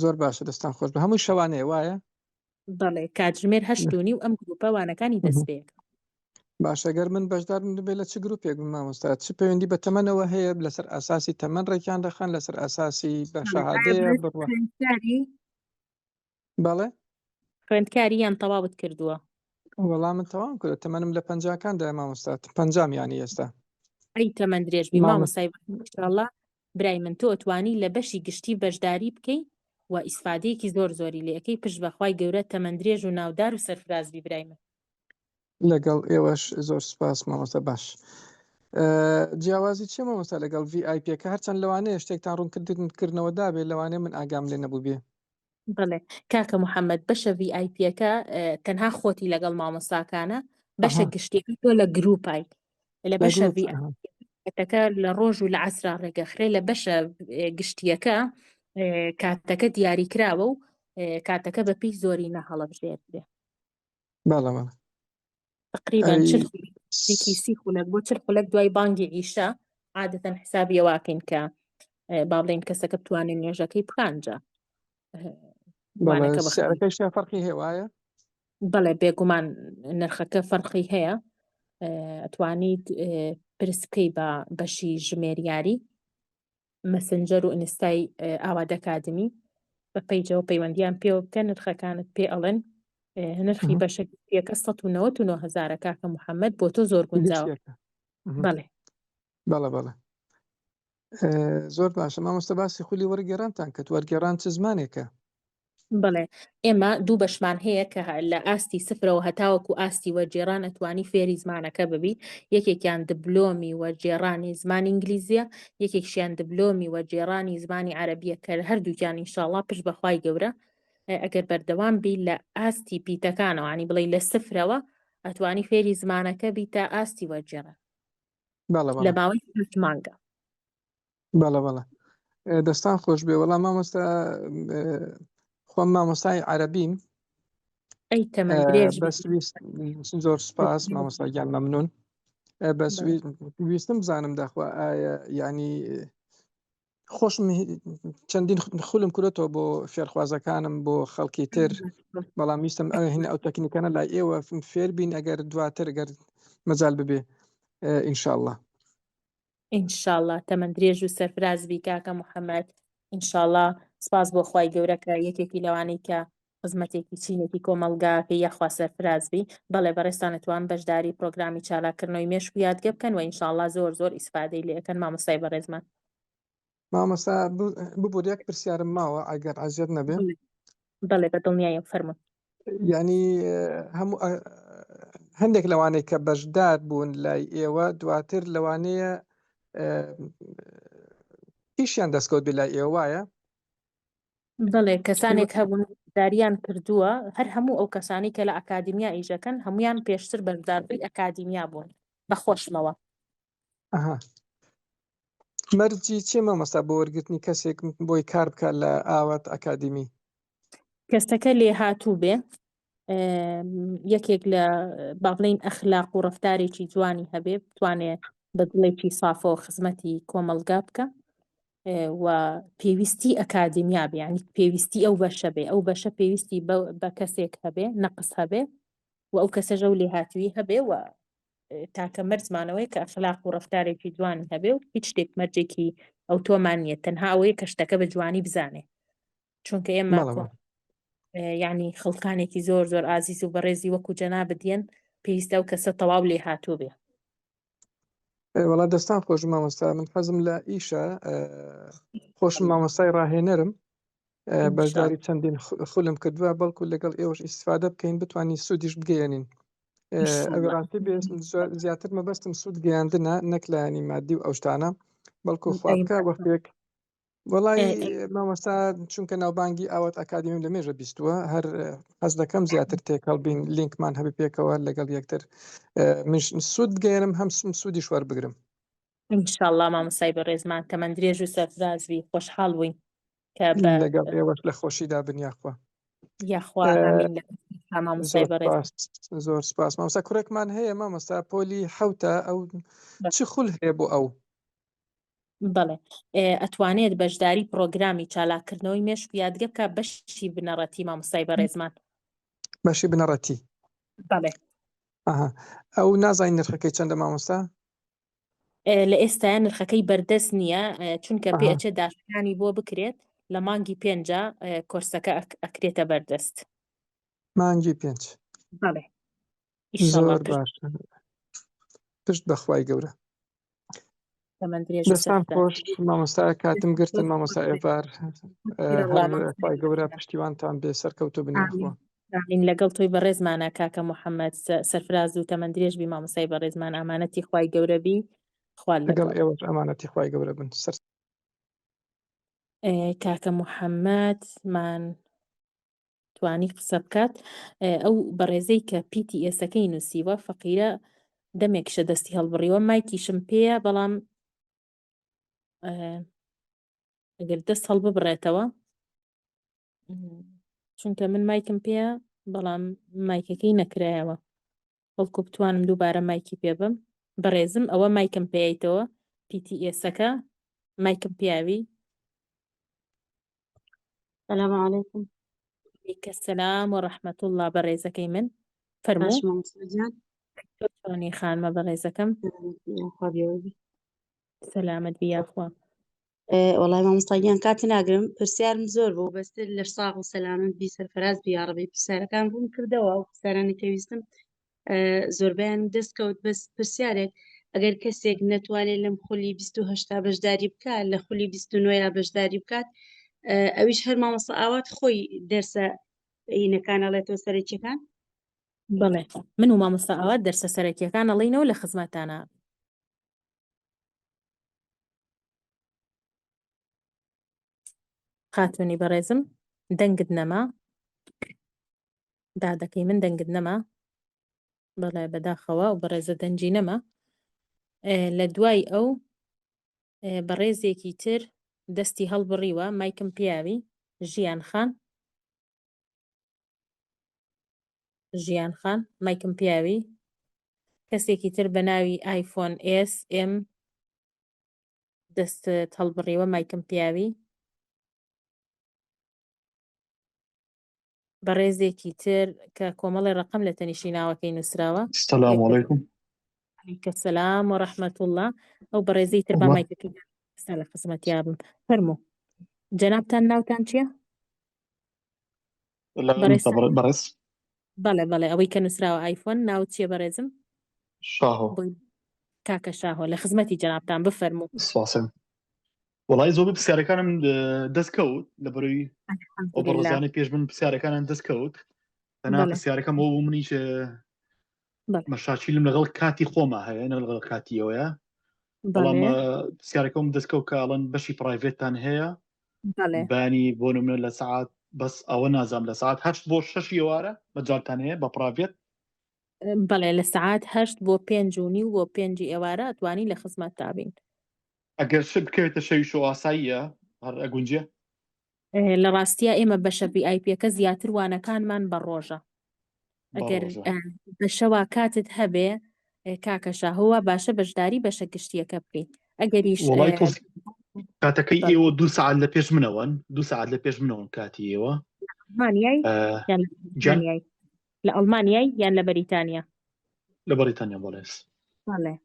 زۆر باشە دەستان خۆش بە هەموو شەوانەیە وایە بەڵێ کاتژمێر 8:30 و ئەم گروپە وانەکانی دەستپێک باشەگەر من بەشدار بێت لە چ گروپێک مامۆستا چ پەیوەندی بە تەمەنەوە هەیە لەسەر ئاساسی تەمەن ڕێکیان دەخەن لەسەر ئاساسی بە شەهادەیە بڕوە بەڵێ خوێندکاری یان تەواوت کردووە وەڵام من تەواو کرد تەمەنم لە 50کاندا مامۆستا 50 یانی ئێستا ئەی تەمەند درێژبی مامۆستای ئینشاءالله برای من تۆ ئەتوانی لە بەشی گشتی بەشداری بکەی و ئیسفادەیەکی زۆری لە یەکەی پشت بەخوای گەورە تەمەندرێژ و ناودار و سەرفرازبی برایمە. لەگەڵ ئێوەش زۆر سپاس مامۆستا. باش جیاوازی چێ مامۆستا لەگەڵ VIPەکە هەرچەند لەوانەیە شتێکتان ڕوونکردنەوە دابێت لەوانەیە من ئاگام لێ نەبوو بێ. بڵێ کاکە محەممەد بەشە VIPەکە تەنها خۆتی لەگەڵ مامۆستاکانە بەشە گشتێکی تۆ لە گروپای لە بەشە VIPەکە لە ڕۆژ و لە عسرا ڕێگەخرێ لە بەشە گشتیەکە کاتەکە دیاری کراوە و کاتەکە بە پێی زۆری نەهەڵەبژێت بێ. باڵەوە تقریبا 40 خولەک بۆ 40 خولەک دوای بانگی عیشا عادەتەن حسابی ئەواکەین کە با بڵێن کەسەکە بتوانێت نوێژەکەی بکانجا. سیارەکەی فەرقی هەیە وایە؟ بەڵێ بێگومان نرخەکە فەرقی هەیە. ئەتوانیت پرس بکەی بە بەشی ژمێریاری مەسنجەر و ئینستای ئاواد ئەکادمی بە پەیجەوە پەیوەندیان پێوە بکە نرخەکانت پێ ئەڵێن. نرخی بەشەکە 1990,000 کاکە محەممەد بۆ تۆ زۆر گونجاوە. بەڵێ بەڵێ زۆر باشە. مامۆستا باسی خولی وەرگێڕانتان کە وەرگێڕان چ زمانێکە؟ بڵێ ئێمە دوو بەشمان هەیە کە لە ئاستی سفرەوە هەتاوەکو ئاستی وەرجێڕان ئەتوانی فێری زمانەکە ببی. یەکێکیان دبلۆمی وەرجێڕانی زمانی ئینگلیزیە، یەکێکشیان دبلۆمی وەرجێڕانی زمانی عەرەبیە کە هەردووکیان ئینشاءڵڵا پشت بەخوای گەورە ئەگەر بەردەوام بی لە ئاستی پیتەکانەوە عنی بڵێ لە سفرەوە ئەتوانی فێری زمانەکە بی تا ئاستی وەرجێڕان لە ماوەی 8 مانگە. بەڵە دەستان خۆش بێ. وەڵام مامۆستا خۆم مامۆستای عەرەبیم. ئەی تەمەندرێژ زۆر سپاس مامۆستا گیان مەمنون. بەس ویستم بزانم داخوا ئایا ینی خۆشم چەندین خولم کورێتەوە بۆ فێرخوازەکانم بۆ خەڵکی تر، بەڵام ویستم هینە ئەو تەکنیکانە لای ئێوە فێر بین ئەگەر دواتر ئەگەر مەجال ببێ ئینشاءڵڵا. ئینشاءڵڵا تەمەندرێژ و سەرفرازبی کاکە محەممەد. ئینشاءڵڵا سپاس بۆ خوای گەورەکە یەکێکی لەوانەی کە خزمەتێکی چینێکی کۆمەلگاکە یەخوا سەرفرازبی. بەڵێ بەڕێستانەتوان بەشداری پرۆگرامی چالاکردنەوەی مێشک و یادگە بکەن و ئینشاءڵڵا زۆر ئیسفادەی لێەکەن. مامۆستای بەڕێزمان مامۆستا ببوور یەک پرسیارم ماوە ئەگەر عەزیەت نەبێ. بەڵێ بەدڵنیایە فەرموون. ینی هەموو هەندێک لەوانەیە کە بەشدار بوون لای ئێوە دواتر لەوانەیە ئیشیان دەستکەوت بێ لای ئێوە وایە؟ بڵێ کەسانێک هەبوون داریان کردووە هەر هەموو ئەو کەسانی کە لە ئەکادیمیا ئیژەکەن هەمویان پێشتر بەشداربووی ئەکادیمیا بوون بەخۆشمەوە. مەرجی چێ مامۆستا بۆ وەرگرتنی کەسێک بۆی کار بکات لە ئاوات ئەکادیمی؟ کەسەکە لێ هاتوو بێ یەکێک لە با بڵێن ئەخلاق و ڕەفتارێکی جوانی هەبێ بتوانێت بە دڵێکی سافۆ خزمەتی کۆمەلگا بکە و پێویستی ئەکادیمیا بێ، ینی پێویستی ئەو بەشە بێ، ئەو بەشە پێویستی بە کەسێک هەبێ نەقس هەبێ و ئەو کەسەژە و لێهاتووی هەبێ و تاکە مەرجمانەوەی کە ئەخلاق و ڕەفتارێکی جوانی هەبێ و هیچ شتێک مەرجێکی ئەو تۆمان نیە، تەنها ئەوەیە کە شتەکە بە جوانی بزانێ. چونکە ئێمە یعنی خەڵکانێکی زۆر ئازیز و بەڕێزی وەکو جەنابەت دیێن پێویستە ئەو کەسە تەواو لێ هاتوو بێ. وەڵا دەستان خۆش مامۆستا. من حەزم لە ئیشە خۆشم مامۆستای ڕاهێنەرم بەشداری چەندین خولم کردووە بەڵکو لەگەڵ ئێوەش ئیسفادە بکەین بتوانین سوودیش بگەێنین. ئەگەر ڕاستی بێ زیاتر مەبەستم سوود گەیاندنە نەک لە ینی مادی و ئەو شتانە بەڵکو خوابکە وەختێک وەڵای مامۆستا چونکە ناوبانگی ئاوات ئەکادیمیم لە مێژە بیستووە هەر حەز دەکەم زیاتر تێکەڵ بین لینکمان هەبێ پێکەوە لەگەڵ یەکتر من سوود بگەێنم هەم سوودیش وەربگرم. ئینشاءڵڵا مامۆستای بەڕێزمان تەمەندرێژ و سەرفرازبی خۆشحاڵ بووین کە لەگەڵ ئێوەش لە خۆشیدا بنیاخوا. یاخوا ئامین لە مامۆستای بەڕێز. زۆر سپاس مامۆستا. کوڕێکمان هەیە مامۆستا پۆلی حەوتە ئەو چ خول هەیە بۆ ئەو؟ بەڵێ ئەتوانێت بەشداری پرۆگرامی چالاکردنەوەی مێشک و یادگە بکە بەشی بنەڕەتی مامۆستای بەڕێزمان. بەشی بنەڕەتی؟ بەڵێ. ئەو نازانین نرخەکەی چەندە مامۆستا؟ لە ئێستاە نرخەکەی بەردەست نییە چونکە پێ ئەچێت داشتەکانی بۆ بکرێت لە مانگی 5 کۆرسەکە ئەکرێتە بەردەست. مانگی 5؟ بەڵێ. زۆر باش پشت بەخوای گەورە. تەمەندرێژ و دەستان سەرفراز خۆش مامۆستا کاتم گرتن مامۆستا ئێڤار هەر خی گەورە پشتیوانتان بێ سەرکەوتو بنیاخوا ئامین لەگەڵ تۆی بەڕێزمانە کاکە محەممەد سەرفراز و تەمەندرێژ بی مامۆسای بەڕێزمان ئامانەتی خوای گەورە بی خوال لەگەڵ لەگەڵ ئێوەش ئەمانەتی خی گەورە بن سەر کاکە محەممەدمان توانی قسە بکات ئەو بەڕێزەی کە پیتی ئێسەکەی نووسیوە فەقیرە دەمێکشە دەستی هەڵبڕیوە مایکیشم پێیە بەڵام ئەگەر دەست هەڵببڕێتەوە چونکە من مایکم پێە بەڵام مایکەکەی نەکرایەوە بەڵکو بتوانم دووبارە مایکی پێ بم بەڕێزم ئەوە مایکم پێیتەوە پیتی ئێسەکە مایکم پیاوی السلام عليكم عليك السلام ورحمة الله بەڕێزەکەی من فەرموو باش مامۆستا گیان چۆنی خانمە بەڕێزەکەم خوا بێوەبی سەلامەت بی یاخوا وەڵای مامۆستا گیان کاتی ناگرم پرسیارم زۆر بوو بەستر لە ساغ و سەلامت بی سەرفەراز بی یاڕەبی پرسیارەکان بووم کردەوە و پرسیارانی پێویستم زۆربیان دەستکەوت بەس پرسیارێک ئەگەر کەسێک نەتوانێت لەم خولی 28 بەشداری بکات لە خولی 29 بەشداری بکات ئەویش هەر مامۆستا ئاوات خۆی دەرسە عینەکان ئەڵێتەوە سەرەکیەکان بەڵێ من و مامۆستا ئاوات دەرسە سەرەکیەکان ئەڵێنەوە لە خزمەتانە خاتونی بەڕێزم دەنگت نەما دادەکەی من دەنگت نەما بەڵێ بەداخەوە و بەڕێزە دەنجی نەما لە دوای ئەو بەڕێزێکی تر دەستی هەڵبڕیوە مایکم پیاوی ژیان خان ژیان خان مایکم پیاوی کەسێکی تر بە ناوی آیفۆن SM دەستت هەڵبڕیوە مایکم پیاوی بەڕێزێکی تر کە کۆمەڵی ڕقم لە تەنیشی ناوەکەی نووسراوە السلام عليكم عليك السلام ورحمة الله ئەو بەڕێزەی تر با مایکەکەی ئێستا لە خزمەتیابم فەرموو جەنابتان ناوتان چییە؟ بەڕێز بەڵێ بەڵێ ئەوەی کە نووسراوە آیفۆن ناوت چییە بەڕێزم؟ شاهۆ کاکە شاهۆ لە خزمەتی جەنابتان بفەرموو سواسم وڵای زۆر پرسیارەکانم دەستکەوت لە بەروی ئەو بەڕێزانەی پێش من پرسیارەکانیان دەستکەوت تەنها پرسیارەکەم ئەو بوو منیش مەشاکیلم لەگەڵ کاتی خۆمە هەیە لەگەڵ کاتیەوەیە بەڵام پرسیارەکەم دەستکەوت کە ئەڵەن بەشی پرایڤێتتان هەیە بانی بۆ نمونە لە سەعات بەس ئەوە نازام لە ساعت 8 بۆ 6 ئێوارە مەجارتان هەیە بە پرایڤێت بەڵێ لە سەعات 8 بۆ 5:30 بۆ 5 ئێوارە ئەتوانی لە خزمەت تابین ئەگەر شت بکەوێتە شەویش و ئاساییە هەر ئەگونجێ لە ڕاستیە ئێمە بەشە VIP-ەکە زیاتر وانەکانمان بە ڕۆژە ئەگەر بە شەوا کاتت هەبێ کاکەشا هەوە باشە بەشداری بەشە گشتیەکە بکەیت ئەگەریش کاتەکەی ئێوە 2 ساعت لە پێش منەوەن 2 ساعت لە پێش منەوەن کاتی ئێوە لە ئەڵمانیای یان لە بەریتانیا لە بەریتانیا بەڵێز بەڵێ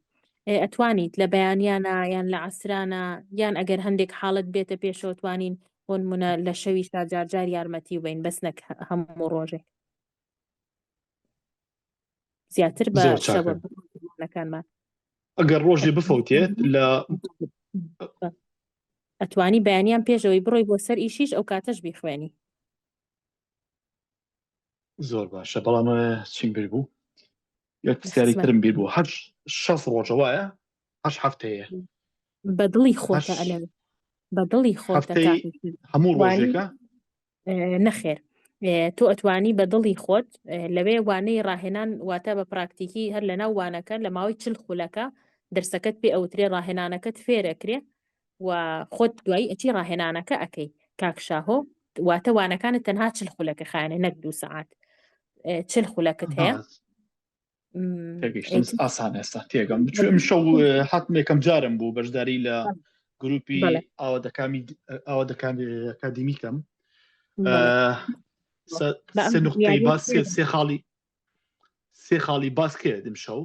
ئەتوانیت لە بەیانیانە یان لە عسرانە یان ئەگەر هەندێک حاڵت بێتە پێشەوە توانین بۆ نمونە لە شەویشتا جارجار یارمەتی بین بەس نەک هەموو ڕۆژێک زیاتر بە شەوەکانمان ئەگەر ڕۆژێ بفەوتێت لە ئەتوانی بەیانیان پێشەوەی بڕۆی بۆ سەر ئیشیش ئەو کاتەش بیخوێنی زۆر باشە بەڵام چیم بیر بوو یەک پرسیاری ترم بیر بوو 6 ڕۆژە وایە 8 هەفتەیە بە دڵی خۆتە ئەلێ بە دڵی خۆتە هەموو ڕۆژێکە نەخێر تۆ ئەتوانی بە دڵی خۆت لەوێ وانەی ڕاهێنان واتە بە پراکتیکی هەر لە ناو وانەکە لە ماوەی 40 خولەکە دەرسەکەت پێ ئەوترێ ڕاهێنانەکەت فێرەکرێ و خۆت دوایی ئەچی ڕاهێنانەکە ئەەکەی کاکشاهۆ واتە وانەکانت تەنها 40 خولەکە خانێ نەک 2 ساعت 40 خولەکەت هەیە ئاسان ئێستا تێگەم بچێم شەو حتمێکم جارم بوو بەشداری لە گروپی ئاوادەکادیمیکەم سێ نقطەی باس سێ خاڵی باس کردم شەو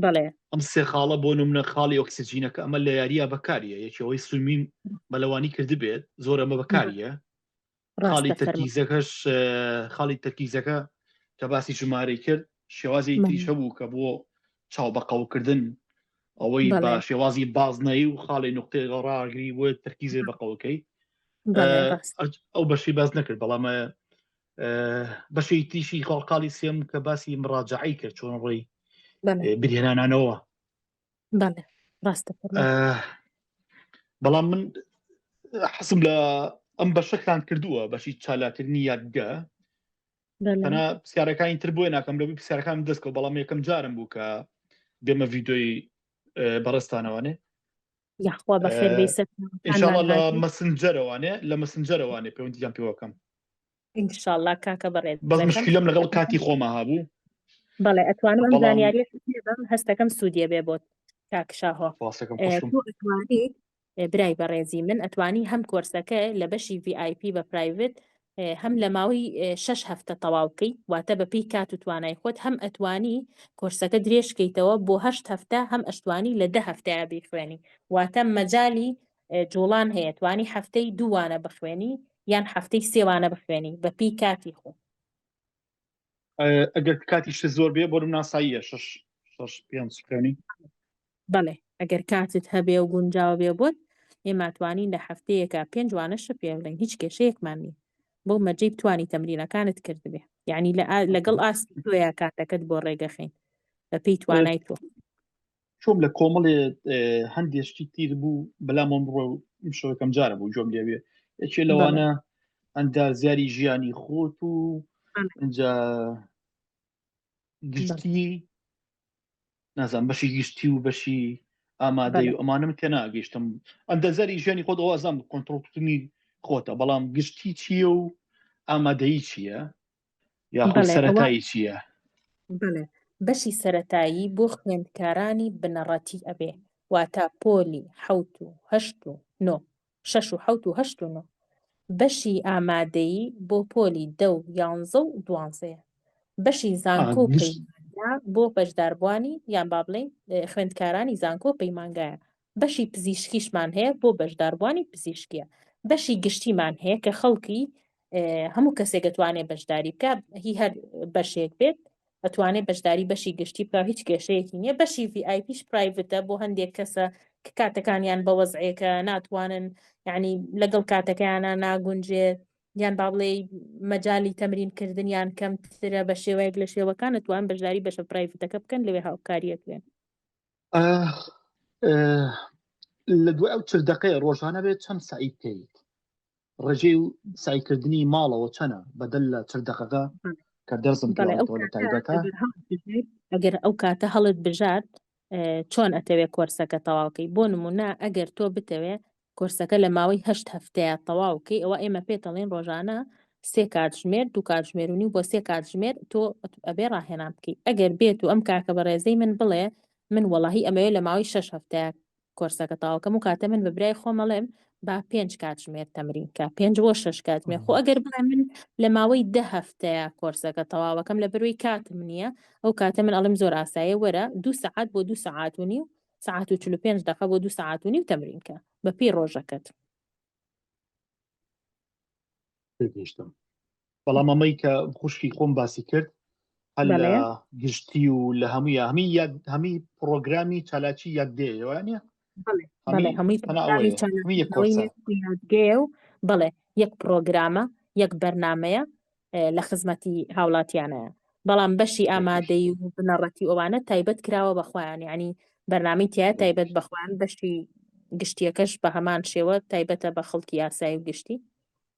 بەڵێ ئەم سێ خاڵە بۆ نمونە خاڵی ئۆکسسیجینەکە ئەمە لە یاریە بەکاریە یەکەوەی سومین بەلەوانی کرد بێت زۆر ئەمە بەکاریە خاڵی تەرکیزەکەش خاڵی تەرکیزەکە کە باسی ژمارەی کرد شێوازی تریشە بوو کە بۆ چاو بەقەوکردن ئەوەی بە شێوازی بازنایی و خاڵی نقطەی ڕاگری و تەرکیزێ بە قەوەکەی ئەو بەشی باز نەکرد بەڵام بەشی تیشی خاڵقاڵی سێم کە باسی مڕاجعی کرد چۆن ڕێی برهێنانانەوە ڕاستە بەڵام من حەسم لە ئەم بەشەکان کردووە بەشی چالاکردنی یادگە تەنها پرسیارەکانی تر بۆیە ناکەم لەبی پرسیارەکان دەستکەوت بەڵام یەکەم جارم بوو کە بێمە ڤیدۆی بەڕستانەوانێ یاخوا بەخێر ئینشاڵڵا لە مەسنجەرەوانێ لە مەسنجەرەوانێ پەیوەندیان پێوەکەم ئینشاءڵڵا کاکە بەڕێت بەس مشکلەم لەگەڵ کاتی خۆما هەبوو بەڵێ ئەتوانم ئەم زانیاریە بم هەستەکەم سوودیە بێ بۆت کاکشاهۆ ئەتوانی برای بەڕێزی من ئەتوانی هەم کۆرسەکە لە بەشی VIP بە پرایڤێت هەم لە ماوەی 6 هەفتە تەواوکەی واتە بەپی کات و توانای خۆت هەم ئەتوانی کۆرسەکە درێژکەیتەوە بۆ 8 هەفتە هەم ئەشتوانی لە 10 هەفتەیە بیخوێنی واتە مەجای جوڵان هەیە توانی هەفتەی 2 وانە بخوێنی یان هەفتەی 3 وانە بخوێنی بەپی کاتی خۆ ئەگەر کاتیش زۆر بێ بۆ ناساییە 6 خوێنی بەڵێ ئەگەر کاتت هەبێ و گونجاو بێ بۆت ئێماتوانین لە هەفتەیەکە 5 وانەشە پێ بڵین هیچ کێشەیەکمان نیە بۆ مەجێ بتوانی تەمرینەکانت کرد بێ یعنی لەگەڵ ئاستی تۆیە کاتەکەت بۆ ڕێگەخین بەپی توانای تۆ چۆم لە کۆمەڵێ هەندێشتی تیر بوو بەلامۆم بڕۆ شەوەکەم جارە بوو جۆم لێبێ یەکێ لەوانە ئەندازیاری ژیانی خۆت و اینجا گشتی نازان بەشی گشتی و بەشی ئامادەی و ئەمانم تێناگەیشتم ئەندازیاری ژیانی خۆت ئەوە ئازام کۆنتڕۆڵکردنی خۆتە بەڵام گشتی چییە و ئامادەیی چییە یاخود سەرەتایی چییە بڵێ بەشی سەرەتایی بۆ خوێندکارانی بنەڕەتی ئەبێ واتە پۆلی 7 و 8 و 9 6 و 7 و 8 و 9 بەشی ئامادەیی بۆ پۆلی 10 و 11 و 12 بەشی زانکۆ بۆ بەشداربوانی یان با بڵێن خوێندکارانی زانکۆ پەیمانگایە بەشی پزیشکیشمان هەیە بۆ بەشداربوانی پزیشکیە بەشی گشتیمان هەیە کە خەڵکی هەموو کەسێک دەتوانێت بەشداری بکە هی هەر بەشێک بێت ئەتوانێت بەشداری بەشی گشتی بکە هیچ کێشەیەکی نییە بەشی VIPش پرایڤتە بۆ هەندێک کەسە کە کاتەکانیان بە وەزعەیەکە ناتوانن یعنی لەگەڵ کاتەکەیانە ناگونجێت یان با بڵێ مەجای تەمرینکردنیان کەمترە بە شێوەیەک لە شێوەکان ئەتوان بەشداری بەشە پرایڤەتەکە بکەن لەوێ هاوکاریەکوێن لە دوای ئەو چردەکەی ڕۆژانە بێت چەند سعید کەیت ڕێژەی و سایکردنی ماڵەوە چەنە بەدەل لە چردەکەەکە کە دەرزم پێڵێتەوە لە تایبەتە ئەگەر ئەو کاتە هەڵت بژات چۆن ئەتەوێت کۆرسەکە تەواوکەی بۆ نمونە ئەگەر تۆ بتەوێت کۆرسەکە لە ماوەی 8 هەفتەیە تەواوکەی ئەوە ئێمە پێتەڵێن ڕۆژانە 3 کاتژمێر 2 کاتژمێرونی بۆ 3 کاتژمێر تۆ ئەبێ ڕاهێنان بکەیت ئەگەر بێت و ئەم کاکە بە ڕێزەی من بڵێ من وەڵاهی ئەمەوێت لە ماوەی 6 هەفتەیە کۆرسەکە تەواوکەم و کاتە من بە برای خۆمەڵێم با 5 کاتژمێر تەمرینکە 5 بۆ 6 کاتژمێر خۆ ئەگەر بڵێ من لە ماوەی 10 هەفتەیە کۆرسەکە تەواوەکەم لە بەروی کاتم نییە ئەو کاتە من ئەڵم زۆر ئاسایە وەرە 2 سەعات بۆ 2 سەعات و نیو ساعت و 45 دقیقە بۆ 2 ساعات و نیو تەمرینکە بە پێی ڕۆژەکەت بەڵام ئەمەی کە خوشکی خۆم باسی کرد هەل لە گشتی و لە هەمووی پرۆگرامی چالاکی یادگەیەوانە یادگەیە و بڵێ یەک پرۆگرامە یەک بەرنامەیە لە خزمەتی هاوڵاتیانەیە بەڵام بەشی ئامادەی و بنەڕەتی ئەوانە تایبەت کراوە بەخۆیان یعنی بەرنامی تایە تایبەت بەخۆیان بەشی گشتیەکەش بە هەمان شێوە تایبەتە بە خەڵکی یاسایی و گشتی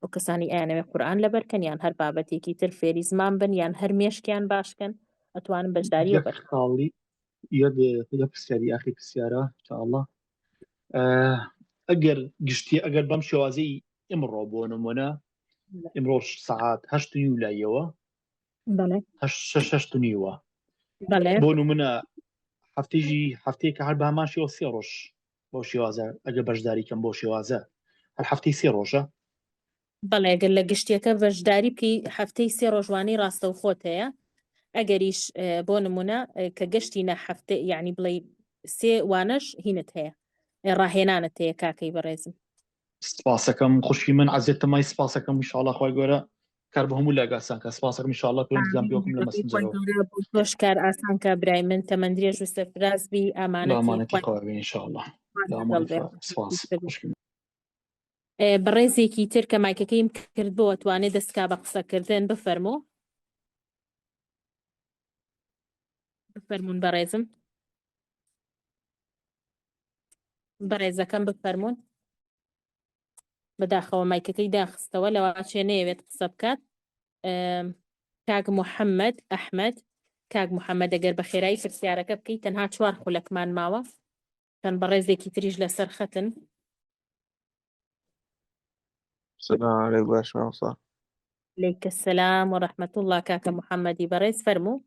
و کەسانی ئایانەوێ قورئان لەبەرکەن یان هەر بابەتێکی تر فێری زمان بن یان هەر مێشکیان باشکەن ئەتوانن بەشداری بەخاڵی پرسیاری ئاخی پرسیارە انشاءالله ئەگەر گشتی ئەگەر بەم شێوازەی ئمڕۆ بۆ نمونە ئمڕۆ سەعات 8 لایەوە 6 نیوە بۆ نمونە هەفتەیەکە هەر بە هەمان شێوە 3 ڕۆژ بۆ شێوازە ئەگەر بەشداری کەم بۆ شێوازە هەر هەفتەی 3 ڕۆژە بەڵێ ئەگەر لە گشتیەکە بەشداری بکەی هەفتەی 3 ڕۆژوانی ڕاستە و خۆت هەیە ئەگەریش بۆ نمونە کە گەشتینە هەفتە یعنی بڵێ 3 وانەش هینت هەیە ڕاهێنانت هەیە کاکەی بەڕێزم سپاسەکەم خوشکی من عەزیزتەمای سپاسەکەم ئینشاءالله خوای گەورە کار بە هەموو لای ئاسان کە سپاسەکەم ئینشاءالله پێوەندیدان بێوەکم لە مەسنجەرەوە تۆش کار ئاسان کە برای من تەمەند درێژ و سەرفراز بی لە ئامانەتی ئامانەتی خوا بێ ئینشاءالله لە ئامانەتی خوا سپاس بەڕێزێکی تر کە مایکەکەیم کرد بۆ توانێت دەستکا بە قسەکردن بفەرمۆ بفەرمونون بەڕێزم بەڕێزەکەم بفەرمونون بەداخەوە مایکەکەی داخستەوە لەوە چێ نەیەوێت قسە بکات کاک محەممەد ئەحمەد کاک محەممەد ئەگەر بە خێرایی پرسیارەکە بکەیت تەنها 4 خولەکمان ماوە چەند بەڕێزێکی تریش لەسەر خەتن السلام عليكم باش مامسا عليك السلام ورحمة الله كاك محمدي بەڕێز فەرموو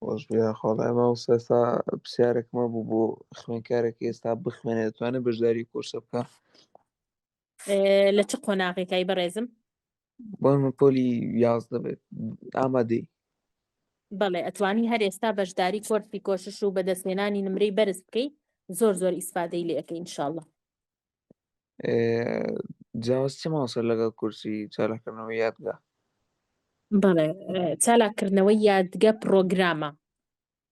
وەش بیا خۆڵای مامۆستا ئێستا پرسیارێکمە بوو بۆ خوێندکارێکی ئێستا بخوێنێت دەتوانێت بەشداری کورسە بکە لە چ قۆناغێکای بەڕێزم بۆ من پۆلی 11 بێت ئامادەی بەڵێ ئەتوانی هەر ئێستا بەشداری کۆرسی کۆشش و بەدەستێنانی نمرەی بەرز بکەیت زۆر زۆر ئیسفادەی لێ ئەەکەی ئینشاءالله جیاواز چی مامۆستا لەگەڵ کورسی چالاکردنەوەی یادگا بەڵێ چالاکردنەوەی یادگە پرۆگرامە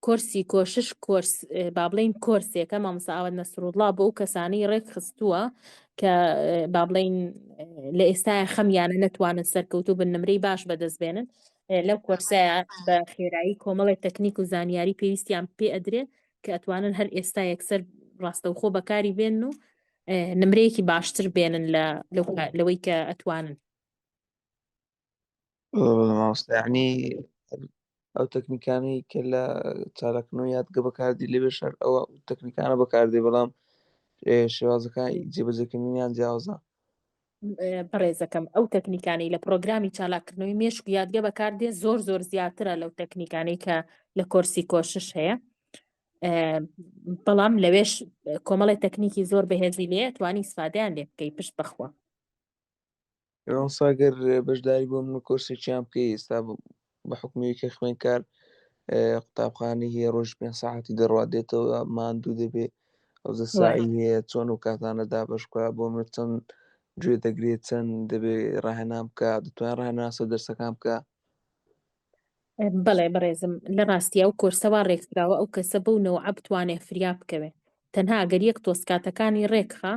کۆرسی کۆشش کۆرس با بڵێین کۆرسێکە مامۆستا ئاوەت نەسروڵڵا بۆ ئەو کەسانەی ڕێک خستووە کە با بڵێین لە ئێستای خەمیانە نەتوانن سەرکەوتوو بن نمرەی باش بەدەستبێنن لەو کۆرسایە بە خێرایی کۆمەڵی تەکنیک و زانیاری پێویستیان پێ ئەدرێت کە ئەتوانن هەر ئێستا یەکسەر ڕاستەوخۆ بەکاری بێنن و نمرەیەکی باشتر بێنن لەوەی کە ئەتوانن مامۆستا یعنی ئەو تەکنیکانەی کە لە چالاکردنەوەی یادگە بەکاردی لێ بێشەر ئەوە تەکنیکانە بەکاردێ بەڵام شێوازەکانی جێبەجێکردنیان جیاوازە بەڕێزەکەم ئەو تەکنیکانی لە پرۆگرامی چالاکردنەوەی مێشک و یادگە بەکاردێ زۆر زۆر زیاترە لەو تەکنیکانەی کە لە کۆرسی کۆشش هەیە بەڵام لەوێش کۆمەڵی تەکنیکی زۆر بەهێزی لێ توانی ئیسفادەیان لێ بکەی پشت بەخوا ئێساگەر بەشداری بۆ من کۆرسێکیان بکەی ئێستا بە حکومەوەیەکە خوێندکار قوتابخانەی هەیە ڕۆژ 5 ساعتی دەڕوا دێتەوە ماندوو دەبێ ئەوزە ساعی هەیە چۆن و کاتانەدا بەشکە بۆ من چەند گوێ دەگرێت چەند دەبێ ڕاهێنام بکە دەتوان ڕاهێناسە دەرسەکان بکە بەڵێ بەڕێزم لە ڕاستیە و کۆرسەوە ڕێکراوە ئەو کەسە بوونەوە بتوانێت فریا بکەوێ تەنها ئەگەر یەک تۆسکاتەکانی ڕێکخە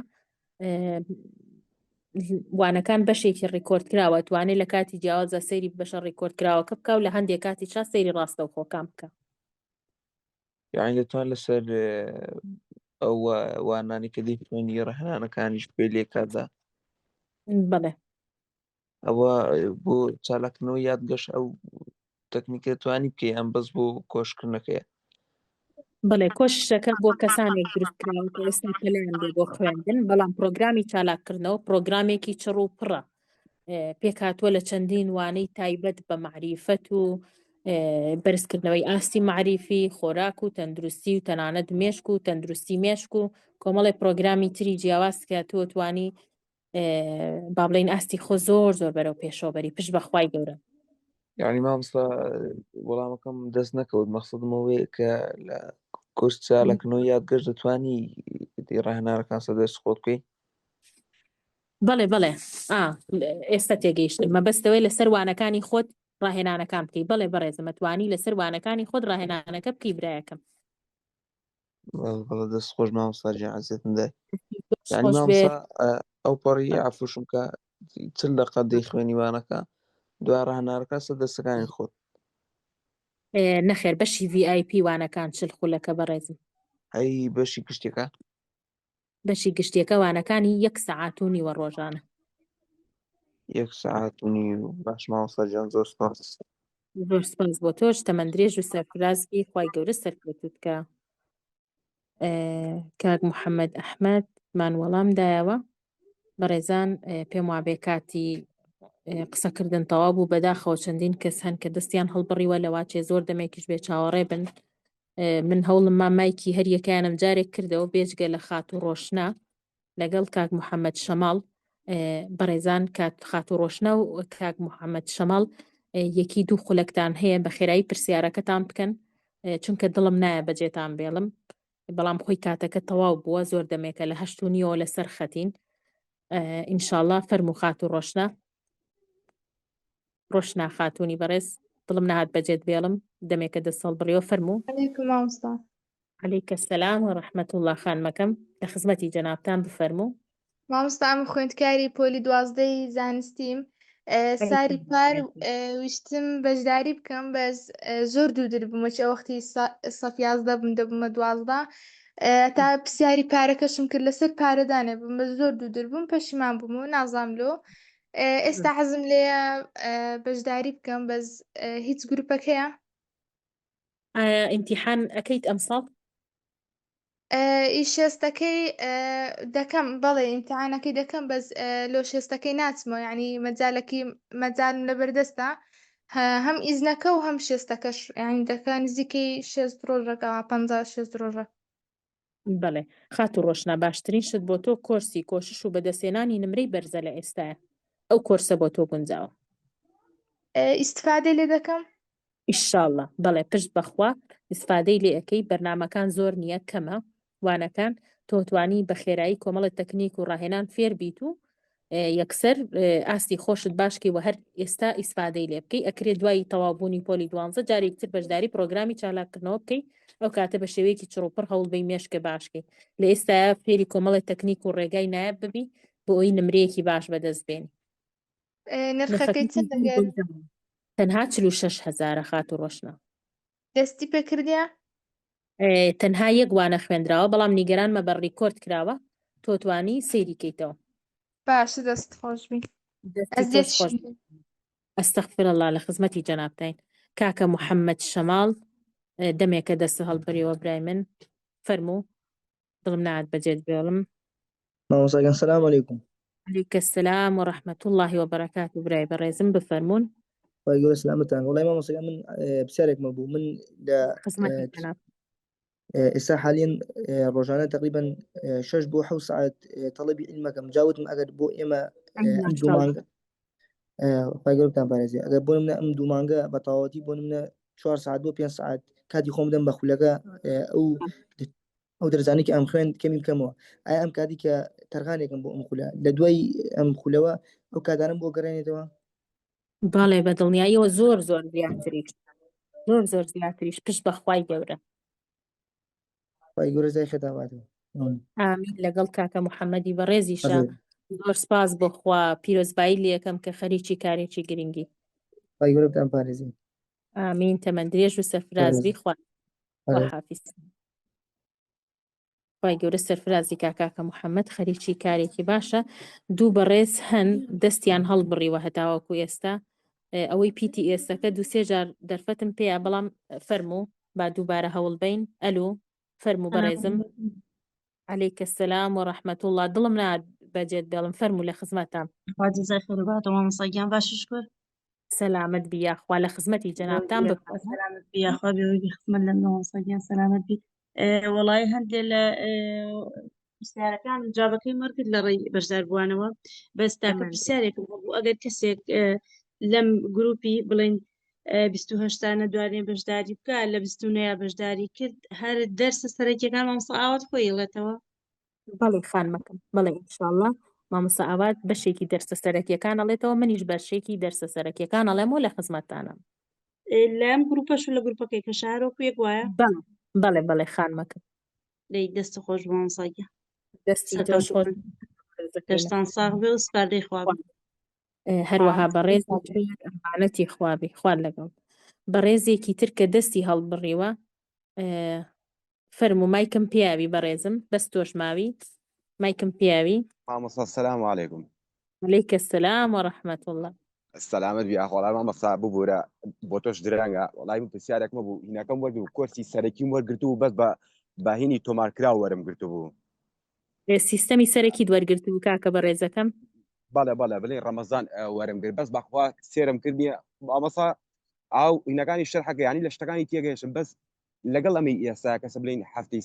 وانەکان بەشێکی ڕێکۆرد کراوە توانێت لە کاتی جیاوازە سەیری بەشە ڕێکۆرد کراوەکە بکە و لە هەندێک کاتی چا سەیری ڕاستەوخۆکان بکە یعنی دەتوان لەسەر ئەو وانانی کە دەی خوێنی ڕاهێنانەکانیش پێ لێ کاتدا بەڵێ ئەوە بۆ چالاکردنەوەی یادگەش ئەو تەکنیکە توانی بکەی ئەم بەس بۆ کۆشکردنەکەیە بڵێ کۆششەکە بۆ کەسانێک دروستکراوە کە ئێستا پەلیان بێ بۆ خوێندن بەڵام پرۆگرامی چالاکردنەوە پرۆگرامێکی چڕ و پڕە پێکهاتووە لە چەندین وانەی تایبەت بە معریفەت و بەرزکردنەوەی ئاستی معریفی خۆراک و تەندروستی و تەنانەت مێشک و تەندروستی مێشک و کۆمەڵی پرۆگرامی تری جیاواز کە تۆ توانی با بڵێین ئاستی خۆ زۆر زۆر بەرەو پێشەوەبەری پشت بەخوای گەورە یعنی مامۆستا وەڵامەکەم دەست نەکەوت مەقسەدمەوەی کە لە کورس چالاکردنەوەی یادگەش دەتوانی ڕاهێنانەکان سەدەست خۆت بکەی بەڵێ بەڵێ ئێستا تێگەیشتن مەبەستەوەی لەسەر وانەکانی خۆت ڕاهێنانەکان بکەی بەڵێ بەڕێزم ئەتوانی لەسەر وانەکانی خۆت ڕاهێنانەکە بکەی برایەکەم بەڵێ دەست خۆش مامۆستا گیان عەزیزەتم دای یعنی مامۆستا ئەو پەڕی عەفوشم کە چل دەقە دەیخوێنی وانەکە دوای ڕاهێنانەکە سەدەستەکانی خۆت نەخێر بەشی VIP وانەکان چل خولەکە بەڕێزم ئەی بەشی گشتێکە بەشی گشتیەکە وانەکانی 1 سەعات و نیوە ڕۆژانە 1 سەعات و نیو باش مامۆستا گیان زۆر سپاس زۆر سپاس بۆ تۆش تەمەند درێژ و سەرفرازبی خوای گەورە سەرکەوتوت کە کاک محەممەد ئەحمەد مان وەڵام دایەوە بەڕێزان پێم وابێ کاتی قسەکردن تەواو بوو بەداخەوە چەندین کەس هەن کە دەستیان هەڵبڕیوە لە واچێ زۆر دەمێکیش بێ چاوەڕێ بن من هەوڵم مایکی هەر یەکیانم جارێک کردەوە بێجگە لە خات و ڕۆشنا لەگەڵ کاک محەممەد شەماڵ بەڕێزان خات و ڕۆشنە و کاک محەممەد شەماڵ یەکی دوو خولەکتان هەیە بە خێرایی پرسیارەکەتان بکەن چونکە دڵم نایە بەجێتان بێڵم بەڵام خۆی کاتەکە تەواو بووە زۆر دەمێکە لە 8:30 لەسەر خەتین ئینشاءالله فەرموو خات و ڕۆشنە ڕۆشنا خاتوونی بەڕێز دڵم نەهات بەجێت بێڵم دەمێکە دەست هەڵبڕیەوە فەرموو. عليكم مامۆستا. عليك السلام ورحمة الله خانمەکەم لە خزمەتی جەنابتان بفەرموو. مامۆستا ئەم خوێندکاری پۆلی 12ی زانستیم. ساری پار ویستم بەشداری بکەم بەس زۆر دوودر بوومە چ وەختی سەف 11 بووم دەبوومە 12 تا پرسیاری پارەکەشم کرد لەسەر پارەدانێ بووم بەس زۆر دوودر بووم پەشیمان بووم و نازام لۆ ئێستا حەزم لێیە بەشداری بکەم بەس هیچ گروپەک هەیە؟ ئیمتیحان ئەکەیت ئەمساڵ؟ شێستەکەی دەکەم بەڵێ ئیمتیحانەکەی دەکەم بەس لۆ شێستەکەی ناچمەوە یعنی مەجالم لەبەردەستە هەم ئیزنەکە و هەم شێستەکەش یعنی دەکە نزیکەی 6 ڕۆژەکە 56 ڕۆژە. بەڵێ خاتو ڕۆشنا باشترین شت بۆ تۆ کۆرسی کۆشش و بەدەستێنانی نمرەی بەرزە لە ئێستاە ئەو کۆرسە بۆ تۆ گونجاوە. ئیسفادەی لێ دەکەم؟ ئیشاڵڵا بەڵێ پشت بەخوا ئیسفادەی لێ ئەەکەی بەرنامەکان زۆر نییە کەمە وانەکان تۆتوانی بە خێرایی کۆمەڵی تەکنیک و ڕاهێنان فێر بیت و یەکسەر ئاستی خۆشت باشکی و هەر ئێستا ئیسفادەی لێ بکەی ئەکرێت دوای تەوابوونی پۆلی 12 جارێکتر بەشداری پرۆگرامی چالاکردنەوە بکەی ئەو کاتە بە شێوەیەکی چڕوپڕ هەوڵبەی مێشکە باشکی لە ئێستا فێری کۆمەڵی تەکنیک و ڕێگای نایب ببی بۆ ئەوی نمرەیەکی باش بەدەست بێنی. نرخەکەی چەند دەگەر؟ تەنها 46,000 خاتو ڕۆشنا. دەستی پێکردیە؟ تەنها یەک وانە خوێندراوە بەڵام نیگەرانمە بە ڕیکۆرد کراوە تۆتوانی سەیری کەیتەوە. باشە دەست خۆش بی. ئەستەغفر الله لە خزمەتی جەنابتین. کاکە محەممەد شەماڵ دەمێکە دەست هەڵبەریەوە برای من فەرموو دڵم نات بەجێت بێڵم. مامۆستا سلام علیکم. علیکە السلام وڕەحمەت الله وبەرەکات و برای بەڕێزم بفەرمون. وای گەورە سلامتان. وڵای مامۆستا من پرسیارێکمە بوو من لە ئێستا حاليا ڕۆژانە تقریبا 6 بۆ 7 ساعت تەڵەبی علمەکەم جاوتم ئەگەر بۆ ئێمە ئەم دوو مانگە خی گەورەتان پارێزێ ئەگەر بۆ منە ئەم دوو مانگە بە تەواوەتی بۆ منە 4 ساعت بۆ 5 ساعت کاتی خۆم دەم بە خولەکە ئەو دەرزانی کە ئەم خوێن کەمی بکەمەوە ئایا ئەم کاتی کە تەرخانێکم بۆ ئەم خولە لە دوای ئەم خولەوە ئەو کادانم بۆ گەڕێنێتەوە؟ باڵێ بە دڵنیاییەوە زۆر زیاتریش زۆر زیاتریش پشت بەخوای گەورە. خی گەورە زای خەتاواتەوە. ئامین لەگەڵ کاکە محەممەدی بەڕێزیشە زۆر سپاس بۆخوا پیرۆزبایی لە یەکەم کە خەریکی کارێکی گرنگی. خی گەورە بتان پارێزی. ئامین تەمەندرێژ و سەرفرازبی خوارد حافیز. خی گەورە سەرفرازی کاکە محەممەد خەریکی کارێکی باشە دوو بەڕێز هەن دەستیان هەڵبڕیوە هەتاوەکو ئێستا ئەوەی PTSەکە 2-3 جار دەرفەتم پێیا بەڵام فەرموو با دووبارە هەوڵ بین. ئەلو فەرموو بەڕێزم. عليك السلام ورحمة الله دڵم نات بەجێت بێڵم فەرموو لە خزمەتان. جزای خێرباتەوە مامۆستاگیان باشش کرد. سەلامت بیاخوا لە خزمەتی جەنابتان سەلامت بیاخوا بێوەی خزمەت لە مامۆستاگیان سەلامت بی. وەڵای هەندێک لە پرسیارەکان جوابەکەی مەرگرت لە ڕێی بەشداربووانەوە بەس تاکە پرسیارێکم بوو ئەگەر کەسێک لەم گروپی بڵێن 28 دوانێ بەشداری بکە لە 29 بەشداری کرد هەر دەرسە سەرەکیەکان مامۆستا ئاوات خۆی ئێڵێتەوە؟ بەڵێ خانمەکەم بەڵێ ئینشاءڵڵا مامۆستا ئاوات بەشێکی دەرسە سەرەکیەکان ئەڵێتەوە منیش بەشێکی دەرسە سەرەکیەکان ئەڵێمەوە لە خزمەتتانم. لەم گروپەش لە گروپەکەی کە شارۆکو یەک وایە؟ بەڵێ خانمەکەم دەی دەستە خۆش بۆ مامۆستاگیان دەستی دەشتان ساغ بێ و سپاردەی خواب هەروەها بەڕێز ئەمانەتی خوابی خوارد لەگەڵ بەڕێزێکی تر کە دەستی هەڵبڕیوە فەرموو مایکم پیاوی بەڕێزم بەس تۆش ماوی مایکم پیاوی. مامۆستا سەلام عەلەیکم. عەلەیکە السەلام وەڕەحمەت الله. سەلامت بی ئاخۆڵای مامۆستا ببوورە بۆ تۆش درەنگە وەڵای من پرسیارێکمە بوو هینەکەم وەرگرت کۆرسی سەرەکیم وەرگرتو و بەس بە باهینی تۆمارکرا وەرم گرتو بوو. سیستەمی سەرەکی دووەرگرت و کاکە بەڕێزەکەم بەڵێ بڵێ ڕەمەزان وەرم گرت بەس بەخوا سێرم کردیە مامۆستا ئاو هینەکانی شەرحەکە یانی لە شتەکانی تێگەیشتم بەس لەگەڵ ئەمەی ئێستا کەسە بڵین هەفتەی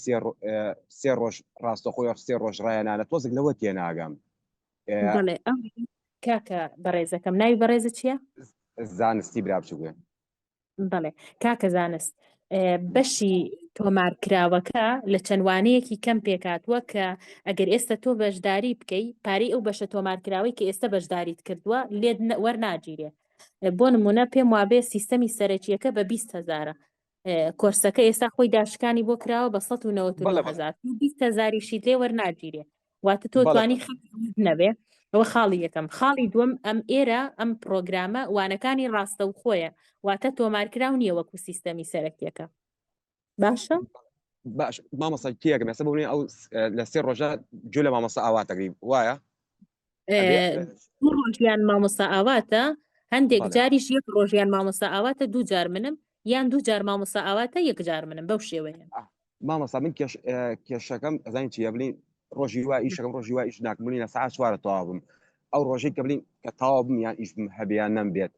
سێ ڕۆژ ڕاستەخۆی 3 ڕۆژ ڕایەنانە تۆزێک لەوە تێناگەم. بەڵێ کاکە بەڕێزەکەم ناوی بەڕێزە چییە؟ زانستی برابچووێ. بەڵێ کاکە زانست بەشی تۆمارکراوەکە لە چەندوانەیەکی کەم پێکاتوە کە ئەگەر ئێستا تۆ بەشداری بکەی پارەی ئەو بەشە تۆمارکراوەی کە ئێستا بەشداریت کردووە لێت وەرناگیرێ بۆ نمونە پێم وابێ سیستەمی سەرەکیەکە بە 20,000 کۆرسەکە ئێستا خۆی داشکانی بۆ کراوە بە 199,000 20,000 لێ وەرناگیرێ واتە تۆ توانی نەبێ ئەوە خاڵی یەکەم. خاڵی دووەم ئەم ئێرە ئەم پرۆگرامە وانەکانی ڕاستە و خۆیە واتە تۆمارکراو نییە وەکو سیستەمی سەرەکیەکە باشە؟ باش مامۆستا کێگەم ئێستا بڵێ ئەو لە 3 ڕۆژە جوێ لە مامۆستا ئاواتەگری وایە؟ ڕۆژیان مامۆستا ئاواتە هەندێک جاریش 1 ڕۆژیان مامۆستا ئاواتە 2 جار منم یان 2 جار مامۆستا ئاواتە 1 جار منم بەو شێوەیە. مامۆستا من کێشەکەم ئەزانین چیە بڵین ڕۆژی وای ئیشەکەم ڕۆژی وای ئیش ناکەم بڵین لە ساعت 4 تەواو بم ئەو ڕۆژەی کە بڵین کە تەواو بم یان ئیش هەبیان نەمبێت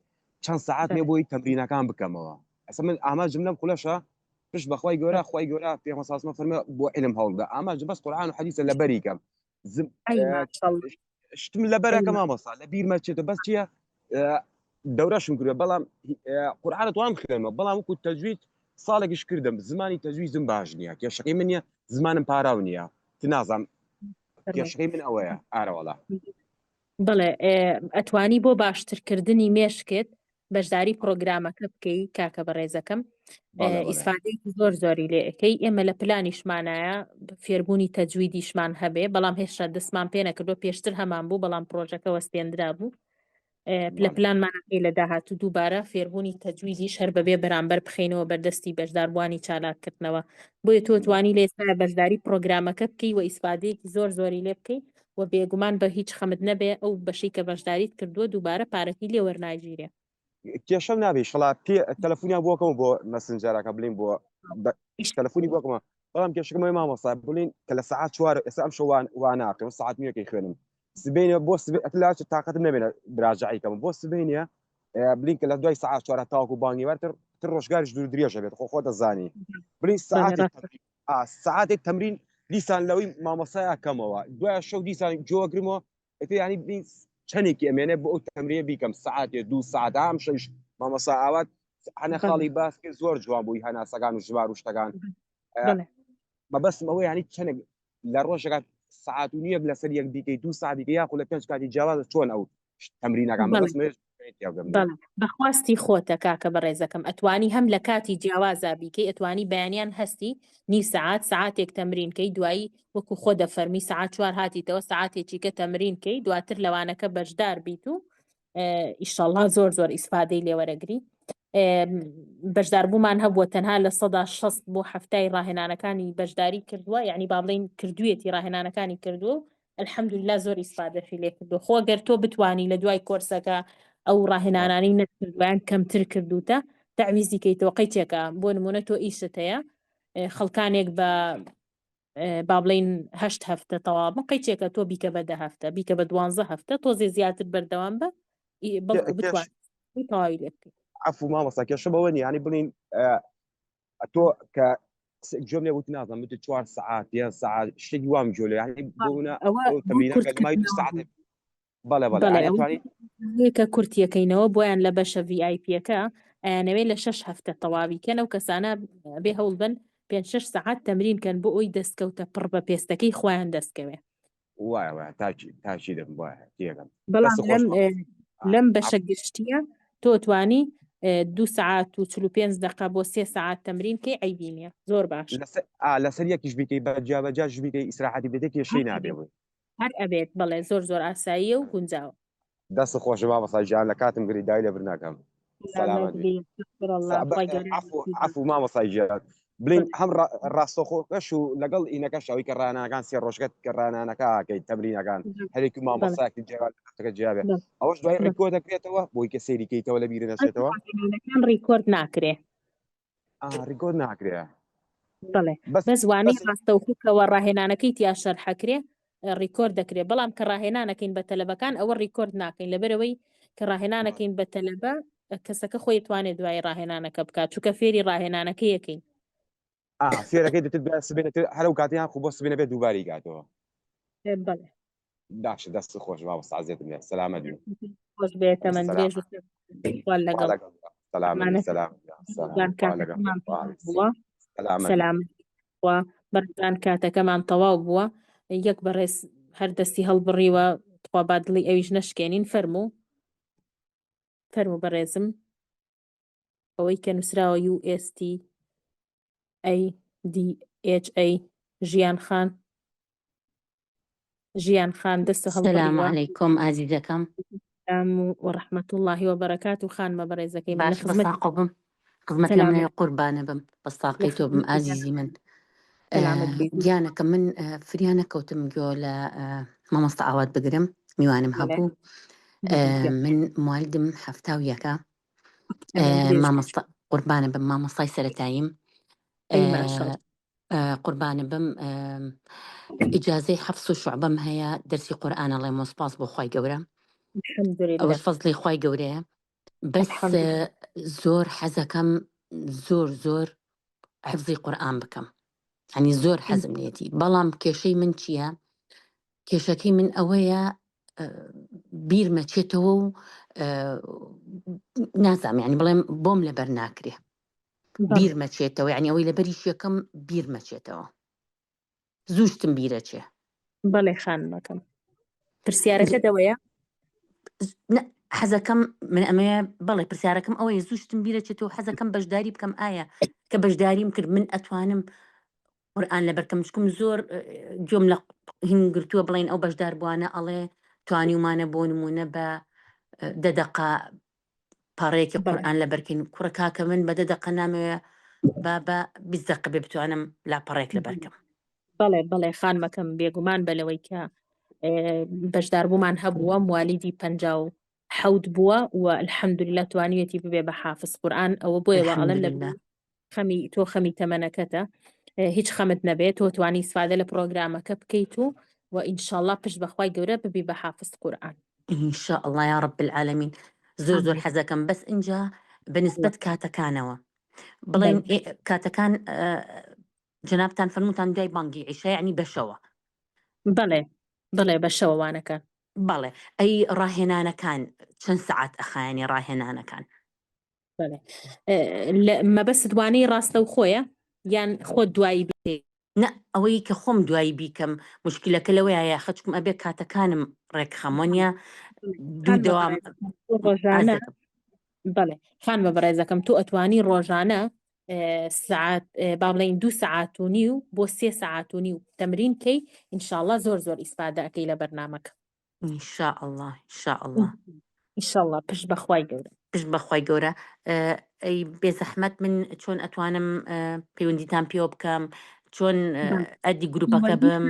چەند ساعت مێ بۆی تەمرینەکان بکەمەوە. ئەستا من ئاماژم لەم خولەشە پشت بەخوای گەورە خی گەورە پێغەمبەر صلی الله علیه و سلم بۆ علم هەوڵدا ئاماژ بەس قورئان و حەدیثە لە بەری کەم شتم لە بەرەکە مامۆستا لە بیرمە چێتە بەس چییە دەورەشم کردووە بەڵام قورئان دەتوانم بخوێنمەوە بەڵام وەکو تەجوید ساڵێکیش کردم زمانی تەجویدم باش نییە کێشەکەی من نییە زمانم پاراو نییە نازانم کێشەکەی من ئەوەیە ئارەوەڵا. بڵێ ئەتوانی بۆ باشترکردنی مێشکێت بەشداری پرۆگرامەکە بکەی کاکە بەڕێزەکەم ئیسفادەیەکی زۆری لێەکەی ئێمە لە پلانیشمانایە فێربوونی تەجویدیشمان هەبێ بەڵام هێشتا دەستمان پێ نەکردو پێشتر هەمان بوو بەڵام پرۆژەکە وەستێنرا بوو لە پلانمانەکەی لە داهاتوو دووبارە فێربوونی تەجویدیش هەر بەبێ بەرامبەر بخینەوە بەردەستی بەشداربوانی چالاکردنەوە بۆیە تۆ توانی لە ئێستا بەشداری پرۆگرامەکە بکەی و ئیسفادەیەکی زۆری لێ بکەی و بێگومان بە هیچ خەمت نەبێ ئەو بەشەی کە بەشداریت کردووە دووبارە پارەکی لێ وەرناگیرێ. کێشەم نابێ شڵا تەلەفۆنیان بۆکەم بۆ مەسنجەرەکە بڵین بۆ تەلەفۆنی بۆکەمە بەڵام کێشەکەمەوەی مامۆستا بڵین کە لە ساعت 4 ئێستا ئەم شەوان واناکەم ساعت 1 خوێنم سبینە بۆ لا تااقەتم نەبێنە براجعیکەم بۆ سبینە بلین کە لە دوای ساعت 4 تاوەکو بانگی وەرتر تر ڕۆژگاریش دوور درێژە بێت خۆ دەزانی بڵین ساعتێک تەمرین دیسان لەوەی مامۆستای کەمەوە دوای شەو دیسان جۆگرمەوە ینی چەندێکی ئەمێنێ بۆ ئەو تەمرێ بیکەم ساعتێ 2 ساعت ئام شەش مامۆستا ئاوات هەنە خاڵی باسکە زۆر جوان بووی هەناسەکان و ژوار و شتەکان مەبەستم ئەوەی ینی چەندێک لە ڕۆژێکات ساعت و نییە لەسەر یەک دیکەی 2 ساعتی یاخو لە 5 کاتی جیاوازە چۆن ئەو تەمرینەکان بەخواستی خۆتە کاکە بەڕێزەکەم ئەتوانی هەم لە کاتی جیاوازا بیکەی ئەتوانی بەیانیان هەستی نی ساعتێک تەمرینکەی دوایی وەکو خۆ دەفەرمی ساعت 4 هاتیتەوە ساعتێکی کە تەمرینکەی دواتر لەوانەکە بەشدار بیت و ئیشەڵڵا زۆر ئیسفادەی لێوەرەگری بەشداربوومان هەبووە تەنها لە 160 بۆ هەفتای ڕاهێنانەکانی بەشداری کردووە یعنی با بڵین کردوێتی ڕاهێنانەکانی کردووە الحەمدوللا زۆر ئیسفادەشی لێ کردو خۆ گەر تۆ بتوانی لە دوای کۆرسەکە ئەو ڕاهێنانانی نەکردویان کەمتر کردوتە تعویزی کەیتەوە قەیچێکە بۆ نمونە تۆ ئیشت هەیە خەڵکانێک بە با بڵین 8 هەفتە تەواو قەیچێکە تۆ بیکە بە 10 هەفتە بیکە بە 12 هەفتە تۆزێ زیاتر بەردەوام بە بەڵکو بتوانیت تەواوی لێ بکەیت. عفو مامۆستا کێشە بەوە نیە ینی بڵین تۆ کە جۆم لێ وتی نازانم بتێت 4 ساعت یان ساعت شتێکی وام جۆلێ ینی بۆونە تەمرینەکە 2 ساعت بەڵێکە کورتیەکەینەوە بۆیان لە بەشە VIPەکە ئەیانەوێت لە 6 هەفتە تەواویکەن ئەو کەسانە بێ هەوڵ بن 5-6 ساعت تەمرینکەن بۆ ئەوی دەستکەوتە پڕ بە پێستەکەی خۆیان دەستکەوێ وایە تاچی دەم وایە تێگەم بەڵام لەم بەشە گشتیە تۆ توانی 2 ساعت و 45 دقیقە بۆ 3 ساعت تەمرین کەی عیبی نییە زۆر باش لەسەر یەکیش بیکەی بەجابەجاش بیکەی ئیسراحەتی بێت کێشەی نابێ هەر ئەبێت بەڵێ زۆر ئاساییە و گونجاوە دەست خۆشە مامۆستا گیان لە کاتم گری دای لەبر ناکەم عفو مامۆستا گیان بڵین هەم ڕاستەخۆکەش و لەگەڵ ئینەکەش ئەوەی کە ڕانانەکان 3 ڕۆژگەت کە ڕانانەکەکەی تەمرینەکان هەرێکی مامۆستاکی جێگەکە جیابێت ئەوەش دوای ڕیکۆ دەکرێتەوە بۆی کە سێریکەیتەوە لە بیرە دەچێتەوە ڕیکۆرد ناکرێ ڕیکۆرد ناکرێ بڵێ بەس وانەی ڕاستەوخوکەوە ڕاهێنانەکەی تیا شەرحەکرێ ڕیکۆرد دەکرێت بەڵام کە ڕاهێنانەکەین بە تەلەبەکان ئەوە ڕیکۆرد ناکەین لەبەرەوەی کە ڕاهێنانەکەین بە تەلەبە کەسەکە خۆی توانێت دوای ڕاهێنانەکە بکات چونکە فێری ڕاهێنانەکە یەکەین فێرەکەی دەتر سبێنێت هەرو کاتیان خو بۆ سبێنە بێت دووباری گاتەوە بەڵێ داش دەست خۆش مامۆستا عەزیزم سەلامەت خۆش بێتە من درێژ لەگەڵ سەلامەت بەردان کاتەکەمان تەواو بووە یەک بەڕێز هەر دەستی هەڵبڕیوە تخوا با دڵی ئەویش نەشکێنین فەرموو فەرموو بەڕێزم ئەوەی کە نووسراوە USTADHA ژیان خان دەستە السلام عليكم عزیزەکەم وەڕەحمەت اللهی وبەرەکات و خانمە بەڕێزەکەی باش بەساقۆ بم خزمەت لە منێ قوربانە بم بەستاقی تۆ بم ئازیزی من گیانەکە من فریانە کەوتم گۆ لە مامۆستا ئاوات بگرم میوانم هەبوو من موالدم 71 مامۆستا قوربانە بم مامۆستای سەرەتاییم قوربانە بم ئیجازەی حەفس و شوعبەم هەیە دەرسی قورئانە ئەڵێ مۆسپاس بۆ خوای گەورە ئەوەش فەزلی خوای گەورەیە بەس زۆر حەزەکەم زۆر حفظی قورئان بکەم ینی زۆر حەزم لێتی بەڵام کێشەی من چییە کێشەکەی من ئەوەیە بیرمەچێتەوە و نازام ینی بڵێم بۆم لەبەر ناکرێ بیرمەچێتەوە ینی ئەوەی لەبەریش یەکەم بیرمەچێتەوە زووشتم بیرەچێ بەڵێ خانمەکەم پرسیارەکە دەوەیە حەزەکەم من ئەمەیە بەڵێ پرسیارەکەم ئەوەیە زووشتم بیرەچێتەوە حەزەکەم بەشداری بکەم ئایا کە بەشداریم کرد من ئەتوانم قورئان لەبەرکەم چکم زۆر گوێم لە هینگرتووە بڵێن ئەو بەشدار بووانە ئەڵێ توانیومانە بۆ نمونە بە 10 دقە پاڕەیەکی قورئان لەبەرکەین کوڕە کاکە من بە 10 دقە نامەوێ بە 20 دقە بێ بتوانم لاپەڕێک لەبەرکەم بەڵێ خانمەکەم بێگومان بەلەوەی کە بەشدار بوومان هەبووە موالیدی 57 بووە و الحەمدولله توانیوێتی ببێ بە حافظ قورئان ئەوە بۆیەوە ئەڵەن لە تۆ خەمی تەمەنەکەتە هیچ خەمت نەبێت تۆ توانی استفادە لە پرۆگرامەکە بکەیت و ئینشاءالله پشت بەخوای گەورە ببی بە حافظ قورئان ئینشاءالله یا رب العالمین زۆر حەزەکەم بەس اینجا بەنسبەت کاتەکانەوە بڵێن کاتەکان جنابتان فەرمووتان دوای بانگی عیشا یعنی بەشەوە بەڵێ بەشەوەوانەکان بەڵێ ئەی ڕاهێنانەکان چەند سەعات ئەخایانی ڕاهێنانەکان مەبەست دوانەی ڕاستە و خۆیە یان خۆت دوایی بێ نە ئەوەی کە خۆم دوایی بیکەم مشکلەکە لەوەیە خەچکم ئەبێ کاتەکانم ڕێکخەمۆنیە دوودەوام ڕۆژانە بەڵێ خانمە بەڕێزەکەم تۆ ئەتوانی ڕۆژانە ساعت با بڵێن 2 ساعات و نیو بۆ 3 ساعات و نیو تەمرین کەی ئینشاءالله زۆر ئیسفادە ئەکەی لە بەرنامەکە ئینشاءالله پشت بەخوای گەورە ئەی بێزەحمەت من چۆن ئەتوانم پەیوەندیتان پێوە بکەم چۆن ئەدی گروپەکە بم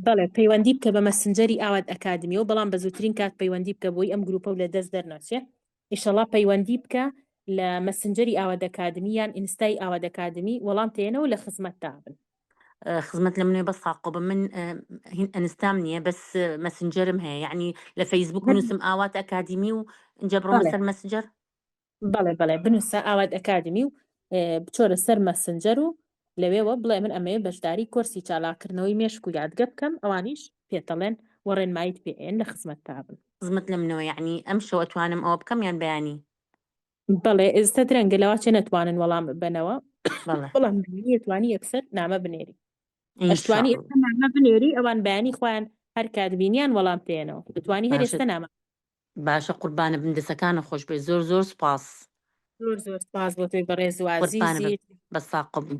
بەڵێ پەیوەندی بکە بە مەسنجەری ئاوات ئەکادمیەوە بەڵام بە زووترین کات پەیوەندی بکە بۆی ئەم گروپە و لە دەست دەرنەچێ ئینشاءالله پەیوەندی بکە لە مەسنجەری ئاوات ئەکادمی یان ئینستای ئاوات ئەکادمی وەڵام تێنەوە لە خزمەت تابن خزمەت لە منێ بەس ساقۆ بە من ئەنستام نییە بەس مەسنجەرم هەیە یعنی لە فەیسبوک نووسم ئاوات ئەکادمی و اینجا بڕۆمە سەر مەسنجەر بەڵێ بنووسە ئاوات ئەکادمی و بچۆرە سەر مەسنجەر و لەوێەوە بڵێ من ئەمەیە بەشداری کۆرسی چالاکردنەوەی مێشک و یادگە بکەم ئەوانیش پێتەڵێن وەڕێنمایت پێێن لە خزمەت تابن خزمەت لە منەوە یعنی ئەم شەوە توانم ئەوە بکەم یان بەیانی بەڵێ ئێستا درەنگە لەوا چێ نەتوانن وەڵام بنەوە بەڵام توانی یەکسەر نامە بنێری ئەشتوانی نامە بنێری ئەوان بەیانی خۆیان هەر کاتبینیان وەڵام پێێنەوە دەتوانی هەر ئێستا نامە باشە قوربانە بندسەکانە خۆش بێ زۆر سپاس زۆر سپاس بۆ تۆی بەڕێز و عەزیزی بە ساقۆ بم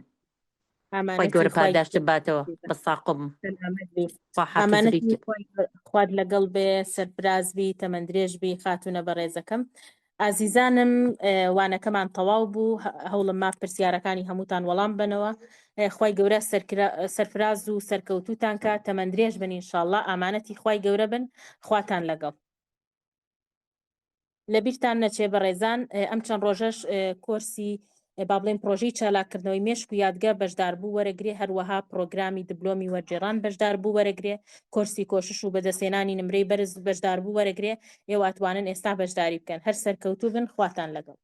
خۆی گەورە پاداشت باتەوە بە ساقۆ بم خوارد لەگەڵ بێ سەرفراز بی تەمەندرێژ بی خاتونە بەڕێزەکەم ئازیزانم وانەکەمان تەواو بوو هەوڵم ماف پرسیارەکانی هەمووتان وەڵام بنەوە خوای گەورە سەرفراز و سەرکەوتوتان کە تەمەندرێژ بن ئینشاءالله ئامانەتی خوای گەورە بن خواتان لەگەڵ لەبیرتان نەچێ بەڕێزان ئەم چەند ڕۆژەش کۆرسی با بڵێن پرۆژەی چالاکردنەوەی مێشک و یادگە بەشدار بوو وەرەگرێ هەروەها پرۆگرامی دیپلۆمی وەرجێڕان بەشدار بوو وەرەگرێ کۆرسی کۆشش و بەدەستێنانی نمرەی بەرز بەشدار بوو وەرەگرێ ئێوە ئەتوانن ئێستا بەشداری بکەن هەر سەرکەوتوو بن خواتان لەگەڵ